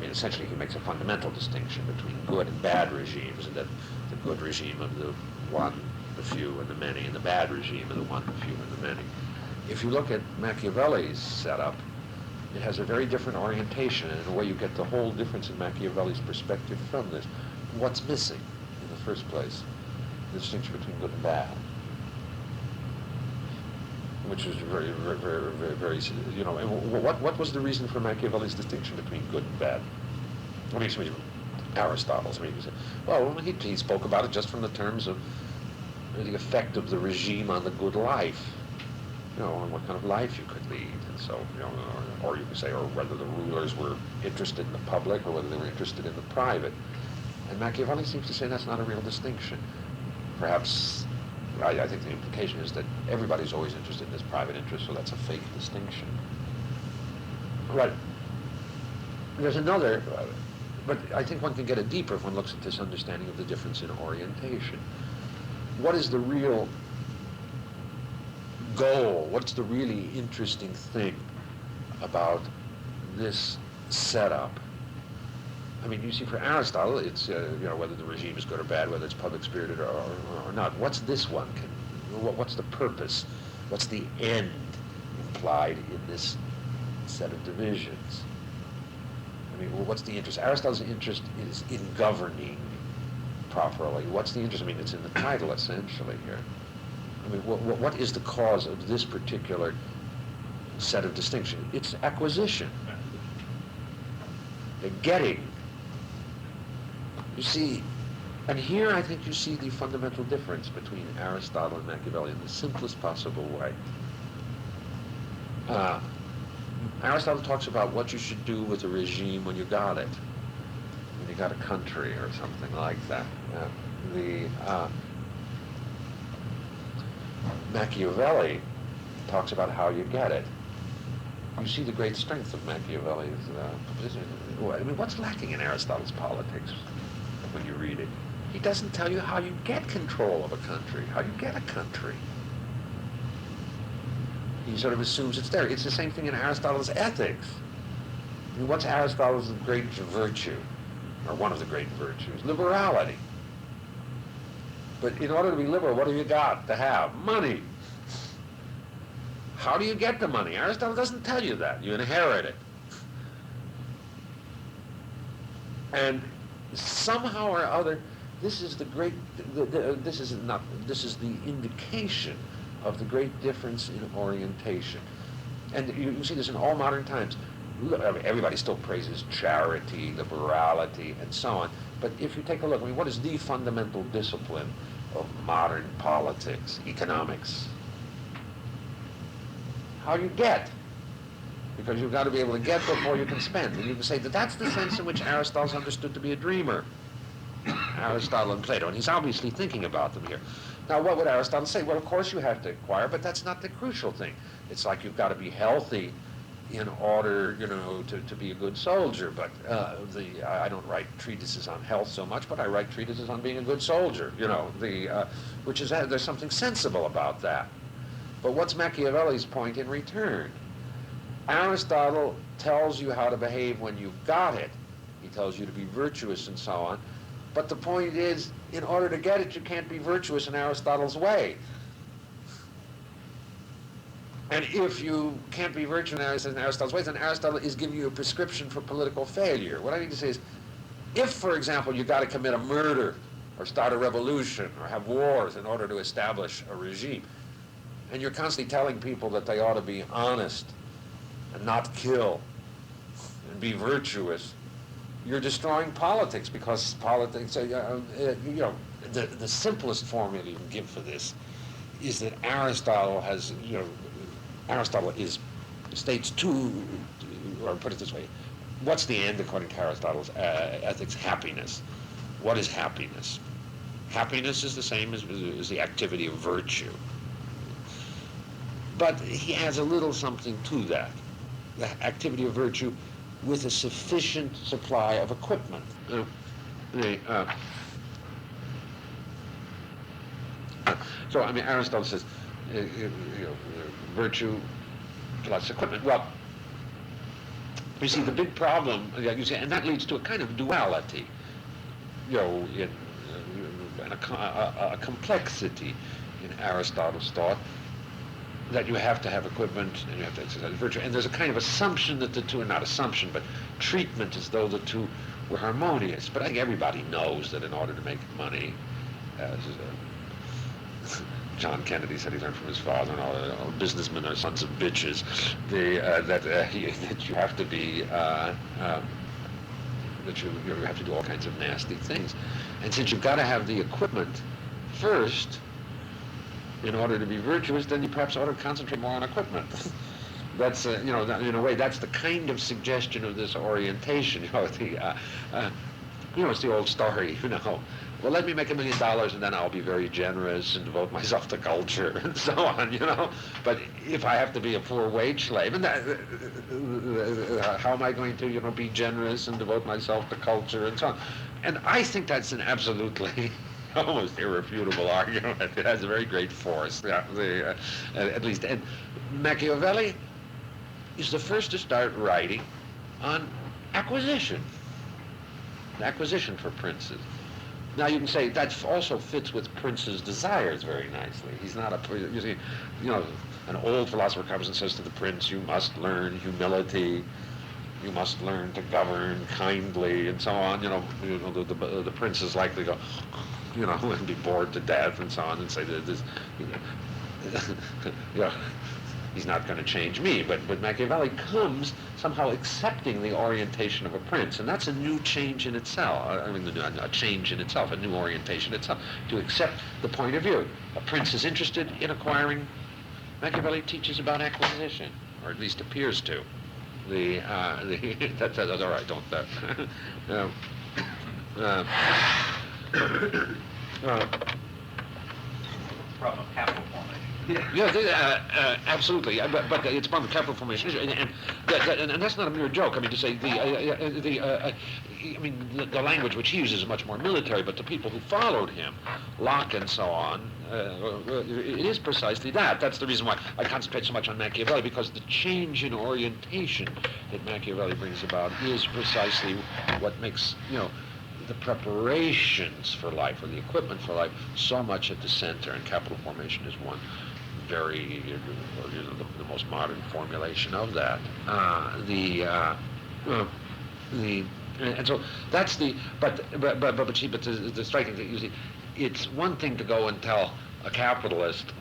Essentially he makes a fundamental distinction between good and bad regimes, and that the good regime of the one, the few, and the many, and the bad regime of the one, the few, and the many. If you look at Machiavelli's setup, it has a very different orientation, and in a way you get the whole difference in Machiavelli's perspective from this. What's missing in the first place? The distinction between good and bad, which is very, very, very, very, very, and what was the reason for Machiavelli's distinction between good and bad? Aristotle's. He spoke about it just from the terms of the effect of the regime on the good life, on what kind of life you could lead, and so, or you could say, or whether the rulers were interested in the public or whether they were interested in the private. And Machiavelli seems to say that's not a real distinction. Perhaps, I think the implication is that everybody's always interested in this private interest, so that's a fake distinction. Right. There's another, but I think one can get it deeper if one looks at this understanding of the difference in orientation. What is the real goal? What's the really interesting thing about this setup? I mean, you see, for Aristotle, it's, whether the regime is good or bad, whether it's public-spirited or not. What's this one? What's the purpose? What's the end implied in this set of divisions? I mean, what's the interest? Aristotle's interest is in governing properly. What's the interest? I mean, it's in the title, essentially, here. I mean, what is the cause of this particular set of distinction? It's acquisition. The getting. You see, and here I think you see the fundamental difference between Aristotle and Machiavelli in the simplest possible way. Aristotle talks about what you should do with a regime when you got it, when you got a country or something like that. Machiavelli talks about how you get it. You see the great strength of Machiavelli's position. I mean, what's lacking in Aristotle's politics when you read it? He doesn't tell you how you get control of a country, how you get a country. He sort of assumes it's there. It's the same thing in Aristotle's ethics. I mean, what's Aristotle's great virtue, or one of the great virtues? Liberality. But in order to be liberal, what have you got to have? Money. How do you get the money? Aristotle doesn't tell you that. You inherit it. And somehow or other, this is the great, this is the indication of the great difference in orientation. And you see this in all modern times. Everybody still praises charity, liberality, and so on. But if you take a look, I mean, what is the fundamental discipline of modern politics? Economics. How do you get? Because you've got to be able to get before you can spend. And you can say that that's the sense in which Aristotle's understood to be a dreamer. Aristotle and Plato, and he's obviously thinking about them here. Now, what would Aristotle say? Well, of course you have to acquire, but that's not the crucial thing. It's like you've got to be healthy in order, to be a good soldier. But I don't write treatises on health so much, but I write treatises on being a good soldier. Which is there's something sensible about that. But what's Machiavelli's point in return? Aristotle tells you how to behave when you've got it. He tells you to be virtuous and so on. But the point is, in order to get it, you can't be virtuous in Aristotle's way. And if you can't be virtuous in Aristotle's way, then Aristotle is giving you a prescription for political failure. What I need to say is, if, for example, you've got to commit a murder or start a revolution or have wars in order to establish a regime, and you're constantly telling people that they ought to be honest and not kill and be virtuous, you're destroying politics, because politics, the simplest formula you can give for this is that Aristotle states two, or put it this way, what's the end according to Aristotle's ethics? Happiness. What is happiness? Happiness is the same as the activity of virtue. But he adds a little something to that. The activity of virtue with a sufficient supply of equipment. So, I mean, Aristotle says, virtue plus equipment. Well, you see, the big problem, and that leads to a kind of duality, and a complexity in Aristotle's thought, that you have to have equipment and you have to exercise virtue. And there's a kind of assumption that the two are not assumption, but treatment as though the two were harmonious. But I think everybody knows that in order to make money, John Kennedy said he learned from his father, and all businessmen are sons of bitches, that you have to be, that you have to do all kinds of nasty things. And since you've got to have the equipment first, in order to be virtuous, then you perhaps ought to concentrate more on equipment. That's, in a way, that's the kind of suggestion of this orientation. It's the old story, Well, let me make $1 million and then I'll be very generous and devote myself to culture and so on, But if I have to be a poor wage slave, and how am I going to, be generous and devote myself to culture and so on? And I think that's an absolutely almost irrefutable argument. It has a very great force, at least. And Machiavelli is the first to start writing on acquisition. acquisition for princes. Now you can say that also fits with Prince's desires very nicely. He's not you see, an old philosopher comes and says to the prince, you must learn humility, you must learn to govern kindly, and so on. The prince is likely to go, and be bored to death, and so on, and say that this, he's not going to change me. But Machiavelli comes somehow accepting the orientation of a prince, and that's a new change in itself. A change in itself, a new orientation itself, to accept the point of view. A prince is interested in acquiring. Machiavelli teaches about acquisition, or at least appears to. That's all right. Don't that. Problem of capital formation. Yeah, absolutely. But it's part of capital formation, and that's not a mere joke. I mean, to say the language which he uses is much more military. But the people who followed him, Locke and so on, it is precisely that. That's the reason why I concentrate so much on Machiavelli, because the change in orientation that Machiavelli brings about is precisely what makes the preparations for life, or the equipment for life, so much at the center, and capital formation is one very, the most modern formulation of that. And so that's the, but the striking thing, you see, it's one thing to go and tell a capitalist,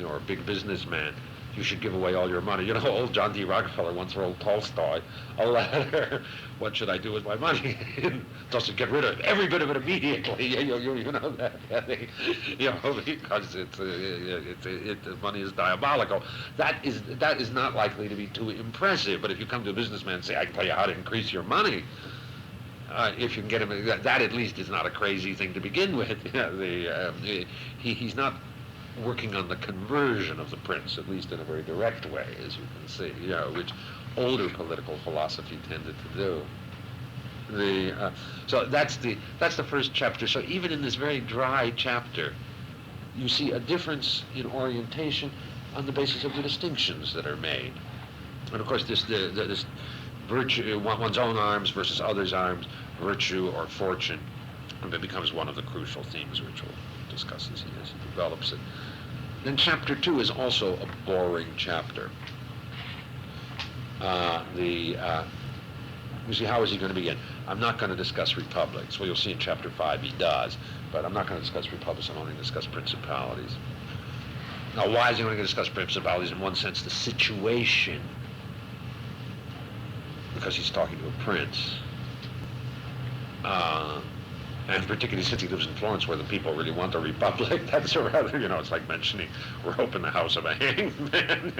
or a big businessman, you should give away all your money. Old John D. Rockefeller once wrote Tolstoy a letter. What should I do with my money? Doesn't get rid of every bit of it immediately. Because money is diabolical. That is not likely to be too impressive. But if you come to a businessman and say, I can tell you how to increase your money, if you can get him, that at least is not a crazy thing to begin with. He's not working on the conversion of the prince, at least in a very direct way, as you can see, which older political philosophy tended to do. So that's the first chapter. So even in this very dry chapter, you see a difference in orientation on the basis of the distinctions that are made. And of course, this virtue, one's own arms versus others' arms, virtue or fortune, and it becomes one of the crucial themes which we'll discuss as he develops it. Then chapter 2 is also a boring chapter. You see, how is he going to begin? I'm not going to discuss republics. Well, you'll see in chapter 5 he does, but I'm not going to discuss republics. I'm only going to discuss principalities. Now, why is he going to discuss principalities? In one sense, the situation, because he's talking to a prince. And particularly since he lives in Florence, where the people really want a republic, that's a rather, it's like mentioning rope in the house of a hanged man.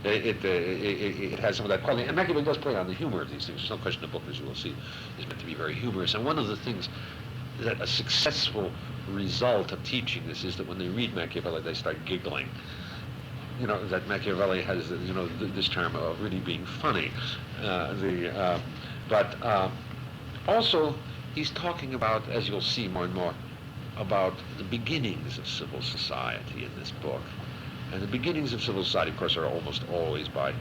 It has some of that quality. And Machiavelli does play on the humor of these things. There's no question the book, as you will see, is meant to be very humorous. And one of the things that a successful result of teaching this is that when they read Machiavelli, they start giggling. That Machiavelli has, this term of really being funny. But also, he's talking about, as you'll see more and more, about the beginnings of civil society in this book. And the beginnings of civil society, of course, are almost always by,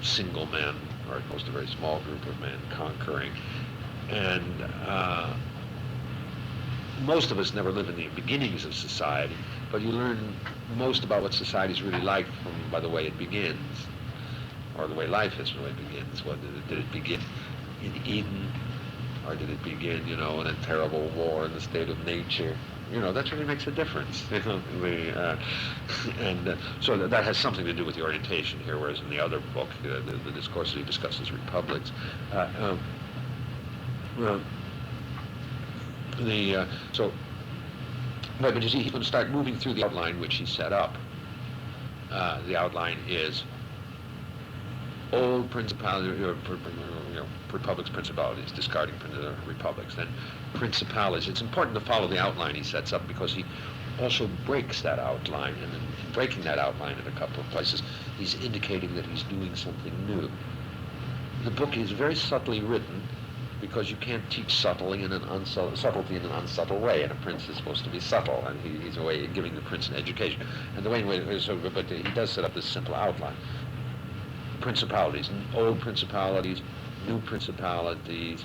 single men, or at most a very small group of men conquering. And most of us never live in the beginnings of society, but you learn most about what society is really like by the way it begins, or the way life is when it begins. Did it begin in Eden? Or did it begin, in a terrible war in the state of nature? That really makes a difference. So that has something to do with the orientation here, whereas in the other book, the discourse, he discusses republics. But you see, he's going to start moving through the outline which he set up. The outline is old principalities, republics, principalities, discarding republics. Then principalities. It's important to follow the outline he sets up, because he also breaks that outline, and in breaking that outline in a couple of places, he's indicating that he's doing something new. The book is very subtly written, because you can't teach subtlety in an unsubtle way, and a prince is supposed to be subtle, and he's a way of giving the prince an education. And but he does set up this simple outline. Principalities, old principalities, new principalities,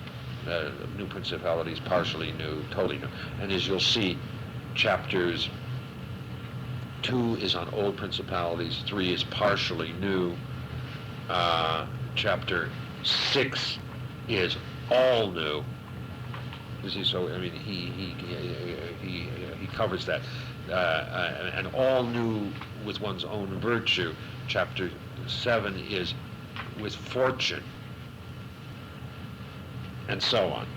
new principalities, partially new, totally new. And as you'll see, chapters 2 is on old principalities, 3 is partially new, chapter 6 is all new. You see, so I mean, he covers that, and all new with one's own virtue. Chapter 7 is with fortune, and so on.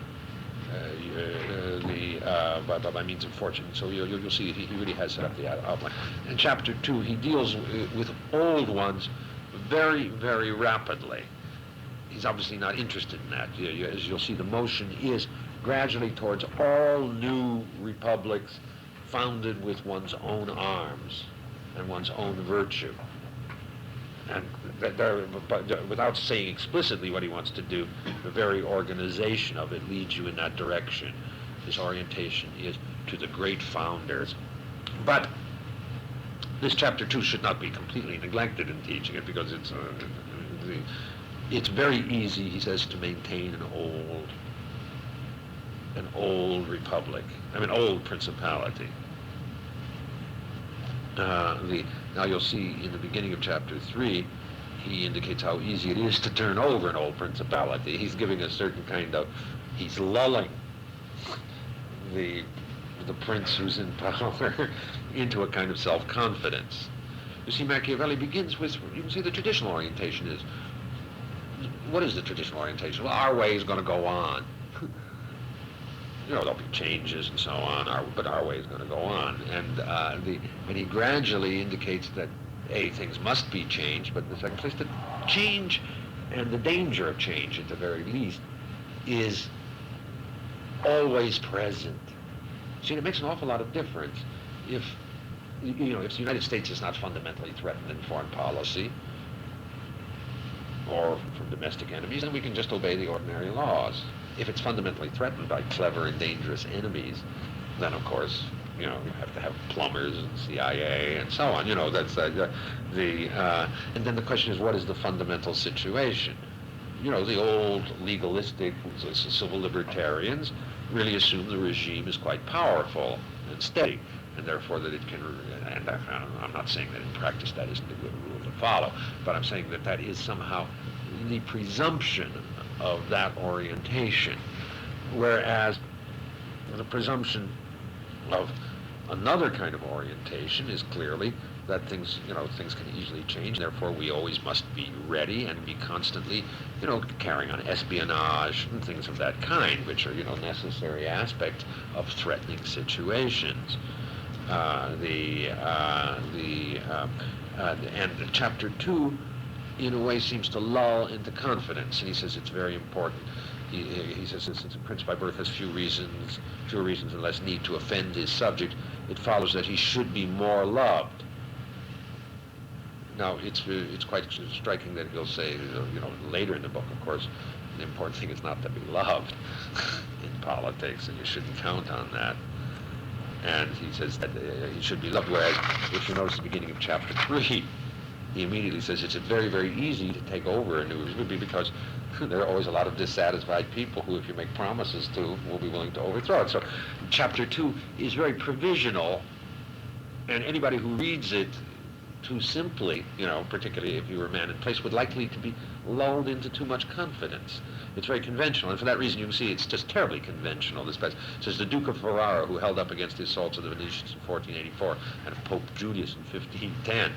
By means of fortune. So you'll see he really has set up the outline. In chapter 2, he deals with old ones very, very rapidly. He's obviously not interested in that. As you'll see, the motion is gradually towards all new republics founded with one's own arms and one's own virtue. And without saying explicitly what he wants to do, the very organization of it leads you in that direction. His orientation is to the great founders. But this chapter 2 should not be completely neglected in teaching it, because it's very easy, he says, to maintain an old republic, old principality. Now you'll see in the beginning of chapter 3, he indicates how easy it is to turn over an old principality. He's giving a certain kind of, he's lulling the prince who's in power into a kind of self-confidence. You see, Machiavelli begins with, you can see the traditional orientation is, what is the traditional orientation? Well, our way is going to go on. There'll be changes and so on, but our way is going to go on. And he gradually indicates that, A, things must be changed, but in the second place, that change and the danger of change, at the very least, is always present. See, it makes an awful lot of difference if the United States is not fundamentally threatened in foreign policy or from domestic enemies, then we can just obey the ordinary laws. If it's fundamentally threatened by clever and dangerous enemies, then of course, you have to have plumbers and CIA and so on. That's and then the question is, what is the fundamental situation? The old legalistic civil libertarians really assume the regime is quite powerful and steady, and therefore that it can, and I'm not saying that in practice that isn't a good rule to follow, but I'm saying that is somehow the presumption of that orientation, whereas the presumption of another kind of orientation is clearly that things can easily change, therefore we always must be ready and be constantly, carrying on espionage and things of that kind, which are, necessary aspects of threatening situations. And chapter 2, in a way, seems to lull into confidence, and he says it's very important. He says, since a prince by birth has fewer reasons and less need to offend his subject, it follows that he should be more loved. Now, it's quite striking that he'll say, later in the book, of course, the important thing is not to be loved in politics, and you shouldn't count on that. And he says that he should be loved, whereas, if you notice the beginning of chapter 3, he immediately says it's very, very easy to take over a new regime, because there are always a lot of dissatisfied people who, if you make promises to, will be willing to overthrow it. So chapter 2 is very provisional, and anybody who reads it too simply, particularly if you were a man in place, would likely to be lulled into too much confidence. It's very conventional, and for that reason you can see it's just terribly conventional. This passage says the Duke of Ferrara, who held up against the assaults of the Venetians in 1484 and of Pope Julius in 1510.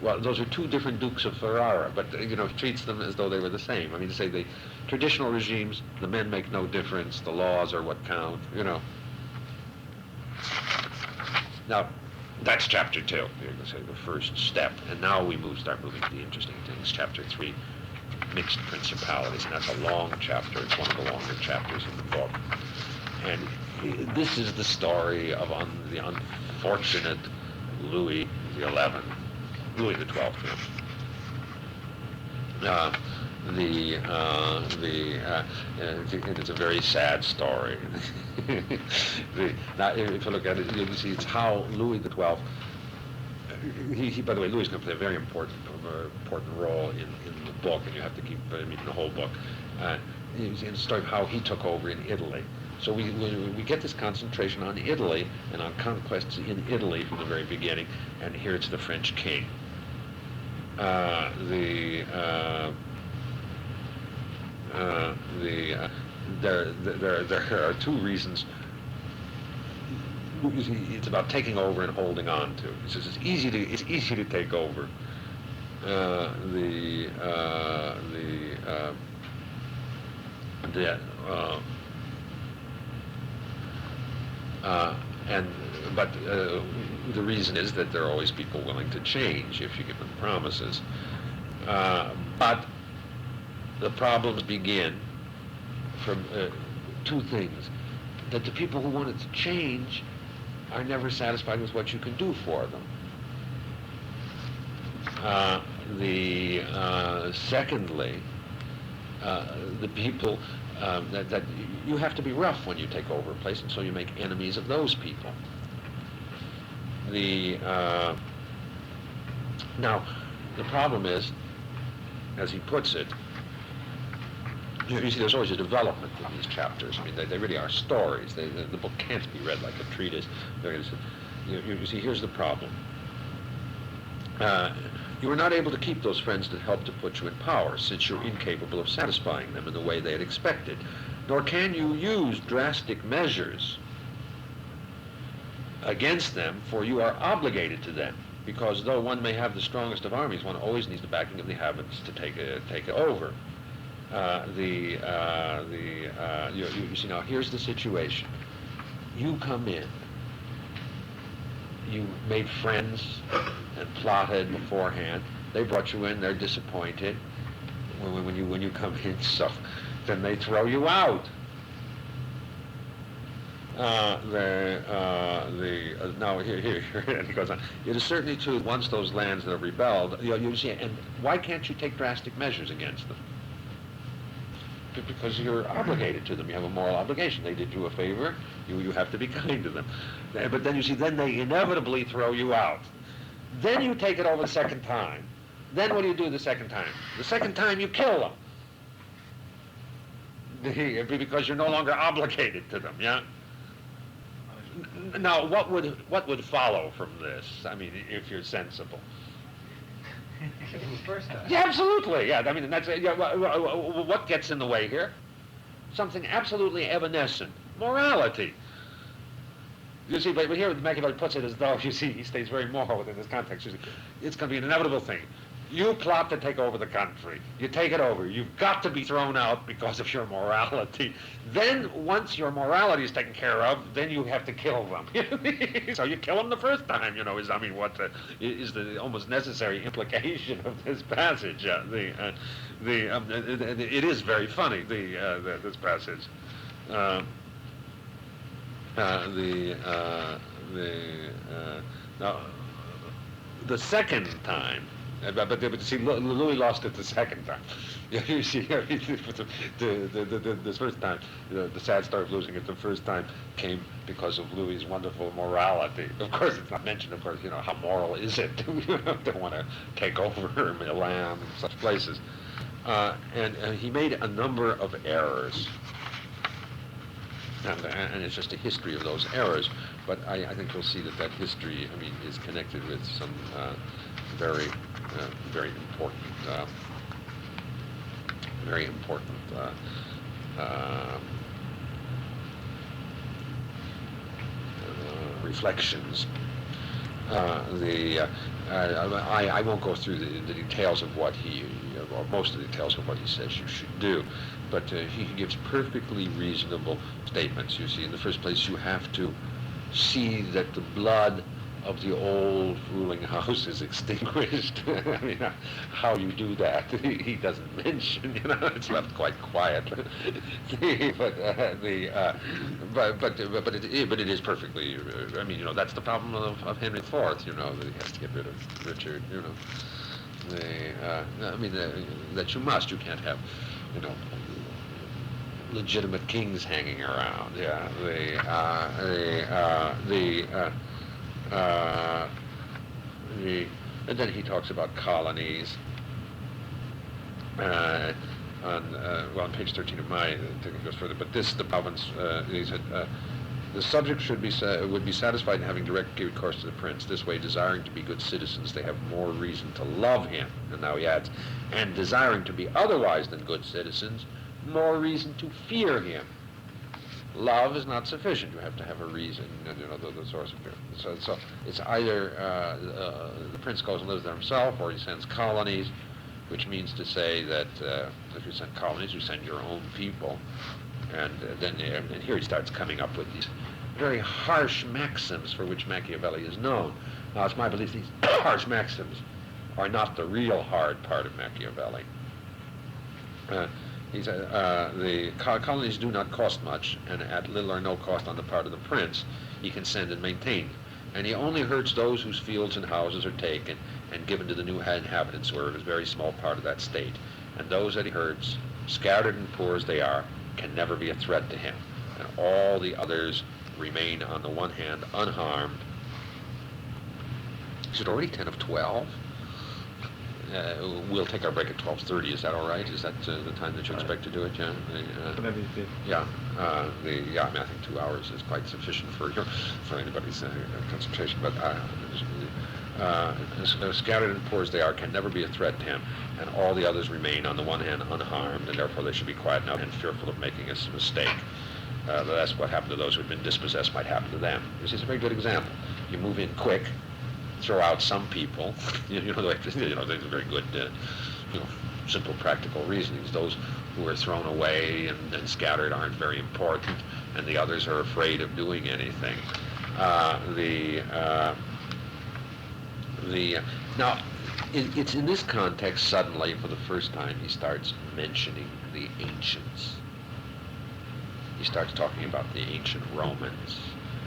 Well, those are two different Dukes of Ferrara, but treats them as though they were the same. To say the traditional regimes, the men make no difference, the laws are what count, Now, that's chapter 2, you can say the first step, and now we start moving to the interesting things. Chapter 3, mixed principalities, and that's a long chapter. It's one of the longer chapters in the book. And this is the story of the unfortunate Louis XI. Louis the 12th. It's a very sad story. Now, if you look at it, you can see it's how Louis the 12th. By the way, Louis is going to play a very important role in the book, and you have to keep. The whole book. in the story of how he took over in Italy. So we get this concentration on Italy and on conquests in Italy from the very beginning, and here it's the French king. There are two reasons. It's about taking over and holding on to. He says it's easy to take over. But the reason is that there are always people willing to change if you give them promises. But the problems begin from two things: that the people who wanted to change are never satisfied with what you can do for them. Secondly, the people that you have to be rough when you take over a place, and so you make enemies of those people. Now, the problem is, as he puts it, you see, there's always a development in these chapters. I mean, they really are stories. The book can't be read like a treatise. You see, here's the problem. You were not able to keep those friends that helped to put you in power, since you're incapable of satisfying them in the way they had expected. Nor can you use drastic measures against them, for you are obligated to them, because though one may have the strongest of armies, one always needs the backing of the inhabitants to take it over. You see, now here's the situation. You come in, you made friends and plotted beforehand. They brought you in, they're disappointed when you come in, so then they throw you out. Now here and he goes on. It is certainly true that once those lands that have rebelled, you see, and why can't you take drastic measures against them? Because you're obligated to them. You have a moral obligation. They did you a favor. You have to be kind to them. But then you see, then they inevitably throw you out. Then you take it over the second time. Then what do you do the second time? The second time you kill them. Because you're no longer obligated to them, yeah? Now, what would follow from this? I mean, if you're sensible. First time. Yeah, absolutely. Yeah, I mean, that's what gets in the way here? Something absolutely evanescent: morality. You see, but here Machiavelli puts it as though, you see, he stays very moral within this context. You see, it's going to be an inevitable thing. You plot to take over the country. You take it over. You've got to be thrown out because of your morality. Then, once your morality is taken care of, then you have to kill them. So you kill them the first time, is the almost necessary implication of this passage. It is very funny, this passage. Now, the second time, but see, Louis lost it the second time. You see, this first time, the sad story of losing it the first time came because of Louis's wonderful morality. Of course, it's not mentioned, of course, how moral is it to want to take over Milan and such places. And he made a number of errors. And it's just a history of those errors, but I think you'll see that history, is connected with some very important reflections. I won't go through the details of what or most of the details of what he says you should do, but he gives perfectly reasonable statements. You see, in the first place, you have to see that the blood of the old ruling house is extinguished. How you do that, he doesn't mention. It's left quite quiet. But it is perfectly. That's the problem of Henry IV. That he has to get rid of Richard. That you must. You can't have, legitimate kings hanging around. Yeah. And then he talks about colonies. on page 13 of my, it goes further, but this, the province, he said, the subject would be satisfied in having direct recourse to the prince. This way, desiring to be good citizens, they have more reason to love him. And now he adds, and desiring to be otherwise than good citizens, more reason to fear him. Love is not sufficient. You have to have a reason, the source of fear. So it's either the prince goes and lives there himself, or he sends colonies, which means to say that if you send colonies, you send your own people. And here he starts coming up with these very harsh maxims for which Machiavelli is known. Now, it's my belief these harsh maxims are not the real hard part of Machiavelli. He said, the colonies do not cost much, and at little or no cost on the part of the prince, he can send and maintain. And he only hurts those whose fields and houses are taken and given to the new inhabitants, who are a very small part of that state. And those that he hurts, scattered and poor as they are, can never be a threat to him. And all the others remain, on the one hand, unharmed. Is it already 10 of 12? We'll take our break at 12:30. Is that all right? Is that the time that you expect to do it? Yeah. Whatever you did. Yeah. I mean, I think 2 hours is quite sufficient for anybody's concentration. But scattered and poor as they are, can never be a threat to him, and all the others remain, on the one hand, unharmed, and therefore they should be quiet now and fearful of making a mistake. That's what happened to those who had been dispossessed might happen to them. This is a very good example. You move in quick, throw out some people. They're very good, simple, practical reasonings. Those who are thrown away and scattered aren't very important, and the others are afraid of doing anything. Now, it's in this context, suddenly, for the first time, he starts mentioning the ancients. He starts talking about the ancient Romans,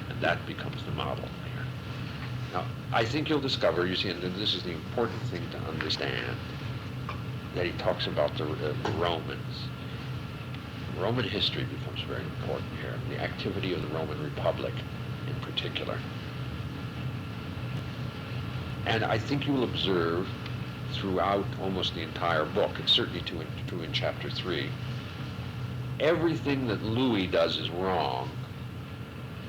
and that becomes the model here. Now, I think you'll discover, you see, and this is the important thing to understand, that he talks about the Romans. Roman history becomes very important here, the activity of the Roman Republic in particular. And I think you'll observe throughout almost the entire book, it's certainly true in chapter 3, everything that Louis does is wrong.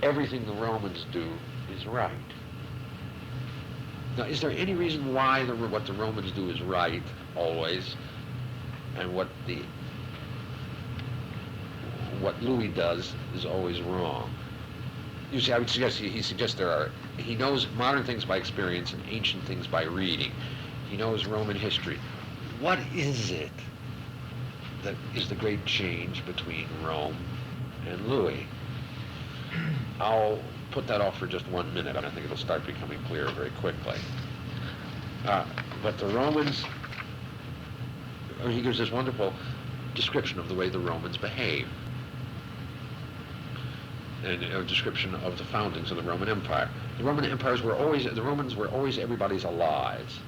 Everything the Romans do is right. Now, is there any reason why what the Romans do is right always, and what Louis does is always wrong? You see, I would suggest he suggests he knows modern things by experience and ancient things by reading. He knows Roman history. What is it that is the great change between Rome and Louis? I'll put that off for just 1 minute, and I think it'll start becoming clear very quickly. But the Romans, he gives this wonderful description of the way the Romans behave, and a description of the foundings of the Roman Empire. The Romans were always everybody's allies.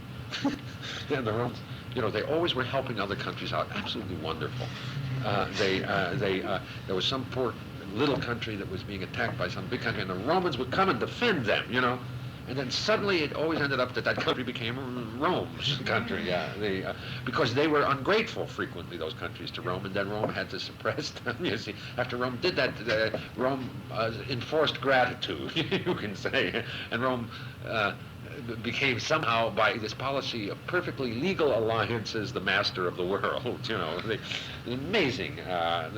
And the Romans, they always were helping other countries out. Absolutely wonderful. There was some poor little country that was being attacked by some big country, and the Romans would come and defend them, And then suddenly it always ended up that country became Rome's country, because they were ungrateful frequently, those countries, to Rome, and then Rome had to suppress them. You see, after Rome did that, Rome enforced gratitude, you can say, and Rome became somehow, by this policy of perfectly legal alliances, the master of the world. Amazing, how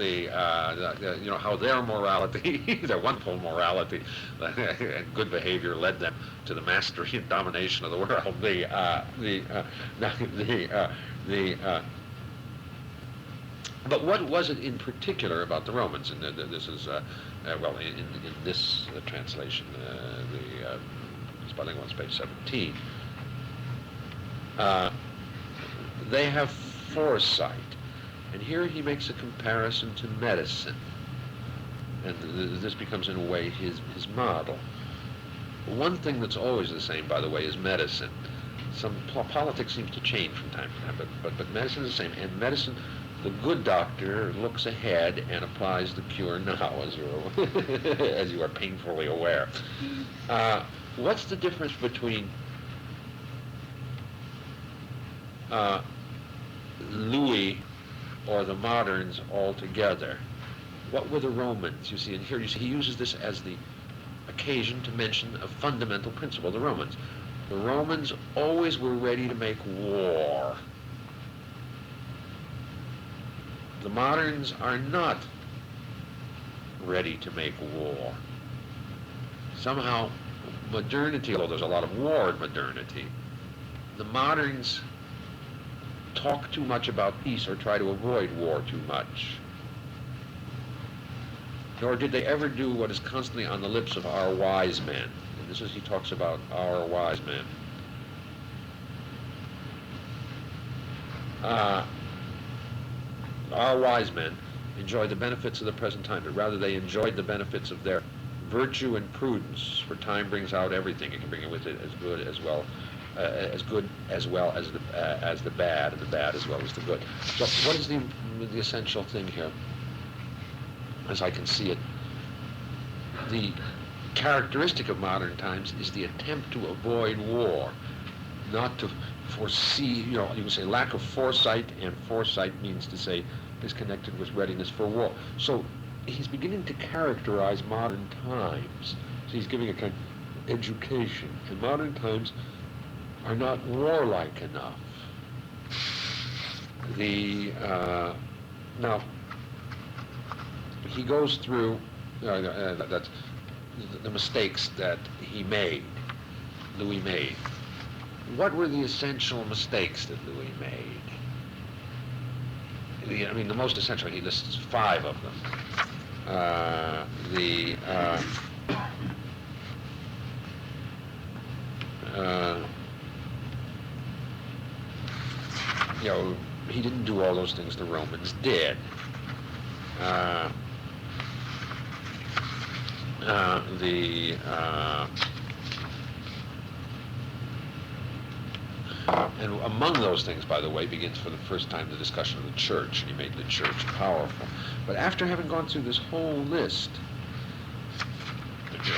their morality, their wonderful morality and good behavior led them to the mastery and domination of the world. But what was it in particular about the Romans? And this is, in this translation, spelling one's page 17. They have foresight. And here he makes a comparison to medicine. And this becomes, in a way, his model. One thing that's always the same, by the way, is medicine. Some politics seems to change from time to time, but medicine is the same. And medicine, the good doctor looks ahead and applies the cure now, as you are painfully aware. What's the difference between Louis or the moderns altogether. What were the Romans? You see, and here you see he uses this as the occasion to mention a fundamental principle. The Romans always were ready to make war. The moderns are not ready to make war. Somehow, modernity, although there's a lot of war in modernity, the moderns talk too much about peace or try to avoid war too much. Nor did they ever do what is constantly on the lips of our wise men. And this is, he talks about our wise men. Our wise men enjoy the benefits of the present time, but rather they enjoyed the benefits of their virtue and prudence, for time brings out everything. It can bring with it as good as well as the bad, and the bad as well as the good. So what is the essential thing here, as I can see it? The characteristic of modern times is the attempt to avoid war, not to foresee, you can say lack of foresight, and foresight means to say is connected with readiness for war. So he's beginning to characterize modern times. So he's giving a kind of education. And modern times are not warlike enough. Now, he goes through that's the mistakes that Louis made. What were the essential mistakes that Louis made? The most essential, he lists 5 of them. He didn't do all those things the Romans did. And among those things, by the way, begins for the first time the discussion of the church. He made the church powerful. But after having gone through this whole list,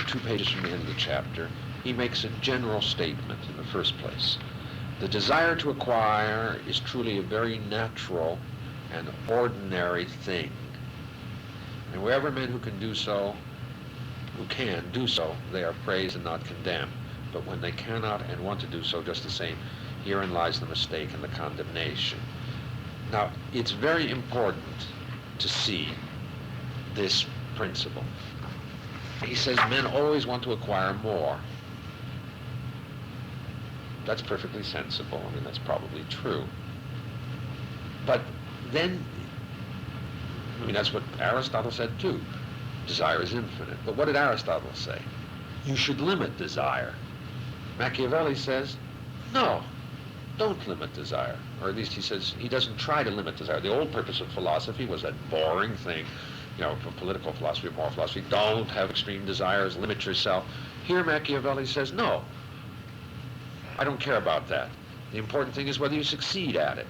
2 pages from the end of the chapter, he makes a general statement in the first place. The desire to acquire is truly a very natural and ordinary thing. And wherever men who can do so, they are praised and not condemned. But when they cannot and want to do so just the same, herein lies the mistake and the condemnation. Now, it's very important to see this principle. He says men always want to acquire more. That's perfectly sensible. That's probably true. But then, that's what Aristotle said too. Desire is infinite. But what did Aristotle say? You should limit desire. Machiavelli says, no, don't limit desire. Or at least he says he doesn't try to limit desire. The old purpose of philosophy was that boring thing, for political philosophy, moral philosophy, don't have extreme desires, limit yourself. Here Machiavelli says, no, I don't care about that. The important thing is whether you succeed at it.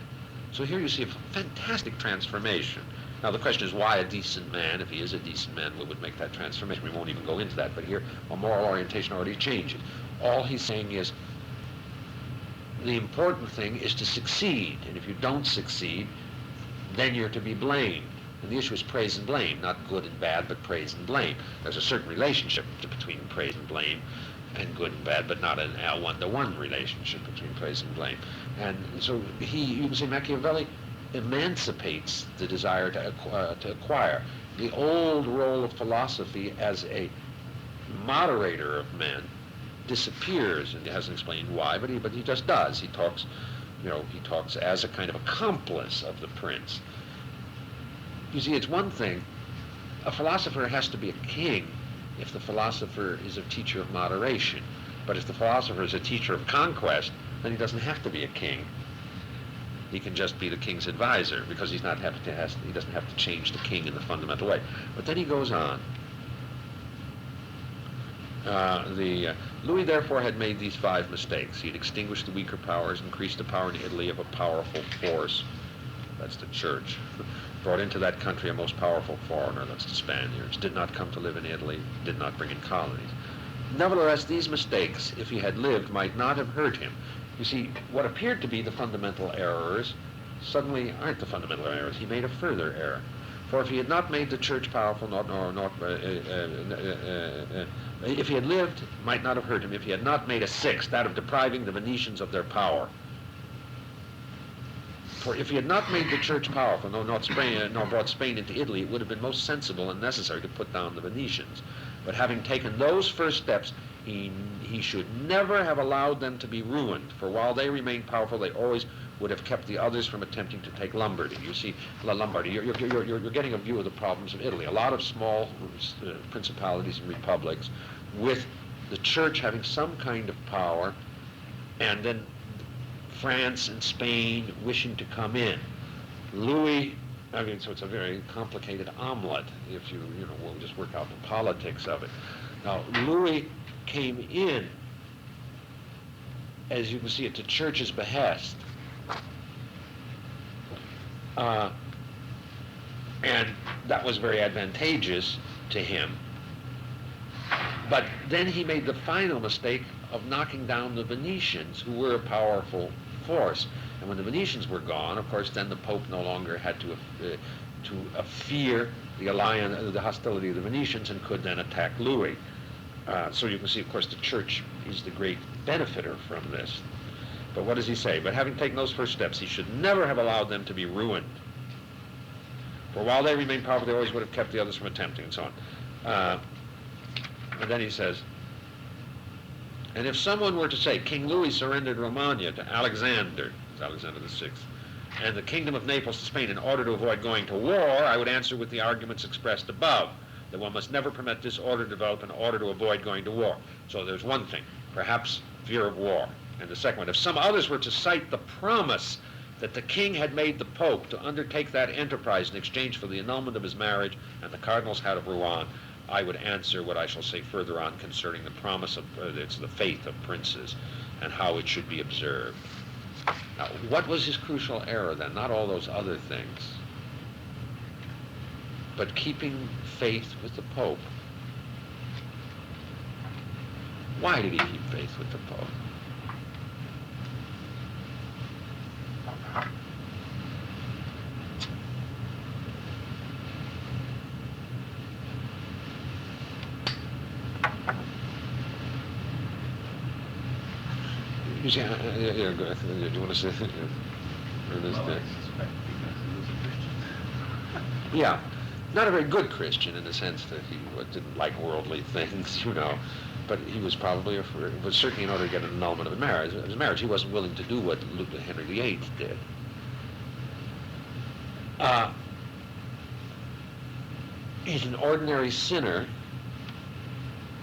So here you see a fantastic transformation. Now the question is why a decent man, if he is a decent man, would make that transformation. We won't even go into that, but here a moral orientation already changes. All he's saying is the important thing is to succeed, and if you don't succeed, then you're to be blamed. And the issue is praise and blame, not good and bad, but praise and blame. There's a certain relationship between praise and blame and good and bad, but not a one-to-one relationship between praise and blame. And so you can say Machiavelli emancipates the desire to acquire. The old role of philosophy as a moderator of men disappears, and he hasn't explained why, but he just does. He talks as a kind of accomplice of the prince. You see, it's one thing, a philosopher has to be a king if the philosopher is a teacher of moderation. But if the philosopher is a teacher of conquest, then he doesn't have to be a king. He can just be the king's advisor, because he doesn't have to change the king in the fundamental way. But then he goes on. Louis therefore had made these 5 mistakes. He had extinguished the weaker powers, increased the power in Italy of a powerful force, that's the church, brought into that country a most powerful foreigner, that's the Spaniards, did not come to live in Italy, did not bring in colonies. Nevertheless, these mistakes, if he had lived, might not have hurt him. You see, what appeared to be the fundamental errors suddenly aren't the fundamental errors. He made a further error. For if he had not made the church powerful, if he had lived, might not have hurt him, if he had not made a sixth, that of depriving the Venetians of their power. For if he had not made the church powerful, nor brought Spain into Italy, it would have been most sensible and necessary to put down the Venetians. But having taken those first steps, he should never have allowed them to be ruined, for while they remained powerful, they always would have kept the others from attempting to take Lombardy. You see, Lombardy, you're getting a view of the problems of Italy. A lot of small principalities and republics with the church having some kind of power, and then France and Spain wishing to come in. Louis, so it's a very complicated omelet if we'll just work out the politics of it. Now, Louis came in, as you can see, at the church's behest. And that was very advantageous to him. But then he made the final mistake of knocking down the Venetians, who were a powerful force. And when the Venetians were gone, of course, then the Pope no longer had to fear the alliance, the hostility of the Venetians, and could then attack Louis. So you can see, of course, the church is the great benefiter from this. But what does he say? But having taken those first steps, he should never have allowed them to be ruined. For while they remained powerful, they always would have kept the others from attempting, and so on. And then he says, and if someone were to say, King Louis surrendered Romagna to Alexander VI, and the kingdom of Naples to Spain in order to avoid going to war, I would answer with the arguments expressed above, that one must never permit disorder to develop in order to avoid going to war. So there's one thing, perhaps fear of war. And the second one, if some others were to cite the promise that the king had made the Pope to undertake that enterprise in exchange for the annulment of his marriage and the cardinal's hat of Rouen, I would answer what I shall say further on concerning the promise of, it's the faith of princes and how it should be observed. Now, what was his crucial error then? Not all those other things, but keeping faith with the Pope. Why did he keep faith with the Pope? You see, do you want to say? Yeah, not a very good Christian in the sense that he didn't like worldly things, but he was probably, but certainly in order to get an annulment of his marriage, he wasn't willing to do what Henry VIII did. He's an ordinary sinner,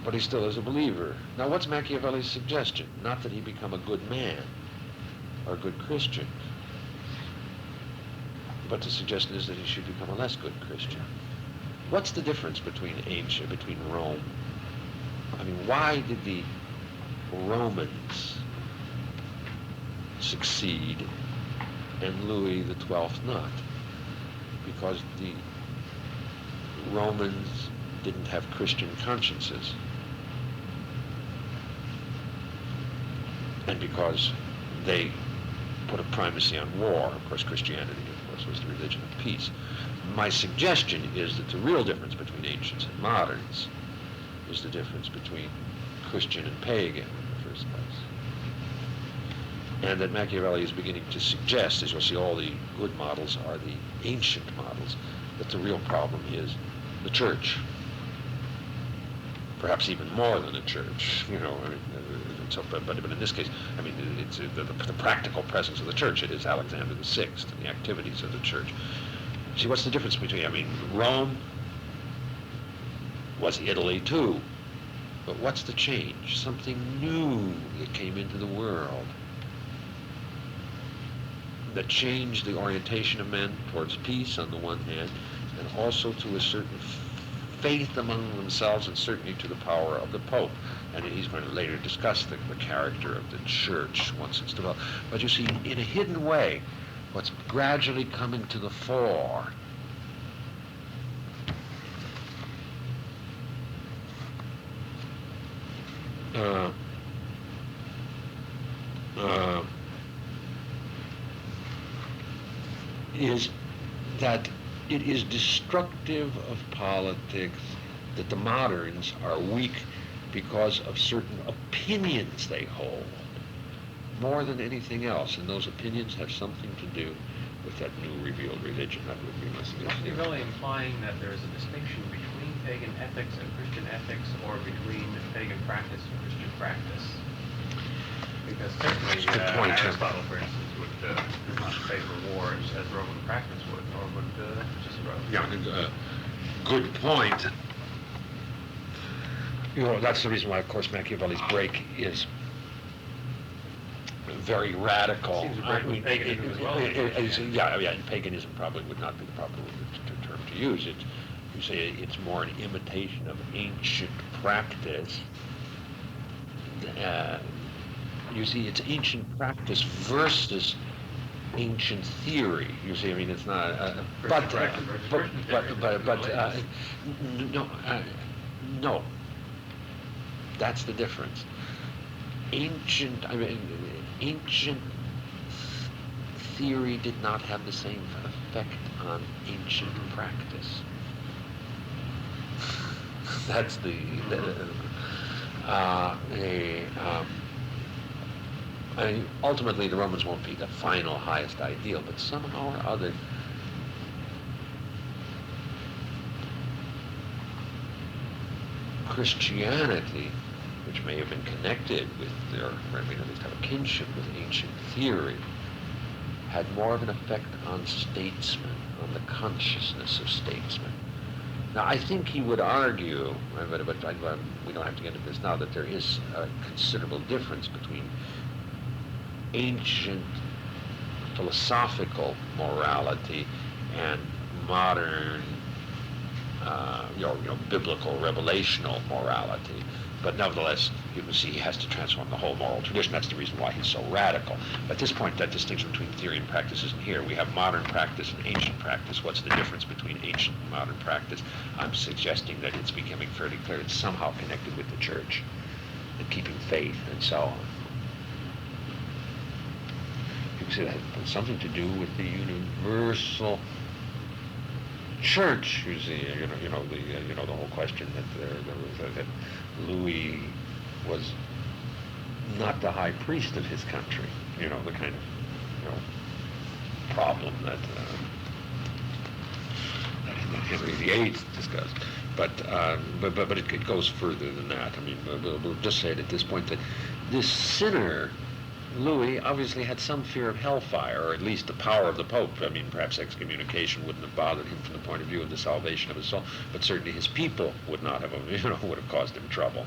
but he still is a believer. Now, what's Machiavelli's suggestion? Not that he become a good man or a good Christian, but the suggestion is that he should become a less good Christian. What's the difference between Rome? I mean, why did the Romans succeed and Louis XII not? Because the Romans didn't have Christian consciences. And because they put a primacy on war, of course Christianity, was the religion of peace. My suggestion is that the real difference between ancients and moderns is the difference between Christian and pagan in the first place. And that Machiavelli is beginning to suggest, as you'll see, all the good models are the ancient models, that the real problem is the church. Perhaps even more than a church, but in this case, I mean, it's the practical presence of the church. It is Alexander VI and the activities of the church. See, what's the difference between, Rome was Italy too, but what's the change? Something new that came into the world that changed the orientation of men towards peace on the one hand, and also to a certain faith among themselves and certainly to the power of the Pope. And he's going to later discuss the character of the church once it's developed. But you see, in a hidden way, what's gradually coming to the fore is that it is destructive of politics that the moderns are weak because of certain opinions they hold, more than anything else, and those opinions have something to do with that new revealed religion. That would be my suggestion. You're really implying that there is a distinction between pagan ethics and Christian ethics, or between pagan practice and Christian practice? Because certainly Aristotle, for instance, would not favor war as Roman practice would, or would Cicero. Yeah, good point. You know, that's the reason why, of course, Machiavelli's break is very radical. Seems to break with paganism as well. Yeah, paganism probably would not be the proper term to use. You say it's more an imitation of ancient practice. You see, it's ancient practice versus ancient theory. You see, I mean, it's not. No. That's the difference. Ancient theory did not have the same effect on ancient practice. That's ultimately the Romans won't be the final highest ideal, but somehow or other Christianity, which may have been connected with, or at least have a kinship with ancient theory, had more of an effect on statesmen, on the consciousness of statesmen. Now, I think he would argue, but we don't have to get into this now, that there is a considerable difference between ancient philosophical morality and modern biblical revelational morality. But nevertheless, you can see he has to transform the whole moral tradition. That's the reason why he's so radical. At this point, that distinction between theory and practice isn't here. We have modern practice and ancient practice. What's the difference between ancient and modern practice? I'm suggesting that it's becoming fairly clear it's somehow connected with the church and keeping faith and so on. You can see that has something to do with the universal church. You see, the whole question that Louis was not the high priest of his country. The kind of problem that Henry VIII discussed. But it goes further than that. I mean, we'll just say it at this point that this sinner, Louis, obviously had some fear of hellfire, or at least the power of the Pope. I mean, perhaps excommunication wouldn't have bothered him from the point of view of the salvation of his soul, but certainly his people would not have, would have caused him trouble.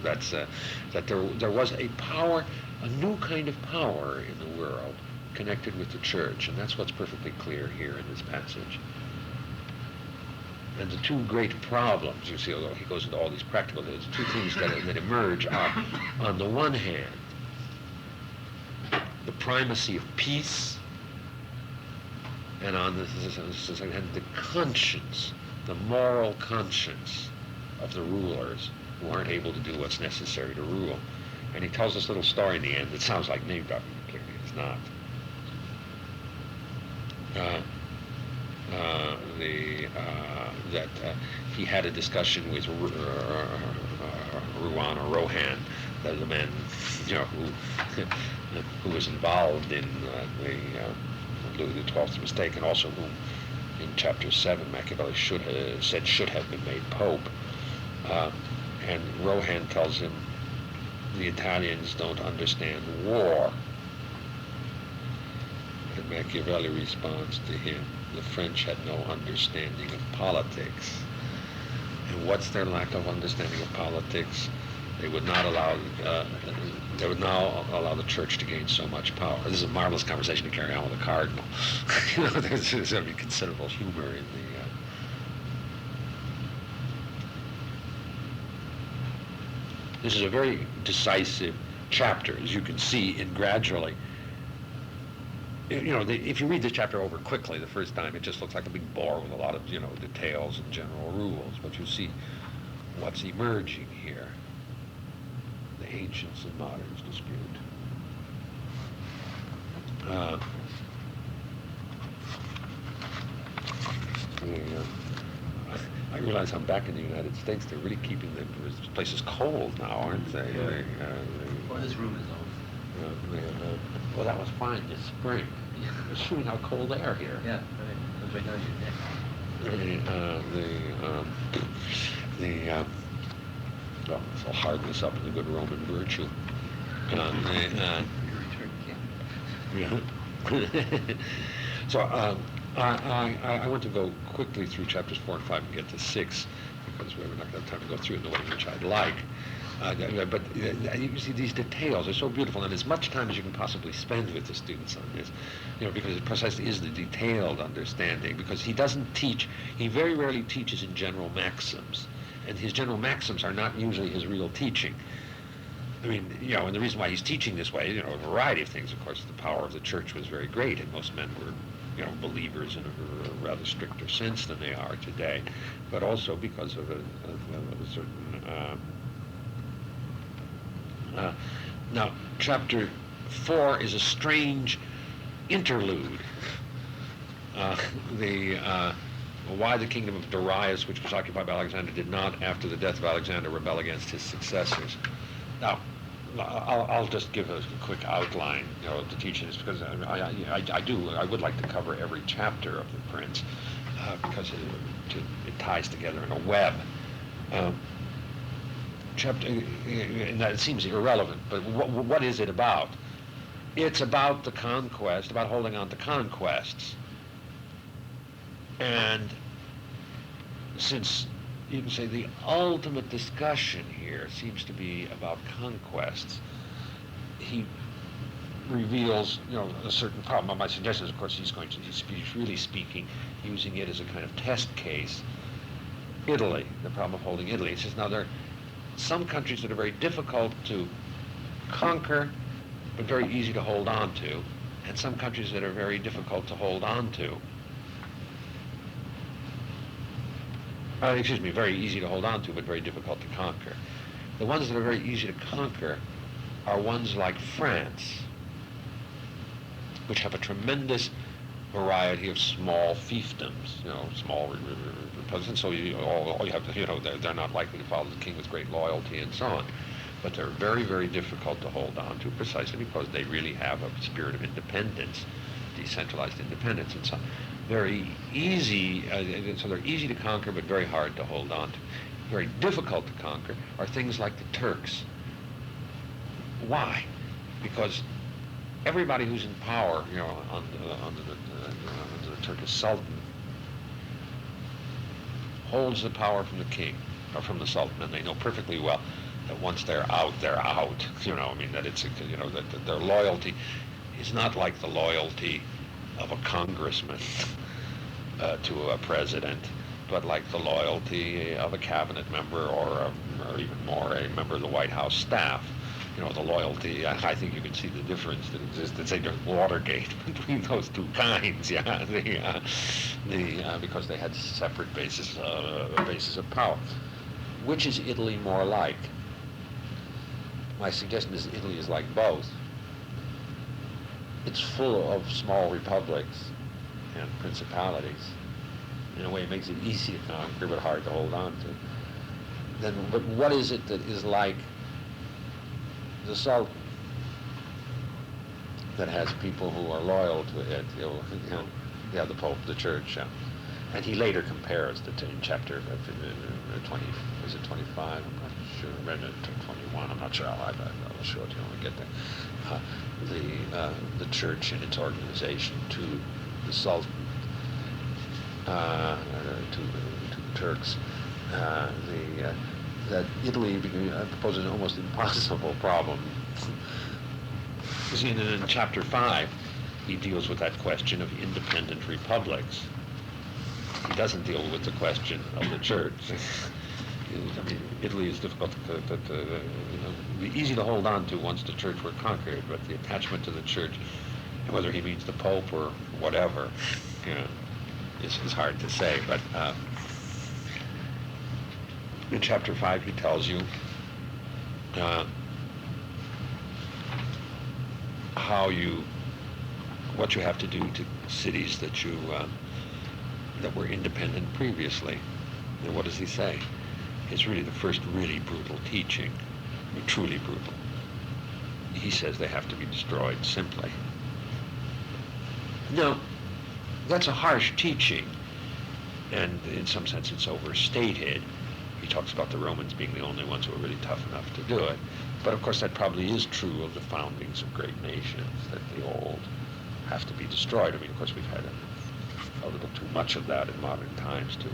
That's that there was a power, a new kind of power in the world connected with the church, and that's what's perfectly clear here in this passage. And the two great problems, you see, although he goes into all these practical, there's two things that emerge are, on the one hand, the primacy of peace, and on the conscience, the moral conscience of the rulers who aren't able to do what's necessary to rule. And he tells this little story in the end that sounds like name dropping, but clearly it's not. That he had a discussion with Rouen or Rohan, the man who was involved in Louis XII's mistake, and also whom in chapter 7 Machiavelli should have been made pope. And Rohan tells him the Italians don't understand war. And Machiavelli responds to him, the French had no understanding of politics. And what's their lack of understanding of politics? They would not allow the church to gain so much power. This is a marvelous conversation to carry on with a cardinal. There's going to be considerable humor in the. This is a very decisive chapter, as you can see, in gradually. If you read this chapter over quickly the first time, it just looks like a big bore with a lot of details and general rules. But you see what's emerging here. The ancients and moderns dispute. realize I'm back in the United States. They're really keeping the places cold now, aren't they? Well, this room is over. Well, that was fine this spring. It's shooting out cold air here. Yeah, right. Comes right down to your neck. Well, this will harden us up in the good Roman virtue. Yeah. So I want to go quickly through chapters 4 and 5 and get to 6 because we're not going to have time to go through it in the way in which I'd like. But you see, these details are so beautiful, and as much time as you can possibly spend with the students on this, because it precisely is the detailed understanding. Because he doesn't teach; he very rarely teaches in general maxims, and his general maxims are not usually his real teaching. I mean, and the reason why he's teaching this way, a variety of things. Of course, the power of the church was very great, and most men were, believers in a rather stricter sense than they are today, but also because of a certain. Now, chapter 4 is a strange interlude. Why the kingdom of Darius, which was occupied by Alexander, did not, after the death of Alexander, rebel against his successors. Now, I'll just give a quick outline of the teachings because I would like to cover every chapter of the Prince because it ties together in a web. And that seems irrelevant, but what is it about? It's about the conquest, about holding on to conquests. And since you can say the ultimate discussion here seems to be about conquests, he reveals, a certain problem. My suggestion is, of course, he's really speaking, using it as a kind of test case. Italy, the problem of holding Italy. He says, now there are some countries that are very difficult to conquer, but very easy to hold on to, and some countries that are very difficult to hold on to. Very easy to hold on to, but very difficult to conquer. The ones that are very easy to conquer are ones like France, which have a tremendous variety of small fiefdoms, small republics, and so all you have to, they're not likely to follow the king with great loyalty and so on. But they're very, very difficult to hold on to precisely because they really have a spirit of independence, decentralized independence and so on. Very easy, so they're easy to conquer but very hard to hold on to. Very difficult to conquer are things like the Turks. Why? Because everybody who's in power, under the Turkish Sultan, holds the power from the king or from the Sultan, and they know perfectly well that once they're out, they're out. That it's that their loyalty is not like the loyalty of a congressman to a president, but like the loyalty of a cabinet member or even more a member of the White House staff. The loyalty, I think you can see the difference that existed, say, during Watergate between those two kinds, because they had separate bases of power. Which is Italy more like? My suggestion is Italy is like both. It's full of small republics and principalities. In a way, it makes it easy to conquer, but hard to hold on to. But what is it that is like the Sultan that has people who are loyal to it? The Pope, the Church, and he later compares in chapter 20. Is it 25? I'm not sure. 21. I'm not sure. I'll show it to you when we get there. The Church and its organization to the Sultan, to the Turks. That Italy poses an almost impossible problem. You see, in chapter 5, he deals with that question of independent republics. He doesn't deal with the question of the church. Italy is difficult to be easy to hold on to once the church were conquered, but the attachment to the church, whether he means the Pope or whatever, is hard to say. But in chapter 5, he tells you what you have to do to cities that were independent previously. And what does he say? It's really the first really brutal teaching, truly brutal. He says they have to be destroyed simply. Now, that's a harsh teaching, and in some sense it's overstated. He talks about the Romans being the only ones who were really tough enough to do it. But of course that probably is true of the foundings of great nations, that the old have to be destroyed. I mean, of course we've had a little too much of that in modern times to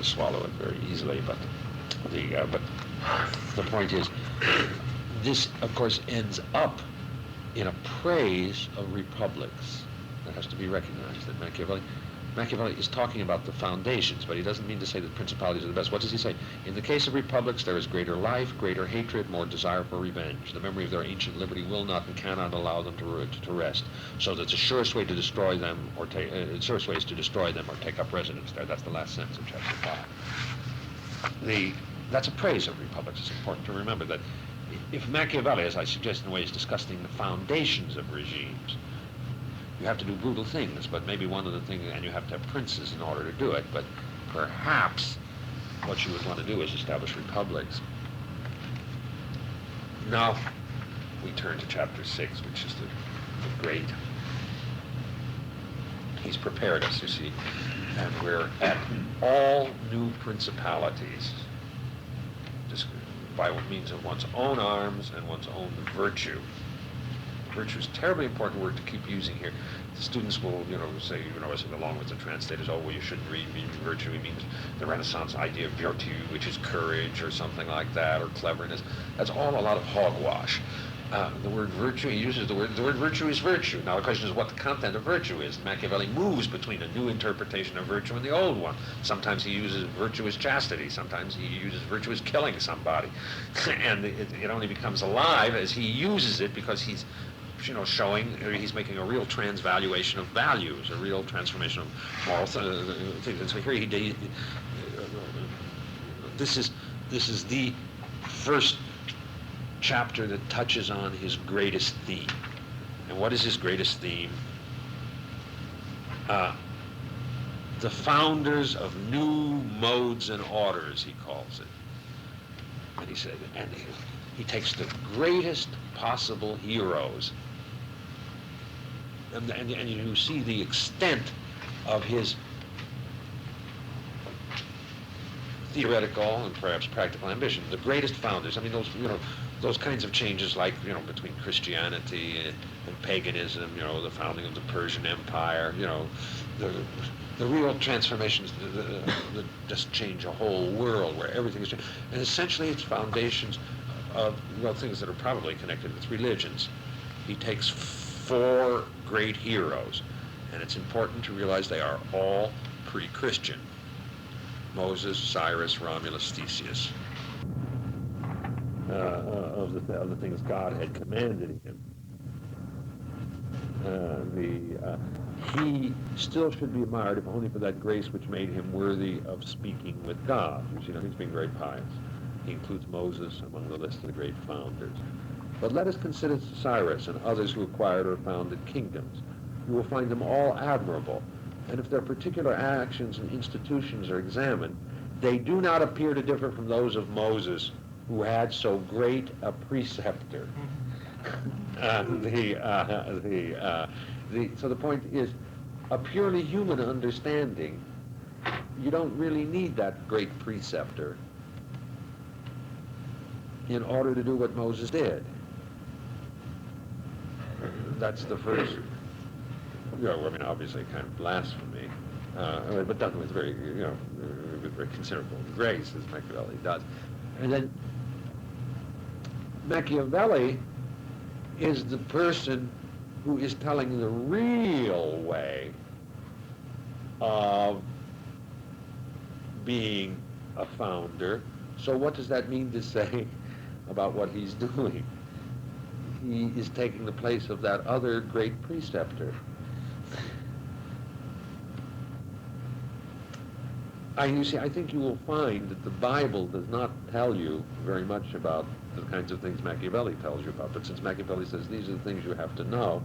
swallow it very easily. But the point is, this of course ends up in a praise of republics. That has to be recognized, that Machiavelli is talking about the foundations, but he doesn't mean to say that principalities are the best. What does he say? In the case of republics, there is greater life, greater hatred, more desire for revenge. The memory of their ancient liberty will not and cannot allow them to rest. So that the surest way to destroy them, or surest way is to destroy them or take up residence there. That's the last sentence of chapter 5. That's a praise of republics. It's important to remember that if Machiavelli, as I suggest in a way, is discussing the foundations of regimes, you have to do brutal things, but maybe one of the things, and you have to have princes in order to do it, but perhaps what you would want to do is establish republics. Now, we turn to chapter 6, which is the great. He's prepared us, you see, and we're at all new principalities, just by means of one's own arms and one's own virtue. Virtue is a terribly important word to keep using here. The students will, say, along with the translators, oh, well, you shouldn't read virtue. It means the Renaissance idea of virtue, which is courage or something like that, or cleverness. That's all a lot of hogwash. The word virtue, he uses the word virtue is virtue. Now the question is what the content of virtue is. Machiavelli moves between a new interpretation of virtue and the old one. Sometimes he uses virtue as chastity. Sometimes he uses virtue as killing somebody. And it only becomes alive as he uses it, because he's he's making a real transvaluation of values, a real transformation of moral things. And so here this is the first chapter that touches on his greatest theme. And what is his greatest theme? The founders of new modes and orders, he calls it. And he said, and he takes the greatest possible heroes. And you see the extent of his theoretical and perhaps practical ambition. The greatest founders. I mean, those kinds of changes, like between Christianity and paganism. The founding of the Persian Empire. The real transformations that just change a whole world, where everything is changed. And essentially, it's foundations of things that are probably connected with religions. He takes 4 great heroes, and it's important to realize they are all pre-Christian. Moses, Cyrus, Romulus, Theseus, of the things God had commanded him. He still should be admired, if only for that grace which made him worthy of speaking with God. He's being very pious. He includes Moses among the list of the great founders. But let us consider Cyrus and others who acquired or founded kingdoms. You will find them all admirable, and if their particular actions and institutions are examined, they do not appear to differ from those of Moses, who had so great a preceptor. So the point is, a purely human understanding, you don't really need that great preceptor in order to do what Moses did. That's the first, obviously kind of blasphemy, but done with very, with very considerable grace, as Machiavelli does. And then Machiavelli is the person who is telling the real way of being a founder. So what does that mean to say about what he's doing? He is taking the place of that other great preceptor. I think you will find that the Bible does not tell you very much about the kinds of things Machiavelli tells you about. But since Machiavelli says these are the things you have to know,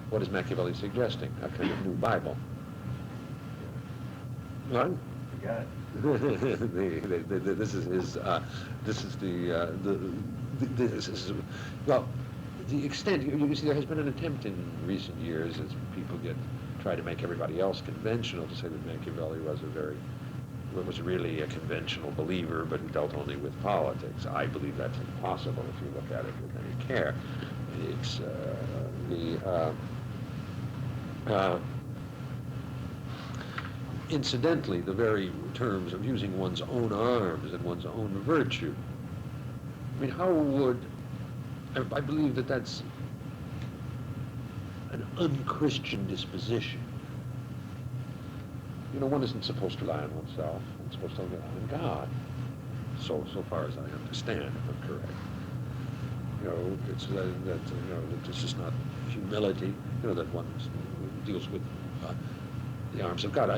what is Machiavelli suggesting? A kind of new Bible. What? You got it. This is his. This is this is well. The extent you see, there has been an attempt in recent years, as people try to make everybody else conventional, to say that Machiavelli was really a conventional believer, but who dealt only with politics. I believe that's impossible if you look at it with any care. It's incidentally, the very terms of using one's own arms and one's own virtue. I mean, how would I believe that that's an unchristian disposition. You know, one isn't supposed to rely on oneself. One's supposed to rely on God. So far as I understand, if I'm correct. You know, it's that it's just not humility. You know, that one deals with the arms of God.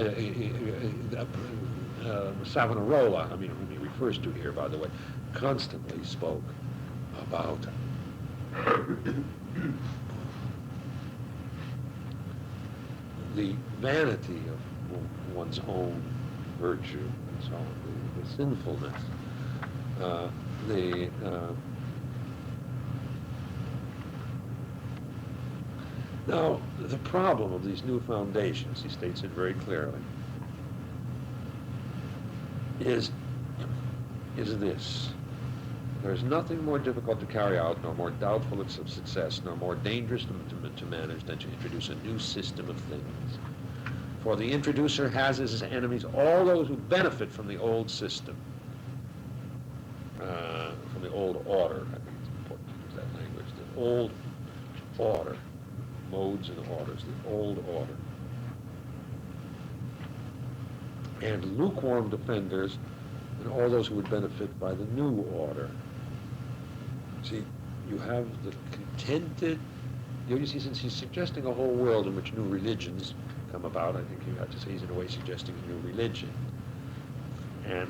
Savonarola, I mean, whom he refers to here, by the way, constantly spoke about the vanity of one's own virtue and so on, the sinfulness, Now, the problem of these new foundations, he states it very clearly, is this. There's nothing more difficult to carry out, nor more doubtful of success, nor more dangerous to manage than to introduce a new system of things. For the introducer has as his enemies all those who benefit from the old system, from the old order. I think it's important to use that language. The old order, modes and orders, the old order. And lukewarm defenders and all those who would benefit by the new order. See, you have the contented, you see, since he's suggesting a whole world in which new religions come about, I think you have to say he's in a way suggesting a new religion. And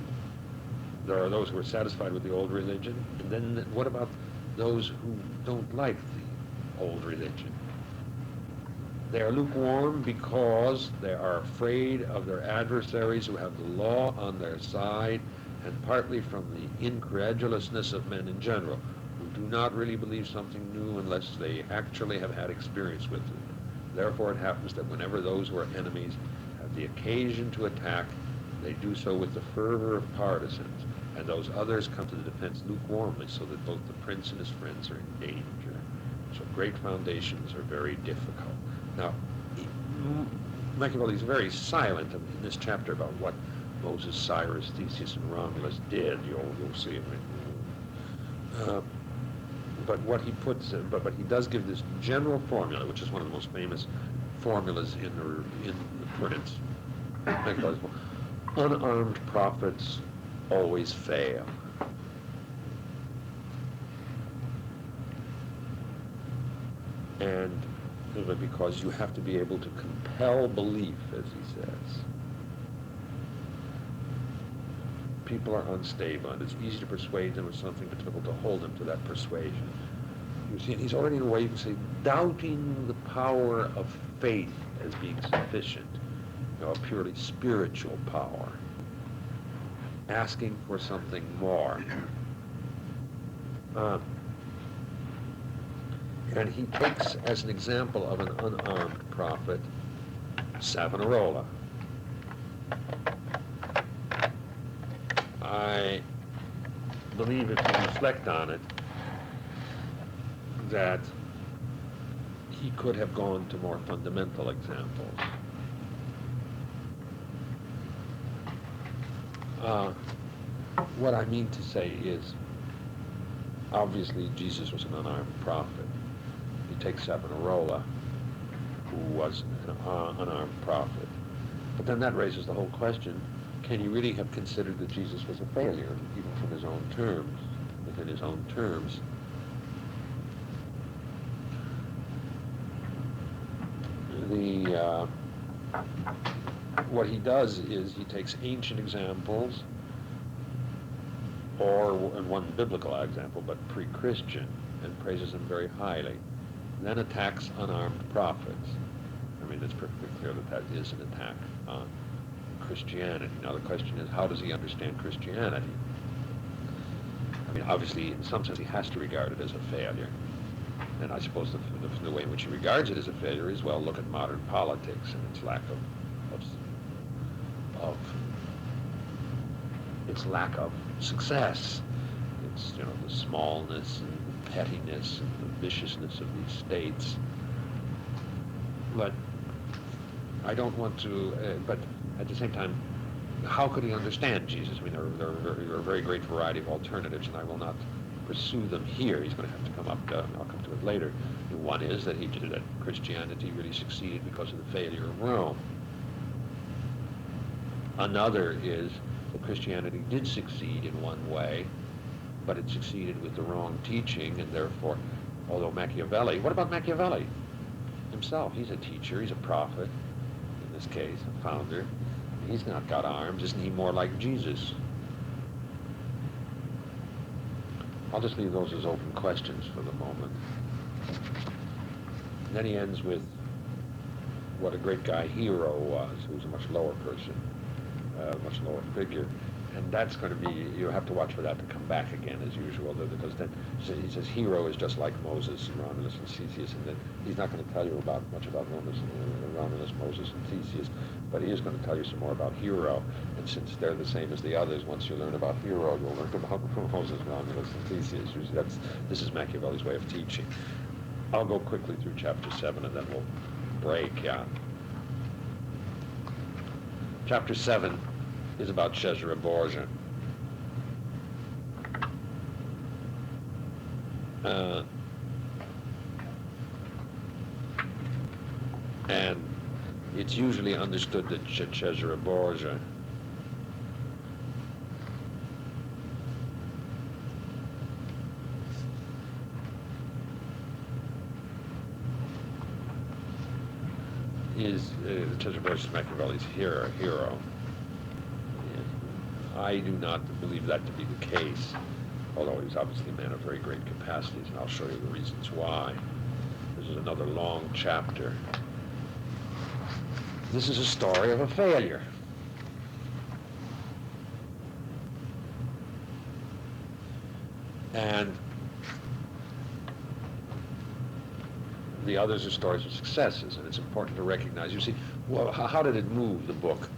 there are those who are satisfied with the old religion, and then what about those who don't like the old religion? They are lukewarm because they are afraid of their adversaries who have the law on their side, and partly from the incredulousness of men in general, who do not really believe something new unless they actually have had experience with it. Therefore, it happens that whenever those who are enemies have the occasion to attack, they do so with the fervor of partisans, and those others come to the defense lukewarmly, so that both the prince and his friends are in danger. So great foundations are very difficult. Now, Machiavelli is very silent in this chapter about what Moses, Cyrus, Theseus, and Romulus did. You'll see it. But what he puts, but he does give this general formula, which is one of the most famous formulas in the Prince. Unarmed prophets always fail. And because you have to be able to compel belief, as he says. People are unstable, and it's easy to persuade them of something, but difficult to hold them to that persuasion. You see, and he's already, in a way, you can say, doubting the power of faith as being sufficient, a purely spiritual power, asking for something more. And he takes as an example of an unarmed prophet, Savonarola. I believe, if you reflect on it, that he could have gone to more fundamental examples. What I mean to say is, obviously Jesus was an unarmed prophet. You take Savonarola, who was an unarmed prophet. But then that raises the whole question, can you really have considered that Jesus was a failure, even from his own terms, within his own terms? What he does is he takes ancient examples, and one biblical example, but pre-Christian, and praises them very highly, then attacks unarmed prophets. I mean, it's perfectly clear that that is an attack on Christianity. Now the question is, how does he understand Christianity? I mean, obviously, in some sense, he has to regard it as a failure. And I suppose the way in which he regards it as a failure is, well, look at modern politics and its lack of success. It's, the smallness and pettiness and the viciousness of these states. But I don't want to, but at the same time, how could he understand Jesus? I mean, there are a very great variety of alternatives, and I will not pursue them here. He's going to have to come up, I'll come to it later. One is that that Christianity really succeeded because of the failure of Rome. Another is that Christianity did succeed in one way, but it succeeded with the wrong teaching, and therefore, although Machiavelli, what about Machiavelli himself? He's a teacher, he's a prophet, in this case, a founder. He's not got arms. Isn't he more like Jesus? I'll just leave those as open questions for the moment. And then he ends with what a great guy Hiero was, who's a much lower person, much lower figure. And that's going to be, you have to watch for that to come back again, as usual, because then he says Hiero is just like Moses and Romulus and Theseus, and then he's not going to tell you much about Romulus, Moses, and Theseus, but he is going to tell you some more about Hiero. And since they're the same as the others, once you learn about Hiero, you'll learn about Moses, Romulus, and Theseus. This is Machiavelli's way of teaching. I'll go quickly through chapter 7, and then we'll break, Chapter 7 is about Cesare Borgia. And it's usually understood that Cesare Borgia is Cesare Borgia is Machiavelli's hero. I do not believe that to be the case, although he's obviously a man of very great capacities, and I'll show you the reasons why. This is another long chapter. This is a story of a failure. And the others are stories of successes, and it's important to recognize. You see, well, how did it move, the book?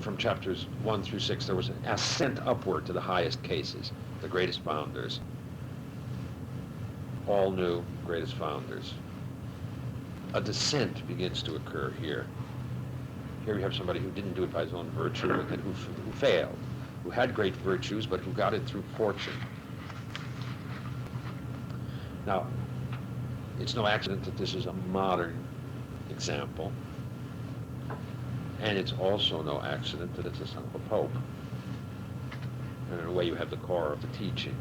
From chapters 1 through 6, there was an ascent upward to the highest cases, the greatest founders. All new, greatest founders. A descent begins to occur here. Here we have somebody who didn't do it by his own virtue, and who failed, who had great virtues, but who got it through fortune. Now, it's no accident that this is a modern example. And it's also no accident that it's a son of a pope. And in a way, you have the core of the teaching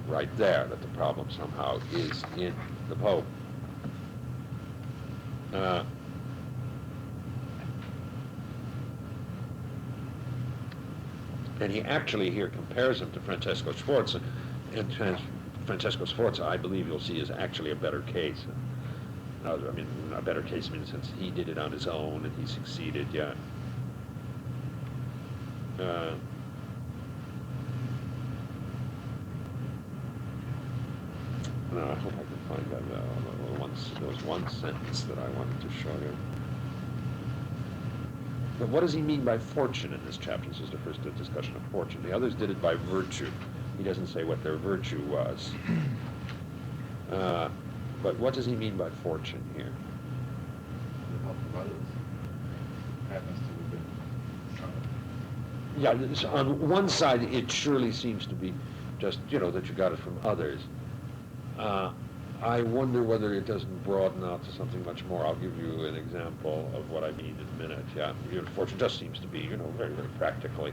right there, that the problem somehow is in the pope. And he actually here compares him to Francesco Sforza. And Francesco Sforza, I believe you'll see, is actually a better case. I mean, a better case in the sense he did it on his own and he succeeded, No, I hope I can find that. There was one sentence that I wanted to show you. But what does he mean by fortune in this chapter? This is the first discussion of fortune. The others did it by virtue. He doesn't say what their virtue was. But what does he mean by fortune here? The help of others happens to have been. Yeah, this, on one side, it surely seems to be just, that you got it from others. I wonder whether it doesn't broaden out to something much more. I'll give you an example of what I mean in a minute. Yeah, fortune just seems to be, very, very practically,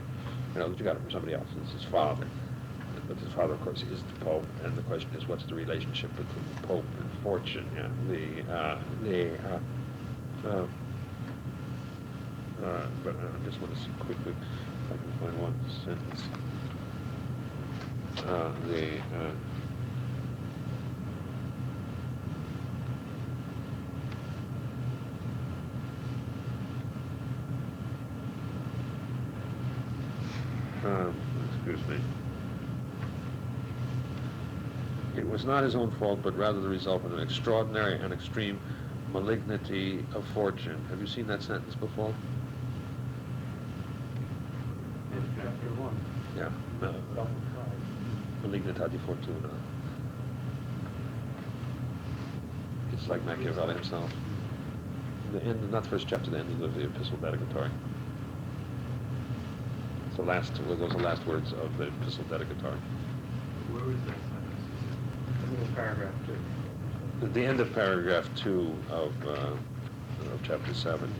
that you got it from somebody else. It's his father. But his father, of course, is the Pope, and the question is, what's the relationship between the Pope and fortune? Yeah, but I just want to see quickly if I can find one sentence. excuse me. It was not his own fault, but rather the result of an extraordinary and extreme malignity of fortune. Have you seen that sentence before? In chapter 1. Yeah. No. Malignità di fortuna. It's like Machiavelli himself. The end, not the first chapter, the end of the Epistle Dedicatory. It's the last, those are the last words of the Epistle Dedicatory. Where is that sentence? In paragraph 2. At the end of paragraph 2 of chapter 7.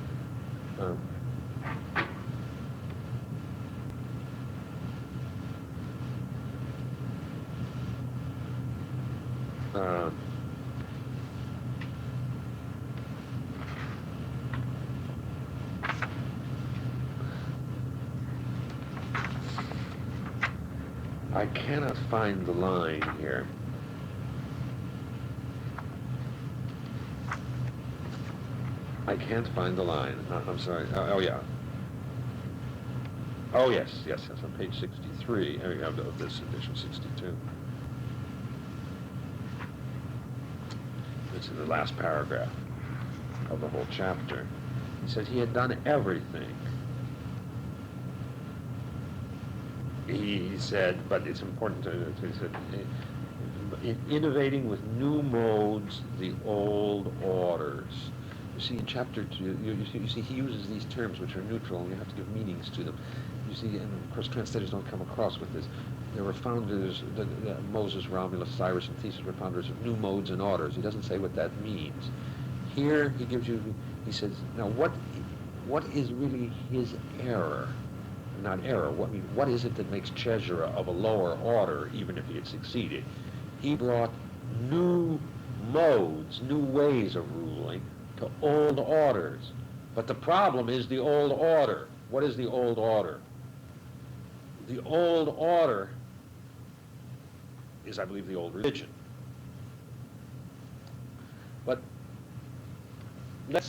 I cannot find the line here. I can't find the line. I'm sorry. Oh, yeah. Oh, yes, on page 63. There you have of this edition, 62. It's in the last paragraph of the whole chapter. He said he had done everything. He said, but it's important he said, in innovating with new modes the old orders. You see, in chapter 2, you see, he uses these terms which are neutral, and you have to give meanings to them. You see, and of course, translators don't come across with this. There were founders, Moses, Romulus, Cyrus, and Theseus were founders of new modes and orders. He doesn't say what that means. Here, he gives you, he says, now what is really his error? Not error, what is it that makes Cesare of a lower order, even if he had succeeded? He brought new modes, new ways of ruling to old orders. But the problem is the old order. What is the old order? The old order is, I believe, the old religion. But I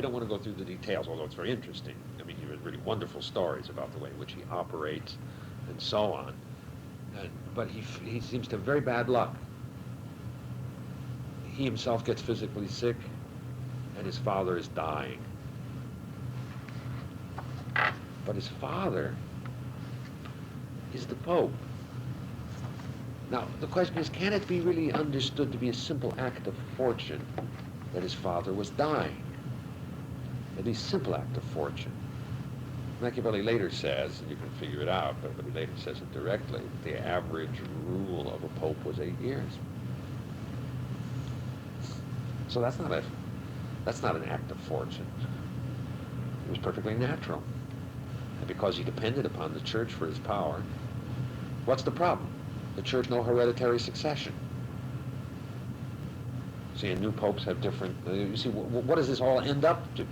don't want to go through the details, although it's very interesting. I mean, he has really wonderful stories about the way in which he operates and so on. But he seems to have very bad luck. He himself gets physically sick, and his father is dying. But his father is the Pope. Now, the question is, can it be really understood to be a simple act of fortune that his father was dying? At least simple act of fortune. Machiavelli later says, and you can figure it out, but he later says it directly, the average rule of a pope was 8 years. So that's not an act of fortune. It was perfectly natural. And because he depended upon the church for his power, what's the problem? The church, no hereditary succession. See, and new popes have different, you see, what does this all end up to?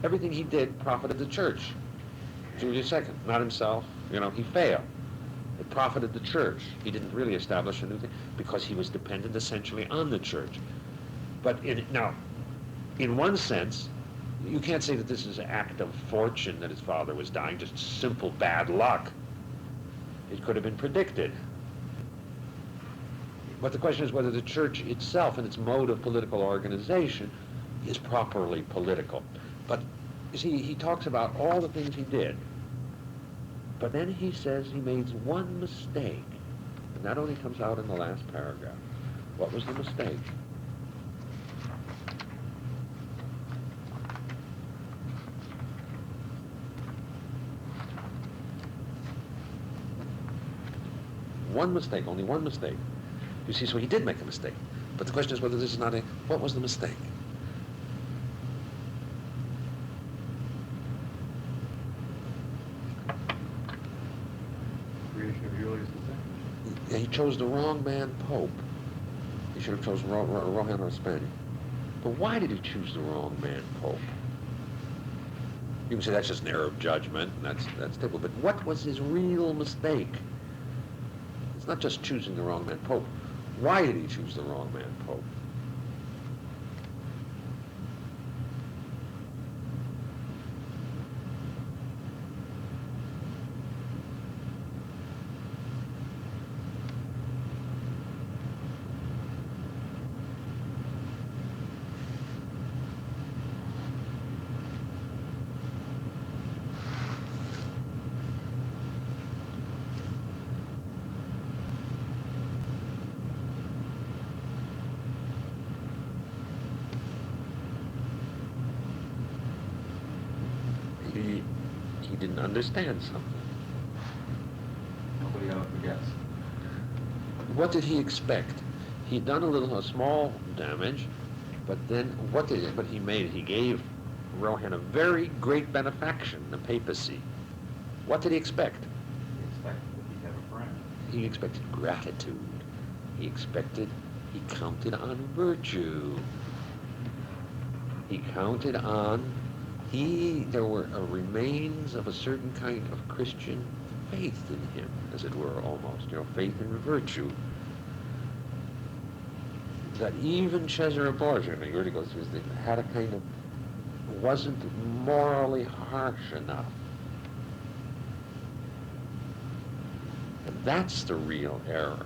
Everything he did profited the church. Julius II, not himself, he failed. It profited the church. He didn't really establish a new thing because he was dependent essentially on the church. But in one sense, you can't say that this is an act of fortune that his father was dying, just simple bad luck. It could have been predicted. But the question is whether the church itself and its mode of political organization is properly political. But you see, he talks about all the things he did, but then he says he made one mistake, and that only comes out in the last paragraph. What was the mistake? One mistake, only one mistake. You see, so he did make a mistake. But the question is whether this is not what was the mistake? Creation of Aurelius II. He chose the wrong man pope. He should have chosen Rouen or Spain. But why did he choose the wrong man pope? You can say that's just an error of judgment, and that's typical. But what was his real mistake? It's not just choosing the wrong man pope. Why did he choose the wrong man pope? he didn't understand something. Nobody ever forgets. What did he expect? He'd done a small damage, but then he gave Rohan a very great benefaction, the papacy. What did he expect? He expected that he'd have a friend. He expected gratitude. He counted on virtue. He counted on, there were remains of a certain kind of Christian faith in him, as it were, almost, faith in virtue. That even Cesare Borgia, and he really goes through this, had a kind of, wasn't morally harsh enough. And that's the real error.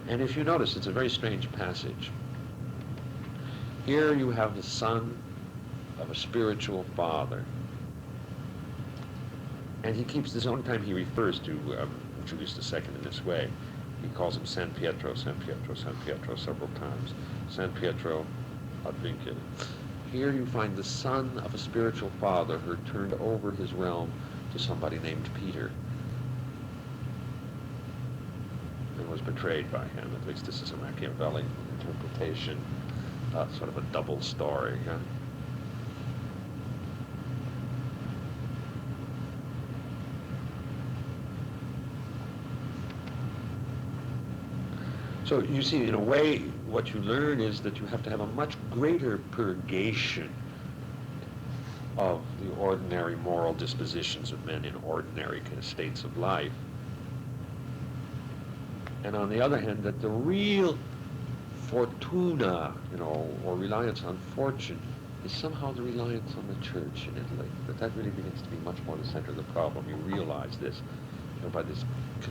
And if you notice, it's a very strange passage. Here you have the son of a spiritual father. And he keeps this only time he refers to Julius II in this way. He calls him San Pietro, San Pietro, San Pietro several times. San Pietro ad vincere. Here you find the son of a spiritual father who turned over his realm to somebody named Peter and was betrayed by him. At least this is a Machiavelli interpretation, sort of a double story. Yeah? So you see, in a way, what you learn is that you have to have a much greater purgation of the ordinary moral dispositions of men in ordinary kind of states of life. And on the other hand, that the real fortuna, or reliance on fortune, is somehow the reliance on the church in Italy. That really begins to be much more the center of the problem. You realize this, by this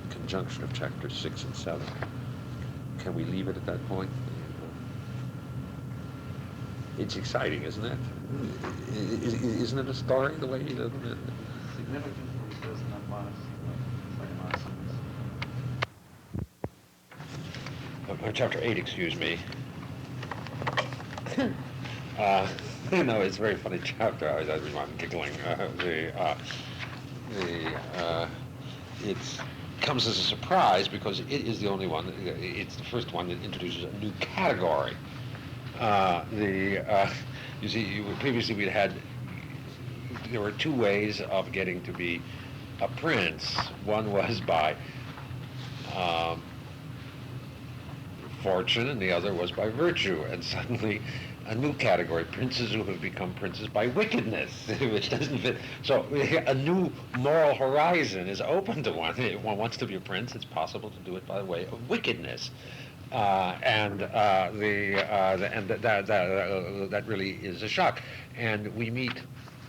conjunction of chapters 6 and 7. Can we leave it at that point? It's exciting, isn't it? Isn't it a story the way Significant, he says in that last, chapter 8, excuse me. It's a very funny chapter. I'm giggling. It comes as a surprise because it is the only one. It's the first one that introduces a new category. You see, previously there were two ways of getting to be a prince. One was by fortune, and the other was by virtue. And suddenly, a new category: princes who have become princes by wickedness, which doesn't fit. So a new moral horizon is open to one. If one wants to be a prince, it's possible to do it by way of wickedness. That really is a shock. And we meet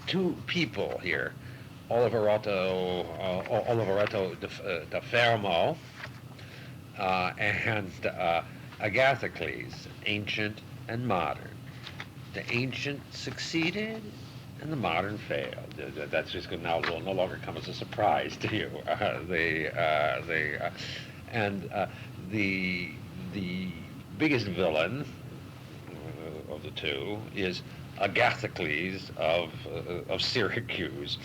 two people here, Oliveretto da Fermo and Agathocles, ancient and modern. The ancient succeeded and the modern failed. That's just going to will no longer come as a surprise to you. The biggest villain of the two is Agathocles of Syracuse.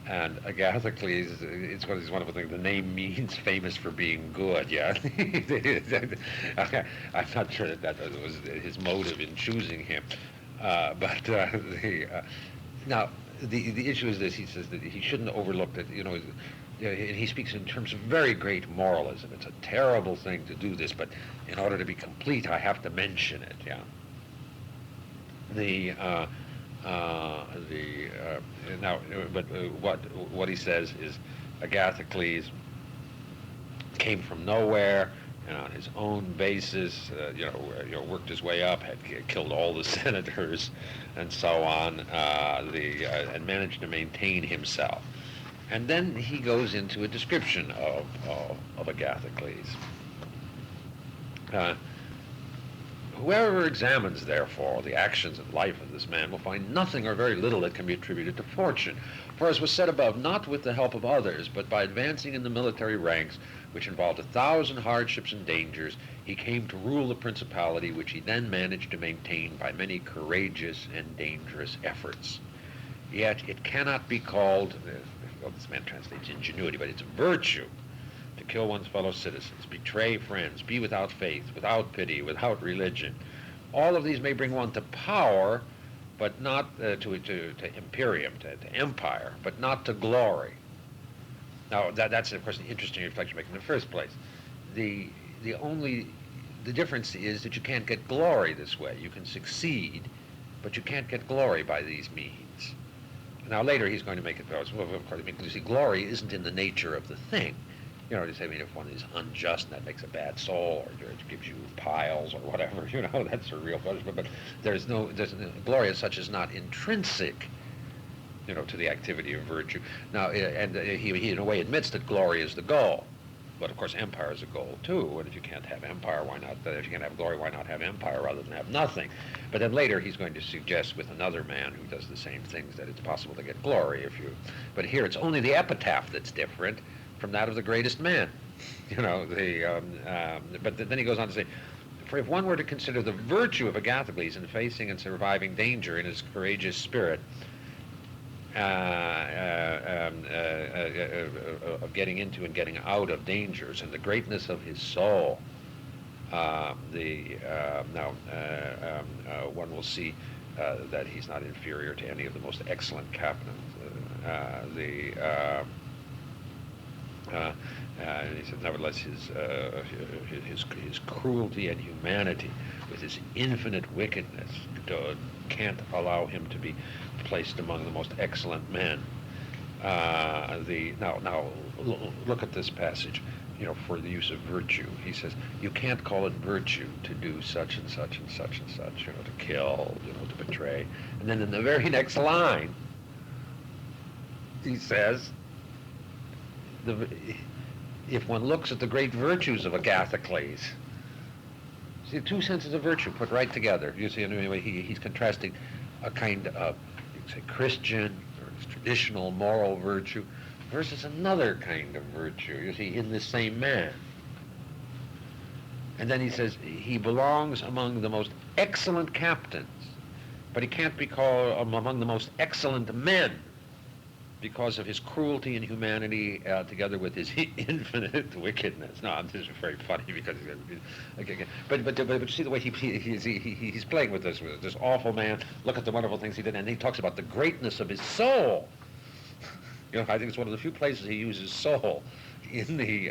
And Agathocles, it's one of the things, the name means famous for being good, yeah? I'm not sure that was his motive in choosing him. Now, the issue is this: he says that he shouldn't overlook that, and he speaks in terms of very great moralism. It's a terrible thing to do this, but in order to be complete, I have to mention it, yeah? What he says is Agathocles came from nowhere and on his own basis, worked his way up, had killed all the senators and so on, and managed to maintain himself. And then he goes into a description of Agathocles. Whoever examines, therefore, the actions and life of this man will find nothing or very little that can be attributed to fortune. For as was said above, not with the help of others, but by advancing in the military ranks, which involved 1,000 hardships and dangers, he came to rule the principality, which he then managed to maintain by many courageous and dangerous efforts. yet it cannot be called, well, this man translates ingenuity, but it's virtue to kill one's fellow citizens, betray friends, be without faith, without pity, without religion. All of these may bring one to power, but not to imperium, to empire, but not to glory. Now, that's, of course, an interesting reflection to make in the first place. The difference is that you can't get glory this way. You can succeed, but you can't get glory by these means. Now, later he's going to make it, well, of course, because you see, glory isn't in the nature of the thing. You know, just, I mean, if one is unjust and that makes a bad soul, or it gives you piles or whatever, you know, that's a real punishment. But glory as such is not intrinsic, you know, to the activity of virtue. Now, he in a way admits that glory is the goal. But of course, empire is a goal too. And if you can't have empire, why not? If you can't have glory, why not have empire rather than have nothing? But then later, he's going to suggest with another man who does the same things that it's possible to get glory if you. But here, it's only the epitaph that's different from that of the greatest man. You know, but then he goes on to say, for if one were to consider the virtue of Agathocles in facing and surviving danger in his courageous spirit, of getting into and getting out of dangers, and the greatness of his soul, one will see that he's not inferior to any of the most excellent captains. He said, nevertheless, his cruelty and humanity, with his infinite wickedness, can't allow him to be placed among the most excellent men. Now, look at this passage. You know, for the use of virtue, he says you can't call it virtue to do such and such and such and such. You know, to kill, you know, to betray. And then in the very next line, he says, if one looks at the great virtues of Agathocles, see, two senses of virtue put right together. You see, anyway, he's contrasting a kind of, you could say, Christian or traditional moral virtue versus another kind of virtue, you see, in this same man. And then he says he belongs among the most excellent captains, but he can't be called among the most excellent men because of his cruelty and humanity, together with his infinite wickedness. No, this is very funny because, but you see the way he's playing with this awful man. Look at the wonderful things he did, and he talks about the greatness of his soul. You know, I think it's one of the few places he uses soul in the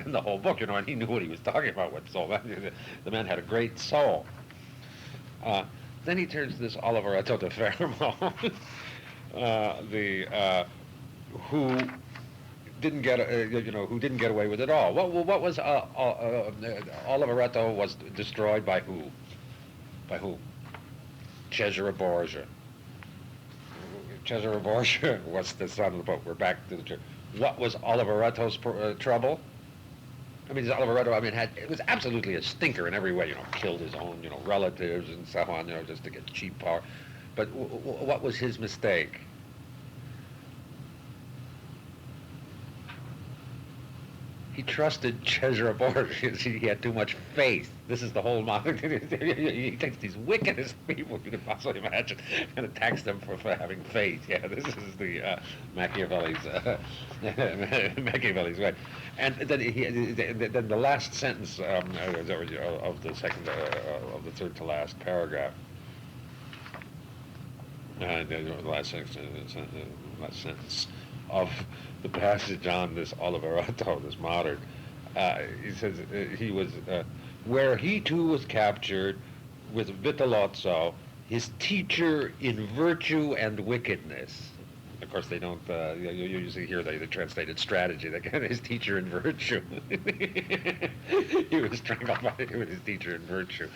in the whole book. You know, and he knew what he was talking about with soul. The man had a great soul. Then he turns to this Oliveretto de Fermo, who didn't get who didn't get away with it all. What was Oliveretto was destroyed by who? By who? Cesare Borgia. Cesare Borgia was the son of the Pope. We're back to the church. What was Oliveretto's trouble? I mean, Oliveretto, it was absolutely a stinker in every way. You know, killed his own, relatives and so on, just to get cheap power. But what was his mistake? He trusted Cesare Borgia. He had too much faith. This is the whole model. He takes these wickedest people you could possibly imagine and attacks them for having faith. Yeah, this is the Machiavelli's way. And then the last sentence of the second of the third to last paragraph. The last sentence of the passage on this Oliveretto, this modern, he says he was where he too was captured with Vitellozzo, his teacher in virtue and wickedness. Of course, they don't. You usually hear they translated strategy. They get his teacher in virtue. He was strangled by his teacher in virtue.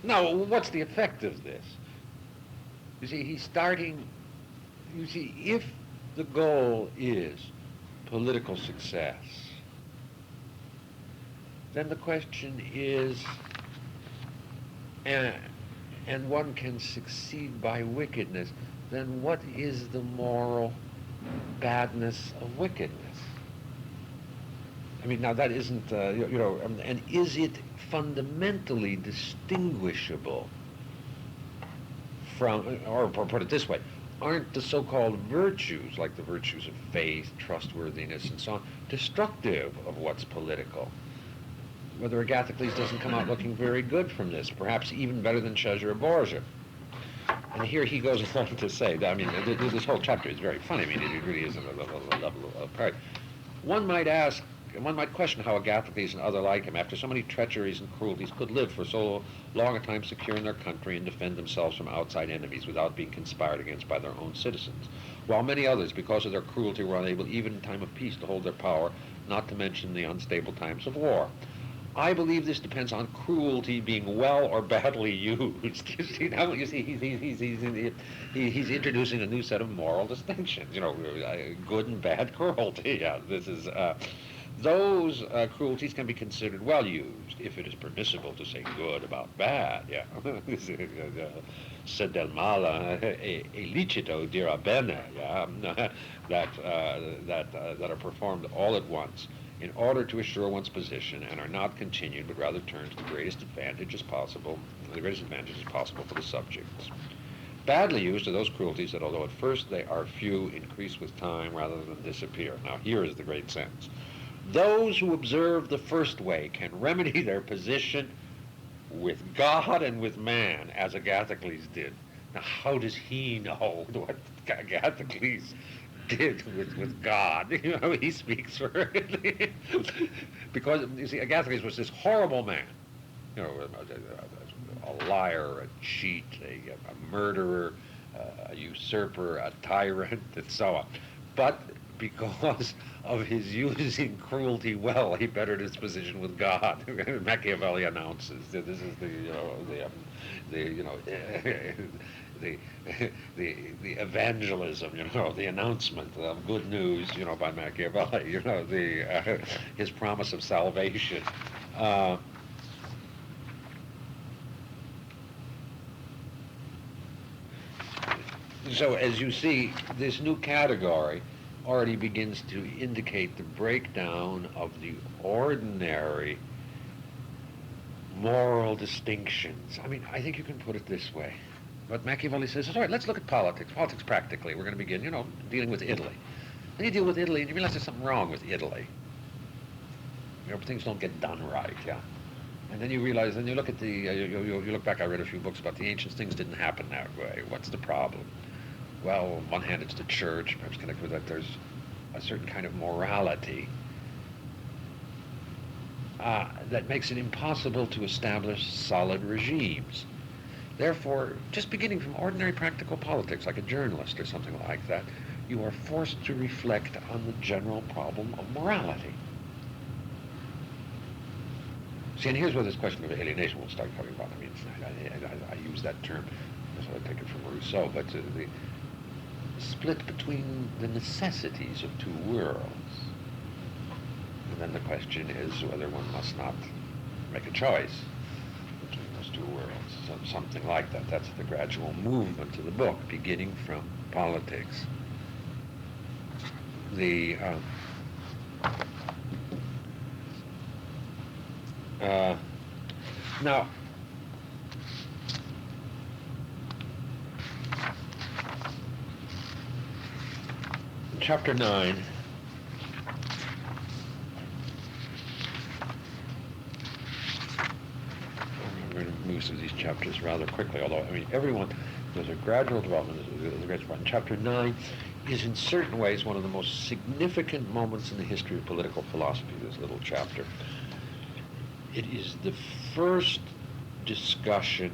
Now, what's the effect of this? You see, he's starting, if the goal is political success, then the question is, and one can succeed by wickedness, then what is the moral badness of wickedness? I mean, now that isn't, and is it fundamentally distinguishable from, or put it this way, aren't the so-called virtues, like the virtues of faith, trustworthiness, and so on, destructive of what's political? Whether Agathocles doesn't come out looking very good from this, perhaps even better than Caesar Borgia. And here he goes on to say, I mean, this whole chapter is very funny. I mean, it really is on a level of pride. One might ask, one might question how Agathocles and other like him, after so many treacheries and cruelties, could live for so long a time secure in their country and defend themselves from outside enemies without being conspired against by their own citizens, while many others, because of their cruelty, were unable, even in time of peace, to hold their power, not to mention the unstable times of war. I believe this depends on cruelty being well or badly used. You see, now he's introducing a new set of moral distinctions. You know, good and bad cruelty. Yeah, this is those cruelties can be considered well used if it is permissible to say good about bad. Yeah, se del male è licito dire bene. Yeah, that are performed all at once, in order to assure one's position, and are not continued, but rather turned to the greatest advantages possible for the subjects. Badly used are those cruelties that, although at first they are few, increase with time rather than disappear. Now here is the great sentence. Those who observe the first way can remedy their position with God and with man, as Agathocles did. Now how does he know what Agathocles did with God? You know, he speaks for because, you see, Agathocles was this horrible man, you know, a liar, a cheat, a murderer, a usurper, a tyrant, and so on. But because of his using cruelty well, he bettered his position with God. Machiavelli announces that this is the evangelism, you know, the announcement of good news, you know, by Machiavelli, you know, his promise of salvation. So as you see, this new category already begins to indicate the breakdown of the ordinary moral distinctions. I mean, I think you can put it this way. But Machiavelli says, all right, let's look at politics practically. We're going to begin, you know, dealing with Italy. Then you deal with Italy, and you realize there's something wrong with Italy. You know, things don't get done right, yeah. And then you realize, then you look at you look back, I read a few books about the ancients, things didn't happen that way. What's the problem? Well, on one hand, it's the church, perhaps connected with that there's a certain kind of morality that makes it impossible to establish solid regimes. Therefore, just beginning from ordinary practical politics, like a journalist or something like that, you are forced to reflect on the general problem of morality. See, and here's where this question of alienation will start coming about. I mean, I use that term, so I take it from Rousseau, but the split between the necessities of two worlds. And then the question is whether one must not make a choice between those two worlds. So something like that. That's the gradual movement of the book, beginning from politics. Now, chapter 9, I'm going to move through these chapters rather quickly, although, I mean, there's a gradual development. There's a great part. Chapter 9 is in certain ways one of the most significant moments in the history of political philosophy, this little chapter. It is the first discussion,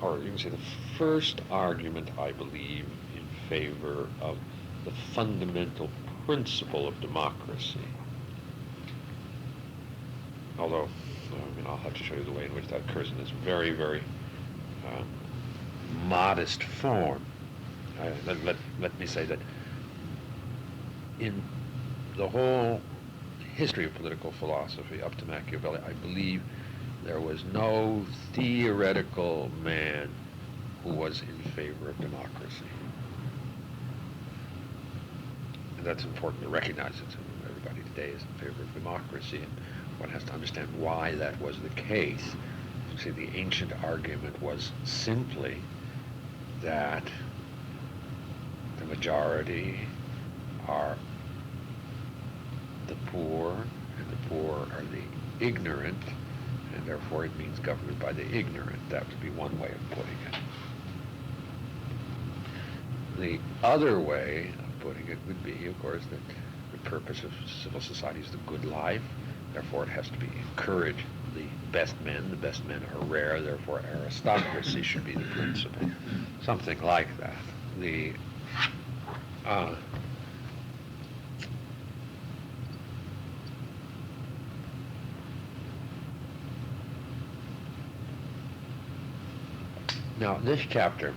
or you can say the first argument, I believe, in favor of the fundamental principle of democracy. Although, I mean, I'll have to show you the way in which that occurs in this very, very modest form. Let me say that in the whole history of political philosophy up to Machiavelli, I believe there was no theoretical man who was in favor of democracy. And that's important to recognize it. Everybody today is in favor of democracy, and one has to understand why that was the case. see, the ancient argument was simply that the majority are the poor, and the poor are the ignorant, and therefore it means government by the ignorant. That would be one way of putting it. The other way of putting it would be, of course, that the purpose of civil society is the good life, therefore it has to be encourage the best men. The best men are rare, therefore aristocracy should be the principle. Something like that. The now, this chapter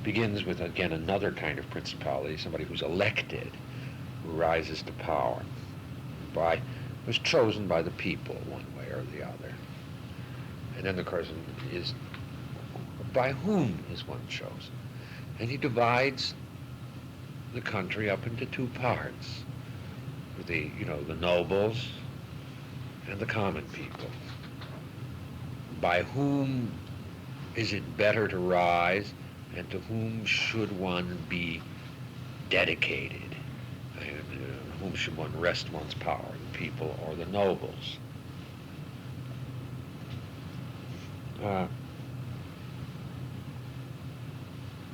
begins with, again, another kind of principality, somebody who's elected, who rises to power, was chosen by the people one way or the other. And then the question is, by whom is one chosen? And he divides the country up into two parts, the nobles and the common people. By whom is it better to rise, and to whom should one be dedicated? And whom should one rest one's power, the people or the nobles?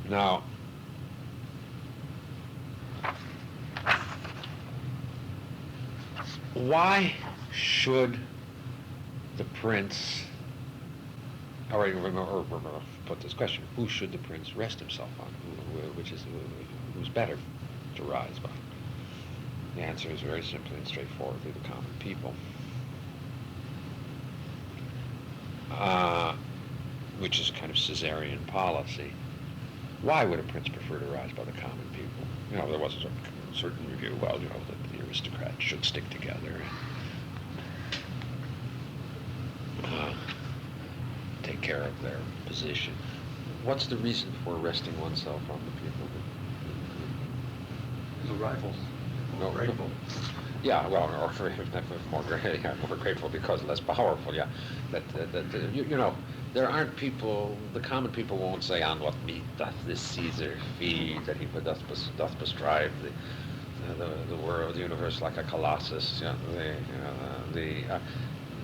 Now, why should the prince, or put this question, who should the prince rest himself on? Who's better to rise by? The answer is very simply and straightforwardly the common people. Which is a kind of Caesarian policy. Why would a prince prefer to rise by the common people? There was a certain view, that the aristocrats should stick together and take care of their position. What's the reason for resting oneself on the people? The rivals. No, grateful. Yeah, well, more grateful because less powerful. Yeah, there aren't people. The common people won't say, "On what meat doth this Caesar feed?" That he doth bestrive the world, the universe like a colossus.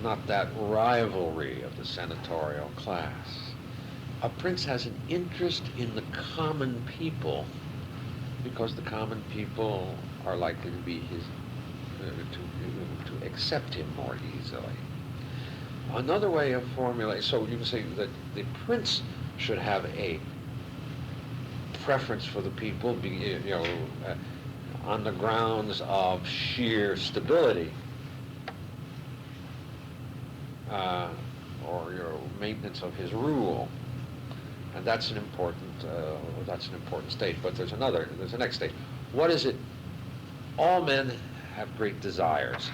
Not that rivalry of the senatorial class. A prince has an interest in the common people because the common people are likely to be to accept him more easily. Another way of formulating, so you can say that the prince should have a preference for the people, on the grounds of sheer stability, or maintenance of his rule, and that's an important state. But there's the next state. What is it? All men have great desires.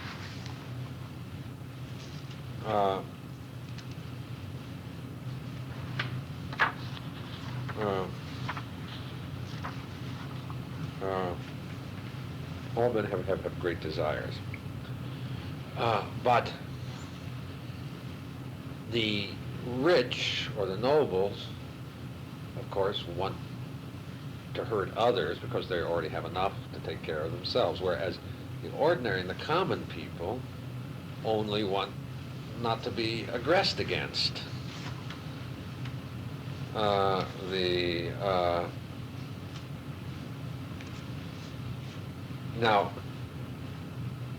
All men have great desires. But the rich or the nobles, of course, want to hurt others because they already have enough to take care of themselves, whereas the ordinary and the common people only want not to be aggressed against. Now,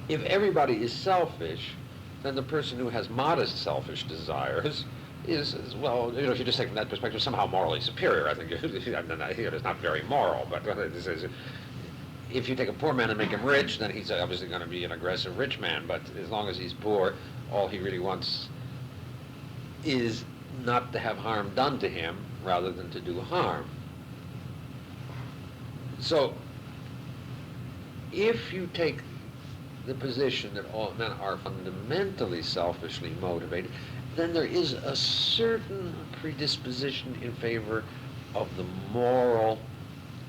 if everybody is selfish, then the person who has modest selfish desires is well, if you just take from that perspective, somehow morally superior. I think it's not very moral, but if you take a poor man and make him rich, then he's obviously going to be an aggressive rich man. But as long as he's poor, all he really wants is not to have harm done to him rather than to do harm. So, if you take the position that all men are fundamentally selfishly motivated, then there is a certain predisposition in favor of the moral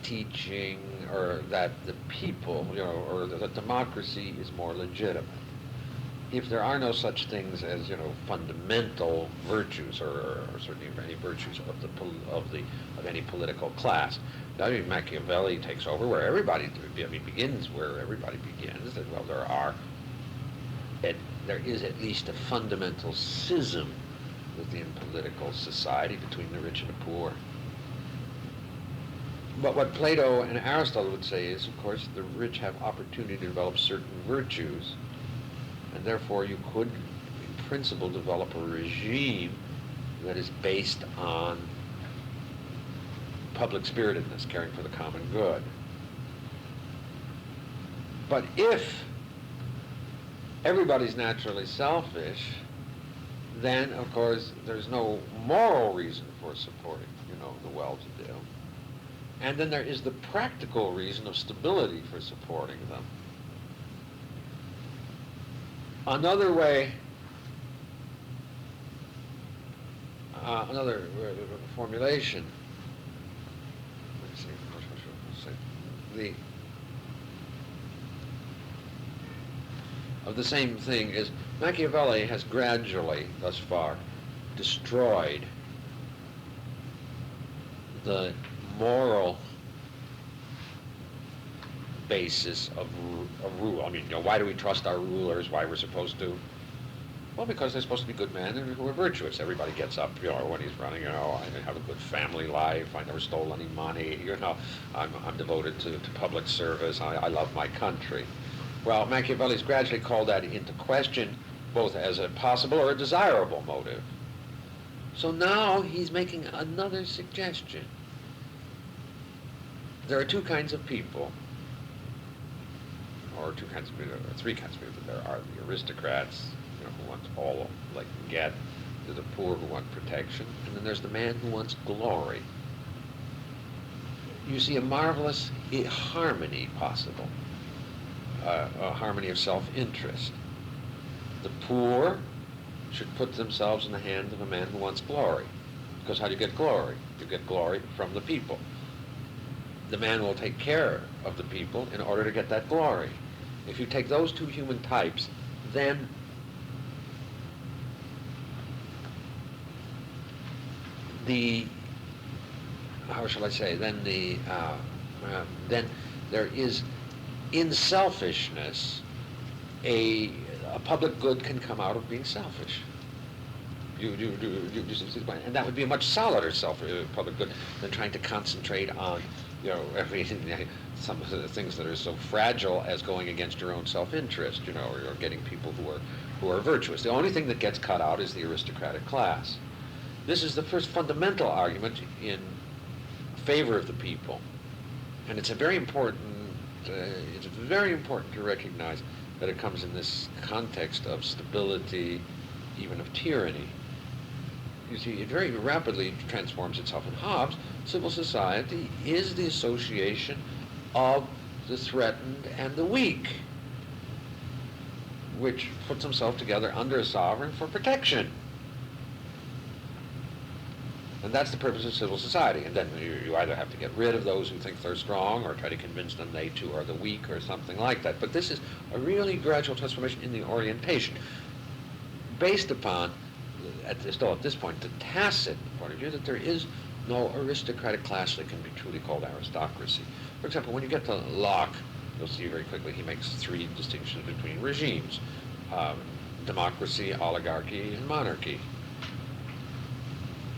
teaching, or that the people, or the democracy is more legitimate. if there are no such things as, fundamental virtues, or certainly any virtues of any political class, I mean, Machiavelli takes over where everybody begins where everybody begins. That there is at least a fundamental schism within political society between the rich and the poor. But what Plato and Aristotle would say is, of course, the rich have opportunity to develop certain virtues, and therefore you could, in principle, develop a regime that is based on public spiritedness, caring for the common good. But if everybody's naturally selfish, then, of course, there's no moral reason for supporting, the well-to-do. And then there is the practical reason of stability for supporting them. Another way, another formulation, of the same thing is Machiavelli has gradually, thus far, destroyed the moral basis of rule. I mean, why do we trust our rulers? Why we're supposed to? Well, because they're supposed to be good men and who are virtuous. Everybody gets up, when he's running, I have a good family life. I never stole any money. I'm devoted to public service. I love my country. Well, Machiavelli's gradually called that into question, both as a possible or a desirable motive. So now he's making another suggestion. There are two kinds of people, or three kinds of people. There are the aristocrats, who want all they can get. There's the poor who want protection, and then there's the man who wants glory. You see a marvelous harmony possible, a harmony of self-interest. The poor should put themselves in the hands of a man who wants glory, because how do you get glory? You get glory from the people. The man will take care of the people in order to get that glory. If you take those two human types, then then there is, in selfishness, a public good can come out of being selfish. And that would be a much solider public good than trying to concentrate on, some of the things that are so fragile as going against your own self-interest, or getting people who are virtuous. The only thing that gets cut out is the aristocratic class. This is the first fundamental argument in favor of the people, and it's very important to recognize that it comes in this context of stability, even of tyranny. You see, it very rapidly transforms itself in Hobbes. Civil society is the association of the threatened and the weak, which puts themselves together under a sovereign for protection. And that's the purpose of civil society. And then you either have to get rid of those who think they're strong, or try to convince them they too are the weak, or something like that. But this is a really gradual transformation in the orientation, based upon, at this point, the tacit point of view that there is no aristocratic class that can be truly called aristocracy. For example, when you get to Locke, you'll see very quickly he makes three distinctions between regimes: democracy, oligarchy, and monarchy.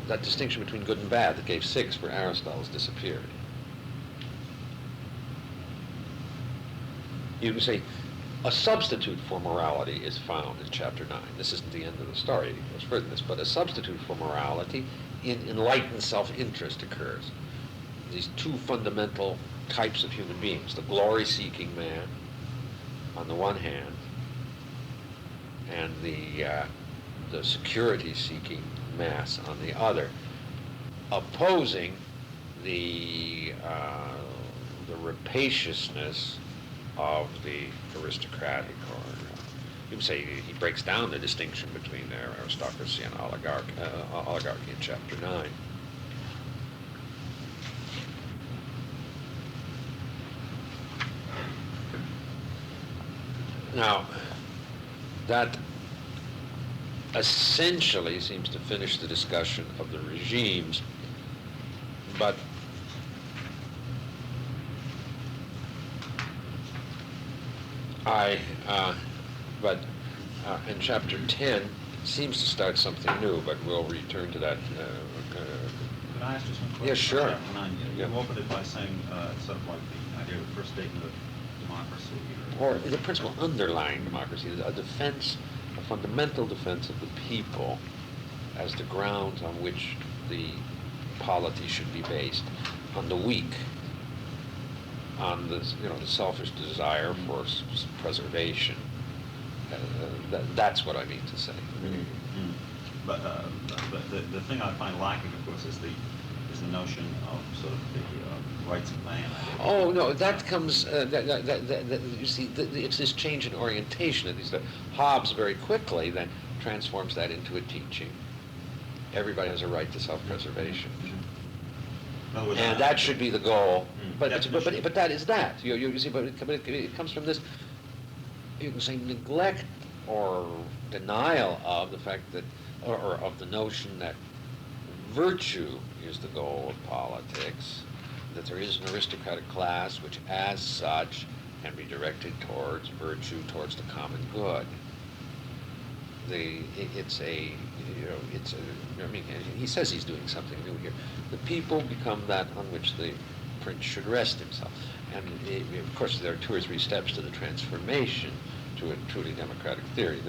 That distinction between good and bad that gave 6 for Aristotle has disappeared. You can say a substitute for morality is found in chapter 9. This isn't the end of the story, it goes further than this, but a substitute for morality in enlightened self-interest occurs. These two fundamental types of human beings, the glory-seeking man on the one hand, and the security-seeking mass on the other, opposing the rapaciousness of the aristocratic, or you can say he breaks down the distinction between aristocracy and oligarchy in chapter 9. Now, that essentially seems to finish the discussion of the regimes, but in chapter 10 seems to start something new, but we'll return to that. Could I ask just one question? Yeah, sure. Chapter 9, you opened it by saying sort of like the idea of the first statement of democracy. Or the principle underlying democracy is a defense, a fundamental defense of the people as the grounds on which the polity should be based, on the weak, on the the selfish desire for preservation. That's what I mean to say. Mm-hmm. But the thing I find lacking, of course, is the notion of sort of the rights of man. Oh no, that comes. You see, it's this change in orientation. At least Hobbes very quickly then transforms that into a teaching. Everybody has a right to self-preservation, and that should be the goal. But that is that. You see, but it comes from this. You can say neglect or denial of the fact that, or of the notion that virtue is the goal of politics, that there is an aristocratic class which as such can be directed towards virtue, towards the common good. He says he's doing something new here. The people become that on which the prince should rest himself. And of course, there are 2 or 3 steps to the transformation to a truly democratic theory.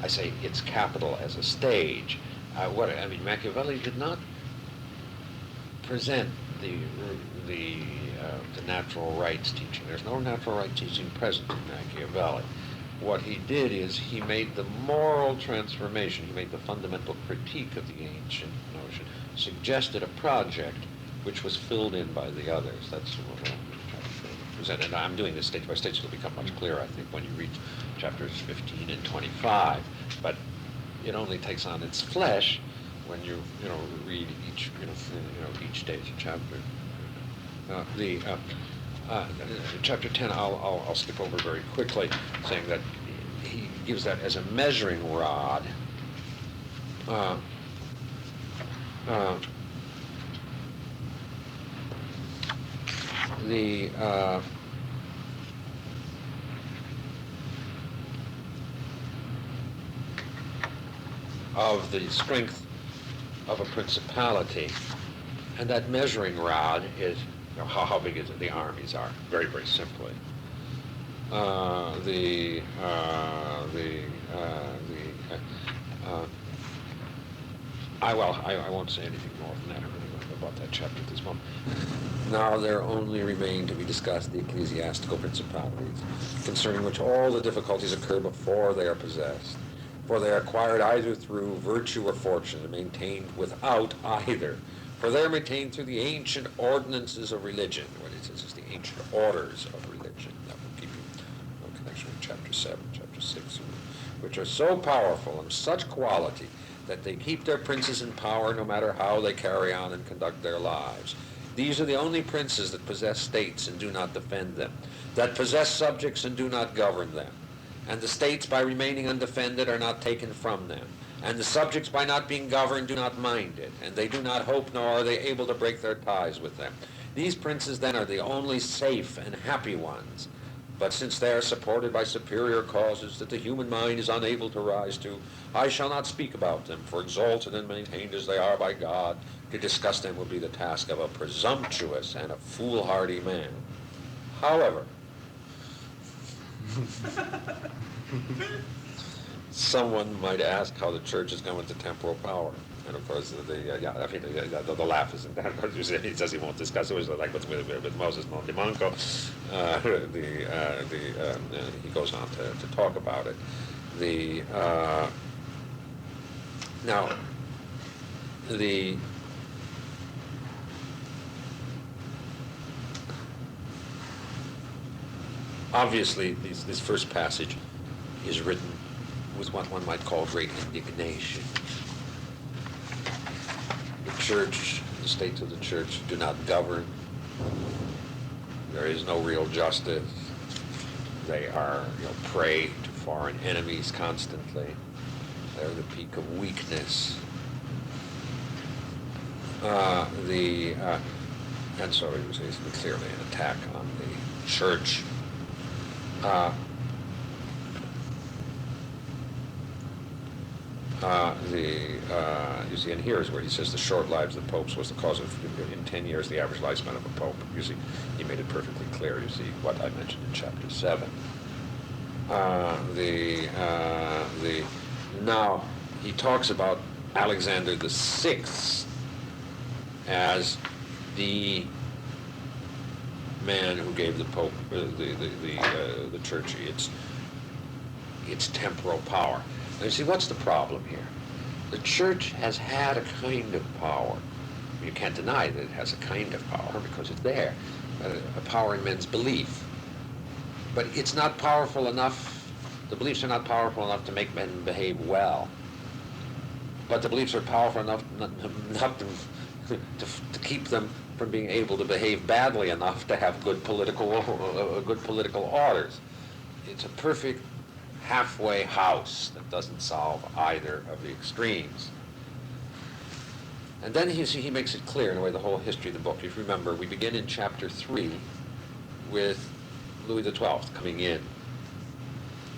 I say it's capital as a stage. Machiavelli did not present the natural rights teaching. There's no natural rights teaching present in Machiavelli. What he did is he made the moral transformation. He made the fundamental critique of the ancient notion, suggested a project which was filled in by the others. That's what I'm trying to present. And I'm doing this stage by stage. It'll become much clearer, I think, when you reach chapters 15 and 25. But it only takes on its flesh when you read each stage of chapter. Chapter 10 I'll skip over very quickly, saying that he gives that as a measuring rod. Of the strength of a principality, and that measuring rod is how big is it? The armies are, very, very simply. I won't say anything more than that about that chapter at this moment. Now there only remain to be discussed the ecclesiastical principalities, concerning which all the difficulties occur before they are possessed. For they are acquired either through virtue or fortune, and maintained without either. For they are maintained through the ancient ordinances of religion. What it says is the ancient orders of religion. That will keep you in connection with chapter 7, chapter 6, which are so powerful and such quality that they keep their princes in power no matter how they carry on and conduct their lives. These are the only princes that possess states and do not defend them, that possess subjects and do not govern them. And the states, by remaining undefended, are not taken from them. And the subjects, by not being governed, do not mind it. And they do not hope, nor are they able to break their ties with them. These princes, then, are the only safe and happy ones. But since they are supported by superior causes that the human mind is unable to rise to, I shall not speak about them, for exalted and maintained as they are by God, to discuss them will be the task of a presumptuous and a foolhardy man. However, someone might ask how the church has come into temporal power. And of course, the laugh isn't that. He says he won't discuss it. It was like with Moses Montemanco. He goes on to talk about it. Obviously, this first passage is written with what one might call great indignation. The church, the states of the church do not govern. There is no real justice. They are, prey to foreign enemies constantly. They're the peak of weakness. And so it was clearly an attack on the church. You see, and here's where he says the short lives of the popes was the cause of, in 10 years, the average lifespan of a pope. You see, he made it perfectly clear, you see, what I mentioned in chapter 7. Now, he talks about Alexander the Sixth as the man who gave the Pope, the church, its temporal power. Now, you see, what's the problem here? The church has had a kind of power. You can't deny that it has a kind of power because it's there, a power in men's belief. But it's not powerful enough, the beliefs are not powerful enough to make men behave well. But the beliefs are powerful enough not to keep them from being able to behave badly enough to have good political orders. It's a perfect halfway house that doesn't solve either of the extremes. And then you see he makes it clear in a way the whole history of the book. If you remember, we begin in chapter 3 with Louis XII coming in.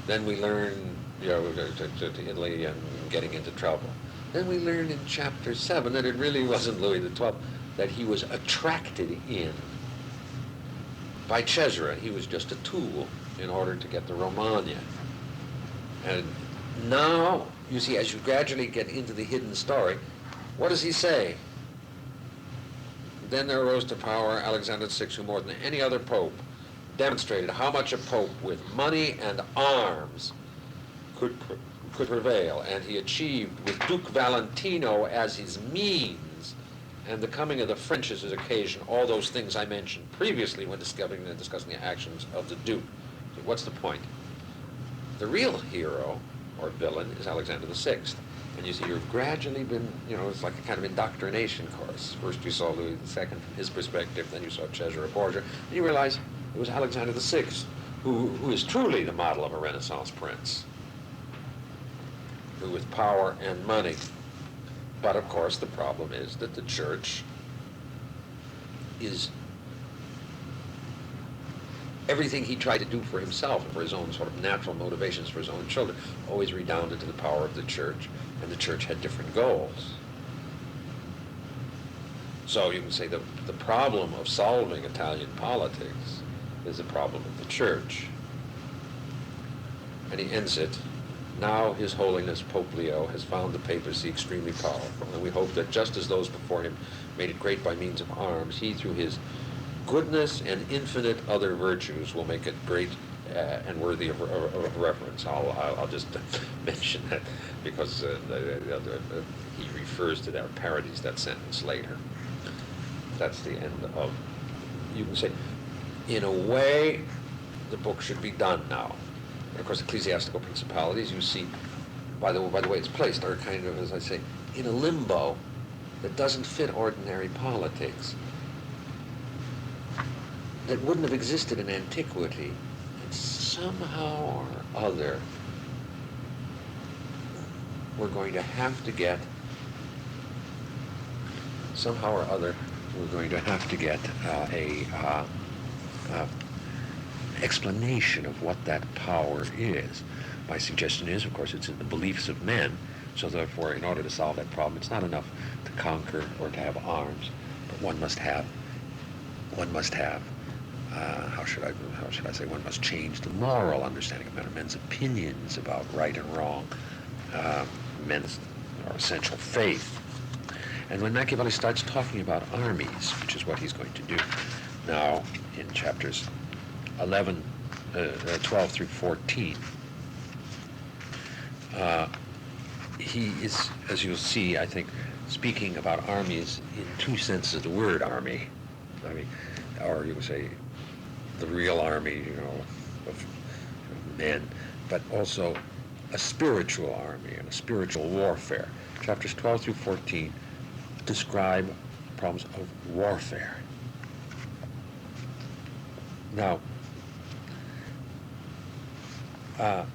Then we learn, to Italy and getting into trouble. Then we learn in chapter 7 that it really wasn't Louis XII, that he was attracted in by Cesare. He was just a tool in order to get the Romagna. And now, you see, as you gradually get into the hidden story, what does he say? Then there arose to power Alexander VI, who more than any other pope demonstrated how much a pope with money and arms could prevail, and he achieved with Duke Valentino as his means and the coming of the French as his occasion all those things I mentioned previously when discussing the actions of the Duke. So what's the point? The real hero or villain is Alexander VI. And you see, you've gradually been, it's like a kind of indoctrination course. First you saw Louis II from his perspective, then you saw Cesare Borgia, and you realize it was Alexander VI who is truly the model of a Renaissance prince, who with power and money. But of course the problem is that the church is everything he tried to do for himself and for his own sort of natural motivations for his own children always redounded to the power of the church, and the church had different goals. So you can say the problem of solving Italian politics is a problem of the church. And he ends it, now His Holiness Pope Leo has found the papacy extremely powerful, and we hope that just as those before him made it great by means of arms, he through his goodness and infinite other virtues will make it great and worthy of reverence. I'll just mention that because he refers to that, parodies that sentence later. That's the end of, you can say, in a way, the book should be done now. And of course, ecclesiastical principalities, you see, by the way it's placed, are kind of, as I say, in a limbo that doesn't fit ordinary politics, that wouldn't have existed in antiquity, and somehow or other we're going to have to get a explanation of what that power is. My suggestion is, of course, it's in the beliefs of men, so therefore in order to solve that problem it's not enough to conquer or to have arms, but one must change the moral understanding of men, or men's opinions about right and wrong, men's essential faith. And when Machiavelli starts talking about armies, which is what he's going to do now in chapters 12 through 14, he is, as you'll see, I think, speaking about armies in two senses of the word army. I mean, or you would say the real army, of men, but also a spiritual army and a spiritual warfare. Chapters 12 through 14 describe problems of warfare. Now, Now,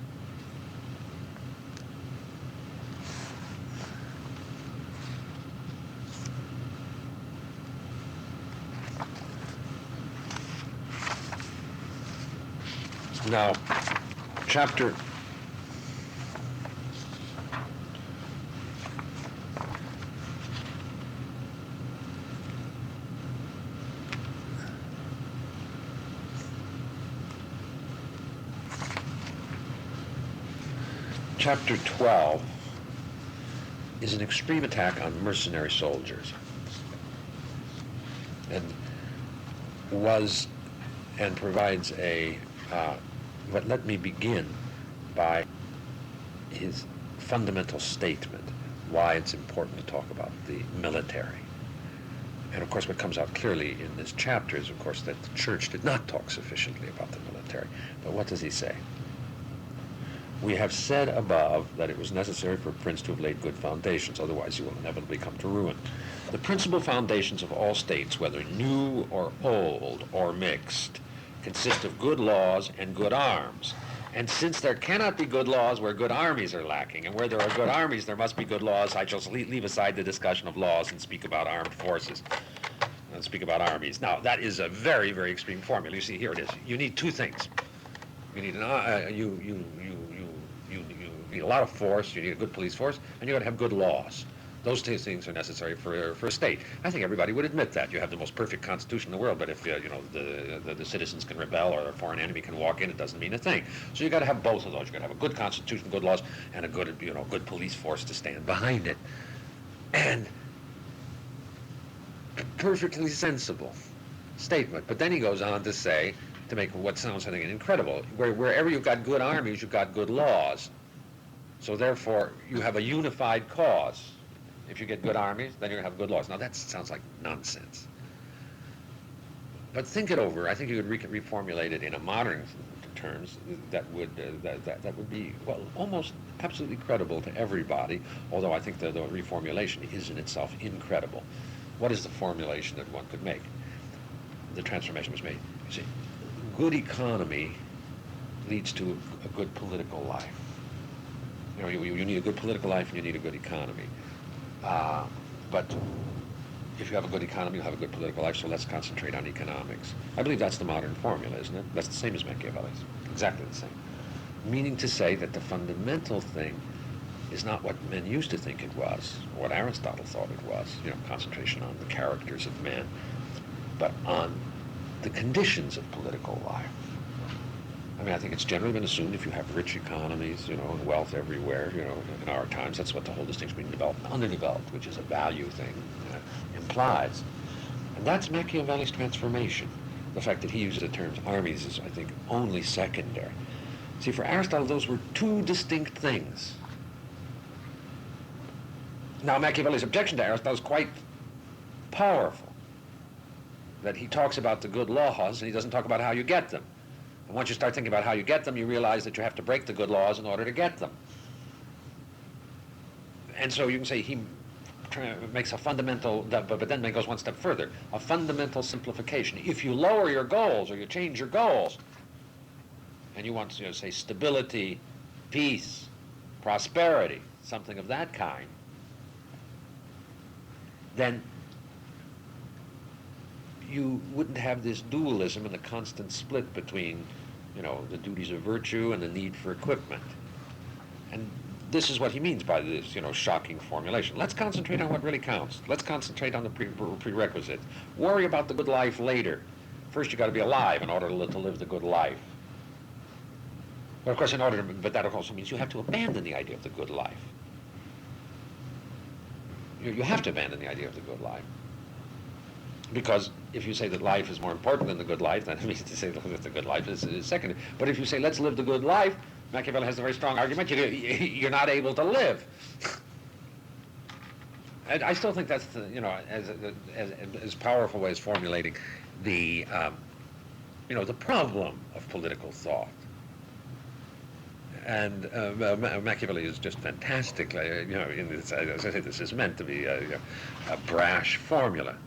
chapter Chapter 12 is an extreme attack on mercenary soldiers, and provides a, but let me begin by his fundamental statement, why it's important to talk about the military. And of course what comes out clearly in this chapter is, of course, that the church did not talk sufficiently about the military. But what does he say? We have said above that it was necessary for a prince to have laid good foundations, otherwise he will inevitably come to ruin. The principal foundations of all states, whether new or old or mixed, consist of good laws and good arms. And since there cannot be good laws where good armies are lacking, and where there are good armies there must be good laws, I shall leave aside the discussion of laws and speak about armed forces, and speak about armies. Now, that is a very, very extreme formula. You see, here it is. You need two things. You need you need a lot of force, you need a good police force, and you got to have good laws. Those two things are necessary for a state. I think everybody would admit that. You have the most perfect constitution in the world, but if the citizens can rebel or a foreign enemy can walk in, it doesn't mean a thing. So you got to have both of those. You got to have a good constitution, good laws, and a good good police force to stand behind it. And perfectly sensible statement. But then he goes on to say, to make what sounds, I think, incredible, wherever you've got good armies, you've got good laws. So therefore, you have a unified cause. If you get good armies, then you have good laws. Now that sounds like nonsense. But think it over. I think you could reformulate it in a modern terms that would be, well, almost absolutely credible to everybody, although I think the reformulation is in itself incredible. What is the formulation that one could make? The transformation was made. You see, good economy leads to a good political life. You need a good political life and you need a good economy. But if you have a good economy, you'll have a good political life, so let's concentrate on economics. I believe that's the modern formula, isn't it? That's the same as Machiavelli's. Exactly the same. Meaning to say that the fundamental thing is not what men used to think it was, or what Aristotle thought it was, concentration on the characters of men, but on the conditions of political life. I mean, I think it's generally been assumed if you have rich economies, and wealth everywhere, in our times, that's what the whole distinction between developed and underdeveloped, which is a value thing, implies. And that's Machiavelli's transformation. The fact that he uses the terms armies is, I think, only secondary. See, for Aristotle, those were two distinct things. Now, Machiavelli's objection to Aristotle is quite powerful, that he talks about the good laws, and he doesn't talk about how you get them. And once you start thinking about how you get them, you realize that you have to break the good laws in order to get them. And so you can say he makes a fundamental, but then it goes one step further, a fundamental simplification. If you lower your goals or you change your goals, and you want to say stability, peace, prosperity, something of that kind, then you wouldn't have this dualism and the constant split between, the duties of virtue and the need for equipment. And this is what he means by this, shocking formulation. Let's concentrate on what really counts. Let's concentrate on the prerequisites. Worry about the good life later. First, you got to be alive in order to live the good life. But of course, but that also means you have to abandon the idea of the good life. You have to abandon the idea of the good life. Because if you say that life is more important than the good life, then it means to say that the good life is secondary. But if you say, let's live the good life, Machiavelli has a very strong argument, you're not able to live. And I still think that's, as powerful way as formulating the, the problem of political thought. And Machiavelli is just fantastic. As I say, this is meant to be a brash formula.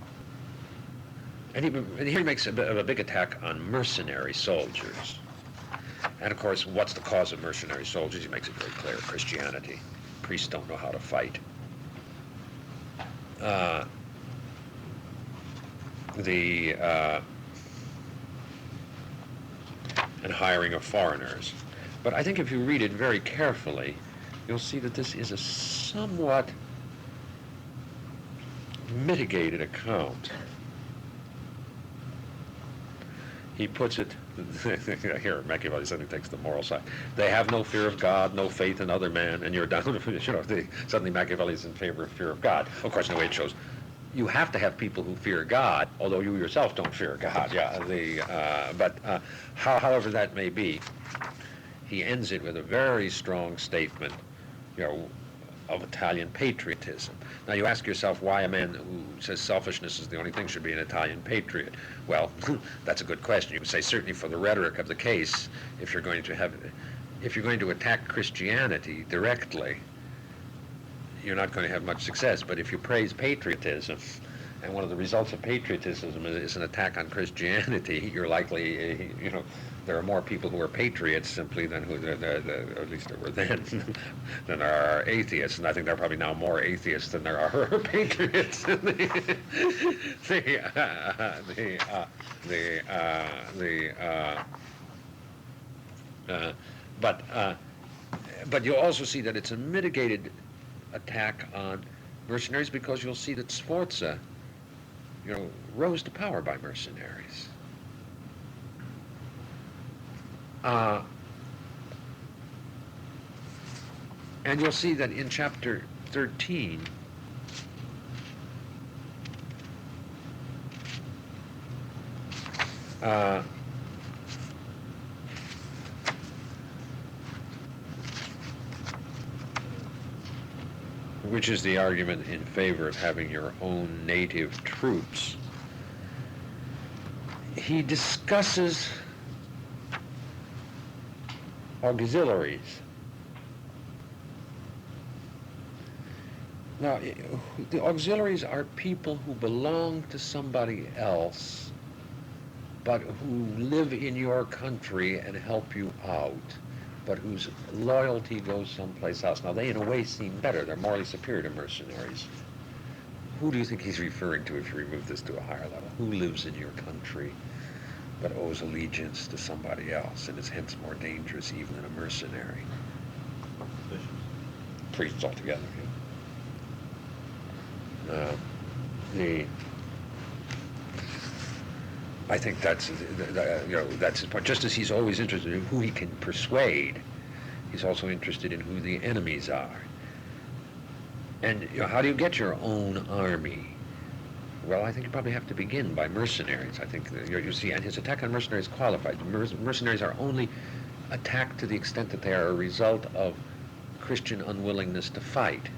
And here he makes a big attack on mercenary soldiers. And of course, what's the cause of mercenary soldiers? He makes it very clear: Christianity. Priests don't know how to fight. And hiring of foreigners. But I think if you read it very carefully, you'll see that this is a somewhat mitigated account. He puts it, here, Machiavelli suddenly takes the moral side. They have no fear of God, no faith in other men, and you're down, suddenly Machiavelli's in favor of fear of God. Of course, in a way it shows you have to have people who fear God, although you yourself don't fear God. However that may be, he ends it with a very strong statement, of Italian patriotism. Now you ask yourself why a man who says selfishness is the only thing should be an Italian patriot. Well, that's a good question. You can say certainly for the rhetoric of the case, if you're going to attack Christianity directly, you're not going to have much success. But if you praise patriotism, and one of the results of patriotism is an attack on Christianity, you're likely, there are more people who are patriots simply than or at least there were then, than there are atheists. And I think there are probably now more atheists than there are patriots. But you'll also see that it's a mitigated attack on mercenaries, because you'll see that Sforza, rose to power by mercenaries. And you'll see that in chapter 13, which is the argument in favor of having your own native troops, he discusses auxiliaries. Now, the auxiliaries are people who belong to somebody else, but who live in your country and help you out, but whose loyalty goes someplace else. Now, they in a way seem better. They're morally superior to mercenaries. Who do you think he's referring to if you remove this to a higher level? Who lives in your country but owes allegiance to somebody else and is hence more dangerous even than a mercenary? Priests altogether. I think that's his point. Just as he's always interested in who he can persuade, he's also interested in who the enemies are. And how do you get your own army? Well, I think you probably have to begin by mercenaries. I think you see, and his attack on mercenaries is qualified. Mercenaries are only attacked to the extent that they are a result of Christian unwillingness to fight.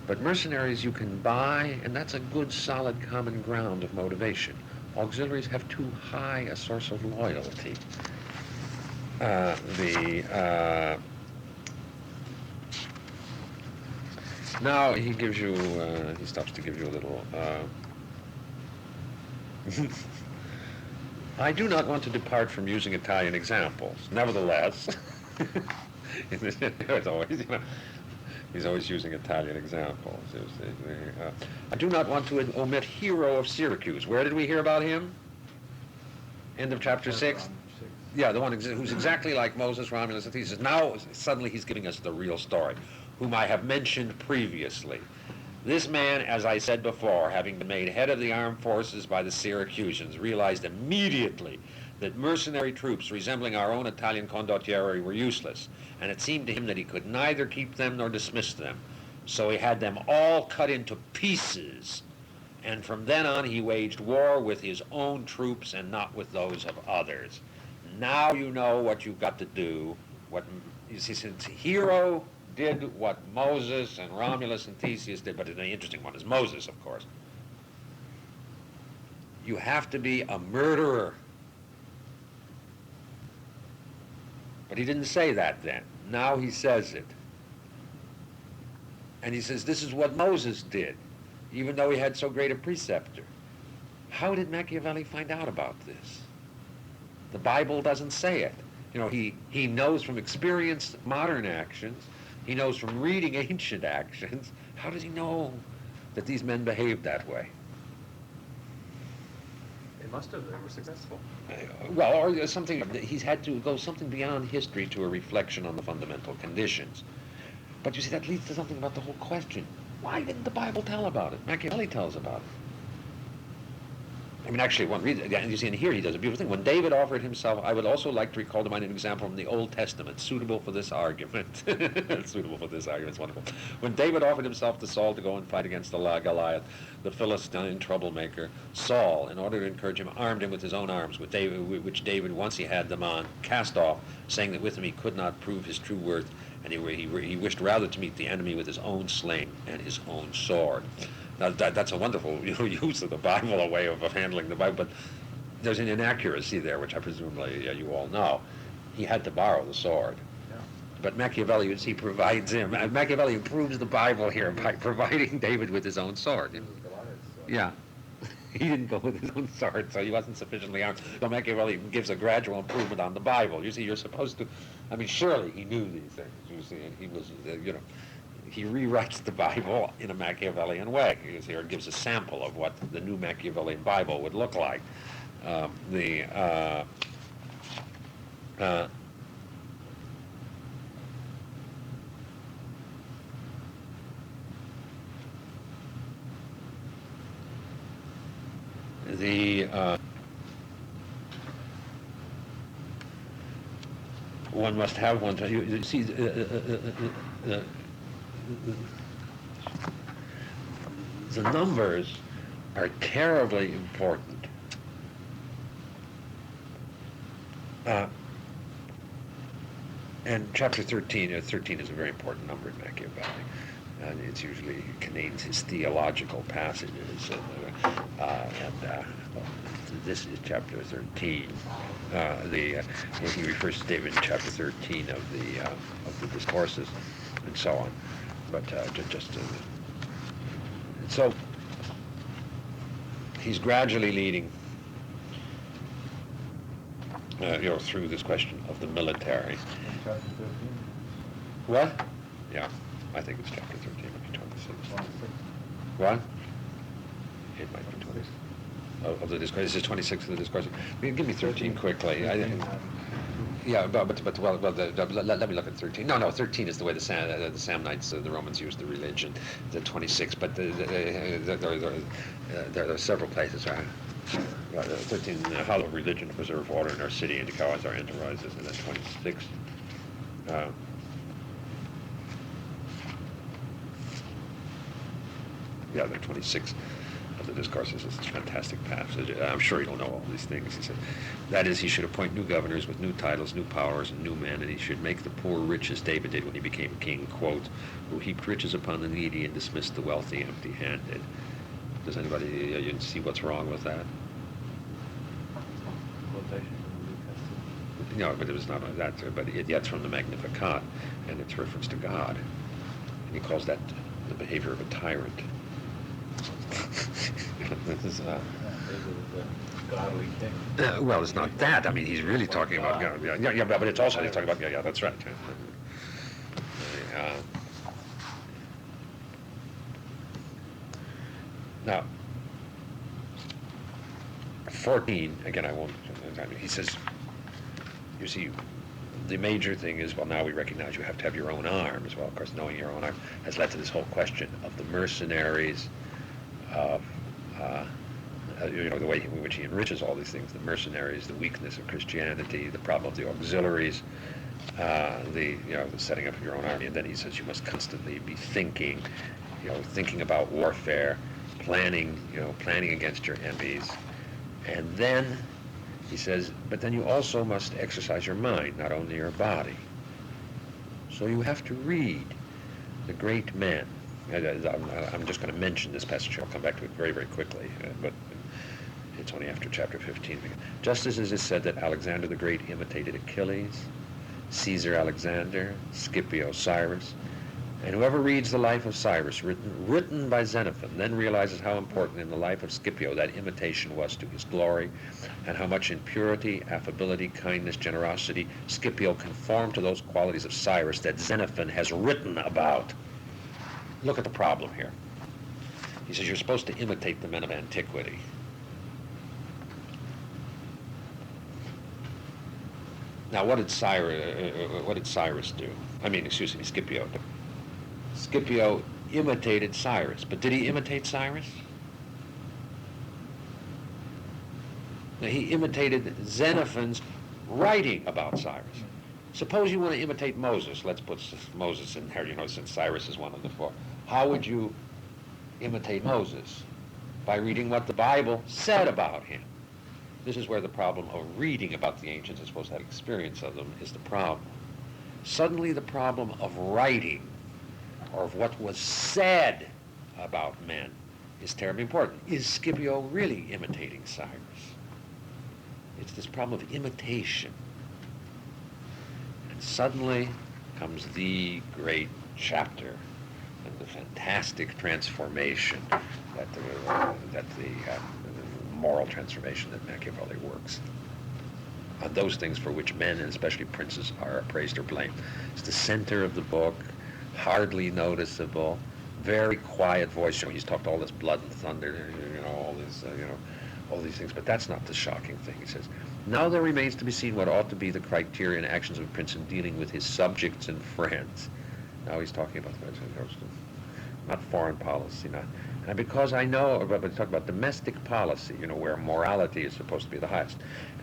But mercenaries you can buy, and that's a good, solid common ground of motivation. Auxiliaries have too high a source of loyalty. Now he gives you, he stops to give you a little, I do not want to depart from using Italian examples. Nevertheless, it's always, he's always using Italian examples. I do not want to omit Hiero of Syracuse. Where did we hear about him? End of chapter 6? Yeah, the one who's exactly like Moses, Romulus, and Theseus. Now, suddenly he's giving us the real story, whom I have mentioned previously. This man, as I said before, having been made head of the armed forces by the Syracusans, realized immediately that mercenary troops resembling our own Italian condottieri were useless, and it seemed to him that he could neither keep them nor dismiss them. So he had them all cut into pieces, and from then on he waged war with his own troops and not with those of others. Now you know what you've got to do. Since Hiero did what Moses and Romulus and Theseus did, but the interesting one is Moses, of course. You have to be a murderer. But he didn't say that then. Now he says it. And he says, this is what Moses did, even though he had so great a preceptor. How did Machiavelli find out about this? The Bible doesn't say it. You know, he knows from experience modern actions. He knows from reading ancient actions. How does he know that these men behaved that way? They must have. They were successful. Well, or something, he's had to go something beyond history to a reflection on the fundamental conditions. But you see, that leads to something about the whole question. Why didn't the Bible tell about it? Machiavelli tells about it. I mean, actually, one reason, and you see in here he does a beautiful thing. When David offered himself, I would also like to recall to mind an example from the Old Testament, suitable for this argument. Suitable for this argument, it's wonderful. When David offered himself to Saul to go and fight against Goliath, the Philistine troublemaker, Saul, in order to encourage him, armed him with his own arms, which David, once he had them on, cast off, saying that with them he could not prove his true worth, and he wished rather to meet the enemy with his own sling and his own sword. Now, that's a wonderful use of the Bible, a way of handling the Bible, but there's an inaccuracy there, which I presumably you all know. He had to borrow the sword. Yeah. But Machiavelli, he provides him. Machiavelli improves the Bible here by providing David with his own sword. Yeah. He didn't go with his own sword, so he wasn't sufficiently armed. So Machiavelli gives a gradual improvement on the Bible. You see, you're supposed to, I mean, surely he knew these things, you see, and he was, he rewrites the Bible in a Machiavellian way. Here gives a sample of what the new Machiavellian Bible would look like. One must have one. You see, the numbers are terribly important. And chapter 13, 13 is a very important number in Machiavelli. And it usually contains his theological passages. This is chapter 13. He refers to David in chapter 13 of the discourses and so on. But so he's gradually leading, through this question of the military. Chapter 13? What? Yeah, I think it's chapter 13, maybe 26. What? It might be 26. Of the discourse. This is 26 of the discourse. Give me 13 quickly. Yeah, but let me look at 13. No, 13 is the way the Samnites, the Romans used the religion. The 26, but there are several places. 13, the hollow religion to preserve order in our city and to cause our enterprises, and then 26. There are 26 of the discourses. This is a fantastic passage. I'm sure you don't know all these things. He said, that is, he should appoint new governors with new titles, new powers, and new men, and he should make the poor rich as David did when he became king, quote, who heaped riches upon the needy and dismissed the wealthy empty-handed. Does anybody you see what's wrong with that? No, but it was not that, but it's from the Magnificat, and it's reference to God. And he calls that the behavior of a tyrant. This is, godly king. well, it's not that. I mean, he's really talking about, yeah, but it's also, he's talking about, yeah, that's right. Now, 14, again, I won't, he says, you see, the major thing is, well, now we recognize you have to have your own arms. Well, of course, knowing your own arm has led to this whole question of the mercenaries, of the way in which he enriches all these things, the mercenaries, the weakness of Christianity, the problem of the auxiliaries, the setting up of your own army. And then he says you must constantly be thinking, thinking about warfare, planning against your enemies. And then he says, but then you also must exercise your mind, not only your body. So you have to read the great men. I'm just going to mention this passage. I'll come back to it very, very quickly, but it's only after chapter 15. Just as it is said that Alexander the Great imitated Achilles, Caesar Alexander, Scipio Cyrus, And whoever reads the life of Cyrus, written by Xenophon, then realizes how important in the life of Scipio that imitation was to his glory, and how much in purity, affability, kindness, generosity, Scipio conformed to those qualities of Cyrus that Xenophon has written about. Look at the problem here. He says you're supposed to imitate the men of antiquity. Now, what did Cyrus do? Scipio do? Scipio imitated Cyrus, but did he imitate Cyrus? Now, he imitated Xenophon's writing about Cyrus. Suppose you want to imitate Moses. Let's put Moses in there, since Cyrus is one of the four. How would you imitate Moses? By reading what the Bible said about him. This is where the problem of reading about the ancients, as opposed to have experience of them, is the problem. Suddenly the problem of writing, or of what was said about men, is terribly important. Is Scipio really imitating Cyrus? It's this problem of imitation. And suddenly comes the great chapter and the fantastic transformation that the moral transformation that Machiavelli works on those things for which men, and especially princes, are praised or blamed. It's the center of the book, hardly noticeable, very quiet voice. He's talked all this blood and thunder, all these things, but that's not the shocking thing. He says, now there remains to be seen what ought to be the criteria and actions of a prince in dealing with his subjects and friends. Now he's talking about not foreign policy, and because I know, but talk about domestic policy, where morality is supposed to be the highest.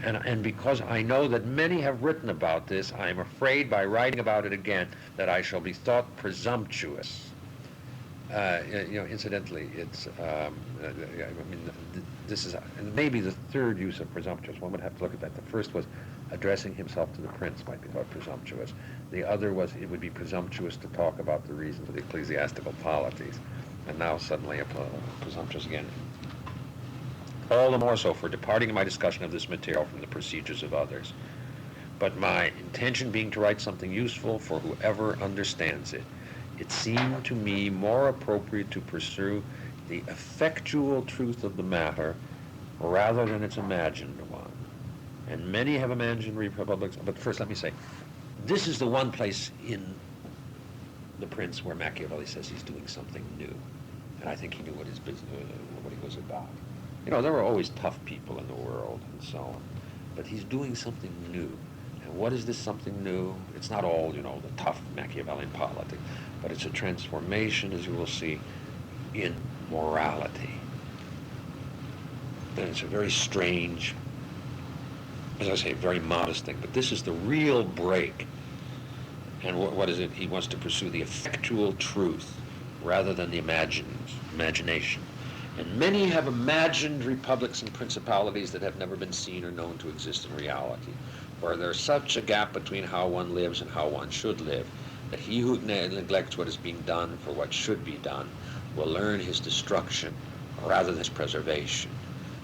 And because I know that many have written about this, I am afraid by writing about it again that I shall be thought presumptuous. Incidentally, it's, this is maybe the third use of presumptuous. One would have to look at that. The first was addressing himself to the prince might be thought presumptuous. The other was it would be presumptuous to talk about the reasons of the ecclesiastical polities. And now suddenly presumptuous again. All the more so for departing in my discussion of this material from the procedures of others. But my intention being to write something useful for whoever understands it, it seemed to me more appropriate to pursue the effectual truth of the matter rather than its imagined one. And many have imagined republics, but first let me say, this is the one place in The Prince where Machiavelli says he's doing something new. And I think he knew what his business, what he was about. There were always tough people in the world and so on, but he's doing something new. And what is this something new? It's not all, the tough Machiavellian politics, but it's a transformation, as you will see, in morality. And it's a very strange, as I say, very modest thing, but this is the real break. And what is it? He wants to pursue the effectual truth rather than the imagination. And many have imagined republics and principalities that have never been seen or known to exist in reality, where there's such a gap between how one lives and how one should live, that he who neglects what is being done for what should be done will learn his destruction rather than his preservation.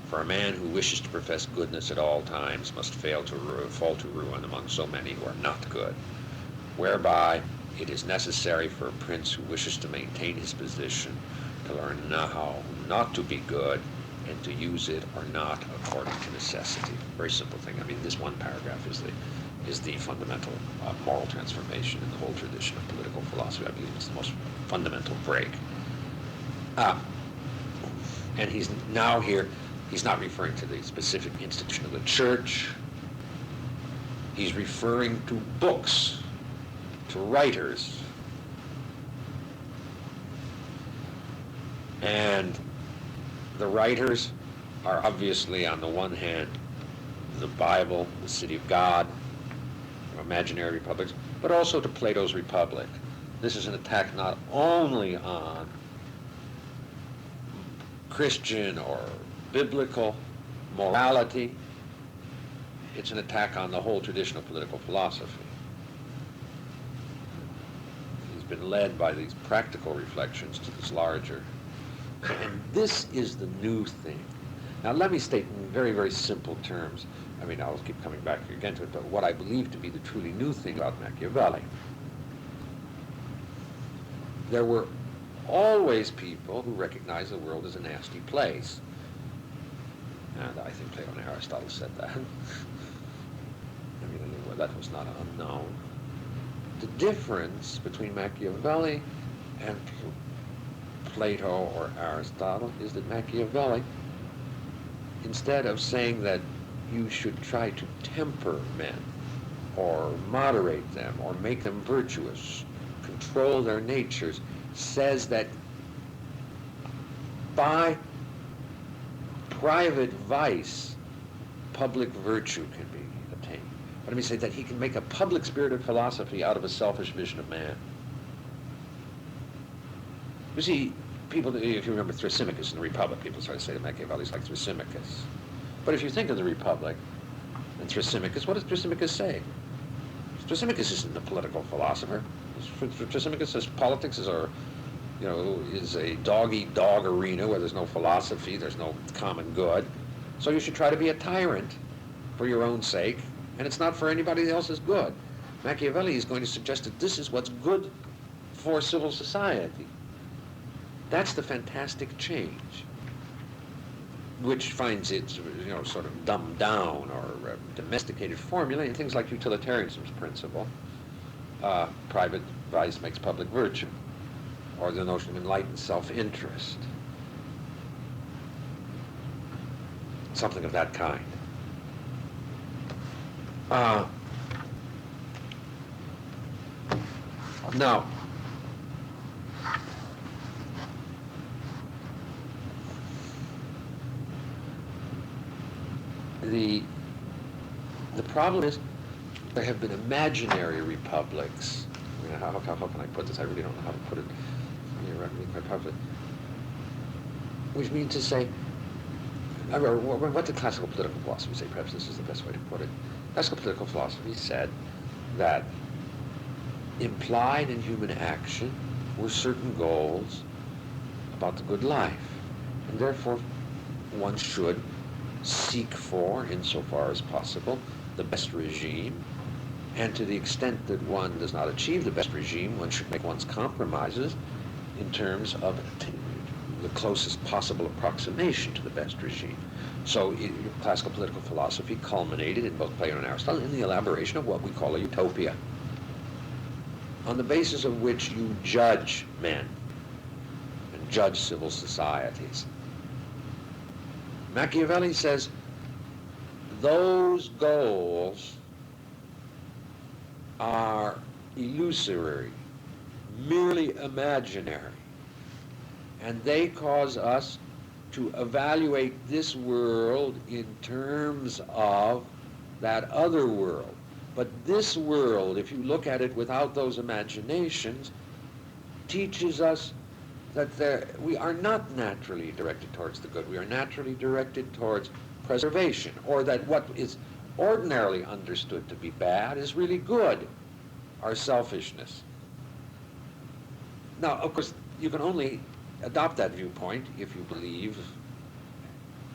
For a man who wishes to profess goodness at all times must fall to ruin among so many who are not good, whereby it is necessary for a prince who wishes to maintain his position to learn how not to be good and to use it or not according to necessity. Very simple thing. This one paragraph is the fundamental moral transformation in the whole tradition of political philosophy. I believe it's the most fundamental break. And he's now here, he's not referring to the specific institution of the church. He's referring to books, to writers. And the writers are obviously, on the one hand, the Bible, the City of God, imaginary republics, but also to Plato's Republic. This is an attack not only on Christian or biblical morality, it's an attack on the whole tradition of political philosophy. He's been led by these practical reflections to this larger. And this is the new thing. Now let me state in very, very simple terms, I'll keep coming back again to it, but what I believe to be the truly new thing about Machiavelli. there were always people who recognized the world as a nasty place. And I think Plato and Aristotle said that. I mean, that was not unknown. The difference between Machiavelli and Plato or Aristotle is that Machiavelli, instead of saying that you should try to temper men or moderate them or make them virtuous, control their natures, says that by private vice, public virtue can be attained. Let me say that he can make a public spirited philosophy out of a selfish vision of man. You see, people, if you remember Thrasymachus in the Republic, people try to say that Machiavelli's like Thrasymachus. But if you think of the Republic and Thrasymachus, what does Thrasymachus say? Thrasymachus isn't a political philosopher. Thrasymachus says politics is a dog-eat-dog arena where there's no philosophy, there's no common good. So you should try to be a tyrant for your own sake, and it's not for anybody else's good. Machiavelli is going to suggest that this is what's good for civil society. That's the fantastic change, which finds its sort of dumbed down or domesticated formula in things like utilitarianism's principle. Private vice makes public virtue, or the notion of enlightened self-interest. Something of that kind. Now, the problem is there have been imaginary republics. I mean, how can I put this? I really don't know how to put it quite properly. Which means to say, what did classical political philosophy say? Perhaps this is the best way to put it. Classical political philosophy said that implied in human action were certain goals about the good life, and therefore one should seek for, insofar as possible, the best regime, and to the extent that one does not achieve the best regime, one should make one's compromises in terms of the closest possible approximation to the best regime. So classical political philosophy culminated in both Plato and Aristotle in the elaboration of what we call a utopia, on the basis of which you judge men and judge civil societies. Machiavelli says those goals are illusory, merely imaginary, and they cause us to evaluate this world in terms of that other world. But this world, if you look at it without those imaginations, teaches us that we are not naturally directed towards the good. We are naturally directed towards preservation, or that what is ordinarily understood to be bad is really good, our selfishness. Now, of course, you can only adopt that viewpoint if you believe,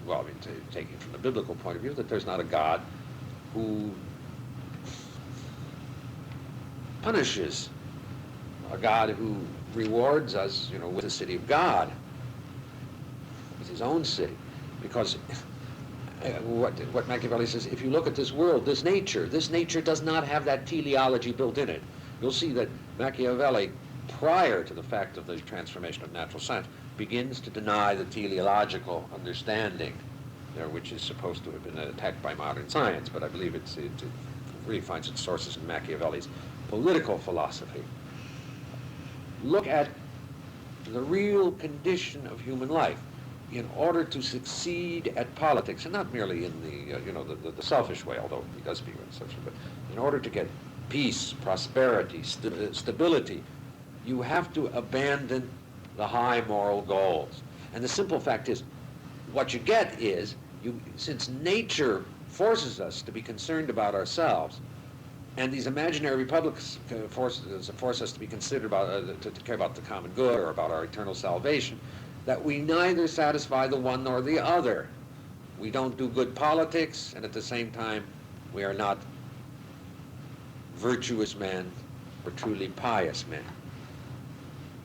well, I mean, taking it from the biblical point of view, that there's not a God who punishes, a God who rewards us, with the city of God, with his own city. Because what Machiavelli says, if you look at this world, this nature does not have that teleology built in it. You'll see that Machiavelli, prior to the fact of the transformation of natural science, begins to deny the teleological understanding, which is supposed to have been attacked by modern science, but I believe it really finds its sources in Machiavelli's political philosophy. Look at the real condition of human life in order to succeed at politics, and not merely in the selfish way, although he does speak of selfish, but in order to get peace, prosperity, stability, you have to abandon the high moral goals. And the simple fact is, what you get is, since nature forces us to be concerned about ourselves, and these imaginary republics force us to be considered about, to care about the common good or about our eternal salvation, that we neither satisfy the one nor the other. We don't do good politics, and at the same time, we are not virtuous men or truly pious men.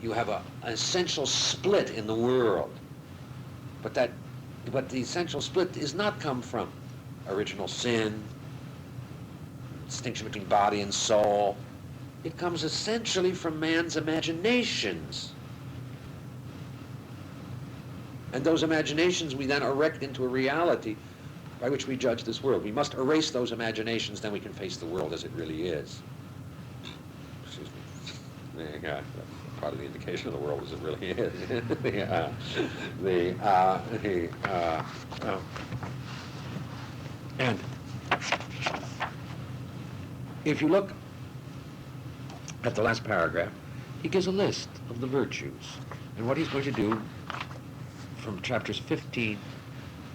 you have an essential split in the world. But the essential split does not come from original sin, distinction between body and soul. It comes essentially from man's imaginations. And those imaginations we then erect into a reality by which we judge this world. We must erase those imaginations, then we can face the world as it really is. Excuse me. Yeah, part of the indication of the world as it really is. And if you look at the last paragraph, he gives a list of the virtues. And what he's going to do from chapters 15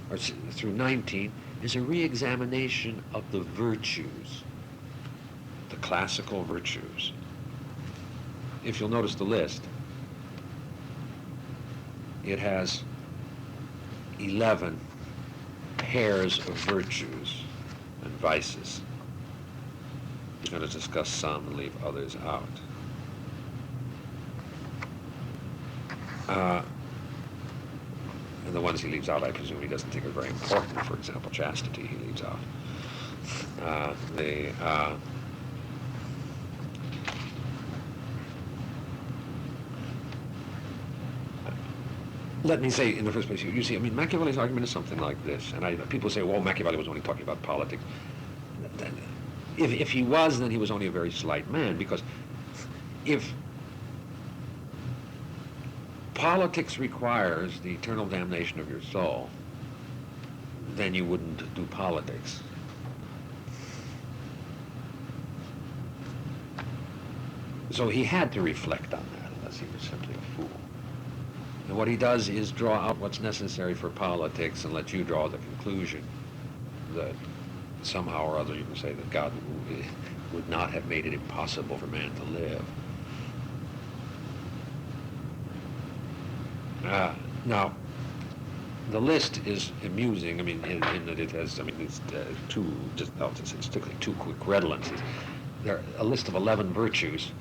or through 19 is a re-examination of the virtues, the classical virtues. If you'll notice the list, it has 11 pairs of virtues and vices. He's going to discuss some and leave others out. And the ones he leaves out, I presume he doesn't think are very important. For example, chastity he leaves out. Let me say, in the first place, you see, I mean, Machiavelli's argument is something like this. And people say, well, Machiavelli was only talking about politics. If he was, then he was only a very slight man, because if politics requires the eternal damnation of your soul, then you wouldn't do politics. So he had to reflect on that, unless he was simply a fool. And what he does is draw out what's necessary for politics and let you draw the conclusion that somehow or other you can say that God would not have made it impossible for man to live. Now, the list is amusing. I mean, in that it has, I mean, it's particularly two quick redundancies. There are a list of 11 virtues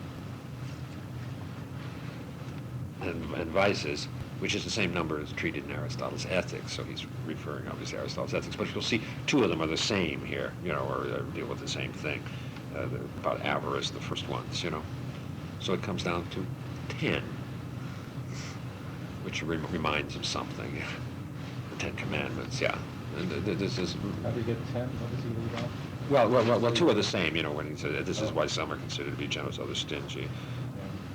and vices, which is the same number as treated in Aristotle's Ethics. So he's referring, obviously, to Aristotle's Ethics. But you'll see two of them are the same here, or deal with the same thing. About avarice, the first ones, So it comes down to 10. Which reminds of something. The Ten Commandments, yeah. And this is. How do you get 10? What does he leave out? Well, two are the same. When he said this is why some are considered to be generous, others stingy,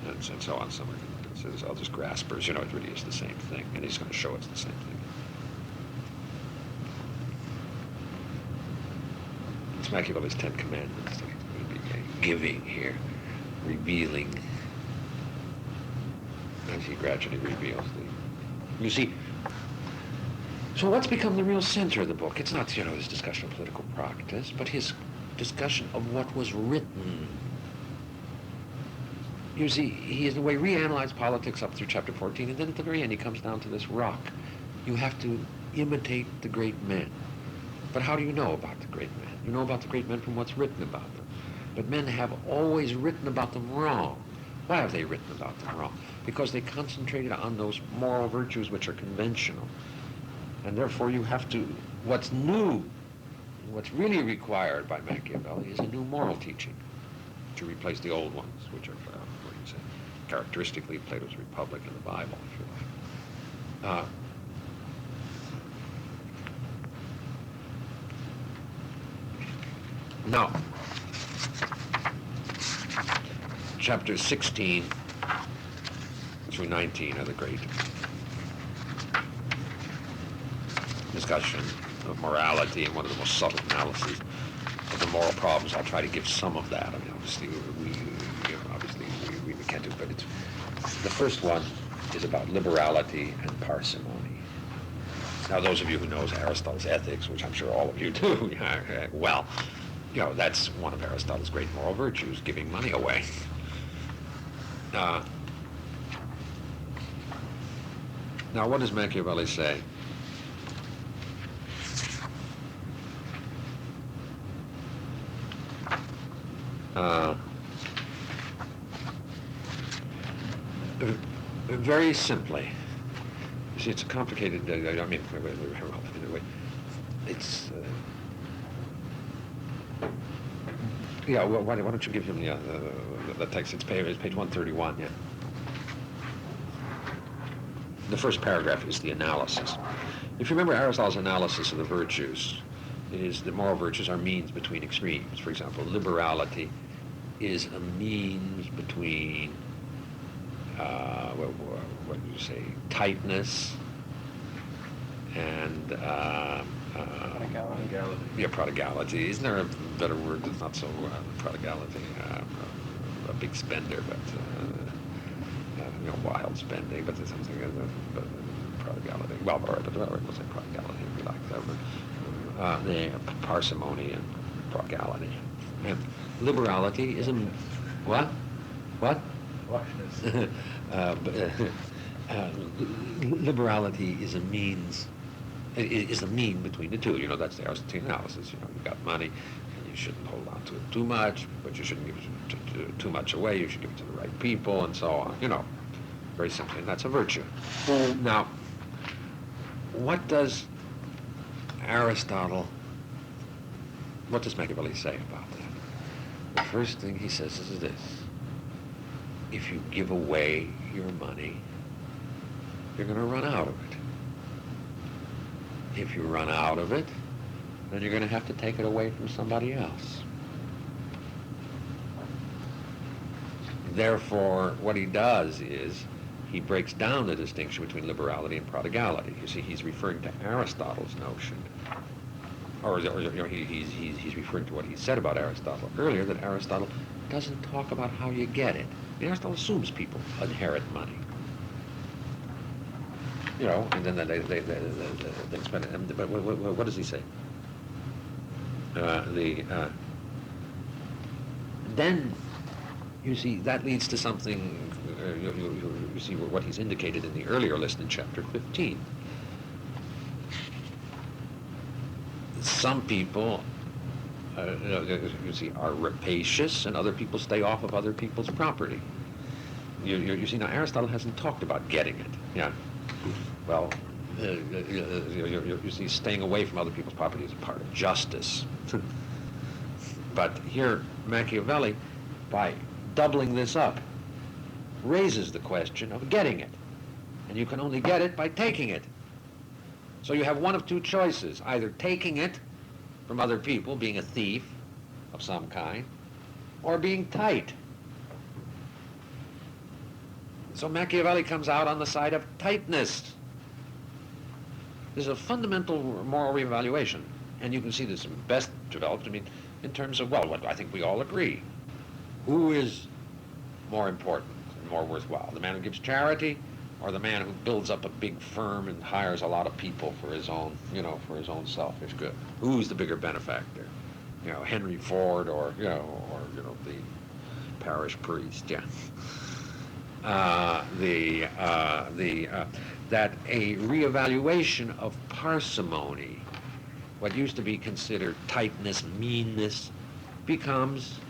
and so on. Some are considered others graspers. It really is the same thing, and he's going to show it's the same thing. It's Machiavelli's 10 Commandments that he's going to be giving here, revealing. As he gradually reveals you see, so what's become the real center of the book? It's not, his discussion of political practice, but his discussion of what was written. You see, he has the way reanalyzed politics up through chapter 14, and then at the very end he comes down to this rock. You have to imitate the great men. But how do you know about the great men? You know about the great men from what's written about them. But men have always written about them wrong. Why have they written about them wrong? Because they concentrated on those moral virtues which are conventional. And therefore you have to, what's new, what's really required by Machiavelli is a new moral teaching to replace the old ones, which are, characteristically Plato's Republic and the Bible, if you like. Now, chapters 16 through 19 are the great discussion of morality and one of the most subtle analyses of the moral problems. I'll try to give some of that. I mean, obviously we can't do it, but it's the first one is about liberality and parsimony. Now, those of you who knows Aristotle's Ethics, which I'm sure all of you do, well, that's one of Aristotle's great moral virtues, giving money away. Now, what does Machiavelli say? Very simply, you see, it's a complicated. I mean, it's. Yeah. Well, why don't you give him the text? It's page 131. Yeah. The first paragraph is the analysis. If you remember Aristotle's analysis of the virtues, it is that moral virtues are means between extremes. For example, liberality is a means between, what do you say, tightness and prodigality. Isn't there a better word that's not so prodigality? A big spender, but wild spending, but there's something but prodigality. Well, all right, but we'll say prodigality if we like that. The parsimony and prodigality. And liberality is a what? Liberality is a means. Is a mean between the two. That's the Aristotelian analysis. You've got money, and you shouldn't hold on to it too much, but you shouldn't give it too much away. You should give it to the right people, and so on. Very simply, and that's a virtue. Now, what does Machiavelli say about that? The first thing he says is this: if you give away your money, you're going to run out of it. If you run out of it, then you're going to have to take it away from somebody else. Therefore, what he does is he breaks down the distinction between liberality and prodigality. You see, he's referring to Aristotle's notion, or he's referring to what he said about Aristotle earlier, that Aristotle doesn't talk about how you get it. Aristotle assumes people inherit money. And then they spend it. But what does he say? Then, you see, that leads to something. You see what he's indicated in the earlier list in chapter 15. Some people, you see, are rapacious, and other people stay off of other people's property. You see, now Aristotle hasn't talked about getting it. Yeah. Well, you see, staying away from other people's property is a part of justice. But here, Machiavelli, by doubling this up, raises the question of getting it. And you can only get it by taking it. So you have one of two choices: either taking it from other people, being a thief of some kind, or being tight. So Machiavelli comes out on the side of tightness. There's a fundamental moral reevaluation, and you can see this best developed, in terms of, what I think we all agree. Who is more important and more worthwhile? The man who gives charity, or the man who builds up a big firm and hires a lot of people for his own, for his own selfish good? Who's the bigger benefactor? Henry Ford, or the parish priest, yeah. That a reevaluation of parsimony, what used to be considered tightness, meanness, becomes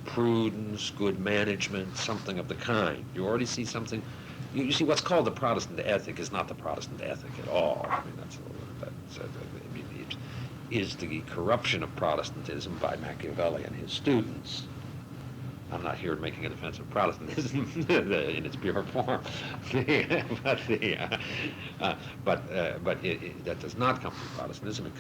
prudence, good management, something of the kind. You already see something. You see, what's called the Protestant ethic is not the Protestant ethic at all. It is the corruption of Protestantism by Machiavelli and his students. I'm not here making a defense of Protestantism in its pure form, but that does not come from Protestantism. It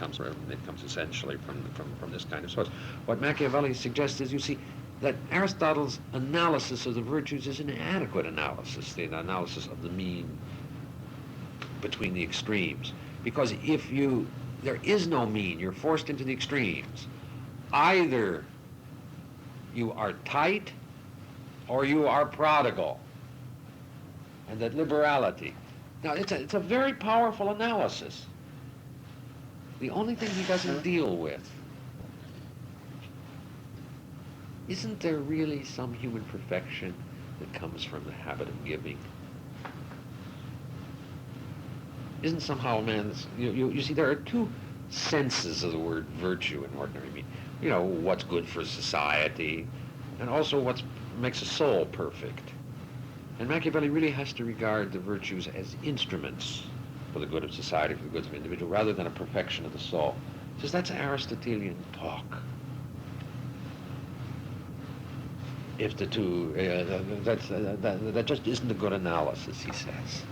comes essentially from this kind of source. What Machiavelli suggests is, you see, that Aristotle's analysis of the virtues is an inadequate analysis, the analysis of the mean between the extremes, because there is no mean. You're forced into the extremes. Either you are tight, or you are prodigal. And that liberality. Now, it's a very powerful analysis. The only thing he doesn't deal with, isn't there really some human perfection that comes from the habit of giving? Isn't somehow man's, you see, there are two senses of the word virtue in ordinary meaning. What's good for society, and also what's makes a soul perfect. And Machiavelli really has to regard the virtues as instruments for the good of society, for the good of the individual, rather than a perfection of the soul. He says that's Aristotelian talk. If the two, that just isn't a good analysis, he says.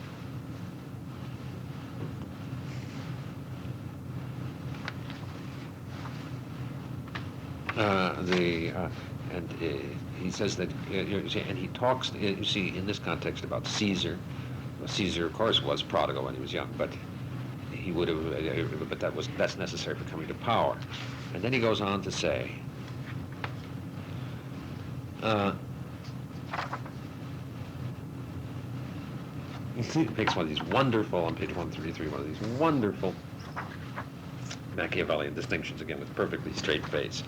He says that, and he talks, you see, in this context about Caesar. Well, Caesar, of course, was prodigal when he was young, but he would have, but that's necessary for coming to power. And then he goes on to say, he makes one of these wonderful, on page 133, one of these wonderful Machiavellian distinctions, again, with perfectly straight face.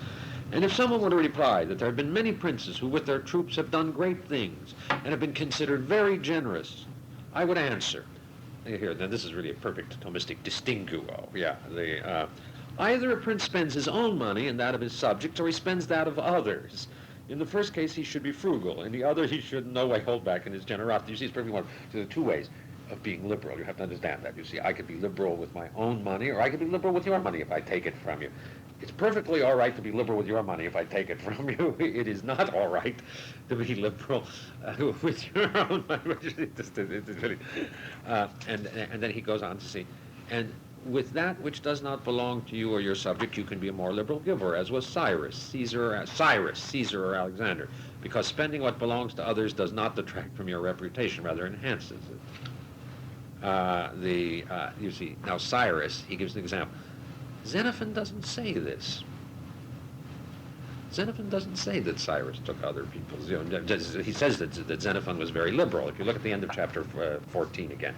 And if someone were to reply that there have been many princes who with their troops have done great things and have been considered very generous, I would answer, here, now this is really a perfect Thomistic distinguo, yeah, either a prince spends his own money and that of his subjects, or he spends that of others. In the first case, he should be frugal. In the other, he should in no way hold back in his generosity. You see, it's perfectly one. So there are two ways of being liberal. You have to understand that. You see, I could be liberal with my own money, or I could be liberal with your money if I take it from you. It's perfectly all right to be liberal with your money if I take it from you. It is not all right to be liberal with your own money. And then he goes on to say, and with that which does not belong to you or your subject, you can be a more liberal giver, as was Caesar or Alexander, because spending what belongs to others does not detract from your reputation, rather enhances it. You see, now Cyrus, he gives an example. Xenophon doesn't say this. Xenophon doesn't say that Cyrus took other people's. He says that Xenophon was very liberal. If you look at the end of chapter 14 again,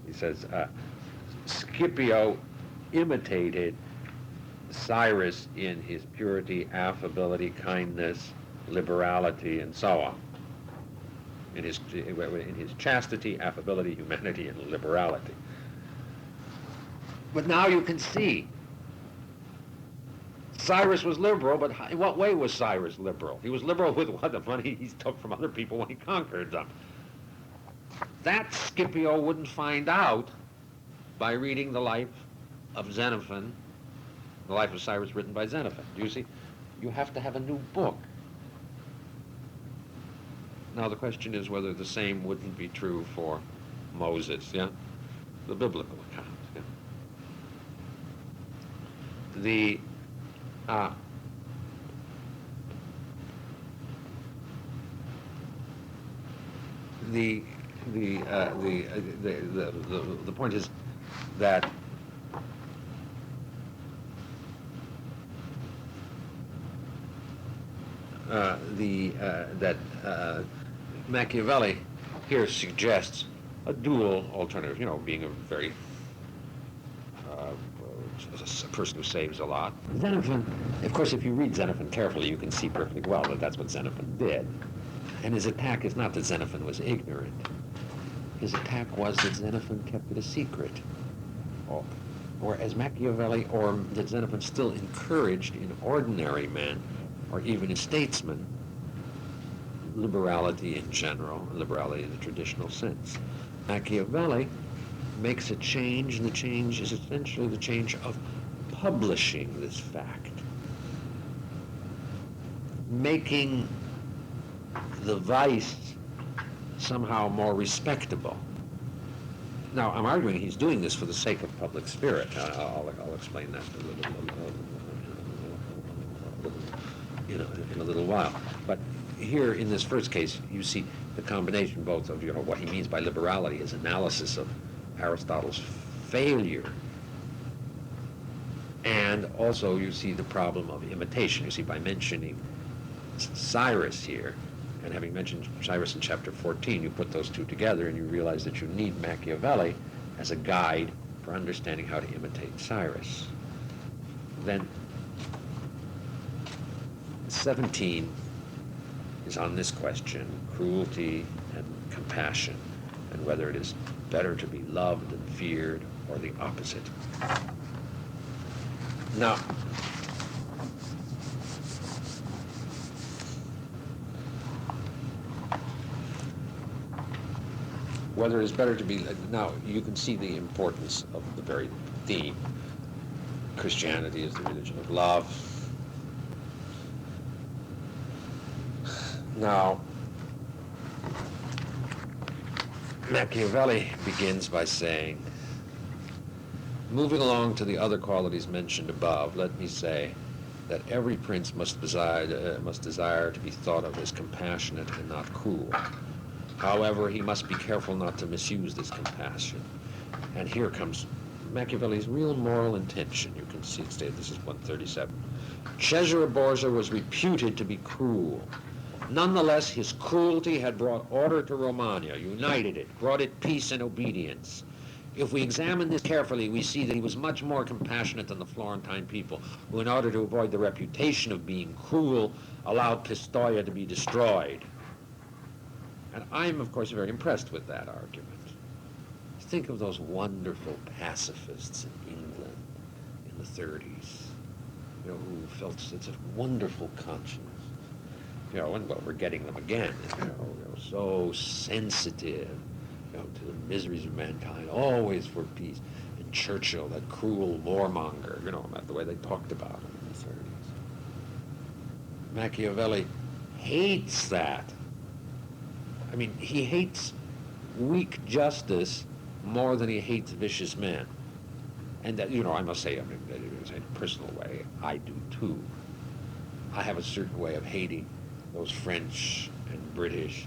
he says, Scipio imitated Cyrus in his purity, affability, kindness, liberality, and so on. In his chastity, affability, humanity, and liberality. But now you can see Cyrus was liberal, but in what way was Cyrus liberal? He was liberal with what? The money he took from other people when he conquered them. That Scipio wouldn't find out by reading the life of Xenophon, the life of Cyrus written by Xenophon. Do you see? You have to have a new book. Now the question is whether the same wouldn't be true for Moses, yeah? The biblical account, yeah? The point is that Machiavelli here suggests a dual alternative, being a very a person who saves a lot. Xenophon, of course, if you read Xenophon carefully, you can see perfectly well that that's what Xenophon did. And his attack is not that Xenophon was ignorant. His attack was that Xenophon kept it a secret. Or as Machiavelli, or that Xenophon still encouraged in ordinary men, or even in statesmen, liberality in general, liberality in the traditional sense. Machiavelli makes a change, and the change is essentially the change of publishing this fact, making the vice somehow more respectable. Now, I'm arguing he's doing this for the sake of public spirit. I'll explain that in a little while. But here, in this first case, you see the combination both of what he means by liberality, his analysis of Aristotle's failure, and also you see the problem of imitation. You see, by mentioning Cyrus here, and having mentioned Cyrus in chapter 14, you put those two together and you realize that you need Machiavelli as a guide for understanding how to imitate Cyrus. Then 17 is on this question, cruelty and compassion, and whether it is better to be loved and feared, or the opposite. Now, whether it's better to be, now you can see the importance of the very theme. Christianity is the religion of love. Now, Machiavelli begins by saying, moving along to the other qualities mentioned above, let me say that every prince must desire to be thought of as compassionate and not cruel. However, he must be careful not to misuse this compassion. And here comes Machiavelli's real moral intention. You can see it stated, this is 137. Cesare Borgia was reputed to be cruel. Nonetheless, his cruelty had brought order to Romagna, united it, brought it peace and obedience. If we examine this carefully, we see that he was much more compassionate than the Florentine people, who, in order to avoid the reputation of being cruel, allowed Pistoia to be destroyed. And I'm, of course, very impressed with that argument. Think of those wonderful pacifists in England in the 30s, who felt such a wonderful conscience. And well, we're getting them again, so sensitive, to the miseries of mankind, always for peace. And Churchill, that cruel warmonger, the way they talked about him in the 30s. Machiavelli hates that. I mean, he hates weak justice more than he hates vicious men. And that, I must say, in a personal way, I do too. I have a certain way of hating those French and British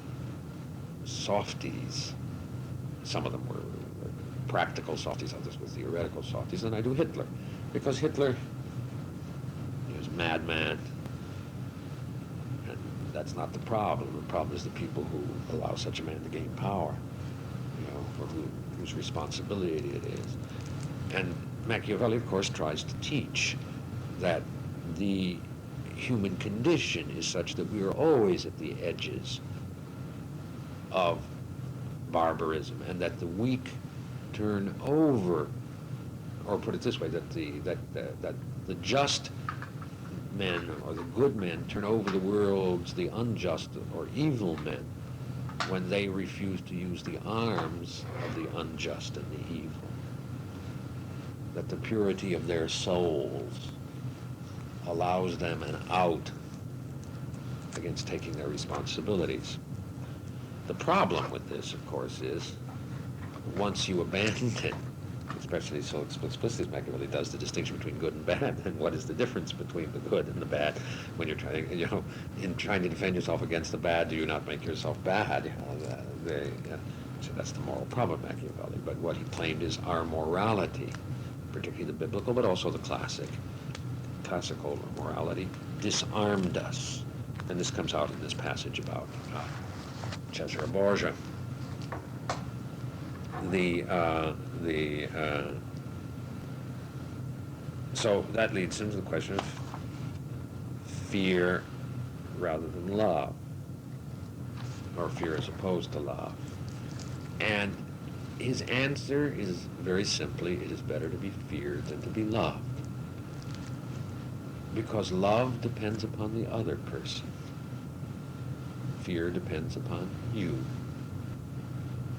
softies. Some of them were practical softies, others were theoretical softies, and I do Hitler. Because Hitler is a madman, and that's not the problem. The problem is the people who allow such a man to gain power, or whose responsibility it is. And Machiavelli, of course, tries to teach that the human condition is such that we are always at the edges of barbarism, and that the weak turn over, or put it this way, that the just men or the good men turn over the world to the unjust or evil men when they refuse to use the arms of the unjust and the evil. That the purity of their souls allows them an out against taking their responsibilities. The problem with this, of course, is once you abandon it, especially so explicitly as Machiavelli does the distinction between good and bad, then what is the difference between the good and the bad? When you're trying, in trying to defend yourself against the bad, do you not make yourself bad? So that's the moral problem of Machiavelli. But what he claimed is our morality, particularly the biblical, but also the classical morality, disarmed us. And this comes out in this passage about Cesare Borgia. So that leads into the question of fear rather than love, or fear as opposed to love. And his answer is very simply, it is better to be feared than to be loved. Because love depends upon the other person. Fear depends upon you.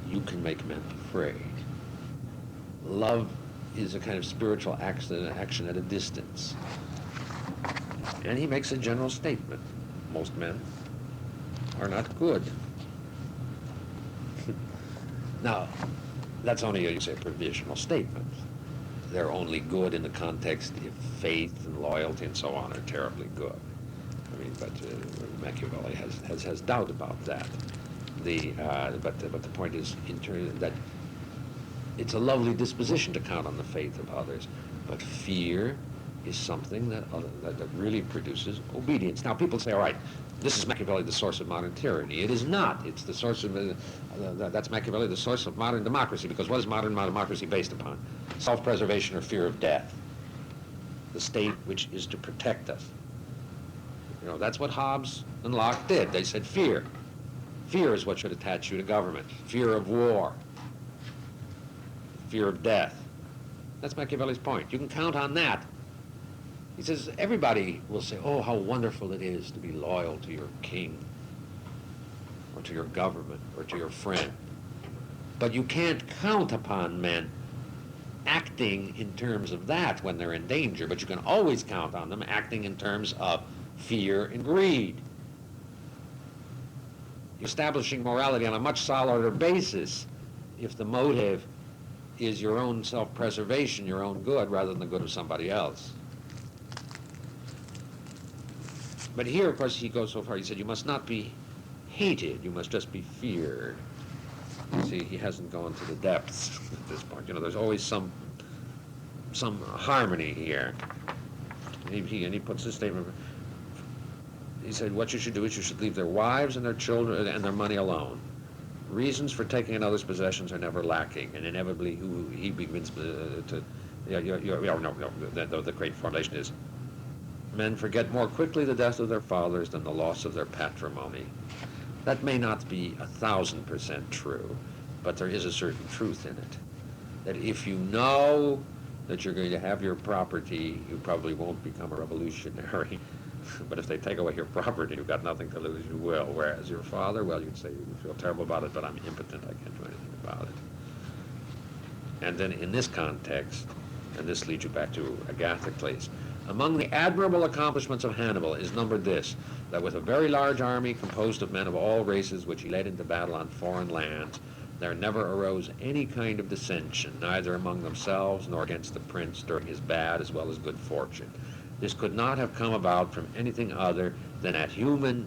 You can make men afraid. Love is a kind of spiritual action at a distance. And he makes a general statement. Most men are not good. Now, that's only a provisional statement. They're only good in the context if faith and loyalty and so on are terribly good. I mean, but Machiavelli has doubt about that. But the point is, in turn, that it's a lovely disposition to count on the faith of others, but fear is something that really produces obedience. Now, people say, all right, this is Machiavelli, the source of modern tyranny. It is not. It's the source of, that's Machiavelli, the source of modern democracy, because what is modern democracy based upon? Self-preservation or fear of death. The state which is to protect us. That's what Hobbes and Locke did. They said fear. Fear is what should attach you to government. Fear of war. Fear of death. That's Machiavelli's point. You can count on that. He says everybody will say, oh, how wonderful it is to be loyal to your king, or to your government, or to your friend. But you can't count upon men acting in terms of that when they're in danger, but you can always count on them acting in terms of fear and greed. Establishing morality on a much solider basis if the motive is your own self-preservation, your own good, rather than the good of somebody else. But here, of course, he goes so far, he said, you must not be hated, you must just be feared. See, he hasn't gone to the depths at this point. You know, there's always some harmony here. And he puts this statement, he said, what you should do is you should leave their wives and their children and their money alone. Reasons for taking another's possessions are never lacking, and inevitably he begins the great formulation is, men forget more quickly the death of their fathers than the loss of their patrimony. That may not be 1,000% true, but there is a certain truth in it. That if you know that you're going to have your property, you probably won't become a revolutionary. But if they take away your property, you've got nothing to lose, you will. Whereas your father, well, you'd say, you feel terrible about it, but I'm impotent, I can't do anything about it. And then in this context, and this leads you back to Agathocles, among the admirable accomplishments of Hannibal is numbered this, that with a very large army composed of men of all races which he led into battle on foreign lands, there never arose any kind of dissension, neither among themselves nor against the prince during his bad as well as good fortune. This could not have come about from anything other than at inhuman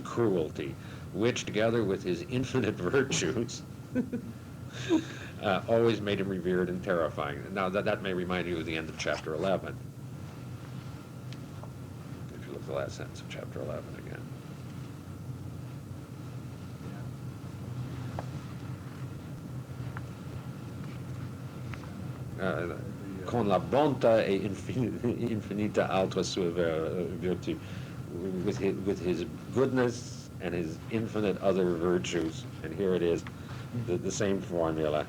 cruelty, which, together with his infinite virtues, always made him revered and terrifying. Now, that may remind you of the end of chapter 11. If you look at the last sentence of chapter 11 again. Con la bontà e infinita altra sua virtù, with his goodness and his infinite other virtues, and here it is, the same formula,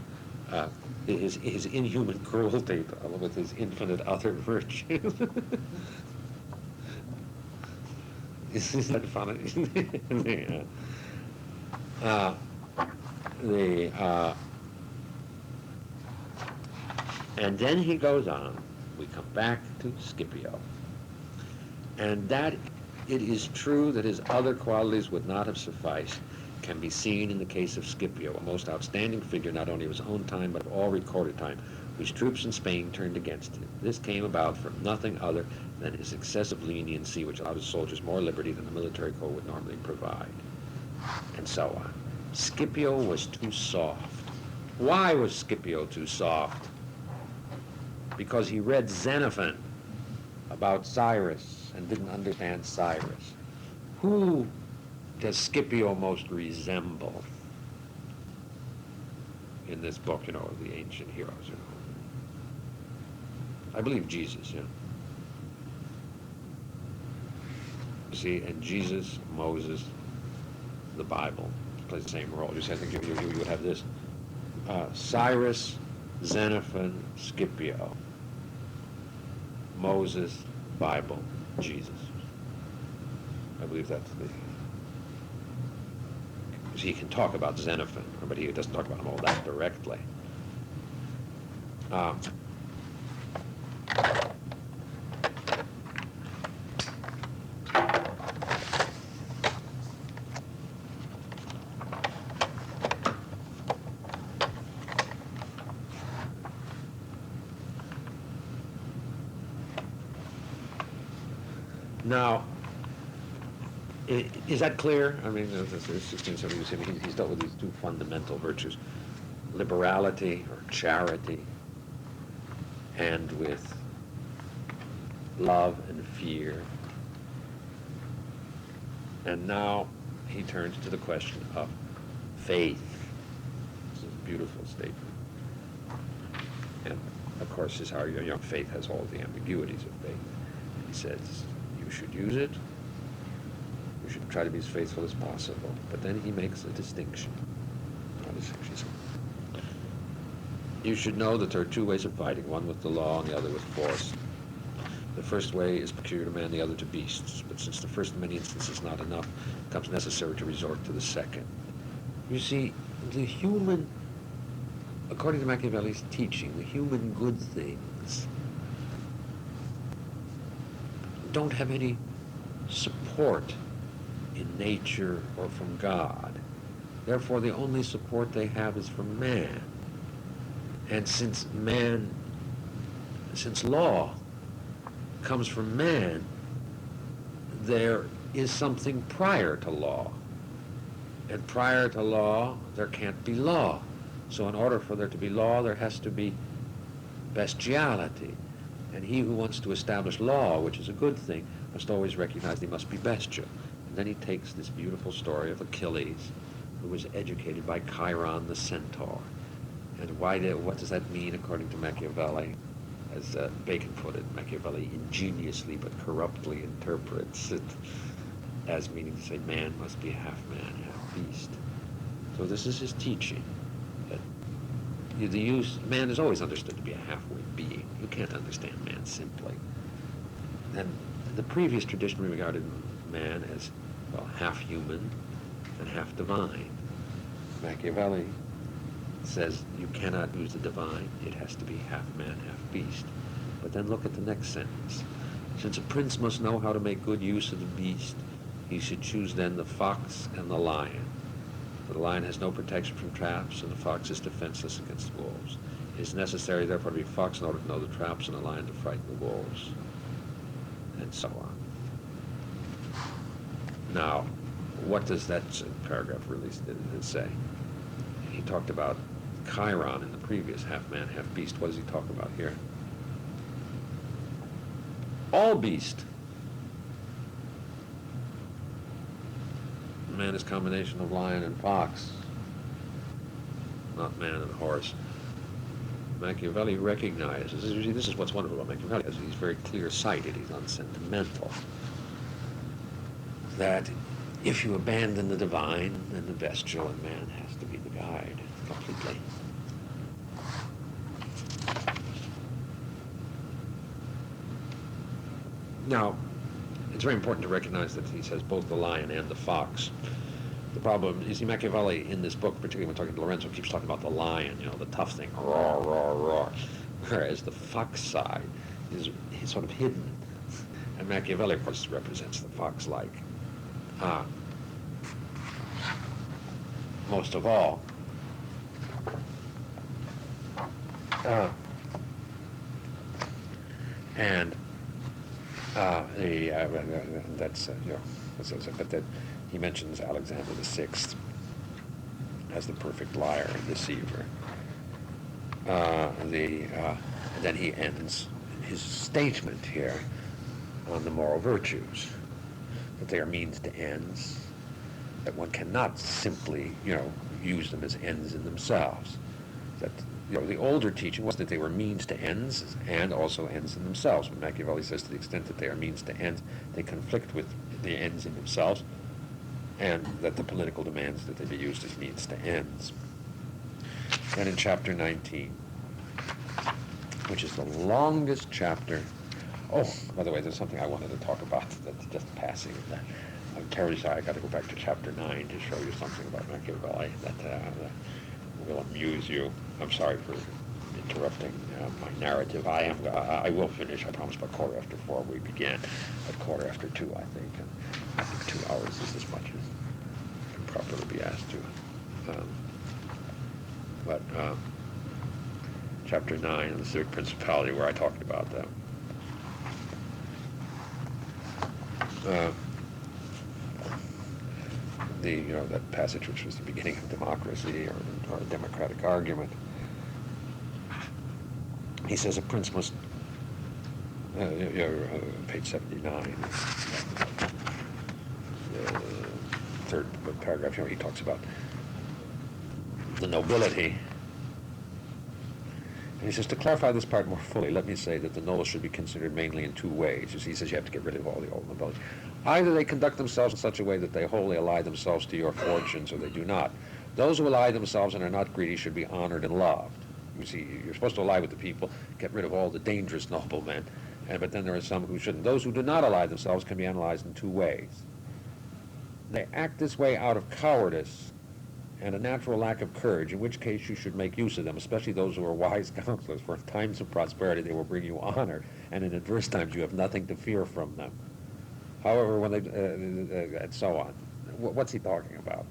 his inhuman cruelty with his infinite other virtues. Isn't that funny? And then he goes on, we come back to Scipio, and that it is true that his other qualities would not have sufficed can be seen in the case of Scipio, a most outstanding figure not only of his own time but of all recorded time, whose troops in Spain turned against him. This came about from nothing other than his excessive leniency, which allowed his soldiers more liberty than the military code would normally provide, and so on. Scipio was too soft. Why was Scipio too soft? Because he read Xenophon about Cyrus and didn't understand Cyrus. Who does Scipio most resemble in this book, you know, of the ancient heroes, you know? I believe Jesus, yeah. You see, and Jesus, Moses, the Bible plays the same role. You see, I think you would have this, Cyrus, Xenophon, Scipio, Moses, Bible, Jesus. I believe that's the... He can talk about Xenophon, but he doesn't talk about him all that directly. Now, is that clear? I mean, he's dealt with these two fundamental virtues, liberality or charity, and with love and fear. And now he turns to the question of faith. This is a beautiful statement. And of course, his young faith has all the ambiguities of faith. He says, you should use it. You should try to be as faithful as possible. But then he makes a distinction. You should know that there are two ways of fighting, one with the law and the other with force. The first way is peculiar to man, the other to beasts. But since the first in many instances is not enough, it becomes necessary to resort to the second. You see, the human, according to Machiavelli's teaching, the human good things don't have any support in nature or from God. Therefore, the only support they have is from man. And since law comes from man, there is something prior to law. And prior to law, there can't be law. So in order for there to be law, there has to be bestiality. And he who wants to establish law, which is a good thing, must always recognize he must be bestial. And then he takes this beautiful story of Achilles, who was educated by Chiron the centaur. And what does that mean according to Machiavelli? As Bacon put it, Machiavelli ingeniously but corruptly interprets it as meaning to say man must be half man, half beast. So this is his teaching. That man is always understood to be a halfway being. You can't understand man simply. And the previous tradition regarded man as, well, half human and half divine. Machiavelli says you cannot use the divine, it has to be half man, half beast. But then look at the next sentence. Since a prince must know how to make good use of the beast, he should choose then the fox and the lion. For the lion has no protection from traps, and the fox is defenseless against wolves. It is necessary, therefore, to be a fox in order to know the traps, and a lion to frighten the wolves, and so on. Now, what does that paragraph really say? He talked about Chiron in the previous half man, half beast. What does he talk about here? All beast. Man is a combination of lion and fox, not man and horse. Machiavelli recognizes, this is what's wonderful about Machiavelli, is he's very clear-sighted, he's unsentimental, that if you abandon the divine, then the bestial and man has to be the guide completely. Now, it's very important to recognize that he says both the lion and the fox. The problem is, Machiavelli in this book, particularly when talking to Lorenzo, keeps talking about the lion, the tough thing, roar, roar, roar. Whereas the fox side is sort of hidden. And Machiavelli, of course, represents the fox-like. Most of all. But that he mentions Alexander VI as the perfect liar and deceiver. And then he ends his statement here on the moral virtues, that they are means to ends, that one cannot simply, use them as ends in themselves. That, the older teaching was that they were means to ends and also ends in themselves. But Machiavelli says to the extent that they are means to ends, they conflict with the ends in themselves, and that the political demands that they be used as means to ends. And in chapter 19, which is the longest chapter. Oh, by the way, there's something I wanted to talk about that's just passing. I'm terribly sorry, I got to go back to chapter 9 to show you something about Machiavelli that will amuse you. I'm sorry for interrupting my narrative. I will finish, I promise, by 4:15 we begin. At 2:15, I think. And I think 2 hours is as much as can properly be asked to. Chapter 9 of the Civic Principality, where I talked about that. That passage which was the beginning of democracy or a democratic argument. He says a prince must, page 79, the third paragraph, he talks about the nobility. And he says, to clarify this part more fully, let me say that the nobles should be considered mainly in two ways. He says you have to get rid of all the old nobility. Either they conduct themselves in such a way that they wholly ally themselves to your fortunes, or they do not. Those who ally themselves and are not greedy should be honored and loved. You see, you're supposed to ally with the people, get rid of all the dangerous noblemen, but then there are some who shouldn't. Those who do not ally themselves can be analyzed in two ways. They act this way out of cowardice, and a natural lack of courage, in which case you should make use of them, especially those who are wise counselors, for in times of prosperity they will bring you honor, and in adverse times you have nothing to fear from them. However, when they, and so on. What's he talking about?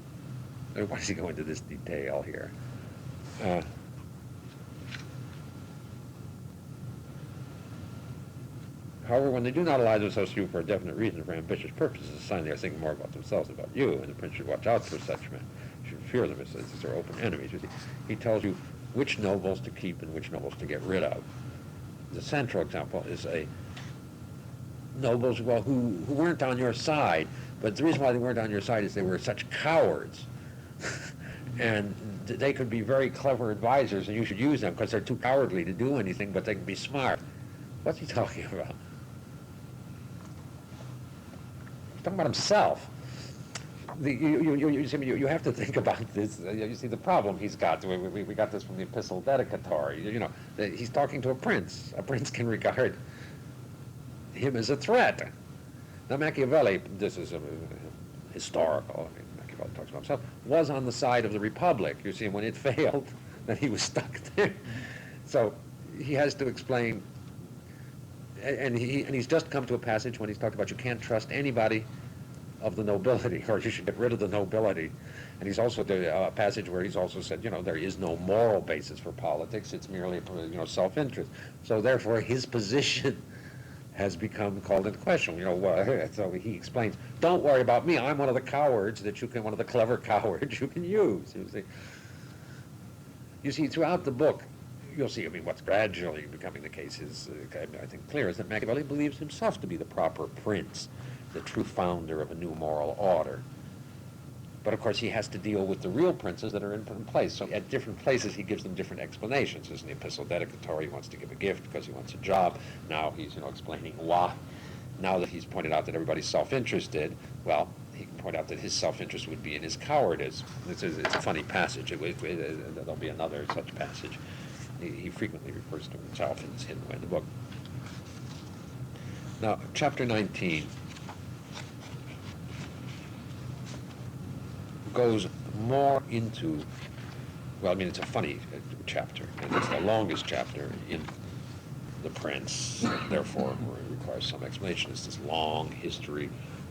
Why does he go into this detail here? However, when they do not allow themselves to you for a definite reason, for ambitious purposes, it's a sign they are thinking more about themselves than about you, and the prince should watch out for such men. You should fear them as their open enemies. You see, he tells you which nobles to keep and which nobles to get rid of. The central example is nobles, well, who weren't on your side, but the reason why they weren't on your side is they were such cowards. And they could be very clever advisors, and you should use them because they're too cowardly to do anything, but they can be smart. What's he talking about? He's talking about himself. You have to think about this. You see the problem he's got. We got this from the Epistle Dedicatory. You know, he's talking to a prince. A prince can regard him as a threat. Now Machiavelli, this is historical. I mean, Machiavelli talks about himself, was on the side of the Republic. You see, when it failed, then he was stuck there. So he has to explain. And he's just come to a passage when he's talked about you can't trust anybody of the nobility, or you should get rid of the nobility. And he's also a passage where he's also said, you know, there is no moral basis for politics. It's merely, you know, self-interest. So therefore, his position has become called into question. You know, so he explains, don't worry about me. I'm one of the cowards that you can, one of the clever cowards you can use. You see, throughout the book, you'll see, I mean, what's gradually becoming the case is, I think, clear, is that Machiavelli believes himself to be the proper prince, the true founder of a new moral order. But of course, he has to deal with the real princes that are in place. So at different places, he gives them different explanations. As in the Epistle Dedicatory, he wants to give a gift because he wants a job. Now he's, you know, explaining why. Now that he's pointed out that everybody's self-interested, well, he can point out that his self-interest would be in his cowardice. It's a funny passage. There'll be another such passage. He frequently refers to himself and it's hidden away in the book. Now, chapter 19 goes more into, well, I mean, it's a funny chapter, and it's the longest chapter in The Prince, and therefore it requires some explanation. It's this long history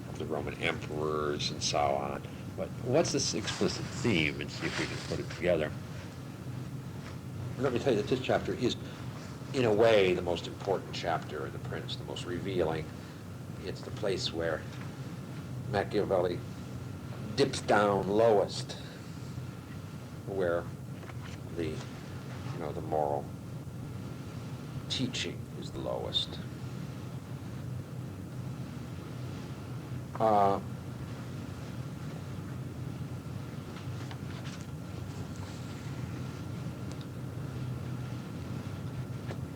of the Roman emperors and so on. But what's this explicit theme, and see if we can put it together. Let me tell you that this chapter is, in a way, the most important chapter in The Prince, the most revealing. It's the place where Machiavelli dips down lowest, where the, you know, the moral teaching is the lowest.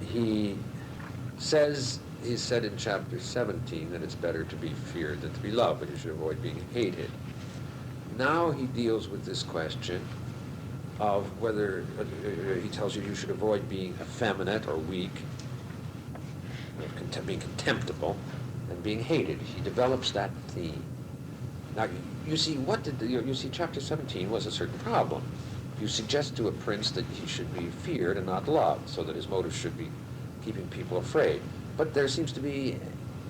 He said in chapter 17 that it's better to be feared than to be loved, but you should avoid being hated. Now he deals with this question of whether, he tells you should avoid being effeminate or weak, being contemptible, and being hated. He develops that theme. Now, you see, you see, chapter 17 was a certain problem. You suggest to a prince that he should be feared and not loved, so that his motive should be keeping people afraid. But there seems to be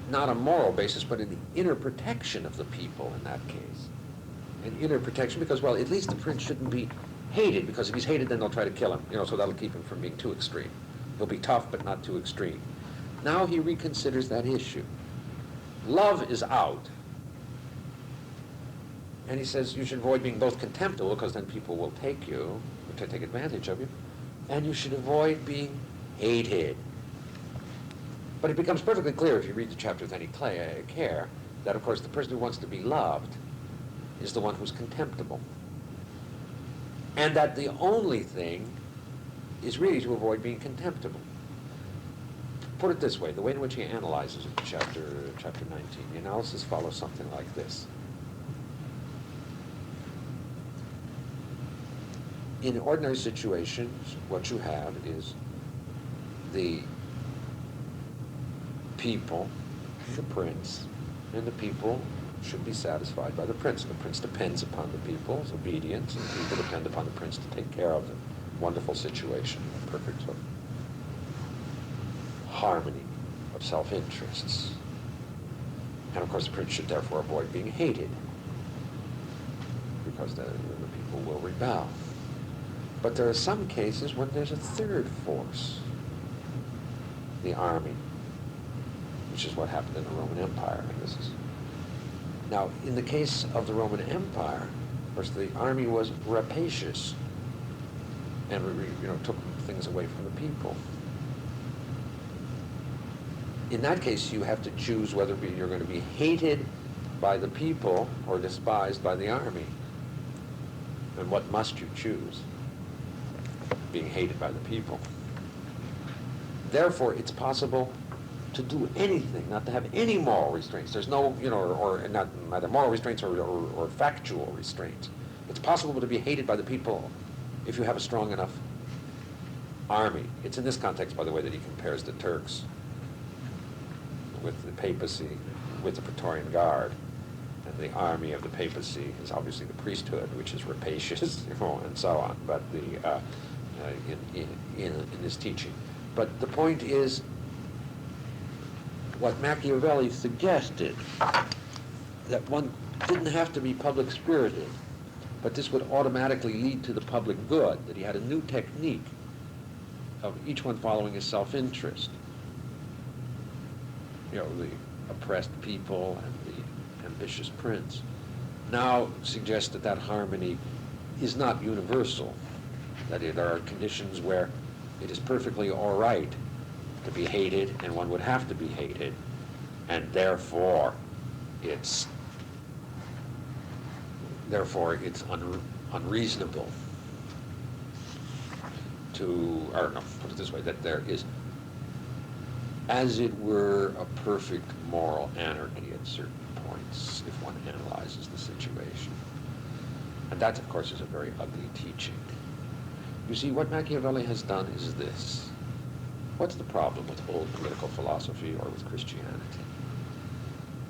not a moral basis, but an inner protection of the people in that case. An inner protection because, well, at least the prince shouldn't be hated, because if he's hated, then they'll try to kill him, you know, so that'll keep him from being too extreme. He'll be tough, but not too extreme. Now he reconsiders that issue. Love is out. And he says you should avoid being both contemptible, because then people will take you, to take advantage of you, and you should avoid being hated. But it becomes perfectly clear if you read the chapter with any care that, of course, the person who wants to be loved is the one who's contemptible. And that the only thing is really to avoid being contemptible. Put it this way, the way in which he analyzes it in chapter 19, the analysis follows something like this. In ordinary situations, what you have is the people, the prince, and the people should be satisfied by the prince. The prince depends upon the people's obedience, and the people depend upon the prince to take care of them. Wonderful situation, a perfect sort of harmony of self-interests. And of course the prince should therefore avoid being hated, because the people will rebel. But there are some cases when there's a third force, the army, which is what happened in the Roman Empire. And this is now, in the case of the Roman Empire, of course, the army was rapacious and took things away from the people. In that case, you have to choose whether you're going to be hated by the people or despised by the army. And what must you choose? Being hated by the people. Therefore, it's possible to do anything, not to have any moral restraints. There's no, or not neither moral restraints or factual restraints. It's possible to be hated by the people if you have a strong enough army. It's in this context, by the way, that he compares the Turks with the papacy, with the Praetorian Guard. And the army of the papacy is obviously the priesthood, which is rapacious, and so on. But in his teaching. But the point is, what Machiavelli suggested, that one didn't have to be public-spirited, but this would automatically lead to the public good, that he had a new technique of each one following his self-interest. The oppressed people and the ambitious prince. Now suggests that harmony is not universal, that there are conditions where it is perfectly all right to be hated, and one would have to be hated, and therefore it's unreasonable to, or no, put it this way, that there is, as it were, a perfect moral anarchy at certain points if one analyzes the situation. And that, of course, is a very ugly teaching. You see, what Machiavelli has done is this. What's the problem with old political philosophy or with Christianity?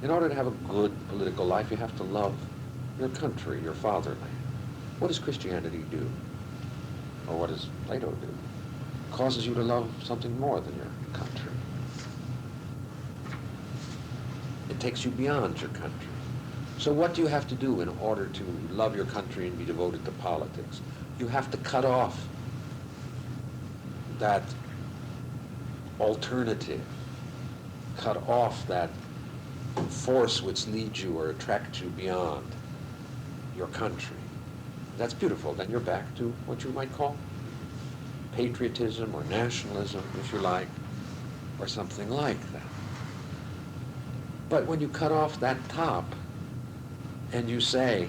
In order to have a good political life, you have to love your country, your fatherland. What does Christianity do? Or what does Plato do? It causes you to love something more than your country. It takes you beyond your country. So what do you have to do in order to love your country and be devoted to politics? You have to cut off that alternative, cut off that force which leads you or attracts you beyond your country. That's beautiful. Then you're back to what you might call patriotism or nationalism, if you like, or something like that. But when you cut off that top and you say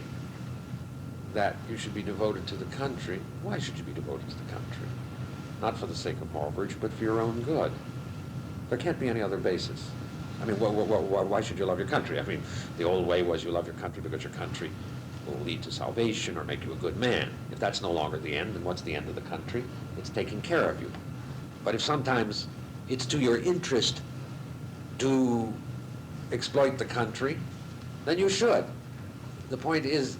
that you should be devoted to the country, why should you be devoted to the country? Not for the sake of moral virtue, but for your own good. There can't be any other basis. I mean, why should you love your country? I mean, the old way was you love your country because your country will lead to salvation or make you a good man. If that's no longer the end, then what's the end of the country? It's taking care of you. But if sometimes it's to your interest to exploit the country, then you should. The point is,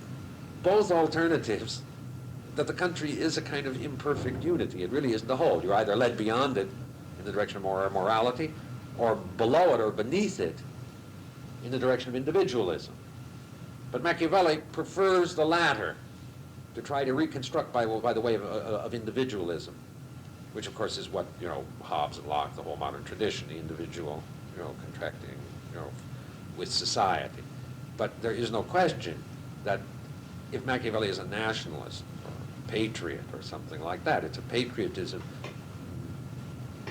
both alternatives, that the country is a kind of imperfect unity. It really isn't the whole. You're either led beyond it in the direction of morality, or below it or beneath it in the direction of individualism. But Machiavelli prefers the latter, to try to reconstruct by the way of individualism, which of course is what, Hobbes and Locke, the whole modern tradition, the individual, contracting, with society. But there is no question that if Machiavelli is a nationalist or a patriot or something like that, it's a patriotism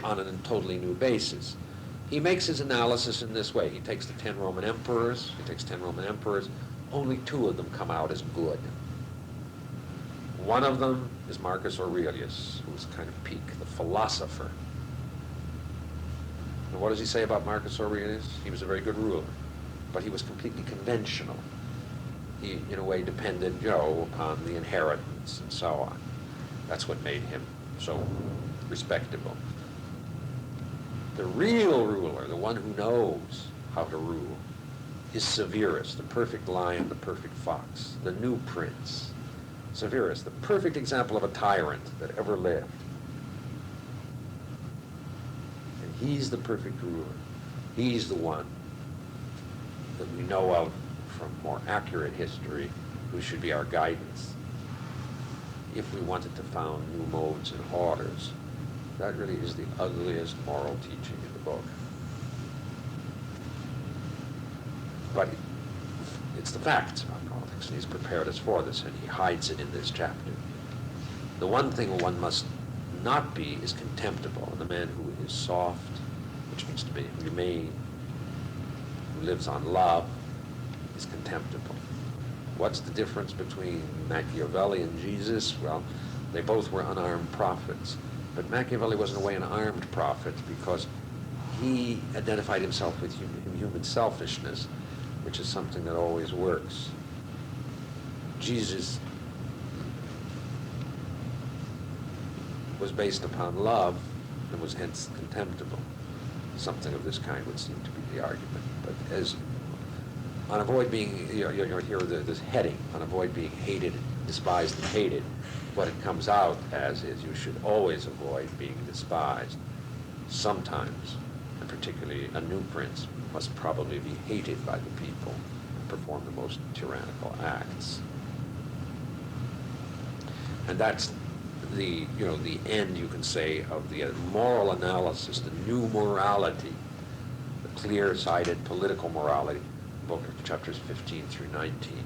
on a totally new basis. He makes his analysis in this way. He takes the 10 Roman emperors, only 2 of them come out as good. One of them is Marcus Aurelius, who was kind of peak, the philosopher. And what does he say about Marcus Aurelius? He was a very good ruler, but he was completely conventional. He, in a way, depended, upon the inheritance and so on. That's what made him so respectable. The real ruler, the one who knows how to rule, is Severus, the perfect lion, the perfect fox, the new prince. Severus, the perfect example of a tyrant that ever lived. And he's the perfect ruler. He's the one that we know of from more accurate history who should be our guidance if we wanted to found new modes and orders. That really is the ugliest moral teaching in the book. But it's the facts about politics, and he's prepared us for this, and he hides it in this chapter. The one thing one must not be is contemptible, and the man who is soft, which means to be humane, who lives on love, is contemptible. What's the difference between Machiavelli and Jesus? Well, they both were unarmed prophets. But Machiavelli was in a way an armed prophet because he identified himself with human selfishness, which is something that always works. Jesus was based upon love and was hence contemptible. Something of this kind would seem to be the argument. But as on avoid being, here this heading, on avoid being hated, despised and hated, what it comes out as is you should always avoid being despised. Sometimes, and particularly a new prince, must probably be hated by the people and perform the most tyrannical acts. And that's the end, you can say, of the moral analysis, the new morality, the clear-sighted political morality, book of chapters 15 through 19.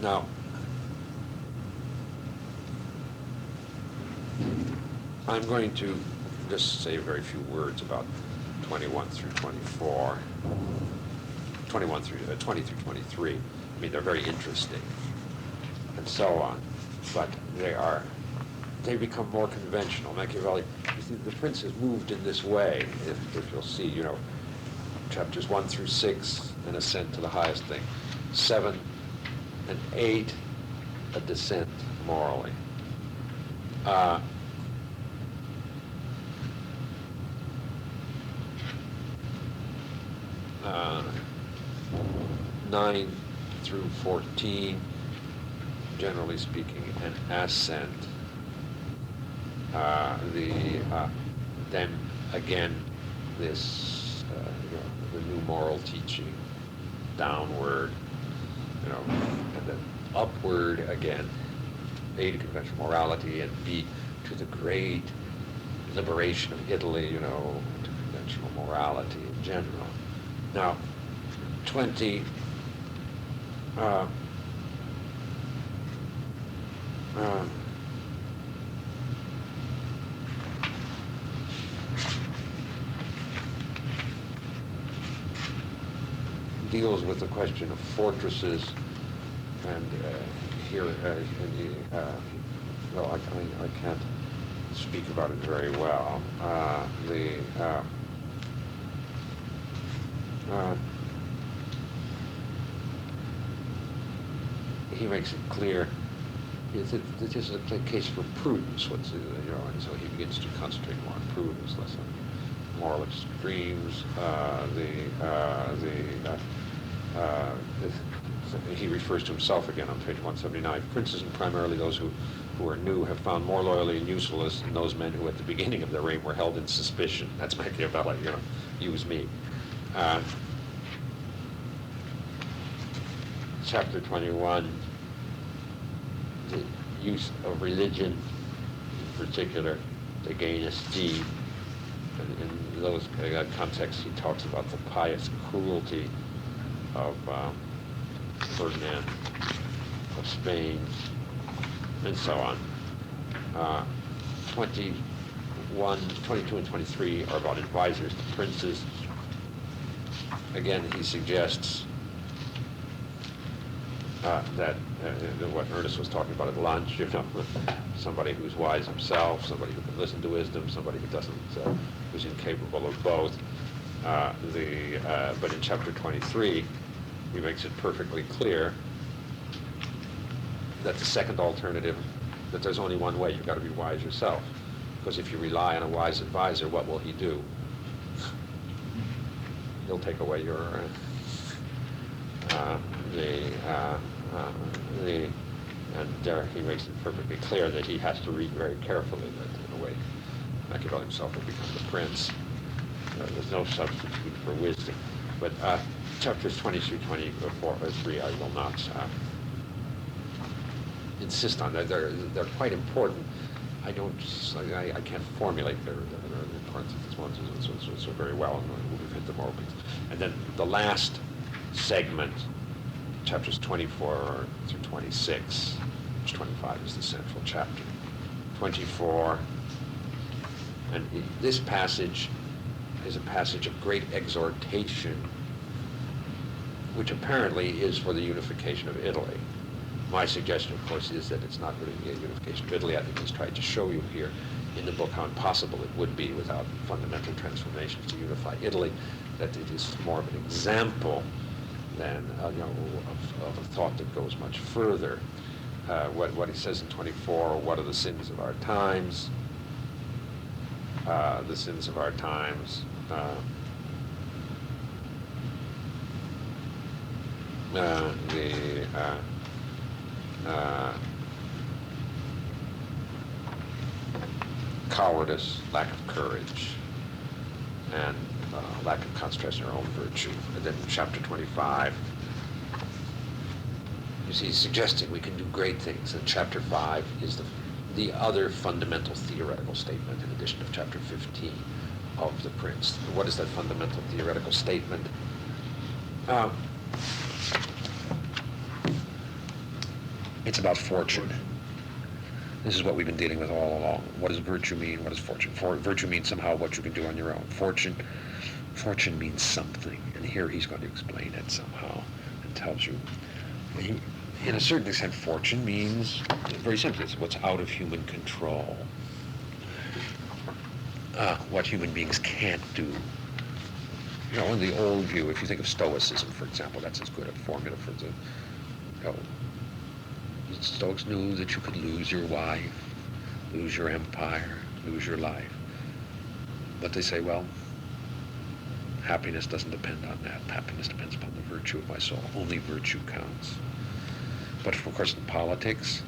Now, I'm going to just say a very few words about 21 through 24, 20 through 23. I mean, they're very interesting, and so on, but they become more conventional. Machiavelli, the prince has moved in this way, if you'll see, chapters 1 through 6, an ascent to the highest thing. 7 and 8, a descent morally. 9 through 14, generally speaking, an ascent. Then again, this the new moral teaching, downward, and then upward again. A, to conventional morality, and B, to the great liberation of Italy, to conventional morality in general. Now, 20. Deals with the question of fortresses, and well, I can't speak about it very well. He makes it clear that this is a case for prudence, and so he begins to concentrate more on prudence, less on moral extremes. He refers to himself again on page 179. Princes, and primarily those who are new, have found more loyalty and usefulness than those men who at the beginning of their reign were held in suspicion. That's Machiavelli, use me. Chapter 21, the use of religion in particular to gain esteem. And in those contexts, he talks about the pious cruelty of Ferdinand of Spain, and so on. 21, 22, and 23 are about advisors to princes. Again, he suggests that what Ernest was talking about at lunch, somebody who's wise himself, somebody who can listen to wisdom, somebody who doesn't, who's incapable of both. But in chapter 23, he makes it perfectly clear that the second alternative, that there's only one way, you've got to be wise yourself. Because if you rely on a wise advisor, what will he do? He'll take away your and there he makes it perfectly clear that he has to read very carefully, that in a way Machiavelli himself will become the prince. There's no substitute for wisdom. But chapters 20 through 23 I will not insist on. They're quite important. I can't formulate their importance at this moment so very well, and we've hit them all. And then the last segment, chapters 24 through 26, which 25 is the central chapter. 24, and this passage is a passage of great exhortation, which apparently is for the unification of Italy. My suggestion, of course, is that it's not really a unification of Italy. I think he's tried to show you here in the book how impossible it would be without fundamental transformations to unify Italy, that it is more of an example than of a thought that goes much further. What he says in 24, what are the sins of our times? The sins of our times. Cowardice, lack of courage, and lack of concentration on our own virtue. And then in chapter 25, you see, he's suggesting we can do great things. And chapter 5 is the other fundamental theoretical statement in addition to chapter 15 of the Prince. What is that fundamental theoretical statement? It's about fortune. This is what we've been dealing with all along. What does virtue mean? What does fortune? Virtue means somehow what you can do on your own. Fortune means something. And here he's going to explain it somehow and tells you. In a certain extent, fortune means, very simply, it's what's out of human control. What human beings can't do. You know, in the old view, if you think of Stoicism, for example, that's as good a formula for the, the Stoics knew that you could lose your wife, lose your empire, lose your life. But they say, well, happiness doesn't depend on that. Happiness depends upon the virtue of my soul. Only virtue counts. But of course in politics,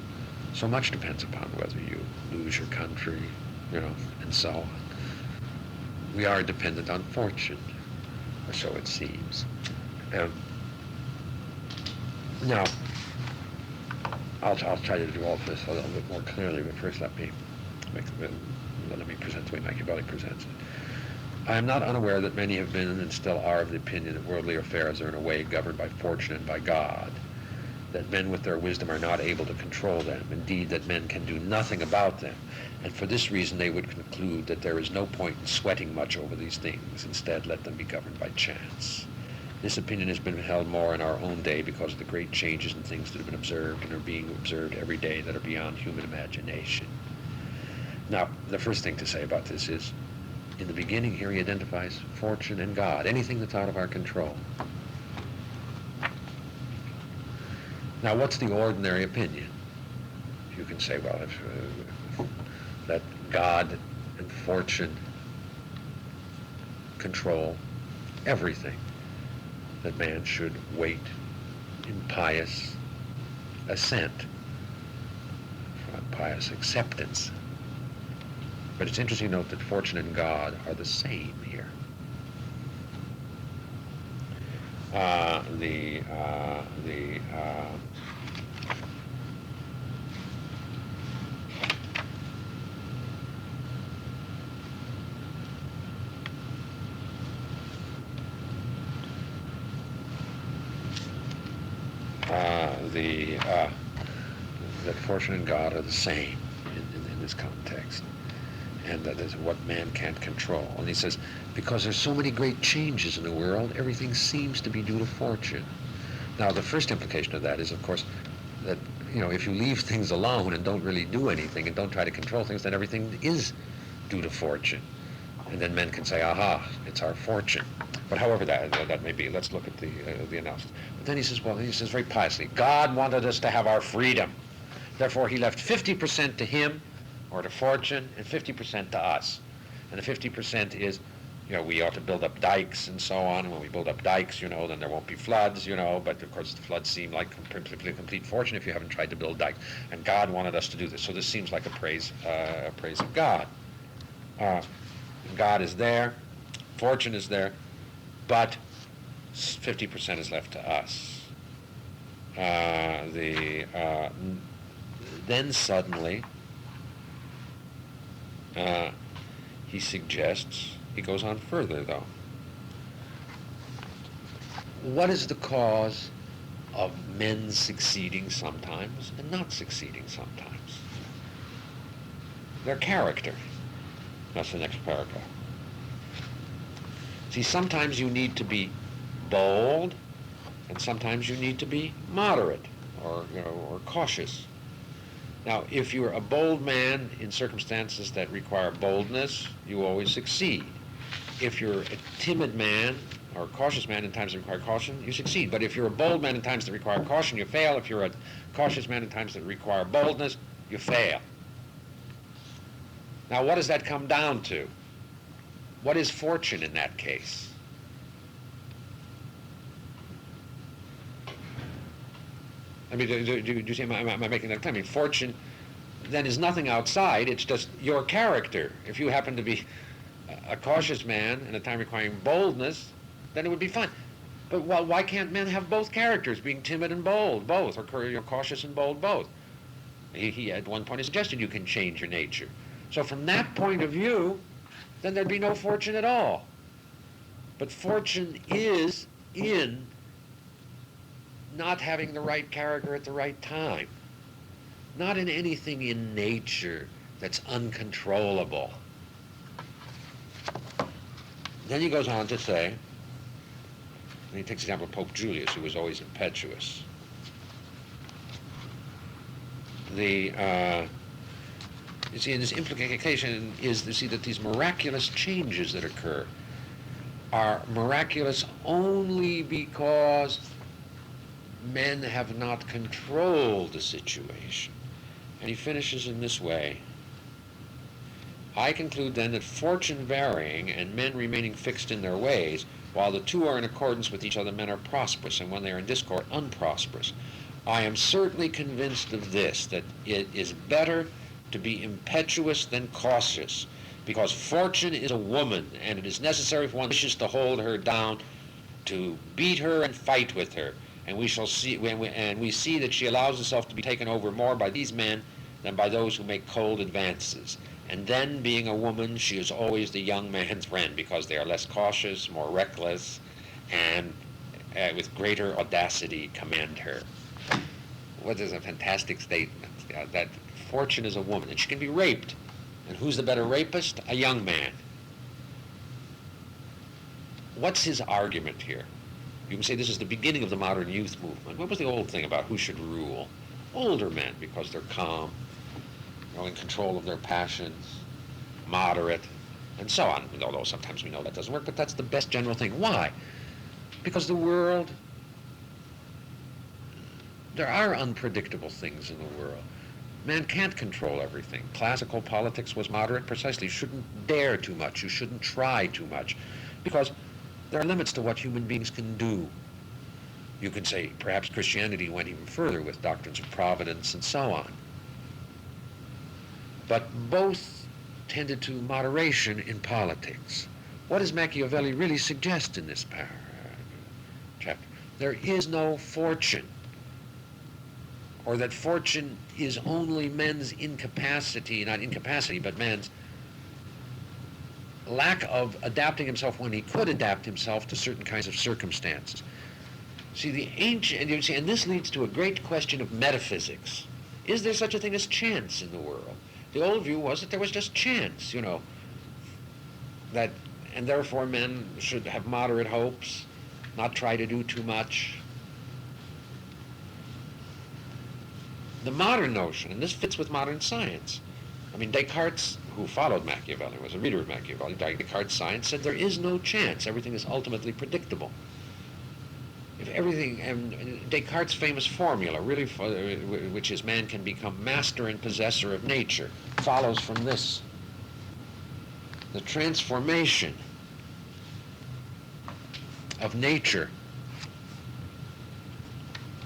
so much depends upon whether you lose your country, and so on. We are dependent on fortune, or so it seems. Now, I'll try to do all of this a little bit more clearly, but first let me present the way Machiavelli presents it. I am not unaware that many have been and still are of the opinion that worldly affairs are in a way governed by fortune and by God, that men with their wisdom are not able to control them, indeed that men can do nothing about them, and for this reason they would conclude that there is no point in sweating much over these things. Instead, let them be governed by chance. This opinion has been held more in our own day because of the great changes in things that have been observed and are being observed every day that are beyond human imagination. Now, the first thing to say about this is, in the beginning here he identifies fortune and God, anything that's out of our control. Now, what's the ordinary opinion? You can say, well, that God and fortune control everything, that man should wait in pious assent, pious acceptance. But it's interesting to note that fortune and God are the same here. That fortune and God are the same in this context, and that is what man can't control. And he says, because there's so many great changes in the world, everything seems to be due to fortune. Now, the first implication of that is, of course, that if you leave things alone and don't really do anything and don't try to control things, then everything is due to fortune. And then men can say, aha, it's our fortune. But however that may be, let's look at the analysis. But then he says very piously, God wanted us to have our freedom. Therefore, he left 50% to him or to fortune, and 50% to us. And the 50% is, we ought to build up dikes and so on, and when we build up dikes, then there won't be floods, but of course the floods seem like complete fortune if you haven't tried to build dikes. And God wanted us to do this, so this seems like a praise of God. God is there, fortune is there, but 50% is left to us. Then suddenly, he suggests, he goes on further though. What is the cause of men succeeding sometimes and not succeeding sometimes? Their character. That's the next paragraph. See, sometimes you need to be bold, and sometimes you need to be moderate or cautious. Now, if you're a bold man in circumstances that require boldness, you always succeed. If you're a timid man or a cautious man in times that require caution, you succeed. But if you're a bold man in times that require caution, you fail. If you're a cautious man in times that require boldness, you fail. Now, what does that come down to? What is fortune in that case? I mean, do you see, am I making that clear? I mean, fortune then is nothing outside, it's just your character. If you happen to be a cautious man in a time requiring boldness, then it would be fine. But why can't men have both characters, being timid and bold, both, or cautious and bold, both? He at one point suggested you can change your nature. So from that point of view, then there'd be no fortune at all. But fortune is in not having the right character at the right time. Not in anything in nature that's uncontrollable. Then he goes on to say, and he takes the example of Pope Julius, who was always impetuous. You see, in this implication is to see that these miraculous changes that occur are miraculous only because men have not controlled the situation. And he finishes in this way. I conclude then that fortune varying and men remaining fixed in their ways, while the two are in accordance with each other, men are prosperous, and when they are in discord, unprosperous. I am certainly convinced of this, that it is better to be impetuous than cautious, because fortune is a woman, and it is necessary for one who wishes to hold her down to beat her and fight with her. And we shall see, we see that she allows herself to be taken over more by these men than by those who make cold advances. And then, being a woman, she is always the young man's friend, because they are less cautious, more reckless, and with greater audacity command her. What is a fantastic statement, that fortune is a woman, and she can be raped. And who's the better rapist? A young man. What's his argument here? You can say this is the beginning of the modern youth movement. What was the old thing about who should rule? Older men, because they're calm, in control of their passions, moderate, and so on. Although sometimes we know that doesn't work, but that's the best general thing. Why? Because the world, there are unpredictable things in the world. Man can't control everything. Classical politics was moderate precisely. You shouldn't dare too much. You shouldn't try too much, because there are limits to what human beings can do. You can say perhaps Christianity went even further with doctrines of providence and so on. But both tended to moderation in politics. What does Machiavelli really suggest in this chapter? There is no fortune, or that fortune is only men's incapacity, not incapacity, but man's lack of adapting himself when he could adapt himself to certain kinds of circumstances. See, the ancient, and this leads to a great question of metaphysics. Is there such a thing as chance in the world? The old view was that there was just chance, that, and therefore men should have moderate hopes, not try to do too much. The modern notion, and this fits with modern science. I mean, Descartes, who followed Machiavelli, was a reader of Machiavelli, Descartes' science said there is no chance. Everything is ultimately predictable. if everything, and Descartes' famous formula, really, which is man can become master and possessor of nature, follows from this. The transformation of nature,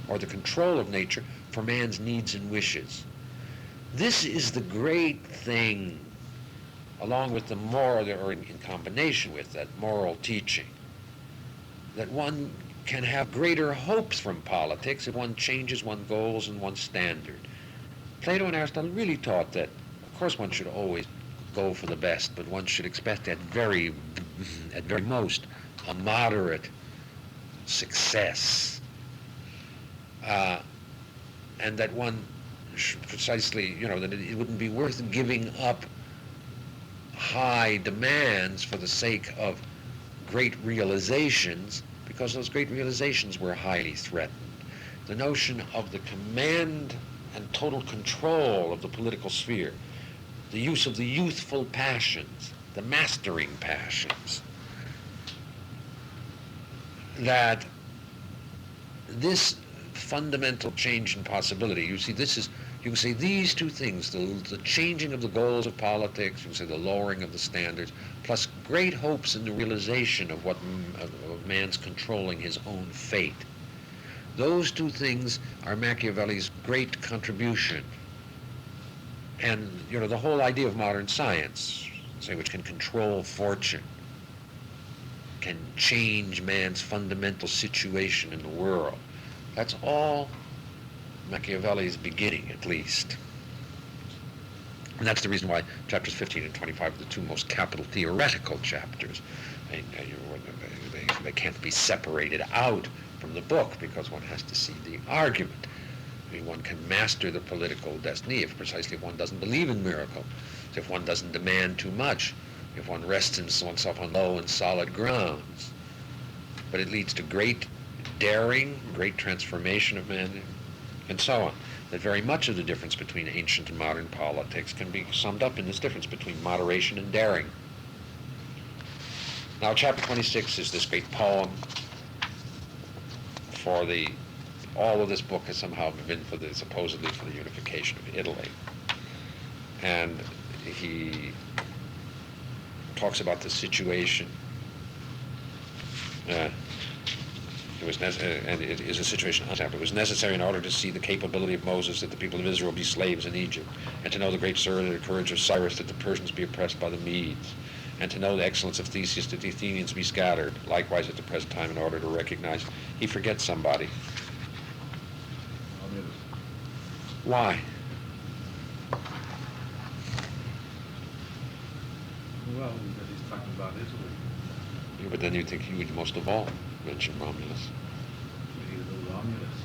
or the control of nature for man's needs and wishes. This is the great thing, along with the moral, or in combination with that moral teaching, that one can have greater hopes from politics if one changes one's goals and one's standard. Plato and Aristotle really taught that, of course, one should always go for the best, but one should expect at very most a moderate success, and that one precisely, that it wouldn't be worth giving up high demands for the sake of great realizations, because those great realizations were highly threatened. The notion of the command and total control of the political sphere, the use of the youthful passions, the mastering passions, that this fundamental change in possibility, you see, this is, you can say these two things, the changing of the goals of politics, you can say the lowering of the standards, plus great hopes in the realization of what of man's controlling his own fate. Those two things are Machiavelli's great contribution. And, the whole idea of modern science, say, which can control fortune, can change man's fundamental situation in the world. That's all Machiavelli's beginning, at least. And that's the reason why chapters 15 and 25 are the two most capital theoretical chapters. They can't be separated out from the book, because one has to see the argument. One can master the political destiny if one doesn't believe in miracles, if one doesn't demand too much, if one rests oneself on low and solid grounds. But it leads to great daring, great transformation of man, and so on. That very much of the difference between ancient and modern politics can be summed up in this difference between moderation and daring. Now, chapter 26 is this great poem for all of this book has somehow been supposedly for the unification of Italy. And he talks about the situation. It is a situation. It was necessary in order to see the capability of Moses that the people of Israel be slaves in Egypt, and to know the great courage of Cyrus that the Persians be oppressed by the Medes, and to know the excellence of Theseus that the Athenians be scattered. Likewise, at the present time, in order to recognize, he forgets somebody. Why? Well, because he's talking about Italy. Yeah, but then you think he would most of all mention Romulus. We need a new Romulus.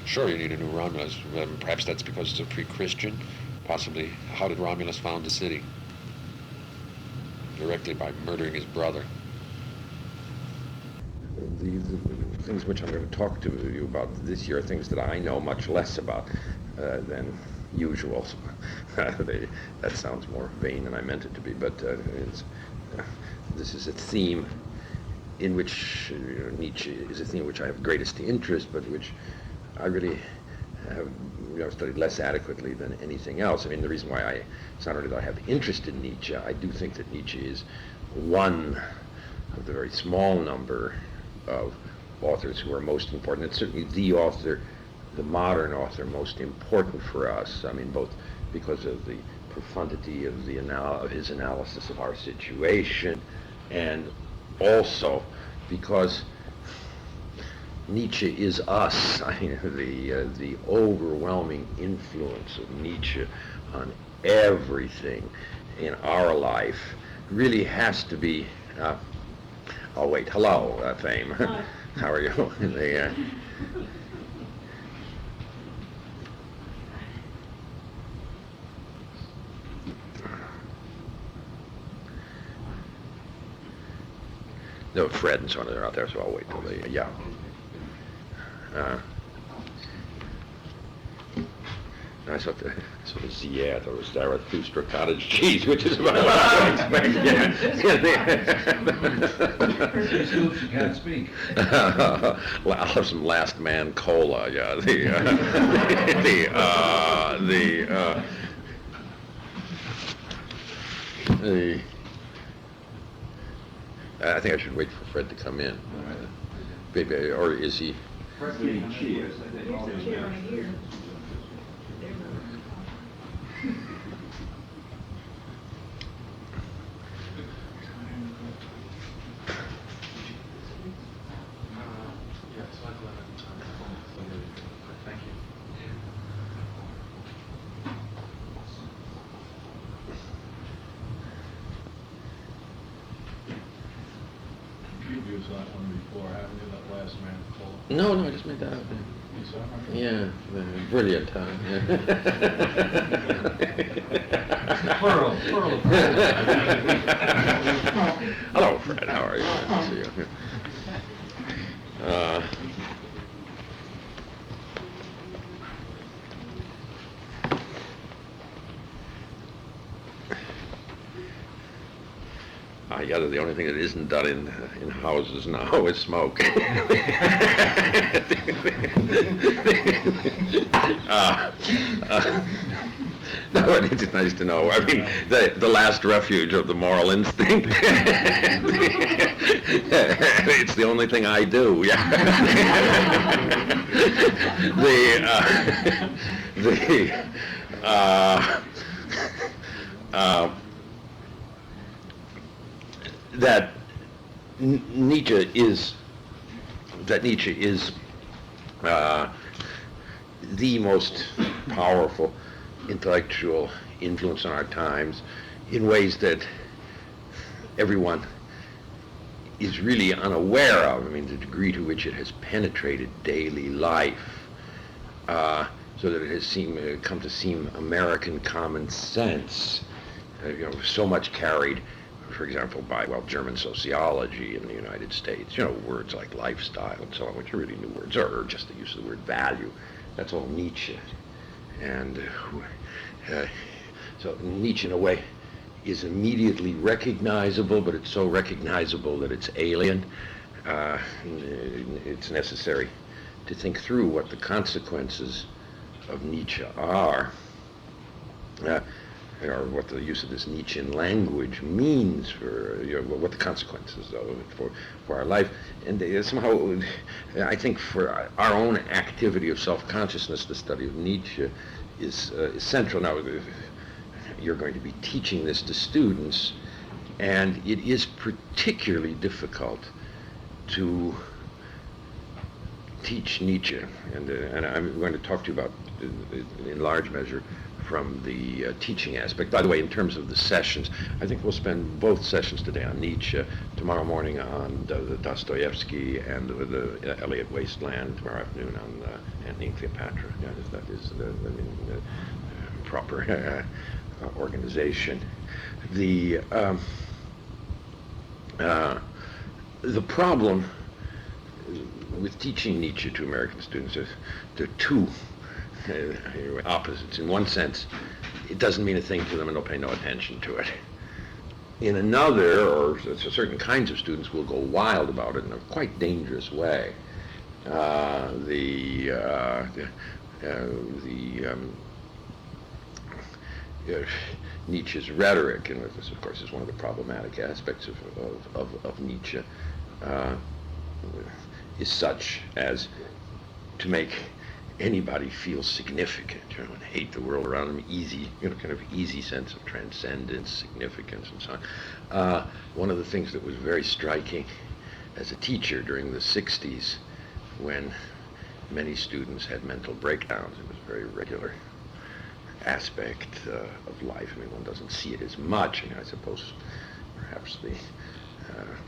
Sure, you need a new Romulus. Perhaps that's because it's a pre-Christian. Possibly, how did Romulus found the city? Directly by murdering his brother. The things which I'm going to talk to you about this year are things that I know much less about than usual. That sounds more vain than I meant it to be, but this is a theme in which Nietzsche is a theme which I have greatest interest, but which I really have studied less adequately than anything else. I mean, the reason why it's not only that I have interest in Nietzsche, I do think that Nietzsche is one of the very small number of authors who are most important. It's certainly the author, the modern author, most important for us. I mean, both because of the profundity of his analysis of our situation, and also because Nietzsche is us. I mean, the overwhelming influence of Nietzsche on everything in our life really has to be. Oh wait, hello, Fame. Hi. How are you? No, Fred and so on are out there, so I'll wait till they. I thought so the Ziet or Zarathustra cottage cheese, which is about what I would expect. She still she can't speak. Well, I'll have some Last Man cola. Yeah, I think I should wait for Fred to come in. Maybe, or is he? Fred's getting cheers. Thank you. You've used that one before, haven't you, that Last Man cola? No, I just made that up. You saw it? Yeah, brilliant, huh? Plural. Hello, Fred. How are you? Good to see you. Yeah, the only thing that isn't done in houses now is smoke. No, it's nice to know. I mean, the last refuge of the moral instinct. It's the only thing I do. Yeah. That Nietzsche is the most powerful intellectual influence on our times in ways that everyone is really unaware of. I mean, the degree to which it has penetrated daily life, so that it has come to seem American common sense. So much carried, for example, by, German sociology in the United States. Words like lifestyle and so on, which are really new words, or just the use of the word value. That's all Nietzsche. And so Nietzsche, in a way, is immediately recognizable, but it's so recognizable that it's alien. It's necessary to think through what the consequences of Nietzsche are, or what the use of this Nietzschean language means for, what the consequences of it for our life. And somehow, I think for our own activity of self-consciousness, the study of Nietzsche is central. Now, you're going to be teaching this to students, and it is particularly difficult to teach Nietzsche, and I'm going to talk to you about, in large measure, from the teaching aspect. By the way, in terms of the sessions, I think we'll spend both sessions today on Nietzsche, tomorrow morning on the Dostoevsky, and the Eliot Wasteland, tomorrow afternoon on Antony and Cleopatra. Yeah, that is the proper organization. The problem with teaching Nietzsche to American students is there are two opposites. In one sense, it doesn't mean a thing to them and they'll pay no attention to it. In another, or certain kinds of students will go wild about it in a quite dangerous way. Nietzsche's rhetoric, and this, of course, is one of the problematic aspects of Nietzsche, is such as to make anybody feel significant, and hate the world around them, kind of easy sense of transcendence, significance, and so on. One of the things that was very striking as a teacher during the 60s, when many students had mental breakdowns, it was a very regular aspect of life. I mean, one doesn't see it as much. I suppose perhaps the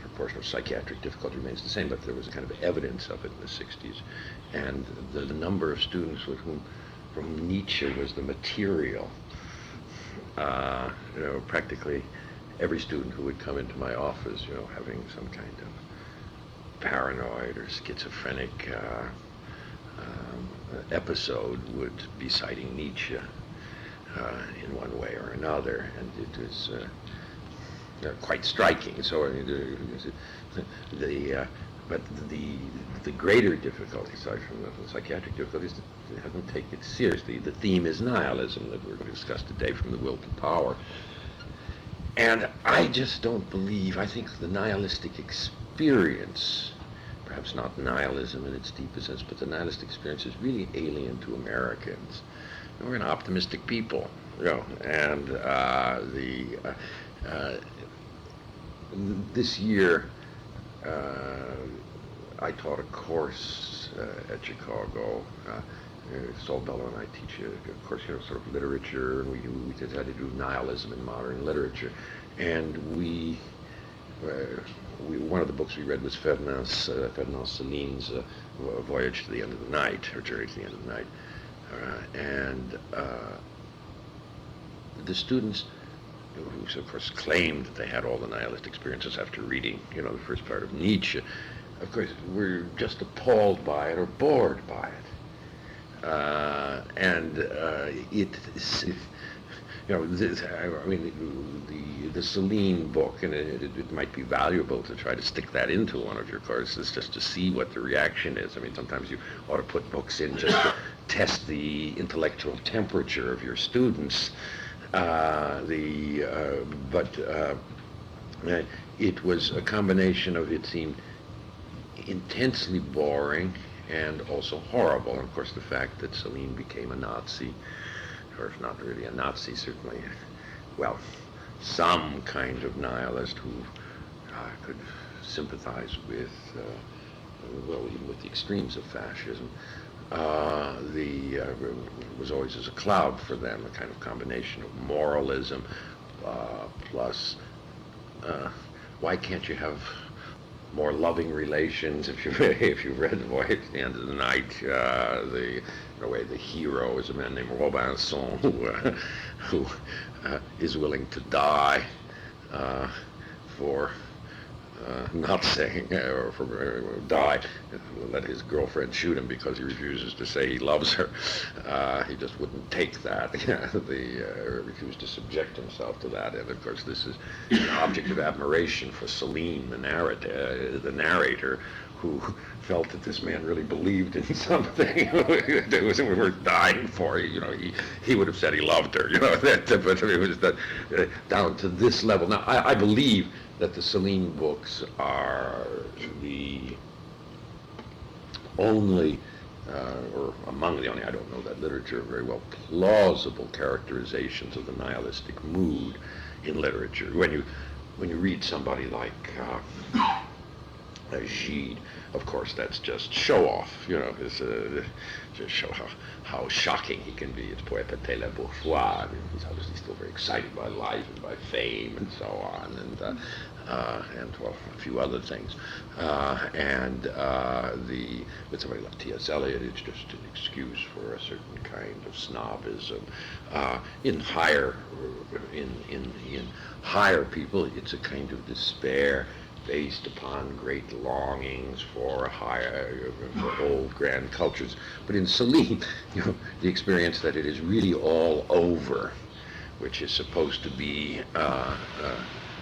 proportion of psychiatric difficulty remains the same, but there was a kind of evidence of it in the 60s. And the number of students with whom Nietzsche was the material, practically every student who would come into my office, having some kind of paranoid or schizophrenic episode would be citing Nietzsche in one way or another, and it was quite striking. So but the greater difficulty, aside from the psychiatric difficulties, they haven't taken it seriously. The theme is nihilism that we're going to discuss today, from the will to power. And I just don't believe, I think the nihilistic experience, perhaps not nihilism in its deepest sense, but the nihilistic experience is really alien to Americans. We're an optimistic people, and this year I taught a course at Chicago. Saul Bellow and I teach a course, sort of literature, and we decided to do nihilism in modern literature. And one of the books we read was Ferdinand Céline's Voyage to the End of the Night, or Journey to the End of the Night. And the students, who of course claimed that they had all the nihilist experiences after reading, the first part of Nietzsche, of course were just appalled by it or bored by it. The Céline book, and it might be valuable to try to stick that into one of your courses just to see what the reaction is. I mean, sometimes you ought to put books in just to test the intellectual temperature of your students. It was a combination of, it seemed, intensely boring and also horrible. And of course, the fact that Céline became a Nazi, or if not really a Nazi, certainly, well, some kind of nihilist who could sympathize with, even with the extremes of fascism, was always as a cloud for them, a kind of combination of moralism plus, why can't you have more loving relations? If you've read The Voyage to the End of the Night, in a way, the hero is a man named Robinson who is willing to die for not saying, or for die, let his girlfriend shoot him because he refuses to say he loves her. He just wouldn't take that. Refused to subject himself to that. And of course, this is an object of admiration for Céline, the narrator, who felt that this man really believed in something that was worth dying for. He would have said he loved her. But it was down to this level. Now, I believe that the Céline books are the only, or among the only, I don't know that literature very well, plausible characterizations of the nihilistic mood in literature. When you read somebody like Gide, of course, that's just show off. Just show how shocking he can be. It's pour épater la bourgeois. He's obviously still very excited by life and by fame and so on, and well, a few other things. With somebody like T.S. Eliot, it's just an excuse for a certain kind of snobism. In higher people, it's a kind of despair based upon great longings for old grand cultures. But in Céline, the experience that it is really all over, which is supposed to be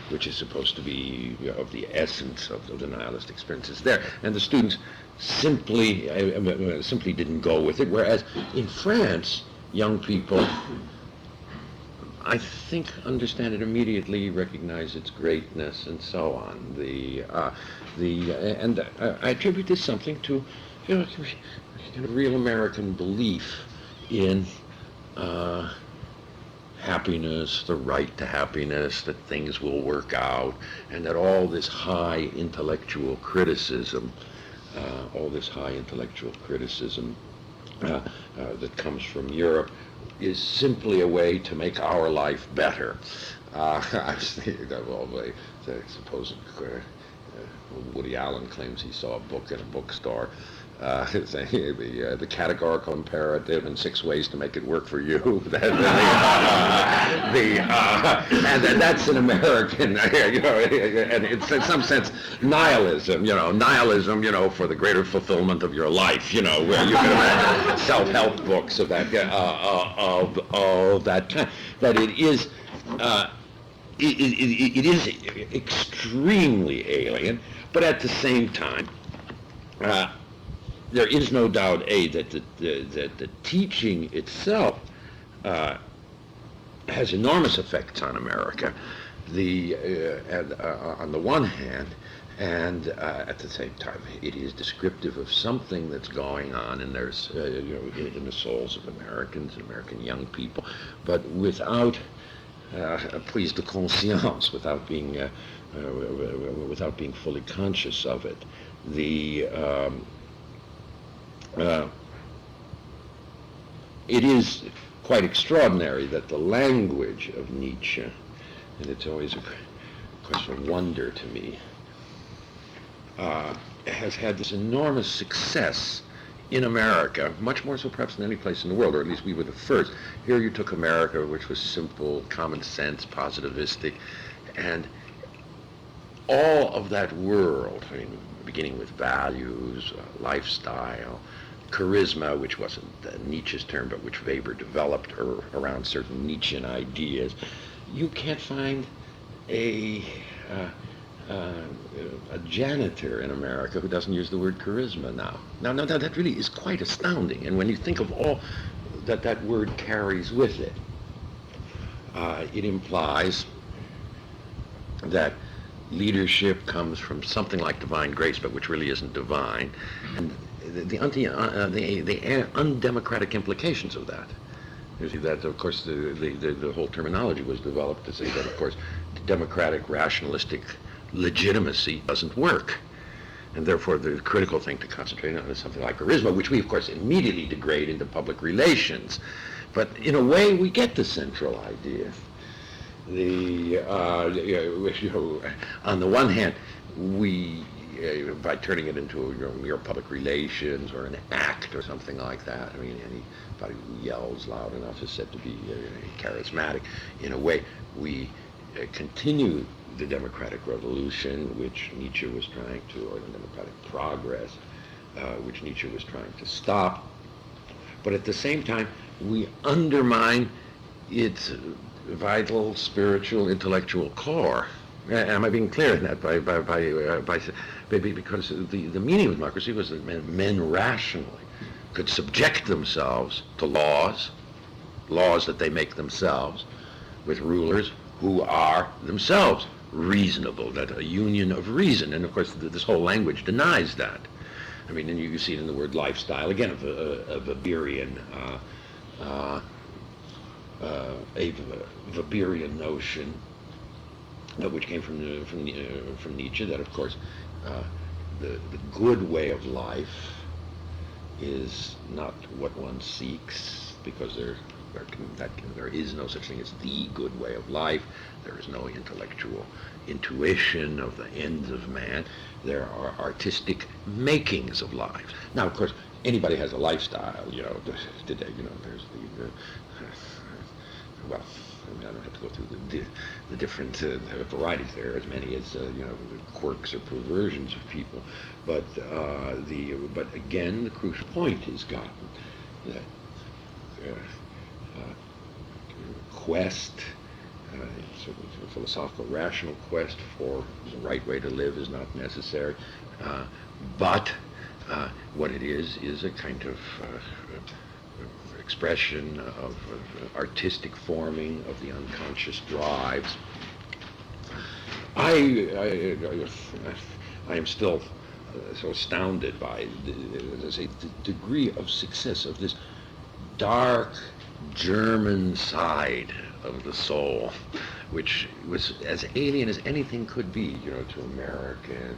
of the essence of the nihilist experience, is there, and the students simply didn't go with it. Whereas in France, young people, I think, understand it immediately, recognize its greatness, and so on. And I attribute this something to, kind of real American belief in happiness, the right to happiness, that things will work out, and that all this high intellectual criticism, that comes from Europe, is simply a way to make our life better. I was thinking of all the supposed Woody Allen claims he saw a book in a bookstore the categorical imperative and 6 ways to make it work for you. And that's an American, and it's in some sense nihilism, for the greater fulfillment of your life, where you can imagine self-help books of that, of that kind. That it is, it is extremely alien, but at the same time, there is no doubt, that the teaching itself has enormous effects on America. On the one hand, and at the same time, it is descriptive of something that's going on, and there's in the souls of Americans and American young people, but without prise de conscience, without being fully conscious of it. It is quite extraordinary that the language of Nietzsche, and it's always a question of wonder to me, has had this enormous success in America, much more so perhaps than any place in the world, or at least we were the first. Here you took America, which was simple, common sense, positivistic, and all of that world, beginning with values, lifestyle, charisma, which wasn't Nietzsche's term, but which Weber developed around certain Nietzschean ideas. You can't find a janitor in America who doesn't use the word charisma now. Now, that really is quite astounding. And when you think of all that word carries with it, it implies that leadership comes from something like divine grace, but which really isn't divine, and the undemocratic implications of that. You see that, of course, the whole terminology was developed to say that, of course, democratic, rationalistic legitimacy doesn't work, and therefore the critical thing to concentrate on is something like charisma, which we, of course, immediately degrade into public relations. But in a way, we get the central idea. On the one hand, we, by turning it into mere public relations or an act or something like that, anybody who yells loud enough is said to be charismatic. In a way, we continue the democratic revolution, which Nietzsche was trying to, or the democratic progress, which Nietzsche was trying to stop. But at the same time, we undermine its vital, spiritual, intellectual core. Am I being clear in that? Because the meaning of democracy was that men rationally could subject themselves to laws that they make themselves, with rulers who are themselves reasonable, that a union of reason. And of course, this whole language denies that. And you see it in the word lifestyle, again, a Weberian notion, which came from Nietzsche, that of course the good way of life is not what one seeks, because there is no such thing as the good way of life. There is no intellectual intuition of the ends of man. There are artistic makings of life. Now, of course, anybody has a lifestyle. Today, there's well, I don't have to go through the different varieties. There are as many as quirks or perversions of people, but again, the crucial point is gotten that quest, certainly a philosophical, rational quest for the right way to live is not necessary, but what it is a kind of expression of artistic forming of the unconscious drives. I am still so astounded by, the degree of success of this dark German side of the soul, which was as alien as anything could be, to American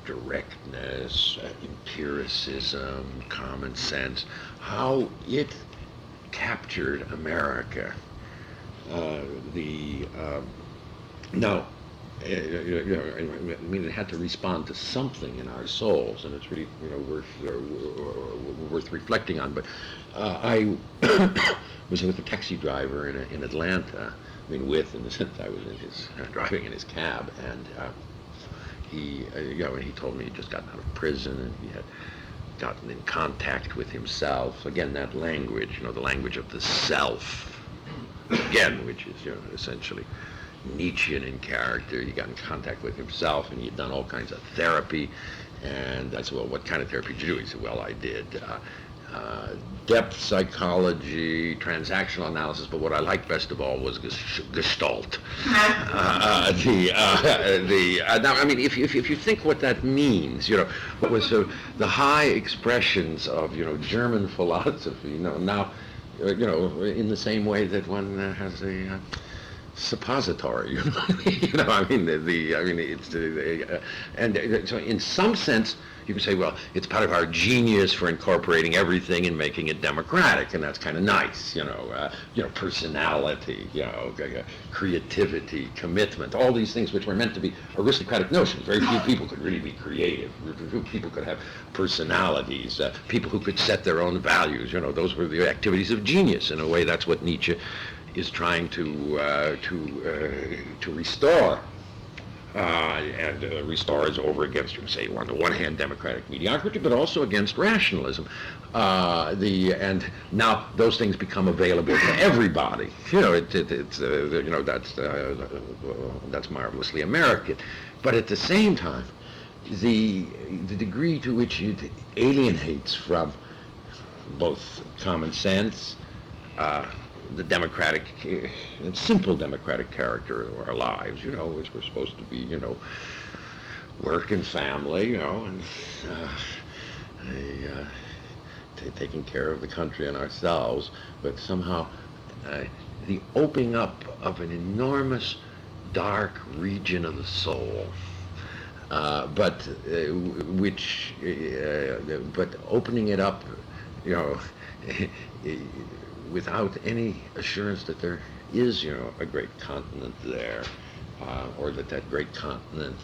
directness, empiricism, common sense, how it captured America. Now, I mean, it had to respond to something in our souls, and it's really, worth reflecting on. But I was with a taxi driver in Atlanta. I mean, in the sense I was in his driving in his cab, and and he told me he'd just gotten out of prison, and he had gotten in contact with himself. Again, that language, the language of the self, again, which is, essentially Nietzschean in character. He got in contact with himself, and he had done all kinds of therapy. And I said, well, what kind of therapy did you do? He said, well, I did depth psychology, transactional analysis, but what I liked best of all was Gestalt. Now, I mean, if you think what that means, what was the high expressions of, German philosophy, now, in the same way that one has a suppository, I mean, so in some sense, you can say, well, it's part of our genius for incorporating everything and making it democratic, and that's kind of nice, personality, creativity, commitment, all these things which were meant to be aristocratic notions. Very few people could really be creative. Very few people could have personalities, people who could set their own values. Those were the activities of genius. In a way, that's what Nietzsche is trying to restore. And restore is over against, you can say, on the one hand, democratic mediocrity, but also against rationalism. And now those things become available to everybody. That's marvelously American. But at the same time, the degree to which it alienates from both common sense, the democratic, simple democratic character of our lives, which we're supposed to be, work and family, and taking care of the country and ourselves, but somehow the opening up of an enormous dark region of the soul, but opening it up, without any assurance that there is, a great continent there, or that great continent,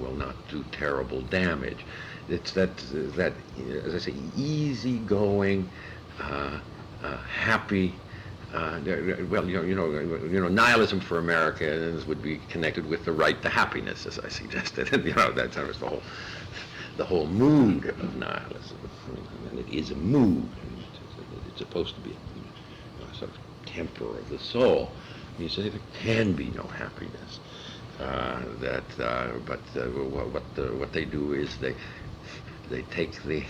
will not do terrible damage. It's that as I say, easygoing, happy. Nihilism for Americans would be connected with the right to happiness, as I suggested. And that's the whole mood of nihilism, and it is a mood. It's supposed to be a sort of temper of the soul. You say there can be no happiness. What they do is they take the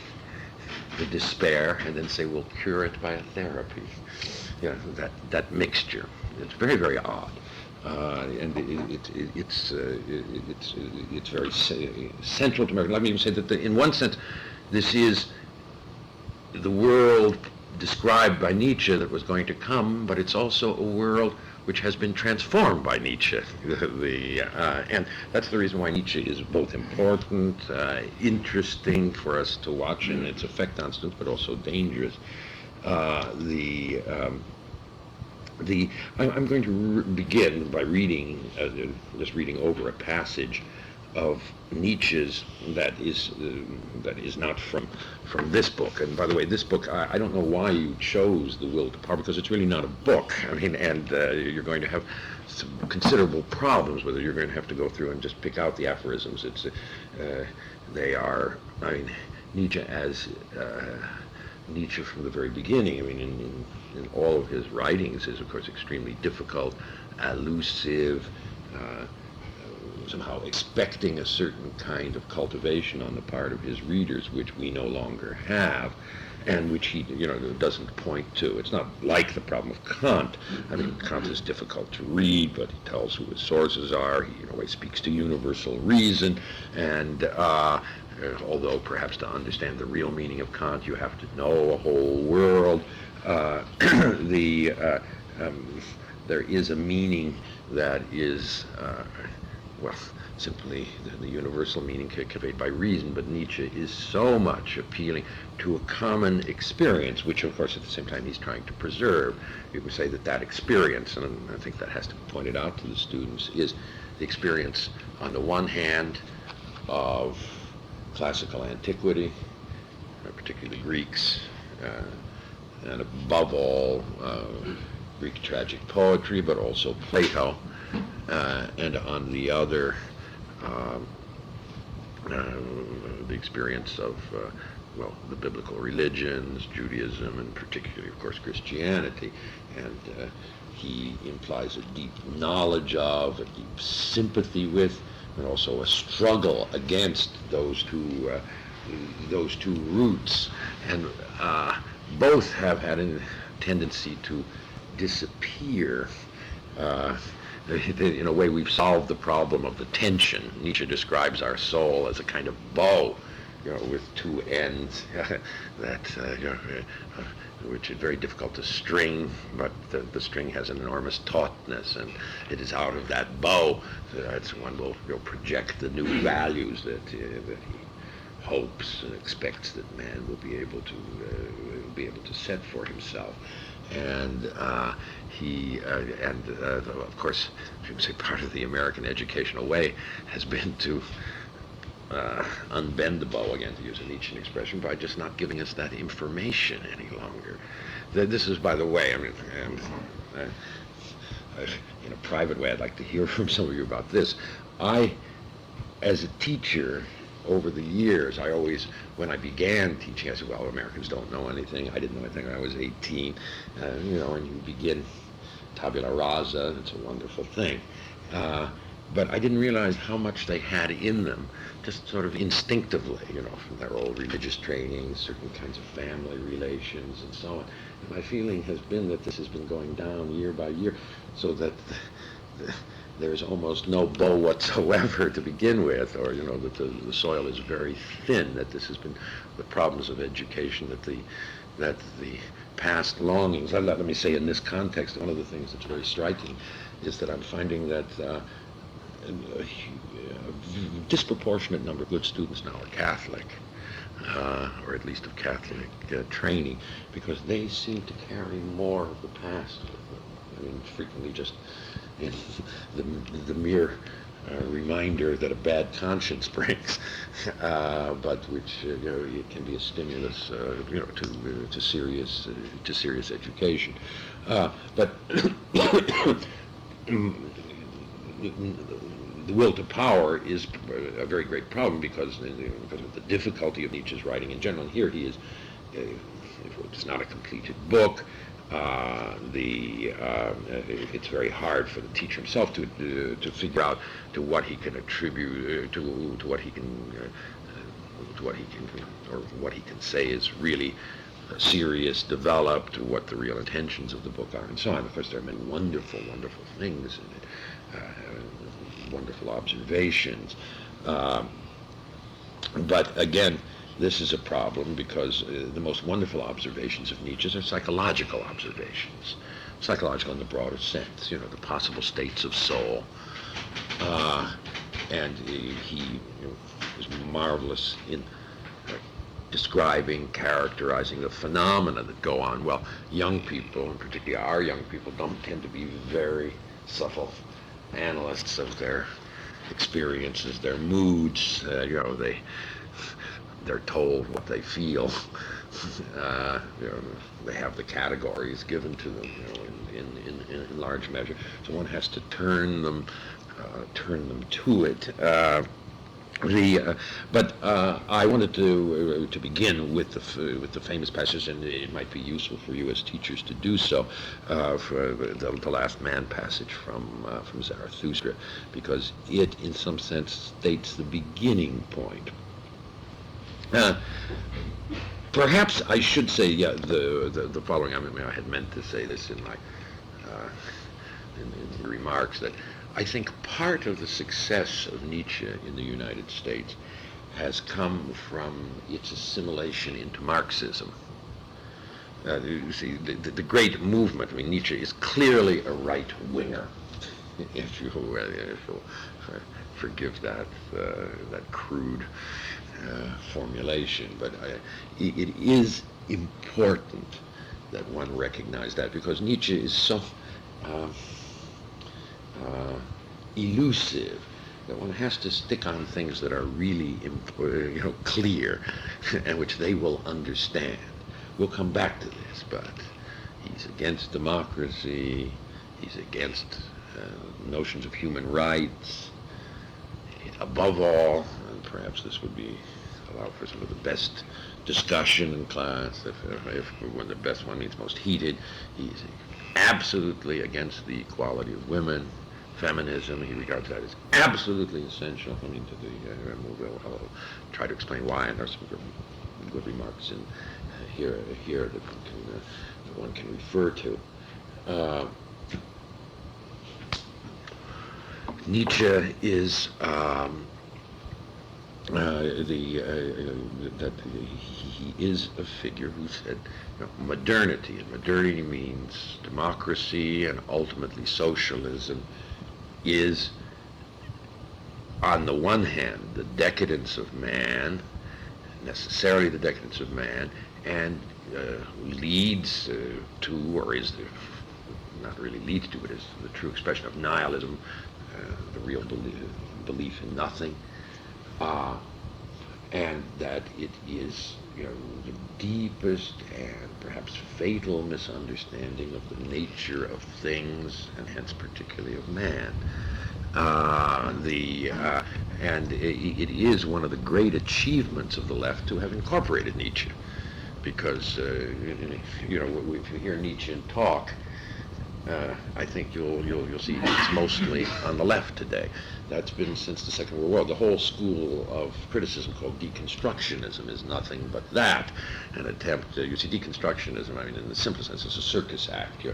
despair and then say we'll cure it by a therapy. That mixture. It's very, very odd. And it's very central to America. Let me even say that in one sense, this is the world described by Nietzsche that was going to come, but it's also a world which has been transformed by Nietzsche. And that's the reason why Nietzsche is both important, interesting for us to watch in its effect on students, but also dangerous. I'm going to begin by just reading over a passage of Nietzsche's that is not from this book. And by the way, this book, I don't know why you chose The Will to Power, because it's really not a book. I mean, and you're going to have some considerable problems with it. You're going to have to go through and just pick out the aphorisms. They are, I mean, Nietzsche from the very beginning. I mean, in all of his writings is, of course, extremely difficult, elusive, somehow expecting a certain kind of cultivation on the part of his readers, which we no longer have, and which he, doesn't point to. It's not like the problem of Kant. I mean, Kant is difficult to read, but he tells who his sources are. He, in a way, speaks to universal reason, and although perhaps to understand the real meaning of Kant, you have to know a whole world. There is a meaning that is, simply the universal meaning conveyed by reason, but Nietzsche is so much appealing to a common experience, which of course at the same time he's trying to preserve. You would say that experience, and I think that has to be pointed out to the students, is the experience, on the one hand, of classical antiquity, particularly the Greeks, and above all, Greek tragic poetry, but also Plato, and on the other, the experience of well, the biblical religions, Judaism, and particularly, of course, Christianity. And he implies a deep knowledge of, a deep sympathy with, and also a struggle against those two roots. And both have had a tendency to disappear. In a way, we've solved the problem of the tension. Nietzsche describes our soul as a kind of bow, with two ends which is very difficult to string, but the string has an enormous tautness, and it is out of that bow that one will project the new values that he hopes and expects that man will be able to set for himself. And of course, you can say part of the American educational way has been to unbend the bow, again, to use a Nietzschean expression, by just not giving us that information any longer. This is, by the way, I mean, in a private way, I'd like to hear from some of you about this. As a teacher, over the years, I always, when I began teaching, I said, well, Americans don't know anything. I didn't know anything when I was 18. And you begin tabula rasa, it's a wonderful thing. But I didn't realize how much they had in them, just sort of instinctively, from their old religious training, certain kinds of family relations, and so on. And my feeling has been that this has been going down year by year, so that there's almost no bow whatsoever to begin with, or that the soil is very thin. That this has been the problems of education, that the past longings. Let me say, in this context, one of the things that's very striking is that I'm finding that a disproportionate number of good students now are Catholic, or at least of Catholic training, because they seem to carry more of the past with them. I mean, frequently just in the mere reminder that a bad conscience brings, but which it can be a stimulus, to serious education. But the will to power is a very great problem because of the difficulty of Nietzsche's writing in general. And here he is. It's not a completed book. It's very hard for the teacher himself to figure out to what he can attribute, to what he can say is really serious, developed, what the real intentions of the book are, and so on. Of course, there are many wonderful, wonderful things in it, wonderful observations. But again, this is a problem because the most wonderful observations of Nietzsche are psychological observations. Psychological in the broader sense, the possible states of soul. And he was marvelous in describing, characterizing the phenomena that go on. Well, young people, and particularly our young people, don't tend to be very subtle analysts of their experiences, their moods. They're told what they feel. They have the categories given to them, in large measure. So one has to turn them to it. But I wanted to begin with the famous passage, and it might be useful for you as teachers to do so, for the last man passage from Zarathustra, because it, in some sense, states the beginning point. Perhaps I should say the following. I had meant to say this in my in the remarks, that I think part of the success of Nietzsche in the United States has come from its assimilation into Marxism. You see, the great movement. I mean, Nietzsche is clearly a right-winger, if you'll forgive that crude formulation, but it is important that one recognize that, because Nietzsche is so elusive, that one has to stick on things that are really clear and which they will understand. We'll come back to this, but he's against democracy, he's against notions of human rights. Above all, and perhaps this would be allow for some of the best discussion in class, if when the best one means most heated, he's absolutely against the equality of women, feminism. He regards that as absolutely essential. I mean, to the I'll try to explain why, and there's some good remarks in here that one can refer to. Nietzsche is that he is a figure who said, modernity, and modernity means democracy and ultimately socialism, is on the one hand the decadence of man, necessarily the decadence of man, and leads to, or is not really leads to, but is the true expression of nihilism, the real belief in nothing, and that it is the deepest and perhaps fatal misunderstanding of the nature of things, and hence particularly of man. And it is one of the great achievements of the left to have incorporated Nietzsche, because if you hear Nietzsche talk, I think you'll see it's mostly on the left today. That's been since the Second World War. The whole school of criticism called deconstructionism is nothing but that, an attempt. You see, deconstructionism, I mean, in the simplest sense, it's a circus act. You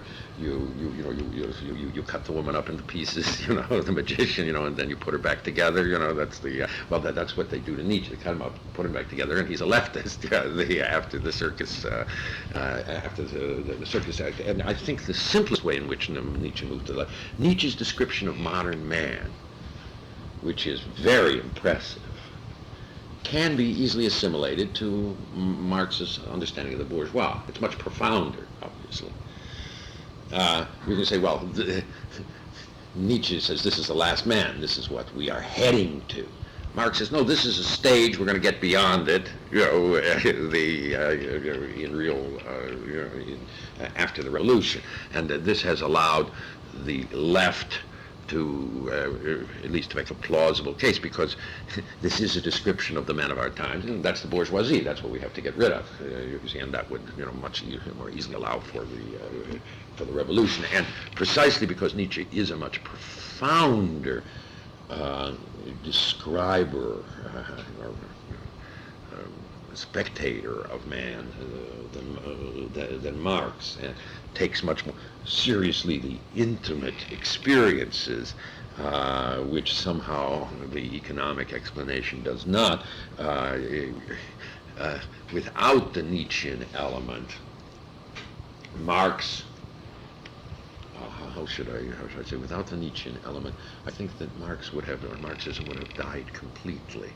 cut the woman up into pieces, the magician, and then you put her back together. That's the that's what they do to Nietzsche. They cut him up, put him back together, and he's a leftist. After the circus, after the circus act, and I think the simplest way in which Nietzsche moved to the left, Nietzsche's description of modern man, which is very impressive, can be easily assimilated to Marx's understanding of the bourgeois. It's much profounder, obviously. We can say, well, Nietzsche says this is the last man, this is what we are heading to. Marx says, no, this is a stage, we're going to get beyond it, after the revolution. And this has allowed the left to, at least to make a plausible case, because this is a description of the men of our times, and that's the bourgeoisie. That's what we have to get rid of. You see, and that would, much more easily allow for the revolution. And precisely because Nietzsche is a much profounder describer, spectator of man than Marx, and takes much more seriously the intimate experiences, which somehow the economic explanation does not. Without the Nietzschean element, Marx, how should I say, without the Nietzschean element, I think that Marxism would have died completely.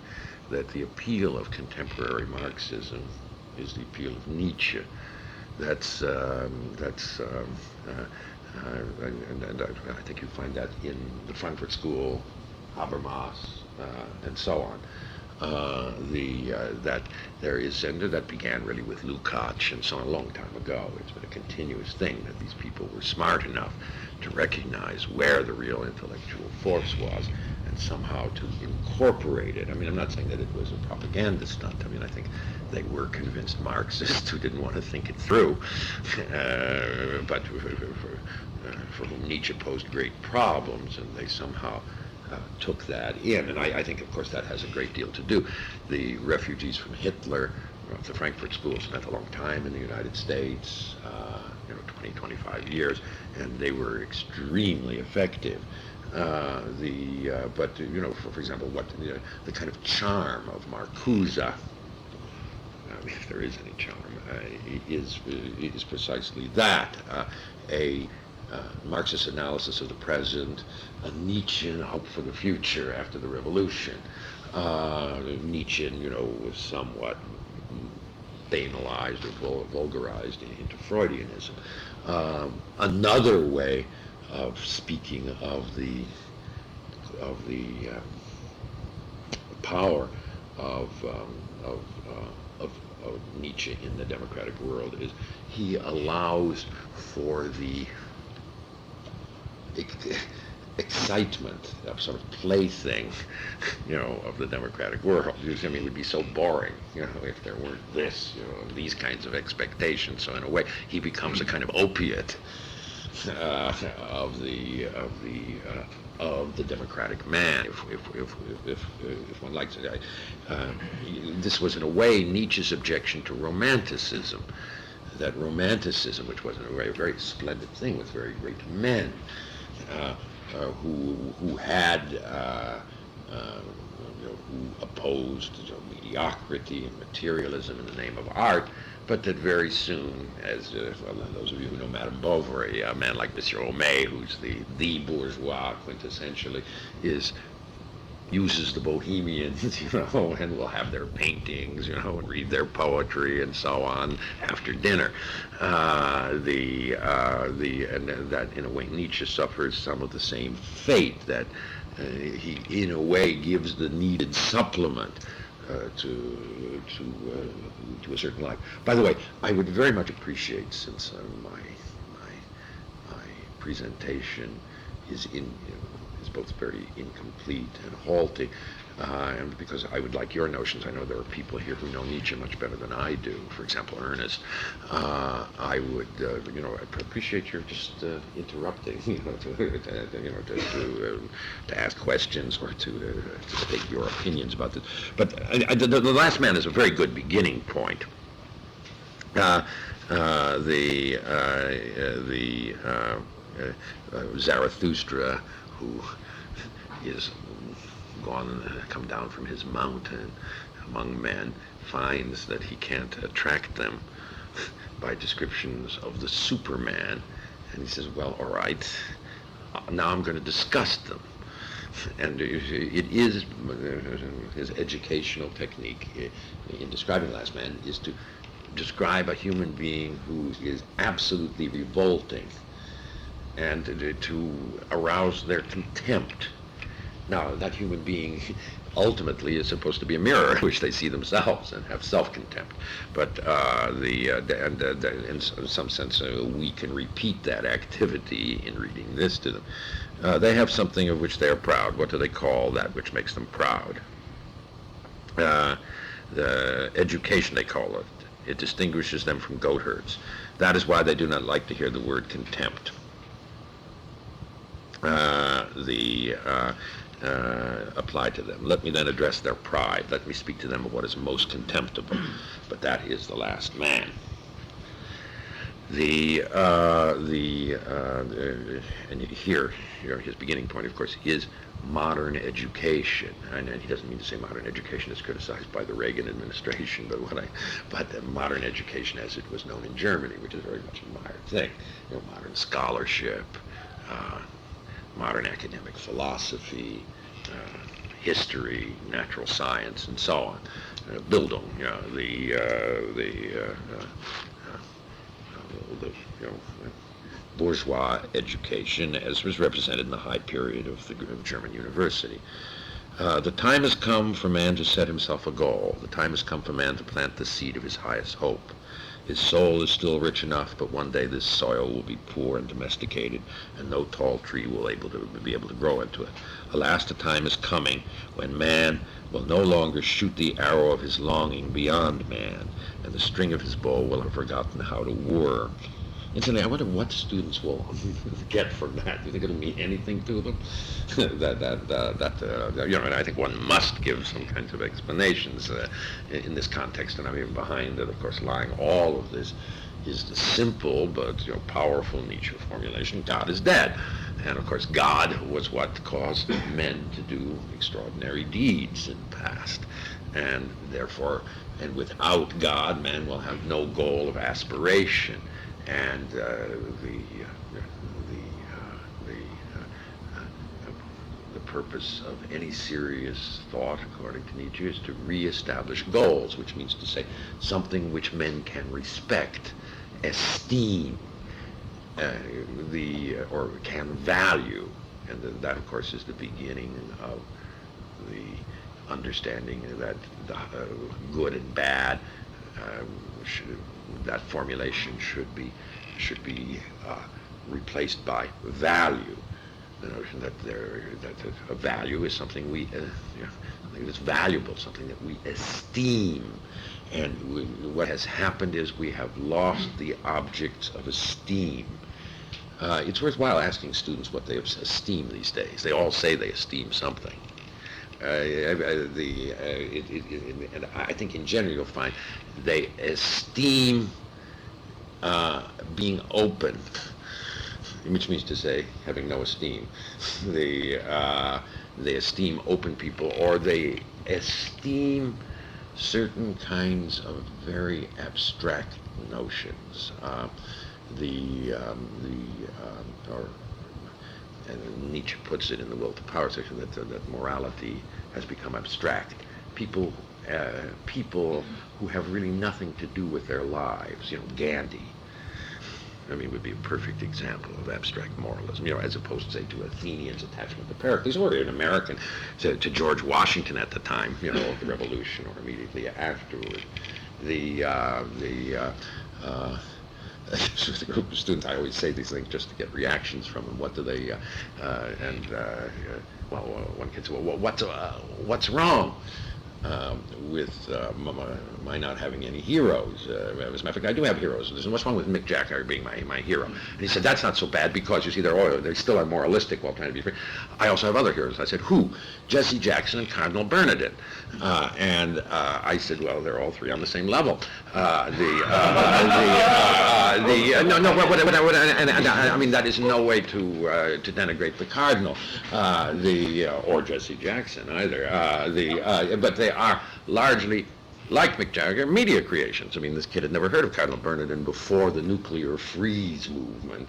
That the appeal of contemporary Marxism is the appeal of Nietzsche. And I think you find that in the Frankfurt School, Habermas, and so on. That there is, and that began really with Lukács and so on a long time ago. It's been a continuous thing that these people were smart enough to recognize where the real intellectual force was, and somehow to incorporate it. I mean, I'm not saying that it was a propaganda stunt. I mean, I think they were convinced Marxists who didn't want to think it through, but for whom Nietzsche posed great problems, and they somehow took that in. And I think, of course, that has a great deal to do. The refugees from Hitler, the Frankfurt School, spent a long time in the United States, 20, 25 years, and they were extremely effective. But for example, the kind of charm of Marcuse, if there is any charm, is precisely that, a Marxist analysis of the present, a Nietzschean hope for the future after the revolution. Nietzschean, was somewhat banalized or vulgarized into Freudianism. Another way of speaking of the power of Nietzsche in the democratic world is he allows for the excitement of sort of plaything, of the democratic world. I mean, it would be so boring, if there weren't these kinds of expectations. So in a way, he becomes a kind of opiate of the democratic man, if one likes it. This was in a way Nietzsche's objection to romanticism. That romanticism, which was in a way a very splendid thing with very great men, who had who opposed mediocrity and materialism in the name of art, but that very soon, as those of you who know Madame Bovary, a man like Monsieur Homais, who's the bourgeois quintessentially, uses the bohemians, and will have their paintings, and read their poetry and so on after dinner. And that in a way Nietzsche suffers some of the same fate, that he in a way gives the needed supplement to a certain life. By the way, I would very much appreciate, since my presentation is both very incomplete and halting, and because I would like your notions. I know there are people here who know Nietzsche much better than I do. For example, Ernest. I would, I appreciate your just interrupting, to ask questions or to state your opinions about this. But the Last Man is a very good beginning point. Zarathustra, who is come down from his mountain among men, finds that he can't attract them by descriptions of the Superman, and he says, well, all right, now I'm going to discuss them. And it is his educational technique in describing the Last Man is to describe a human being who is absolutely revolting, and to arouse their contempt. Now, that human being ultimately is supposed to be a mirror in which they see themselves and have self-contempt. But in some sense, we can repeat that activity in reading this to them. They have something of which they are proud. What do they call that which makes them proud? The education, they call it. It distinguishes them from goatherds. That is why they do not like to hear the word contempt. Applied to them. Let me then address their pride. Let me speak to them of what is most contemptible. But that is the Last Man. And here, his beginning point, of course, is modern education. And he doesn't mean to say modern education is criticized by the Reagan administration, but modern education as it was known in Germany, which is very much an admired thing. Modern scholarship, modern academic philosophy, history, natural science, and so on. Bildung, the bourgeois education as was represented in the high period of the German university. The time has come for man to set himself a goal. The time has come for man to plant the seed of his highest hope. His soul is still rich enough, but one day this soil will be poor and domesticated, and no tall tree will be able to grow into it. Alas, the time is coming when man will no longer shoot the arrow of his longing beyond man, and the string of his bow will have forgotten how to whir. Incidentally, I wonder what students will get from that. Do you think it'll mean anything to them? And I think one must give some kinds of explanations in this context. And I mean, behind it, of course, lying all of this is the simple but powerful Nietzsche formulation: God is dead. And of course, God was what caused men to do extraordinary deeds in the past, and therefore, and without God, man will have no goal of aspiration. And the purpose of any serious thought, according to Nietzsche, is to reestablish goals, which means to say something which men can respect, esteem, or can value, that, of course, is the beginning of the understanding that the good and bad, that formulation should be replaced by value. The notion that a value is something something that's valuable, something that we esteem. And what has happened is we have lost the objects of esteem. It's worthwhile asking students what they esteem these days. They all say they esteem something. And I think in general you'll find they esteem being open, which means to say having no esteem. They esteem open people, or they esteem certain kinds of very abstract notions. And Nietzsche puts it in the Will to Power section that morality has become abstract. People who have really nothing to do with their lives, Gandhi, would be a perfect example of abstract moralism, as opposed, say, to Athenians' attachment to Pericles, or an American to George Washington at the time, of the Revolution, or immediately afterward. The group of students, I always say these things just to get reactions from them. What do they? One kid said, "Well, what's wrong with my not having any heroes? As a matter of fact, I do have heroes. What's wrong with Mick Jagger being my hero?" And he said, "That's not so bad, because you see, they still are moralistic while trying to be free. I also have other heroes." I said, "Who?" "Jesse Jackson and Cardinal Bernardin." And I said, "Well, they're all three on the same level." That is no way to denigrate the Cardinal, or Jesse Jackson either. But they are largely, like Mick Jagger, media creations. This kid had never heard of Cardinal Bernardin before the nuclear freeze movement.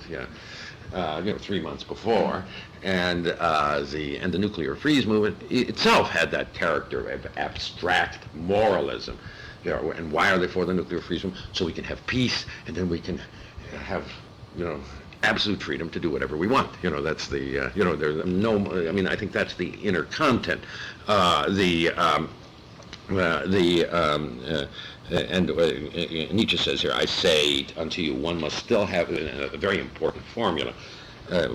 3 months before, and the nuclear freeze movement itself had that character of abstract moralism. And why are they for the nuclear freeze movement? So we can have peace, and then we can have absolute freedom to do whatever we want. That's the there's no. I think that's the inner content. Nietzsche says here, "I say unto you, one must still have," a very important formula,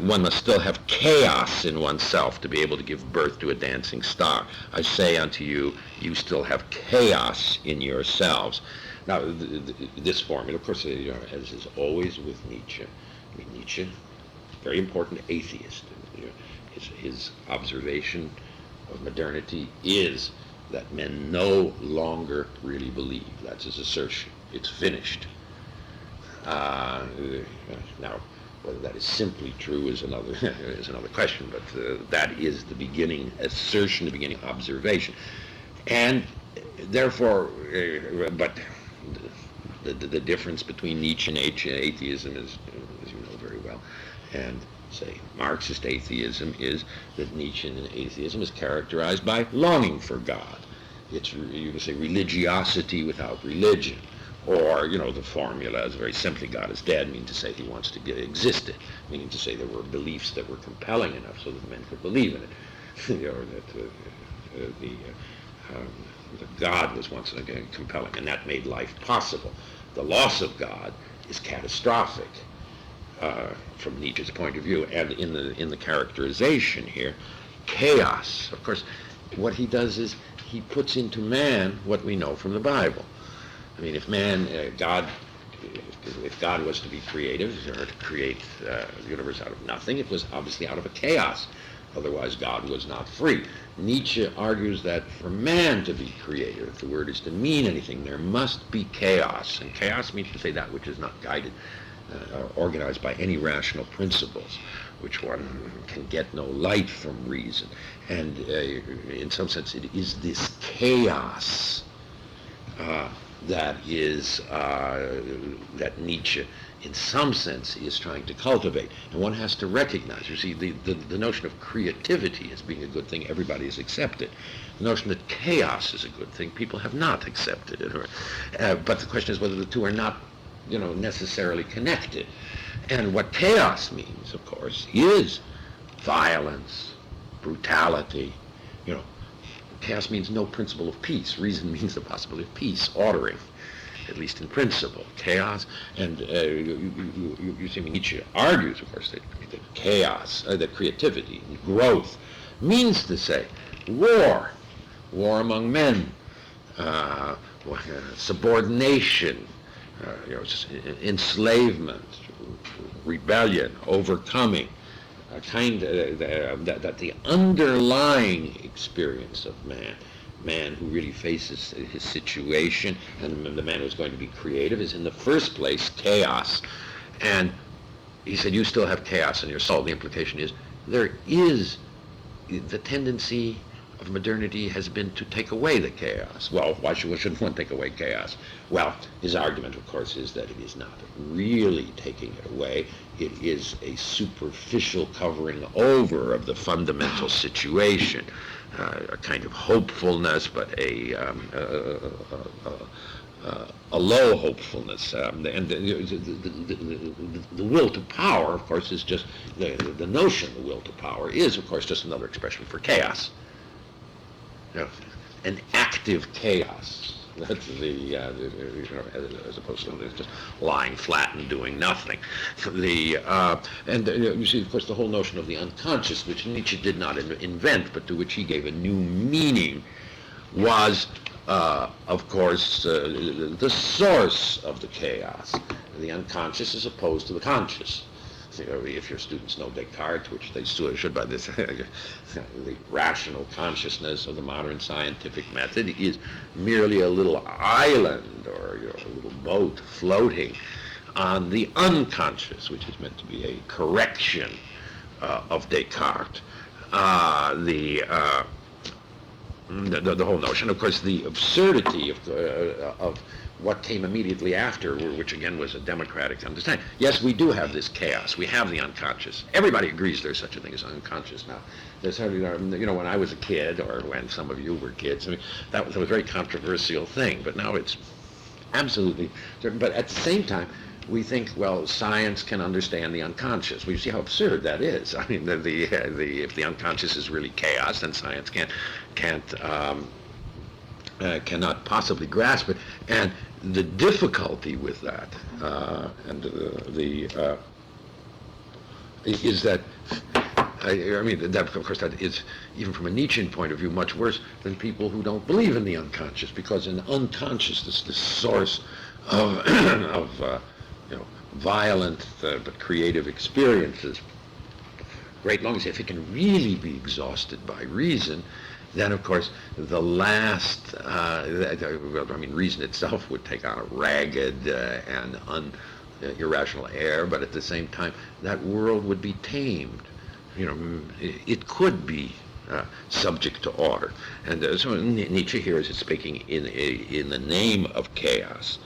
one must still have chaos in oneself to be able to give birth to a dancing star. "I say unto you, you still have chaos in yourselves." Now, this formula, of course, as is always with Nietzsche, Nietzsche, very important atheist. His observation of modernity is that men no longer really believe. That's his assertion. It's finished. Now, whether that is simply true is another question, but that is the beginning assertion, the beginning observation. And therefore, but the difference between Nietzsche and atheism is, as you know very well, and say Marxist atheism is that Nietzschean atheism is characterized by longing for God. It's, you can say, religiosity without religion. Or, the formula is very simply, God is dead, meaning to say he wants to existed, meaning to say there were beliefs that were compelling enough so that men could believe in it. That God was once again compelling, and that made life possible. The loss of God is catastrophic from Nietzsche's point of view, and in the characterization here, chaos. Of course, what he does is he puts into man what we know from the Bible. If God was to be creative, or to create the universe out of nothing, it was obviously out of a chaos. Otherwise, God was not free. Nietzsche argues that for man to be creative, if the word is to mean anything, there must be chaos. And chaos means to say that which is not guided, organized by any rational principles, which one can get no light from reason. And in some sense, it is this chaos that Nietzsche, in some sense, is trying to cultivate. And one has to recognize, you see, the notion of creativity as being a good thing, everybody has accepted. The notion that chaos is a good thing, people have not accepted it. But the question is whether the two are not, necessarily connected. And what chaos means, of course, is violence, brutality. You know, chaos means no principle of peace. Reason means the possibility of peace, ordering, at least in principle. Chaos, and you see, Nietzsche argues, of course, that chaos, that creativity, growth, means to say war among men, subordination, enslavement, rebellion, overcoming, a kind that the underlying experience of man who really faces his situation, and the man who's going to be creative, is in the first place chaos. And he said, you still have chaos in your soul. The implication is there is the tendency of modernity has been to take away the chaos. Well, why shouldn't one take away chaos? Well, his argument, of course, is that it is not really taking it away. It is a superficial covering over of the fundamental situation, a kind of hopefulness, but a low hopefulness. And the will to power, of course, is just, the notion of the will to power is, of course, just another expression for chaos. An active chaos. That's as opposed to just lying flat and doing nothing. You see, of course, the whole notion of the unconscious, which Nietzsche did not invent, but to which he gave a new meaning, was, of course, the source of the chaos. The unconscious is opposed to the conscious. If your students know Descartes, which they should by this, the rational consciousness of the modern scientific method is merely a little island or a little boat floating on the unconscious, which is meant to be a correction of Descartes. The whole notion, of course, the absurdity of what came immediately after, which again was a democratic understanding. Yes, we do have this chaos. We have the unconscious. Everybody agrees there's such a thing as unconscious now. There's, when I was a kid, or when some of you were kids, that was a very controversial thing. But now it's absolutely certain. But at the same time, we think, well, science can understand the unconscious. We see how absurd that is. I mean, if the unconscious is really chaos, then science cannot possibly grasp it. And the difficulty with that, is that, that, of course, that is, even from a Nietzschean point of view, much worse than people who don't believe in the unconscious, because in unconsciousness, the source of, violent but creative experiences, great longings, if it can really be exhausted by reason, then, of course, the last, reason itself would take on a ragged and irrational air, but at the same time, that world would be tamed. It could be subject to order. And so Nietzsche here is speaking in the name of chaos.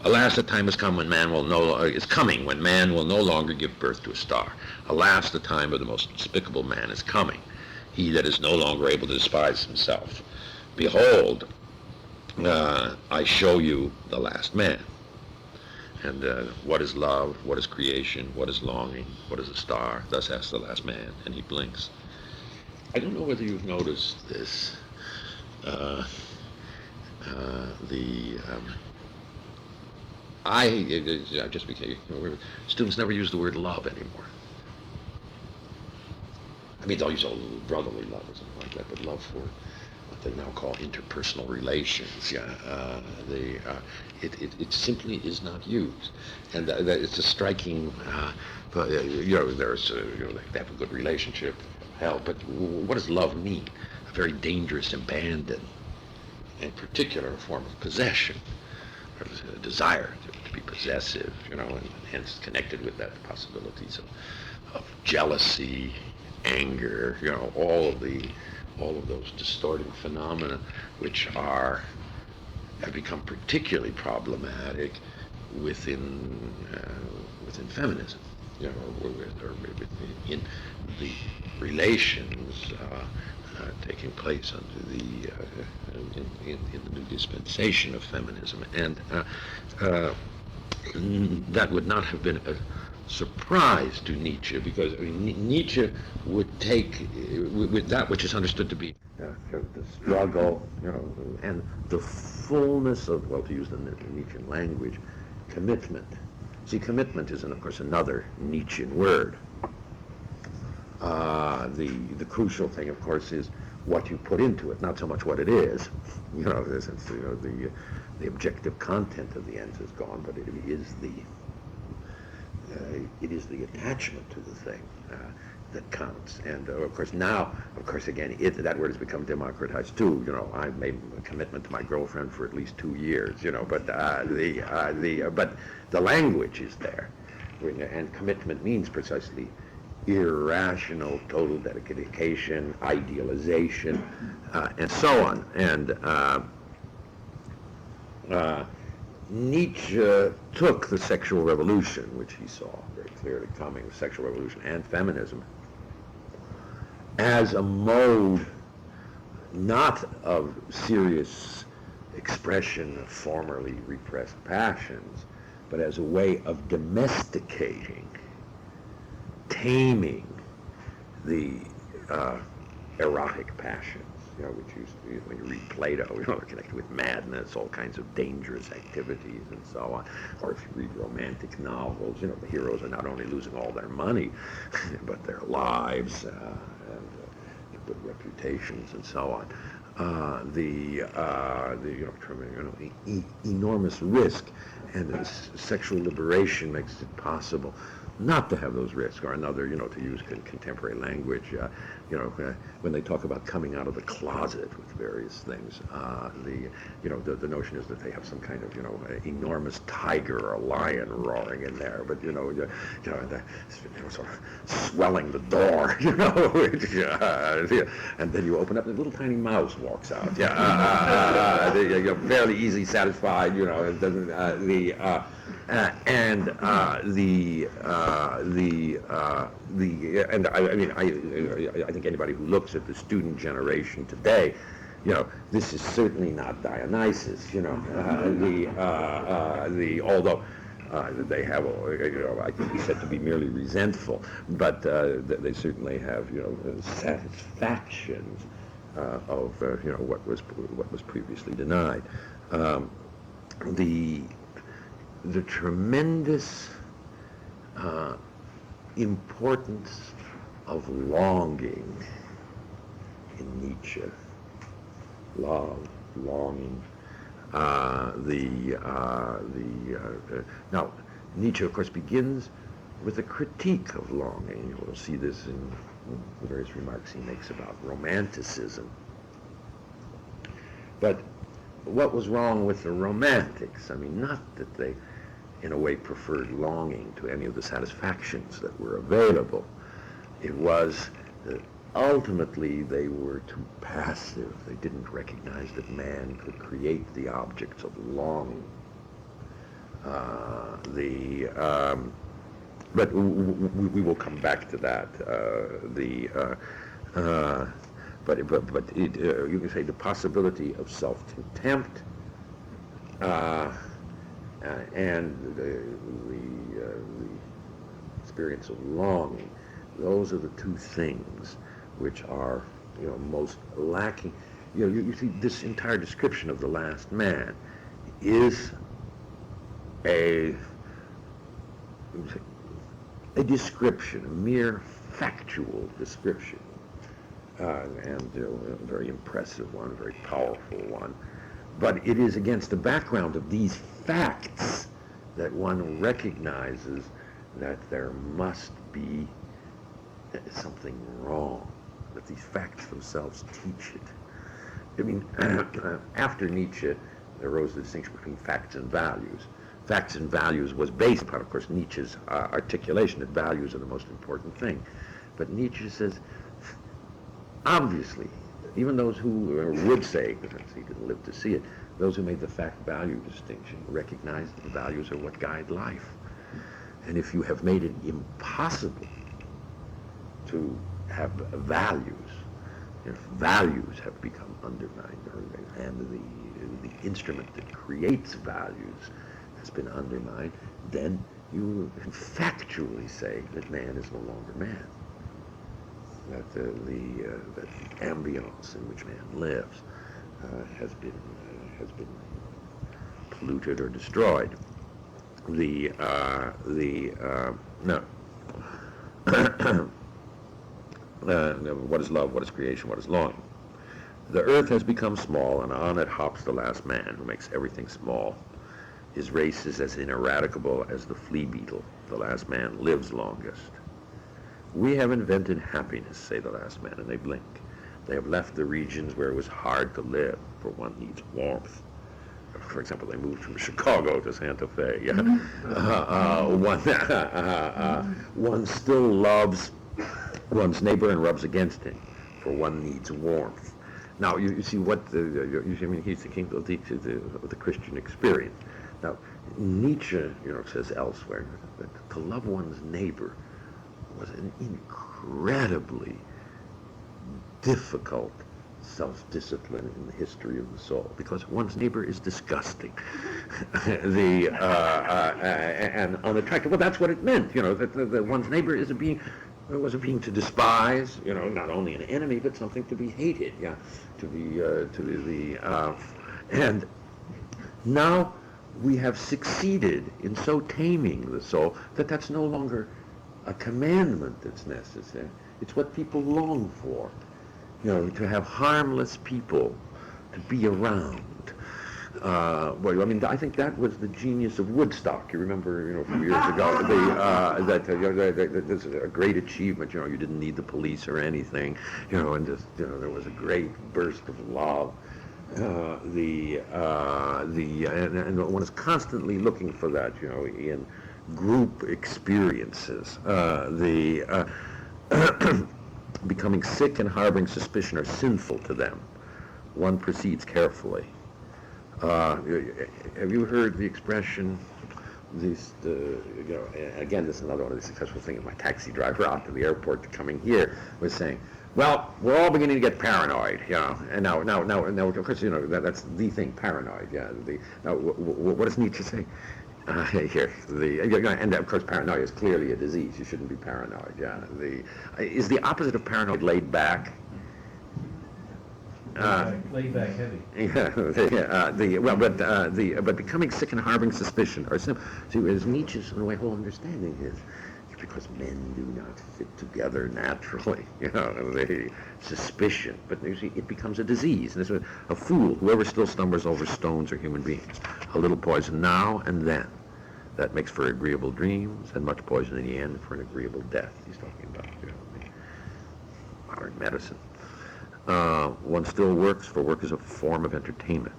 Alas, the time has come when man will when man will no longer give birth to a star. Alas, the time of the most despicable man is coming. He that is no longer able to despise himself. Behold, I show you the last man. And what is love? What is creation? What is longing? What is a star? Thus asks the last man, and he blinks. I don't know whether you've noticed this. Just became, students never use the word love anymore. They'll use brotherly love or something like that, but love for what they now call interpersonal relations. It simply is not used, and it's a striking. They have a good relationship, hell, but what does love mean? A very dangerous abandon, in particular, a form of possession, or a desire to be possessive, and hence connected with that possibilities of jealousy, anger, all of those distorting phenomena, which have become particularly problematic within feminism, or in the relations taking place under in the new dispensation of feminism, and that would not have been surprise to Nietzsche, because I mean, Nietzsche would take with that which is understood to be the struggle, and the fullness of, well, to use the Nietzschean language, commitment. See, commitment is, of course, another Nietzschean word. The crucial thing, of course, is what you put into it, not so much what it is. The objective content of the ends is gone, but it is the attachment to the thing that counts. And of course now, again, that word has become democratized too. I made a commitment to my girlfriend for at least 2 years. But the language is there, and commitment means precisely irrational, total dedication, idealization, and so on. And Nietzsche took the sexual revolution, which he saw very clearly coming, the sexual revolution and feminism, as a mode not of serious expression of formerly repressed passions, but as a way of domesticating, taming the erotic passions, which used to be, when you read Plato, they're connected with madness, all kinds of dangerous activities, and so on. Or if you read romantic novels, the heroes are not only losing all their money, but their lives and good reputations, and so on. Enormous risk, and sexual liberation makes it possible not to have those risks, or another, to use contemporary language, when they talk about coming out of the closet with various things, the notion is that they have some kind of, enormous tiger or lion roaring in there, but, sort of swelling the door, and then you open up and a little tiny mouse walks out. You're fairly easily satisfied, it doesn't, I think anybody who looks at the student generation today, this is certainly not Dionysus, although they have, I think he's said to be merely resentful, but they certainly have, satisfactions of, what was previously denied. The tremendous importance of longing in Nietzsche, longing. Now, Nietzsche, of course, begins with a critique of longing. We'll see this in the various remarks he makes about romanticism. But what was wrong with the romantics? I mean, not that they, in a way, preferred longing to any of the satisfactions that were available. It was that ultimately they were too passive. They didn't recognize that man could create the objects of longing. But we will come back to that. But you can say the possibility of self-contempt and the experience of longing. Those are the two things which are, most lacking. You see, this entire description of the last man is a description, a mere factual description, and a very impressive one, a very powerful one. But it is against the background of these facts that one recognizes that there must be something wrong, that these facts themselves teach it. I mean, after Nietzsche, there arose the distinction between facts and values. Facts and values was based upon, of course, Nietzsche's articulation that values are the most important thing. But Nietzsche says, obviously, even those who would say, because he didn't live to see it, those who made the fact-value distinction recognize that values are what guide life. And if you have made it impossible to have values, if values have become undermined, and the instrument that creates values has been undermined, then you factually say that man is no longer man. That that the ambience in which man lives has been polluted or destroyed. What is love? What is creation? What is longing? The earth has become small, and on it hops the last man, who makes everything small. His race is as ineradicable as the flea beetle. The last man lives longest. We have invented happiness, say the last man, and they blink. They have left the regions where it was hard to live, for one needs warmth. For example, they moved from Chicago to Santa Fe. Yeah. One still loves one's neighbor and rubs against him, for one needs warmth. Now, you see what he's thinking of the Christian experience. Now, Nietzsche, says elsewhere that to love one's neighbor was an incredibly difficult self-discipline in the history of the soul, because one's neighbor is disgusting, and unattractive. Well, that's what it meant, that one's neighbor is was a being to despise, not only an enemy, but something to be hated, and now we have succeeded in so taming the soul that that's no longer a commandment that's necessary. It's what people long for, to have harmless people to be around. I think that was the genius of Woodstock. You remember, a few years ago, there's a great achievement. You didn't need the police or anything, and just, there was a great burst of love. And one is constantly looking for that, in group experiences. Becoming sick and harboring suspicion are sinful to them. One proceeds carefully. Have you heard the expression? Again, this is another one of the successful things. My taxi driver out to the airport coming here was saying, well, we're all beginning to get paranoid, and now, of course, that's the thing, paranoid, Now, what does Nietzsche say? And of course, paranoia is clearly a disease. You shouldn't be paranoid, is the opposite of paranoid laid back? Laid back heavy. But becoming sick and harboring suspicion are simple. See, as Nietzsche's whole understanding is, because men do not fit together naturally, the suspicion. But you see, it becomes a disease. And it's a fool, whoever still stumbles over stones are human beings. A little poison now and then. That makes for agreeable dreams, and much poison in the end for an agreeable death. He's talking about modern medicine. One still works, for work is a form of entertainment.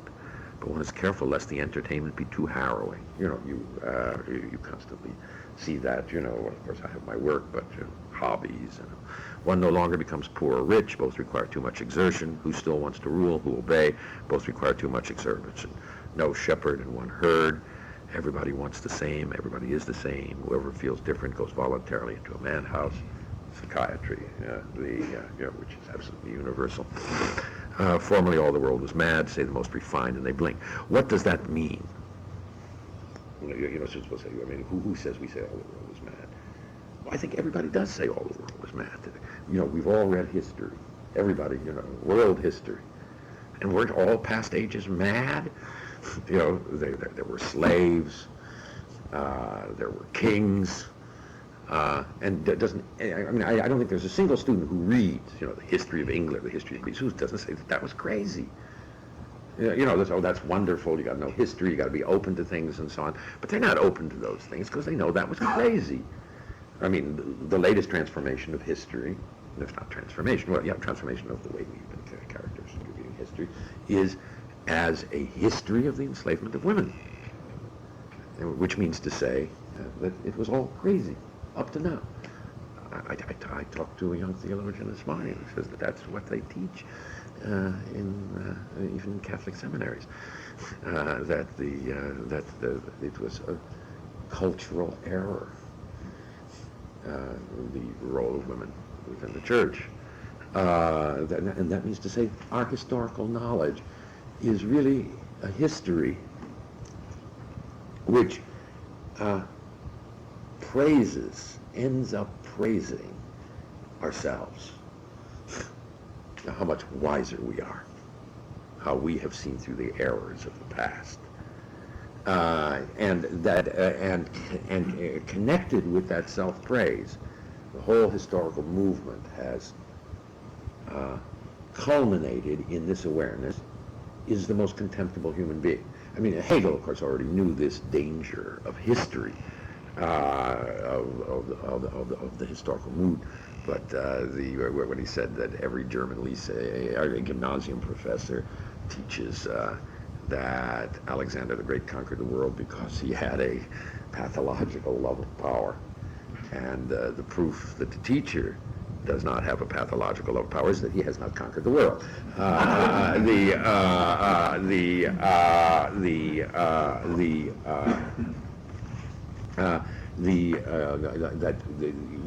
But one is careful lest the entertainment be too harrowing. You constantly see that, of course I have my work, but hobbies. One no longer becomes poor or rich, both require too much exertion. Who still wants to rule, who obey, both require too much exertion. No shepherd in one herd. Everybody wants the same, everybody is the same. Whoever feels different goes voluntarily into a madhouse. Psychiatry, which is absolutely universal. Formerly all the world was mad, say the most refined, and they blink. What does that mean? Who says we say all the world is mad? Well, I think everybody does say all the world is mad. We've all read history. Everybody, world history. And weren't all past ages mad? There were slaves, there were kings, and I don't think there's a single student who reads, the history of England, the history of Greece, who doesn't say that was crazy. That's wonderful, you got to know history, you got to be open to things and so on. But they're not open to those things because they know that was crazy. The latest transformation of history, if not transformation, transformation of the way we even characters reading history, is as a history of the enslavement of women, which means to say that it was all crazy up to now. I talked to a young theologian this morning who says that that's what they teach even in Catholic seminaries, that it was a cultural error, the role of women within the church, and that means to say our historical knowledge is really a history which ends up praising ourselves. How much wiser we are, how we have seen through the errors of the past, and connected with that self-praise, the whole historical movement has culminated in this awareness: is the most contemptible human being. I mean, Hegel, of course, already knew this danger of history, of the historical mood. But when he said that every German gymnasium professor teaches that Alexander the Great conquered the world because he had a pathological love of power, and the proof that the teacher does not have a pathological love of power is that he has not conquered the world.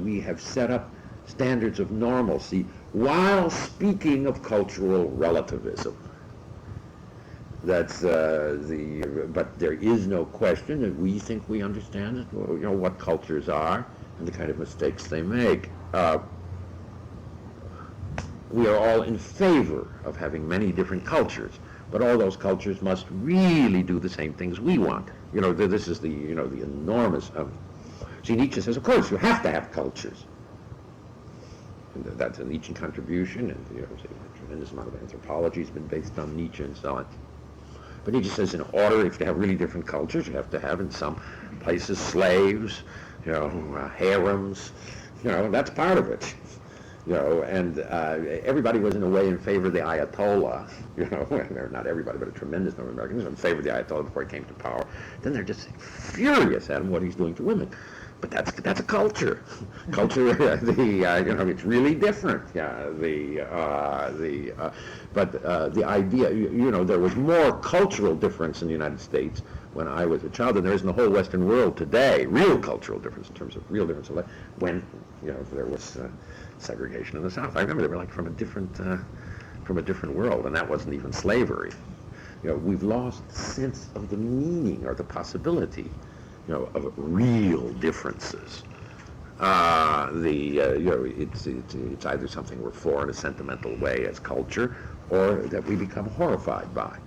We have set up standards of normalcy while speaking of cultural relativism. That's but there is no question that we think we understand it, what cultures are and the kind of mistakes they make. We are all in favor of having many different cultures, but all those cultures must really do the same things we want. This is the enormous. See, Nietzsche says, of course, you have to have cultures. And that's a Nietzschean contribution, and a tremendous amount of anthropology has been based on Nietzsche and so on. But Nietzsche says, in order, if you have really different cultures, you have to have in some places slaves, harems, that's part of it. And everybody was in a way in favor of the Ayatollah, not everybody, but a tremendous number of Americans were in favor of the Ayatollah before he came to power. Then they're just furious at him, what he's doing to women. But that's a culture. Culture, it's really different. But the idea, there was more cultural difference in the United States when I was a child than there is in the whole Western world today. Real cultural difference in terms of real difference of life. When there was segregation in the South, I remember they were like from a different world, and that wasn't even slavery. We've lost sense of the meaning or the possibility of real differences. It's either something we're for in a sentimental way as culture, or that we become horrified by.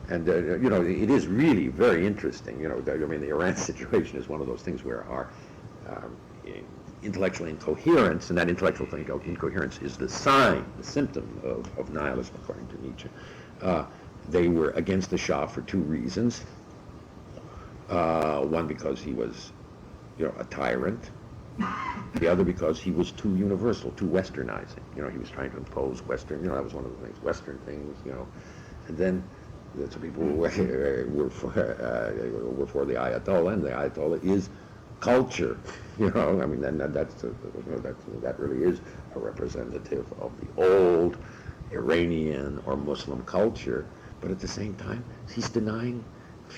And it is really very interesting. The Iran situation is one of those things where our intellectual incoherence, and that intellectual incoherence is the sign, the symptom of nihilism, according to Nietzsche. They were against the Shah for two reasons. One, because he was, a tyrant. The other, because he was too universal, too westernizing. He was trying to impose Western. That was one of the things, Western things. And then some people were for the Ayatollah, and the Ayatollah is culture. Then that really is a representative of the old Iranian or Muslim culture. But at the same time, he's denying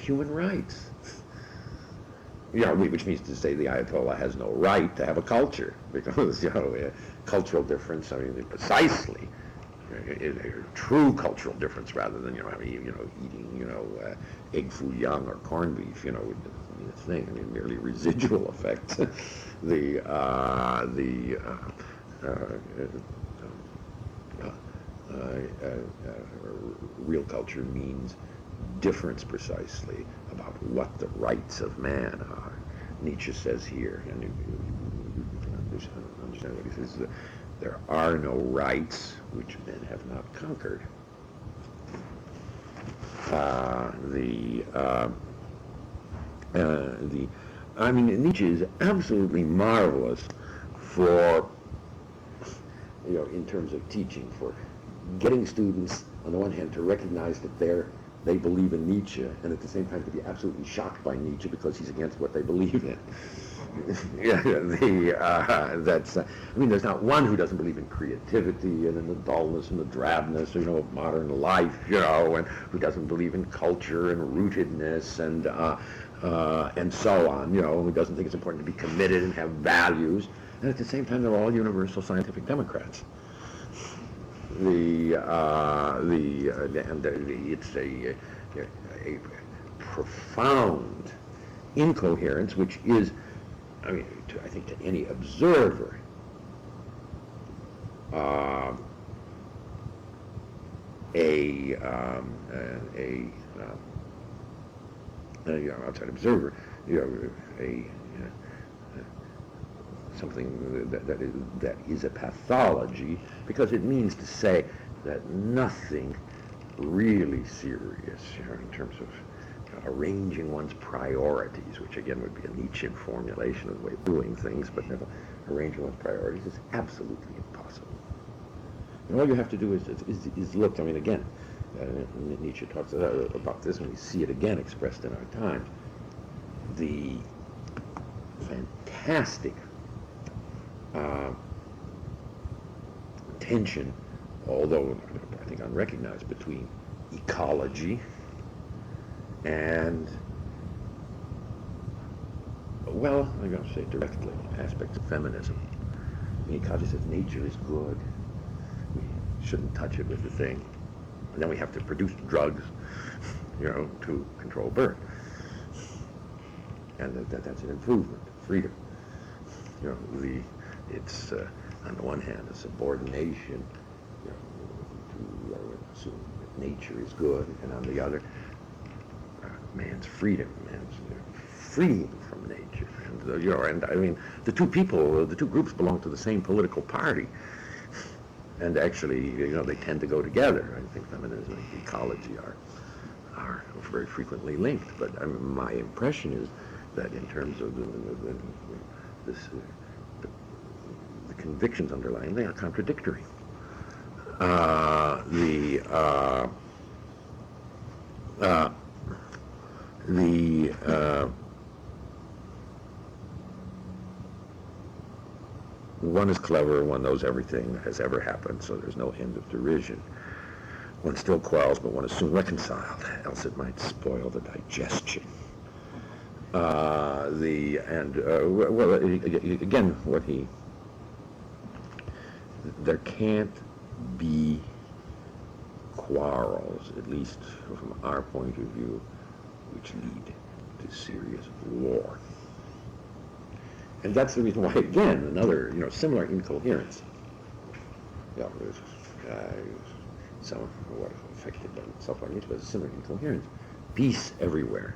human rights. Which means to say the Ayatollah has no right to have a culture, because cultural difference. Precisely, a true cultural difference rather than eating egg foo young or corned beef. Thing. Merely residual effects. Real culture means difference precisely about what the rights of man are. Nietzsche says here, and you understand what he says, that there are no rights which men have not conquered. Nietzsche is absolutely marvelous for, in terms of teaching, for getting students, on the one hand, to recognize that they believe in Nietzsche, and at the same time to be absolutely shocked by Nietzsche because he's against what they believe in. There's not one who doesn't believe in creativity and in the dullness and the drabness, of modern life, and who doesn't believe in culture and rootedness and so on, who doesn't think it's important to be committed and have values, and at the same time they're all universal scientific Democrats. It's a profound incoherence, which is I mean, I think to any observer, outside observer, something that is a pathology, because it means to say that nothing really serious, in terms of arranging one's priorities, which again would be a Nietzschean formulation of the way of doing things, but never arranging one's priorities is absolutely impossible. And all you have to do is look. I mean, again, Nietzsche talks about this, and we see it again expressed in our times. The fantastic tension, although I think unrecognized, between ecology and, well, I'm going to say directly, aspects of feminism. I mean, ecology says nature is good. We shouldn't touch it with the thing. And then we have to produce drugs, to control birth. And that's an improvement, freedom. It's on the one hand a subordination, to assume that nature is good, and on the other, man's freedom, man's freeing from nature. And I mean, the two groups belong to the same political party. And actually, they tend to go together. I think feminism and ecology are very frequently linked. But my impression is that in terms of the convictions underlying, they are contradictory. One is clever, one knows everything that has ever happened, so there's no end of derision. One still quarrels, but one is soon reconciled, else it might spoil the digestion. There can't be quarrels, at least from our point of view, which lead to serious war. And that's the reason why, again, another, similar incoherence. Some of what affected by so-far Nietzsche was a similar incoherence. Peace everywhere,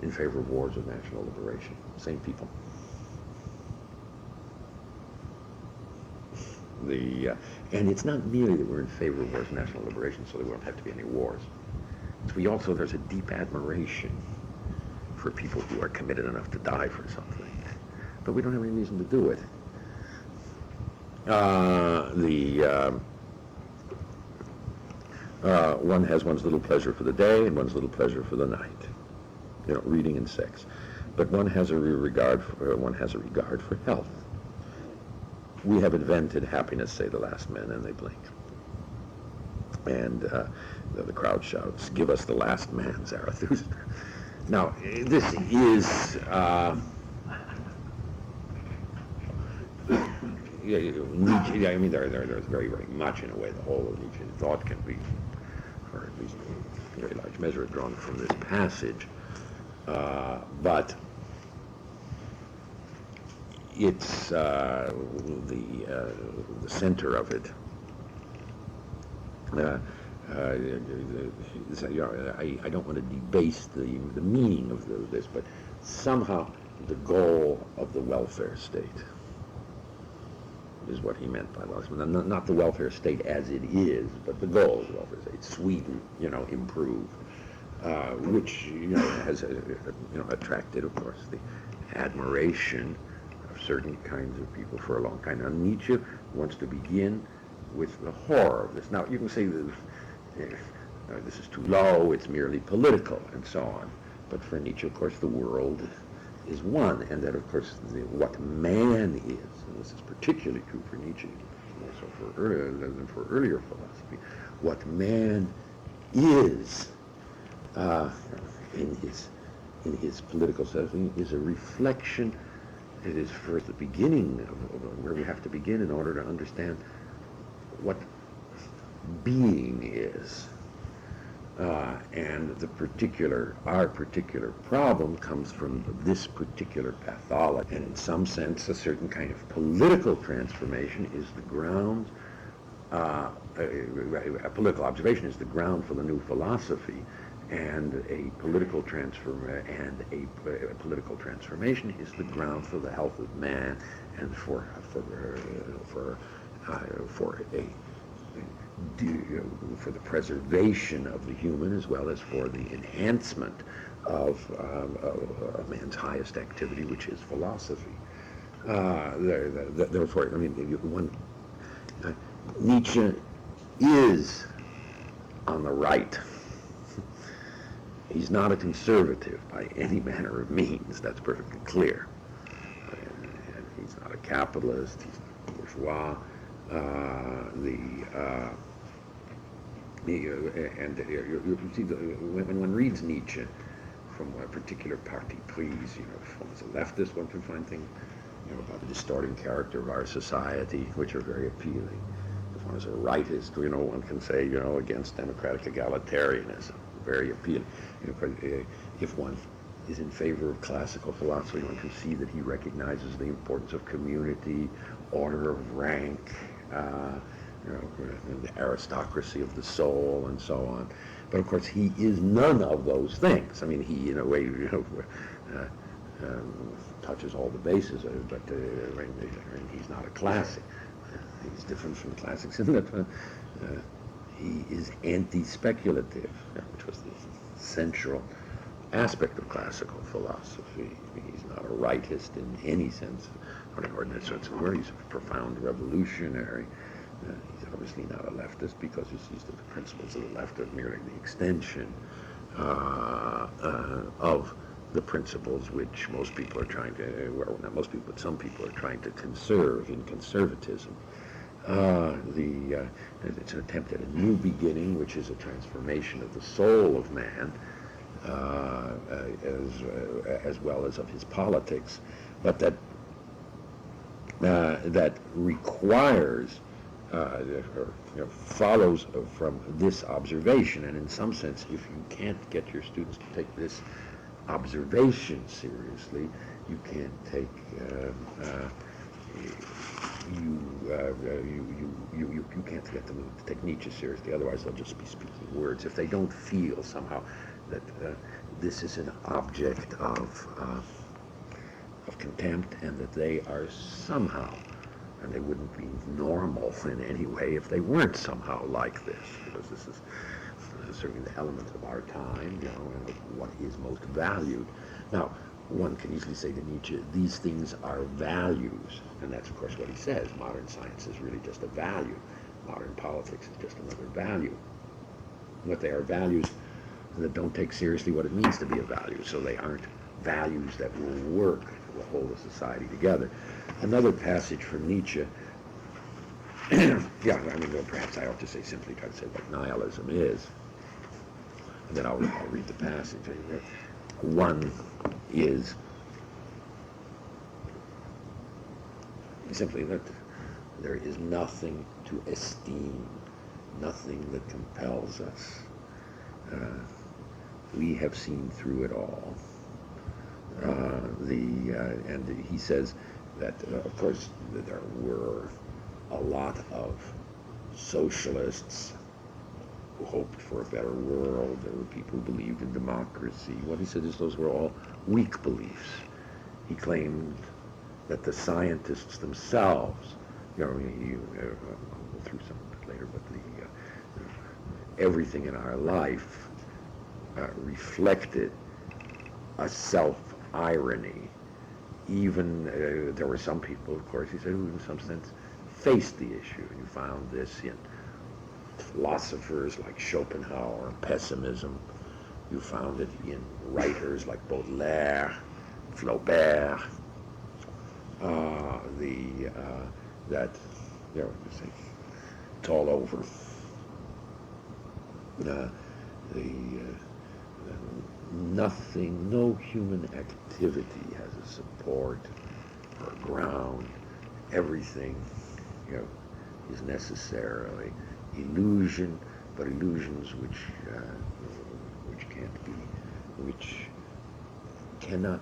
in favor of wars of national liberation. Same people. And it's not merely that we're in favor of wars of national liberation, so there won't have to be any wars. There's a deep admiration for people who are committed enough to die for something. But we don't have any reason to do it. One has one's little pleasure for the day and one's little pleasure for the night. Reading and sex. But one has a regard for health. We have invented happiness, say the last men, and they blink. And the crowd shouts, "Give us the last man, Zarathustra." Now, this is Nietzsche. I mean, there's very, very much, in a way, the whole of Nietzschean thought can be, or at least in a very large measure, drawn from this passage. But it's the center of it. I don't want to debase the meaning of this, but somehow the goal of the welfare state is what he meant by that. Not the welfare state as it is, but the goal of the welfare state. Sweden, improved, which has attracted, of course, the admiration of certain kinds of people for a long time. Now, Nietzsche wants to begin with the horror of this. Now, you can say this is too low, it's merely political, and so on. But for Nietzsche, of course, the world is one, and that, of course, what man is, and this is particularly true for Nietzsche, more so than for earlier philosophy, what man is in his political setting is a reflection. It is first the beginning of where we have to begin in order to understand what being is. And our particular problem comes from this particular pathology. And in some sense, a certain kind of political transformation is the ground, a political observation is the ground for the new philosophy, and a political transformation is the ground for the health of man and for the preservation of the human, as well as for the enhancement of man's highest activity, which is philosophy. Therefore, I mean, Nietzsche is on the right. He's not a conservative by any manner of means. That's perfectly clear. And he's not a capitalist. He's not bourgeois. You see, when one reads Nietzsche from a particular parti prise, if one is a leftist, one can find things, about the distorting character of our society, which are very appealing. If one is a rightist, one can say, against democratic egalitarianism, very appealing. If one is in favor of classical philosophy, one can see that he recognizes the importance of community, order of rank, the aristocracy of the soul, and so on. But of course, he is none of those things. I mean, he, in a way, touches all the bases of it, but he's not a classic. He's different from the classics in that he is anti-speculative, which was the central aspect of classical philosophy. He's not a rightist in any sense, or in ordinary sense of the word. He's a profound revolutionary. He's obviously not a leftist because he sees that the principles of the left are merely the extension of the principles which most people are trying to, well, not most people, but some people are trying to conserve in conservatism. It's an attempt at a new beginning, which is a transformation of the soul of man, as well as of his politics, but that requires follows from this observation. And in some sense, if you can't get your students to take this observation seriously, you can't take you can't get them to take Nietzsche seriously. Otherwise, they'll just be speaking words. If they don't feel somehow that this is an object of contempt, and that they are somehow, and they wouldn't be normal in any way if they weren't somehow like this, because this is certainly the element of our time, and what is most valued. Now, one can easily say to Nietzsche, these things are values, and that's of course what he says. Modern science is really just a value. Modern politics is just another value. But they are values that don't take seriously what it means to be a value, so they aren't values that will work, that will hold a society together. Another passage from Nietzsche, perhaps I ought to say simply try to say what nihilism is, and then I'll read the passage. One is simply that there is nothing to esteem, nothing that compels us. We have seen through it all. And he says that, of course, there were a lot of socialists who hoped for a better world. There were people who believed in democracy. What he said is those were all weak beliefs. He claimed that the scientists themselves, we'll go through some of it later, but everything in our life reflected a self-irony. Even there were some people, of course, he said, who in some sense faced the issue. You found this in philosophers like Schopenhauer, pessimism. You found it in writers like Baudelaire, Flaubert, it's all over. Nothing, no human activity has a support or a ground. Everything, is necessarily illusion, but illusions which can't be, which cannot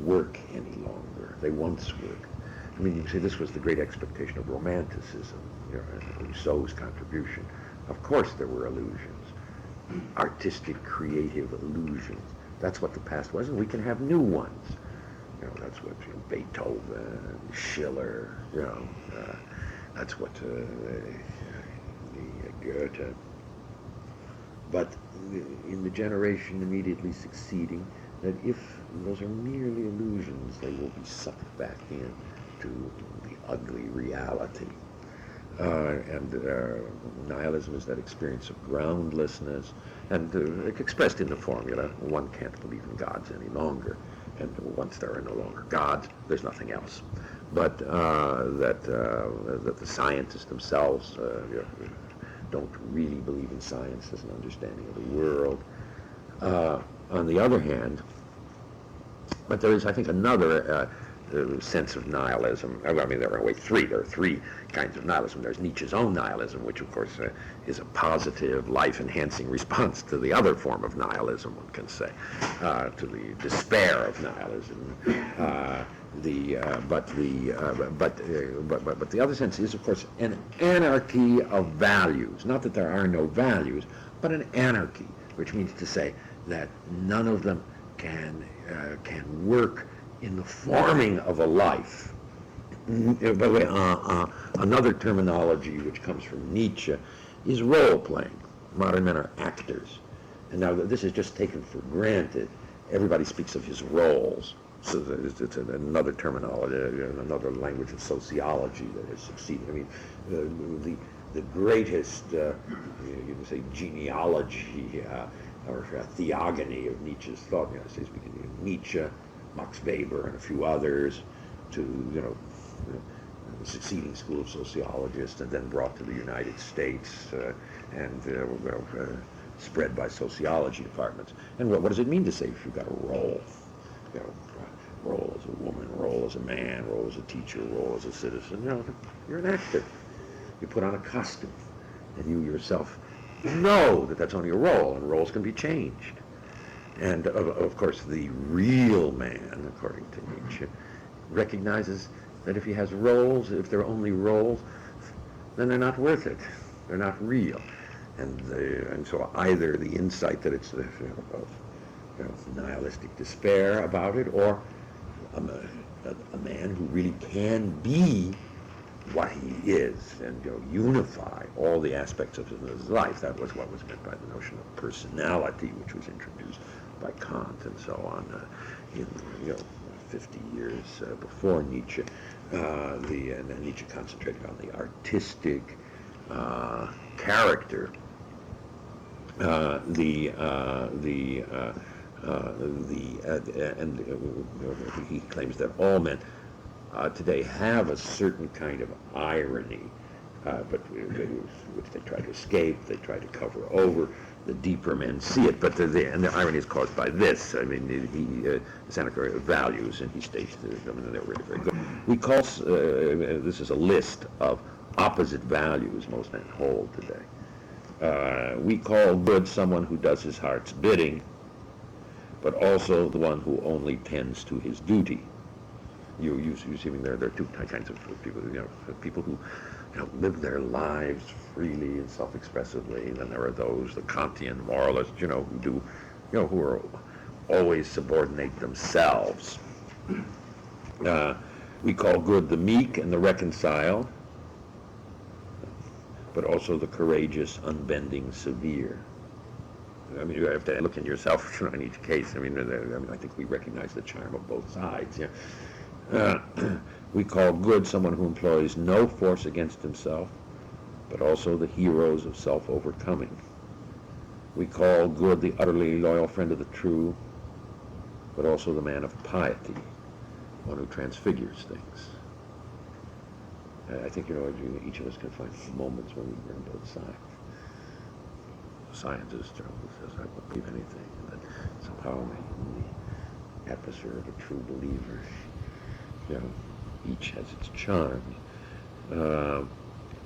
work any longer. They once worked. I mean, you say this was the great expectation of Romanticism, and Rousseau's contribution. Of course there were illusions, artistic, creative illusions. That's what the past was, and we can have new ones. That's what Beethoven, Schiller, that's what Goethe. But in the generation immediately succeeding, that if those are merely illusions, they will be sucked back into the ugly reality. Nihilism is that experience of groundlessness, and expressed in the formula, one can't believe in gods any longer. And once there are no longer gods, there's nothing else. But that the scientists themselves don't really believe in science as an understanding of the world. On the other hand, but there is, I think, another sense of nihilism. I mean, there are three kinds of nihilism. There's Nietzsche's own nihilism, which, of course, is a positive, life-enhancing response to the other form of nihilism, one can say, to the despair of nihilism. But the other sense is, of course, an anarchy of values. Not that there are no values, but an anarchy, which means to say that none of them can work in the forming of a life. By the way, another terminology which comes from Nietzsche is role-playing. Modern men are actors. And now this is just taken for granted. Everybody speaks of his roles. So it's another terminology, another language of sociology that has succeeded. I mean, the greatest, you can say, genealogy or theogony of Nietzsche's thought, say speaking of Nietzsche, Max Weber, and a few others, to the succeeding school of sociologists, and then brought to the United States and spread by sociology departments. And what does it mean to say if you've got a role? Role as a woman, role as a man, role as a teacher, role as a citizen. You're an actor. You put on a costume, and you yourself know that that's only a role, and roles can be changed. And of course, the real man, according to Nietzsche, recognizes that if he has roles, if they're only roles, then they're not worth it. They're not real. And so either the insight that it's nihilistic despair about it, or a man who really can be what he is and unify all the aspects of his life. That was what was meant by the notion of personality, which was introduced by Kant and so on in 50 years before Nietzsche. And then Nietzsche concentrated on the artistic character. He claims that all men today have a certain kind of irony, but which they try to escape, they try to cover over. The deeper men see it, but and the irony is caused by this. I mean, Seneca values, and he states that they're really very good. We call this is a list of opposite values most men hold today. We call good someone who does his heart's bidding, but also the one who only tends to his duty. You see, there are two kinds of people. People who live their lives freely and self-expressively. And then there are those, the Kantian moralists, who are always subordinate themselves. We call good the meek and the reconciled, but also the courageous, unbending, severe. I mean, you have to look in yourself in each case. I mean, I think we recognize the charm of both sides. We call good someone who employs no force against himself, but also the heroes of self-overcoming. We call good the utterly loyal friend of the true, but also the man of piety, one who transfigures things. I think, each of us can find moments when we're on both sides. A scientist who says, I won't believe anything, and that somehow in the atmosphere of a true believer, each has its charm.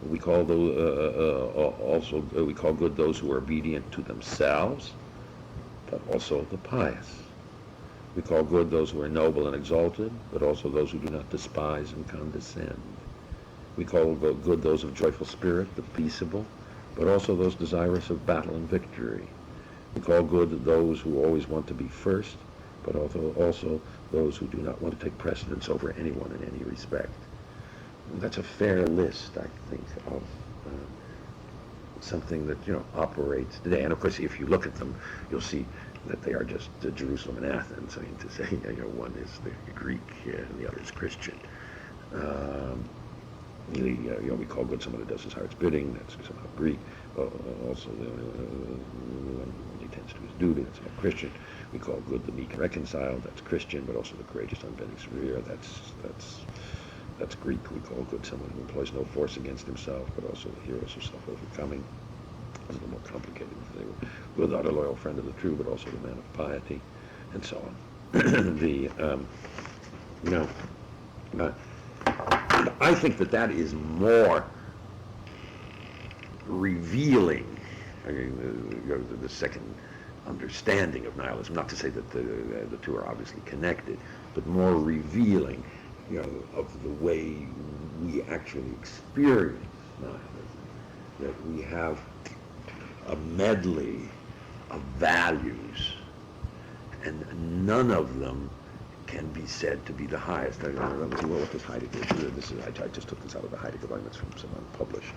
We call we call good those who are obedient to themselves, but also the pious. We call good those who are noble and exalted, but also those who do not despise and condescend. We call good those of joyful spirit, the peaceable, but also those desirous of battle and victory. We call good those who always want to be first, but also those who do not want to take precedence over anyone in any respect. That's a fair list, I think, of something that operates today. And of course, if you look at them, you'll see that they are just Jerusalem and Athens. I mean, to say one is the Greek and the other is Christian. We call good someone who does his heart's bidding. That's somehow Greek. Also, the one he tends to his duty. That's not Christian. We call good the meek and reconciled. That's Christian. But also the courageous, unbending, severe. That's Greek. We call good someone who employs no force against himself, but also the heroes of self-overcoming. It's a little more complicated. They were good, not a loyal friend of the true, but also the man of piety, and so on. I think that is more revealing. I mean, the second understanding of nihilism. Not to say that the two are obviously connected, but more revealing, of the way we actually experience nihilism. That we have a medley of values, and none of them can be said to be the highest. What does Heidegger do? I just took this out of the Heidegger line. It's from some unpublished.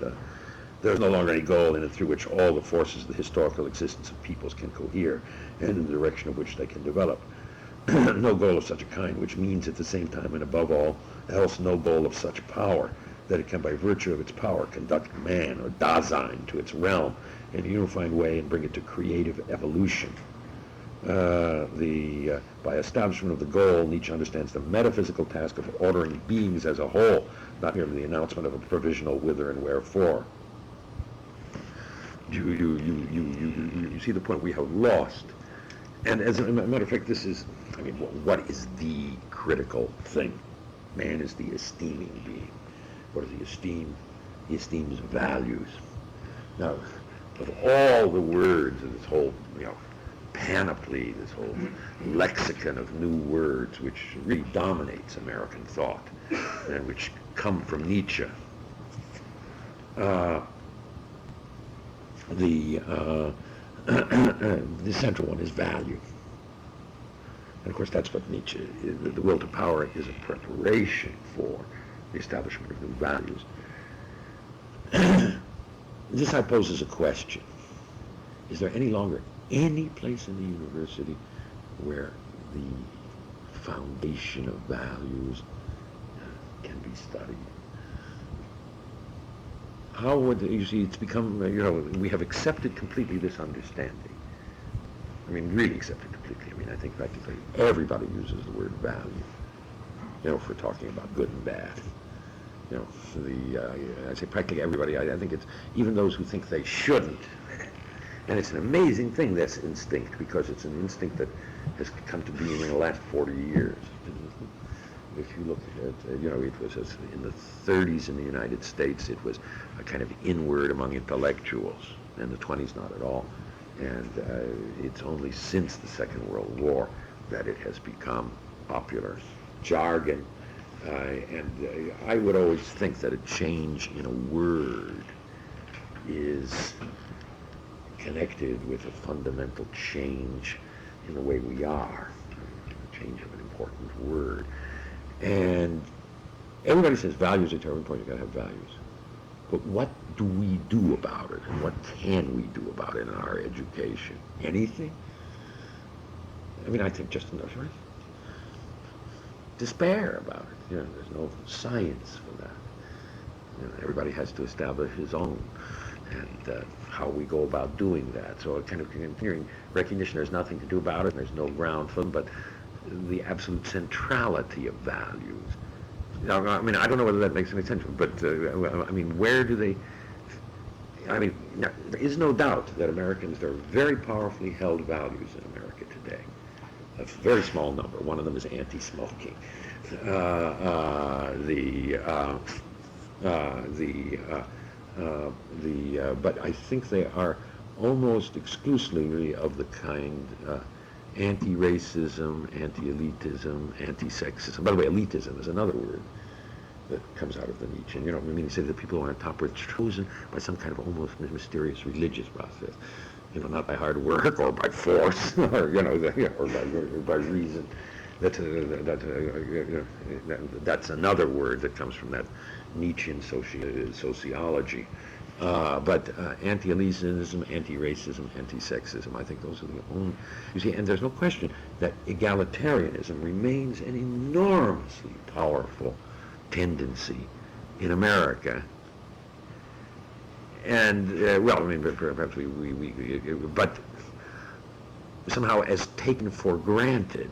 There's no longer any goal in it through which all the forces of the historical existence of peoples can cohere, and in the direction of which they can develop. No goal of such a kind, which means at the same time and above all else no goal of such power, that it can by virtue of its power conduct man, or Dasein, to its realm in a unifying way and bring it to creative evolution. By establishment of the goal, Nietzsche understands the metaphysical task of ordering beings as a whole, not merely the announcement of a provisional whither and wherefore. You see the point we have lost. And as a matter of fact, this is, what is the critical thing? Man is the esteeming being. What does he esteem? He esteems values. Now, of all the words of this whole, panoply, this whole lexicon of new words, which really dominates American thought, and which come from Nietzsche, the central one is value. And of course, that's what Nietzsche, the will to power is a preparation for the establishment of new values. This I pose as a question. Is there any longer any place in the university where the foundation of values can be studied? How would, you see, it's become, we have accepted completely this understanding. Really accepted completely. I think practically everybody uses the word value, for talking about good and bad. I say practically everybody, I think it's, even those who think they shouldn't. And it's an amazing thing, this instinct, because it's an instinct that has come to being in the last 40 years. If you look at it, it was in the 30s in the United States, it was a kind of inward among intellectuals, and the 20s not at all. And it's only since the Second World War that it has become popular jargon. And I would always think that a change in a word is connected with a fundamental change in the way we are, a change of an important word. And everybody says values are terribly important, you've got to have values. But what do we do about it, and what can we do about it in our education? Anything? I think just enough, right? Despair about it. There's no science for that. Everybody has to establish his own, and how we go about doing that. So a kind of continuing recognition there's nothing to do about it, and there's no ground for them, but the absolute centrality of values. Now, I don't know whether that makes any sense, but where do they... there is no doubt that Americans, there are very powerfully held values in America today. A very small number. One of them is anti-smoking. But I think they are almost exclusively of the kind anti-racism, anti-elitism, anti-sexism. By the way, elitism is another word that comes out of the Nietzsche. And, I mean, he said that people who are on top were chosen by some kind of almost mysterious religious process. Not by hard work or by force, or by reason. That's another word that comes from that Nietzschean sociology. But anti-elitism, anti-racism, anti-sexism, I think those are the only, you see, and there's no question that egalitarianism remains an enormously powerful tendency in America. And, well, I mean, perhaps but somehow as taken for granted,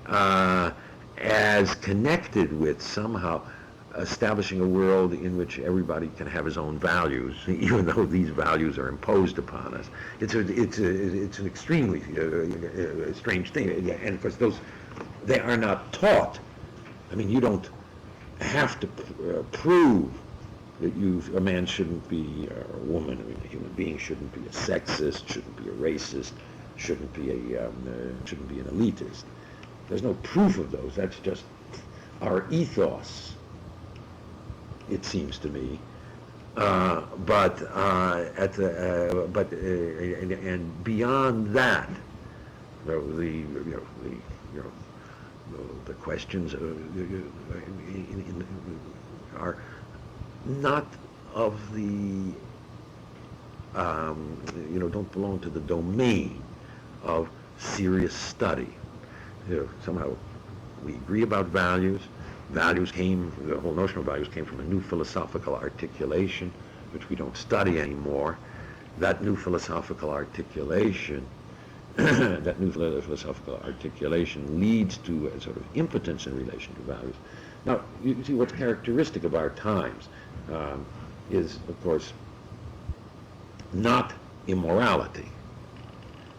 as connected with somehow establishing a world in which everybody can have his own values, even though these values are imposed upon us. It's an extremely strange thing, and of course they are not taught. I mean, you don't have to prove that a man shouldn't be, or a woman, I mean, a human being shouldn't be a sexist, shouldn't be a racist, shouldn't be an elitist. There's no proof of those. That's just our ethos, it seems to me. And beyond that, the questions are not of the don't belong to the domain of serious study. Somehow we agree about values. The whole notion of values came from a new philosophical articulation, which we don't study anymore. That new philosophical articulation leads to a sort of impotence in relation to values. Now, you see what's characteristic of our times is, of course, not immorality.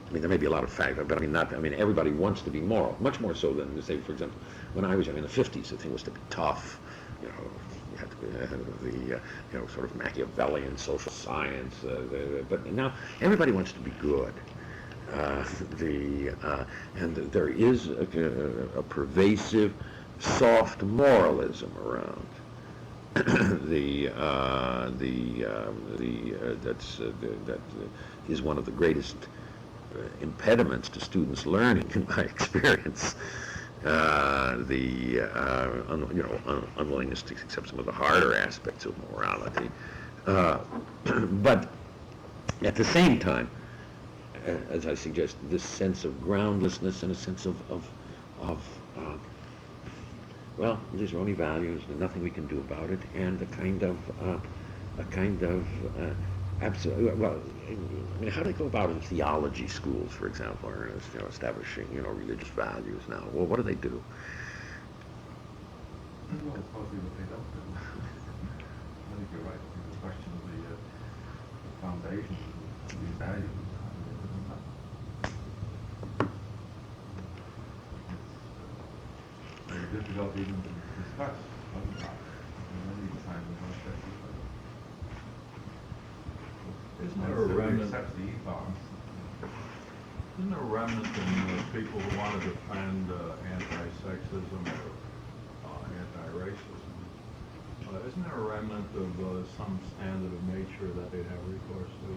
I mean, there may be a lot of factors, but everybody wants to be moral, much more so than, say, for example, when I was young in the 50s, the thing was to be tough. You had to be the sort of Machiavellian social science. But now everybody wants to be good. And there is a pervasive soft moralism around. That is one of the greatest impediments to students' learning, in my experience. Unwillingness to accept some of the harder aspects of morality. But at the same time, as I suggest, this sense of groundlessness and a sense of well, these are only values, there's nothing we can do about it, and a kind of absolute. Well, I mean, how do they go about in theology schools, for example, or establishing religious values now? Well, what do they do? Well, it's mostly what they don't do. I think you're right. The question of the foundation of these values. It's very difficult even to discuss sometimes. Many times we don't get Isn't there a remnant? Isn't there a remnant in people who want to defend anti-sexism or anti-racism? Isn't there a remnant of some standard of nature that they'd have recourse to?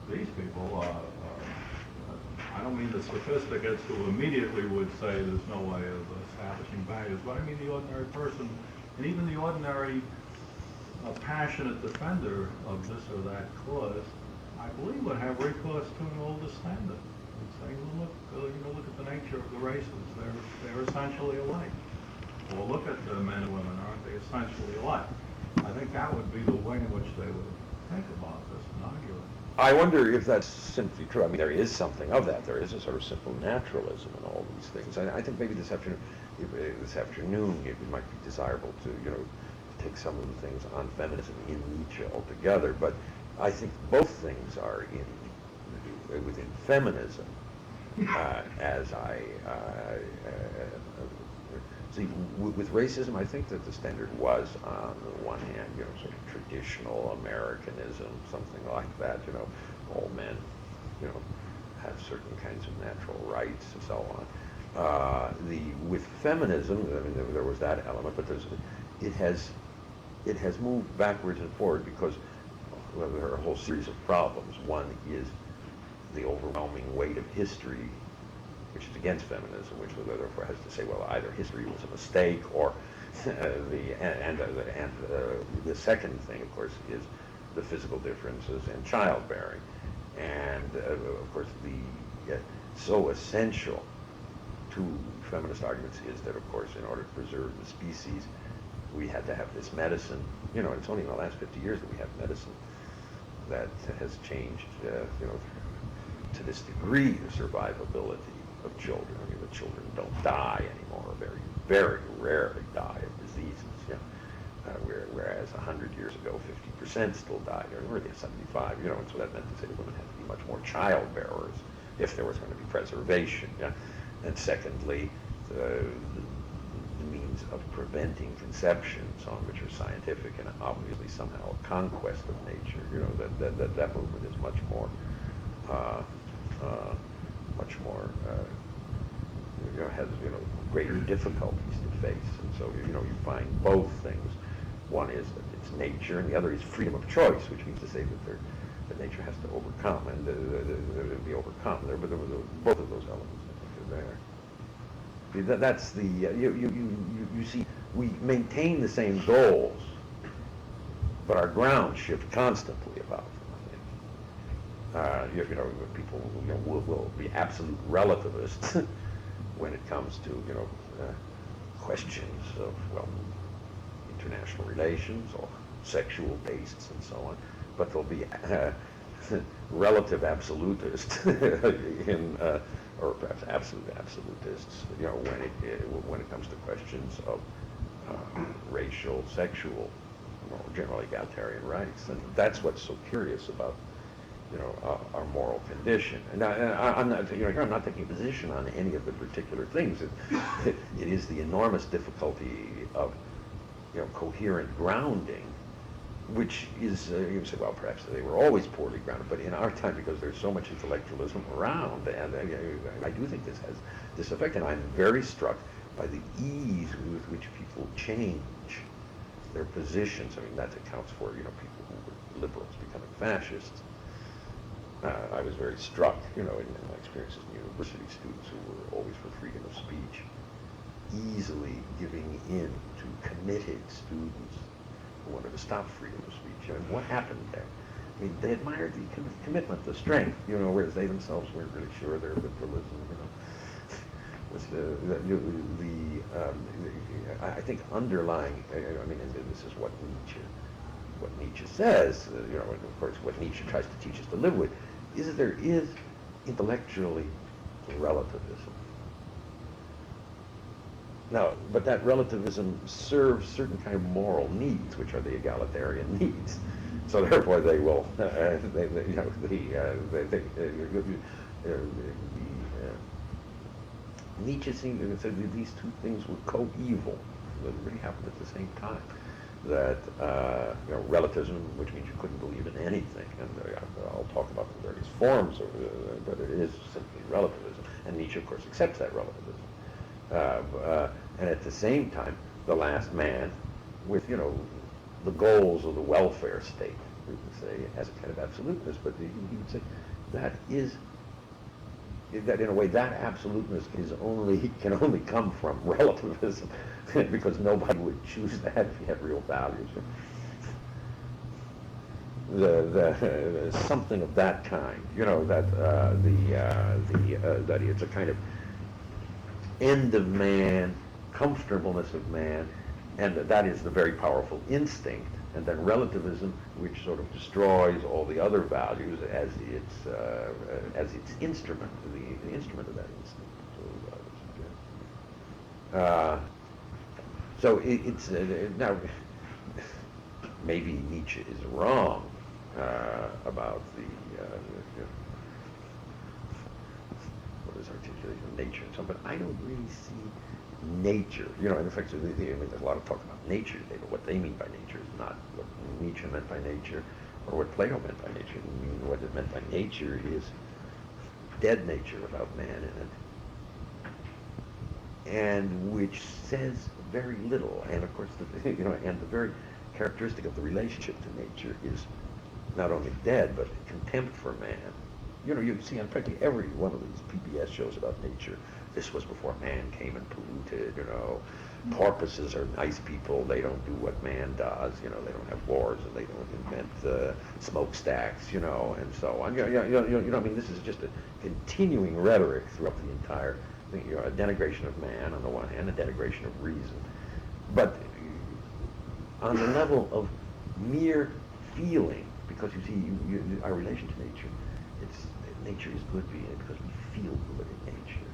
These people, I don't mean the sophisticates who immediately would say there's no way of establishing values, but I mean the ordinary person, and even the ordinary a passionate defender of this or that cause, I believe would have recourse to an older standard and saying, well, look at the nature of the races. They're essentially alike. Well, look at the men and women, aren't they essentially alike? I think that would be the way in which they would think about this and argue it. I wonder if that's simply true. I mean, there is something of that. There is a sort of simple naturalism in all these things. I think maybe this afternoon, it might be desirable to, take some of the things on feminism in Nietzsche altogether, but I think both things are within feminism, as I See, with racism, I think that the standard was, on the one hand, sort of traditional Americanism, something like that, all men, have certain kinds of natural rights and so on. With feminism, I mean, there was that element, but it has moved backwards and forward because there are a whole series of problems. One is the overwhelming weight of history, which is against feminism, which therefore has to say, well, either history was a mistake, or the second thing, of course, is the physical differences in childbearing, and of course so essential to feminist arguments is that, of course, in order to preserve the species, we had to have this medicine. It's only in the last 50 years that we have medicine that has changed, to this degree, the survivability of children. I mean, the children don't die anymore, very, very rarely die of diseases, whereas 100 years ago, 50% still died, or really 75, and so that meant to say that women had to be much more child bearers if there was going to be preservation, And secondly, the means of preventing conception, some of which are scientific and obviously somehow a conquest of nature, that movement is much more, has, greater difficulties to face. And so, you find both things. One is that it's nature, and the other is freedom of choice, which means to say that nature has to overcome, and be overcome. But both of those elements, I think, are there. That's the, you see, we maintain the same goals, but our ground shift constantly about them. People will be absolute relativists when it comes to questions of international relations or sexual tastes and so on, but there'll be relative absolutists or perhaps absolute absolutists, when it comes to questions of racial, sexual, generally egalitarian rights. And that's what's so curious about our moral condition. And I'm not taking a position on any of the particular things. It is the enormous difficulty of coherent grounding, which is, you say, well, perhaps they were always poorly grounded, but in our time, because there's so much intellectualism around, and I do think this has this effect, and I'm very struck by the ease with which people change their positions. I mean, that accounts for, people who were liberals becoming fascists. I was very struck, in my experiences in university, students who were always for freedom of speech, easily giving in to committed students who wanted to stop freedom of speech. And what happened there? I mean, they admired the commitment, the strength, whereas they themselves weren't really sure their liberalism, was I think underlying, and this is what Nietzsche says, and of course what Nietzsche tries to teach us to live with, is that there is intellectually relativism. Now, but that relativism serves certain kind of moral needs, which are the egalitarian needs. So therefore, they will, Nietzsche seemed to say that these two things were co-evil. They really happened at the same time. That relativism, which means you couldn't believe in anything, and I'll talk about the various forms of it, but it is simply relativism. And Nietzsche, of course, accepts that relativism. And at the same time, the last man, with the goals of the welfare state, we would say, as a kind of absoluteness, but he would say that in a way that absoluteness can only come from relativism, because nobody would choose that if he had real values. Something of that kind, that it's a kind of end of man, comfortableness of man, and that is the very powerful instinct. And then relativism, which sort of destroys all the other values as its instrument, the instrument of that instinct. So it's now maybe Nietzsche is wrong about the this articulation of nature and so on, but I don't really see nature. And in fact, there's a lot of talk about nature today, but what they mean by nature is not what Nietzsche meant by nature or what Plato meant by nature. What it meant by nature is dead nature without man in it, and which says very little. And of course, and the very characteristic of the relationship to nature is not only dead, but contempt for man. You see on practically every one of these PBS shows about nature, this was before man came and polluted, Porpoises are nice people, they don't do what man does, they don't have wars, and they don't invent smokestacks, and so on. I mean, this is just a continuing rhetoric throughout the entire thing, a denigration of man on the one hand, a denigration of reason. But on the level of mere feeling, because you see, our relation to nature, nature is good because we feel good in nature.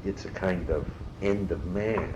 It's a kind of end of man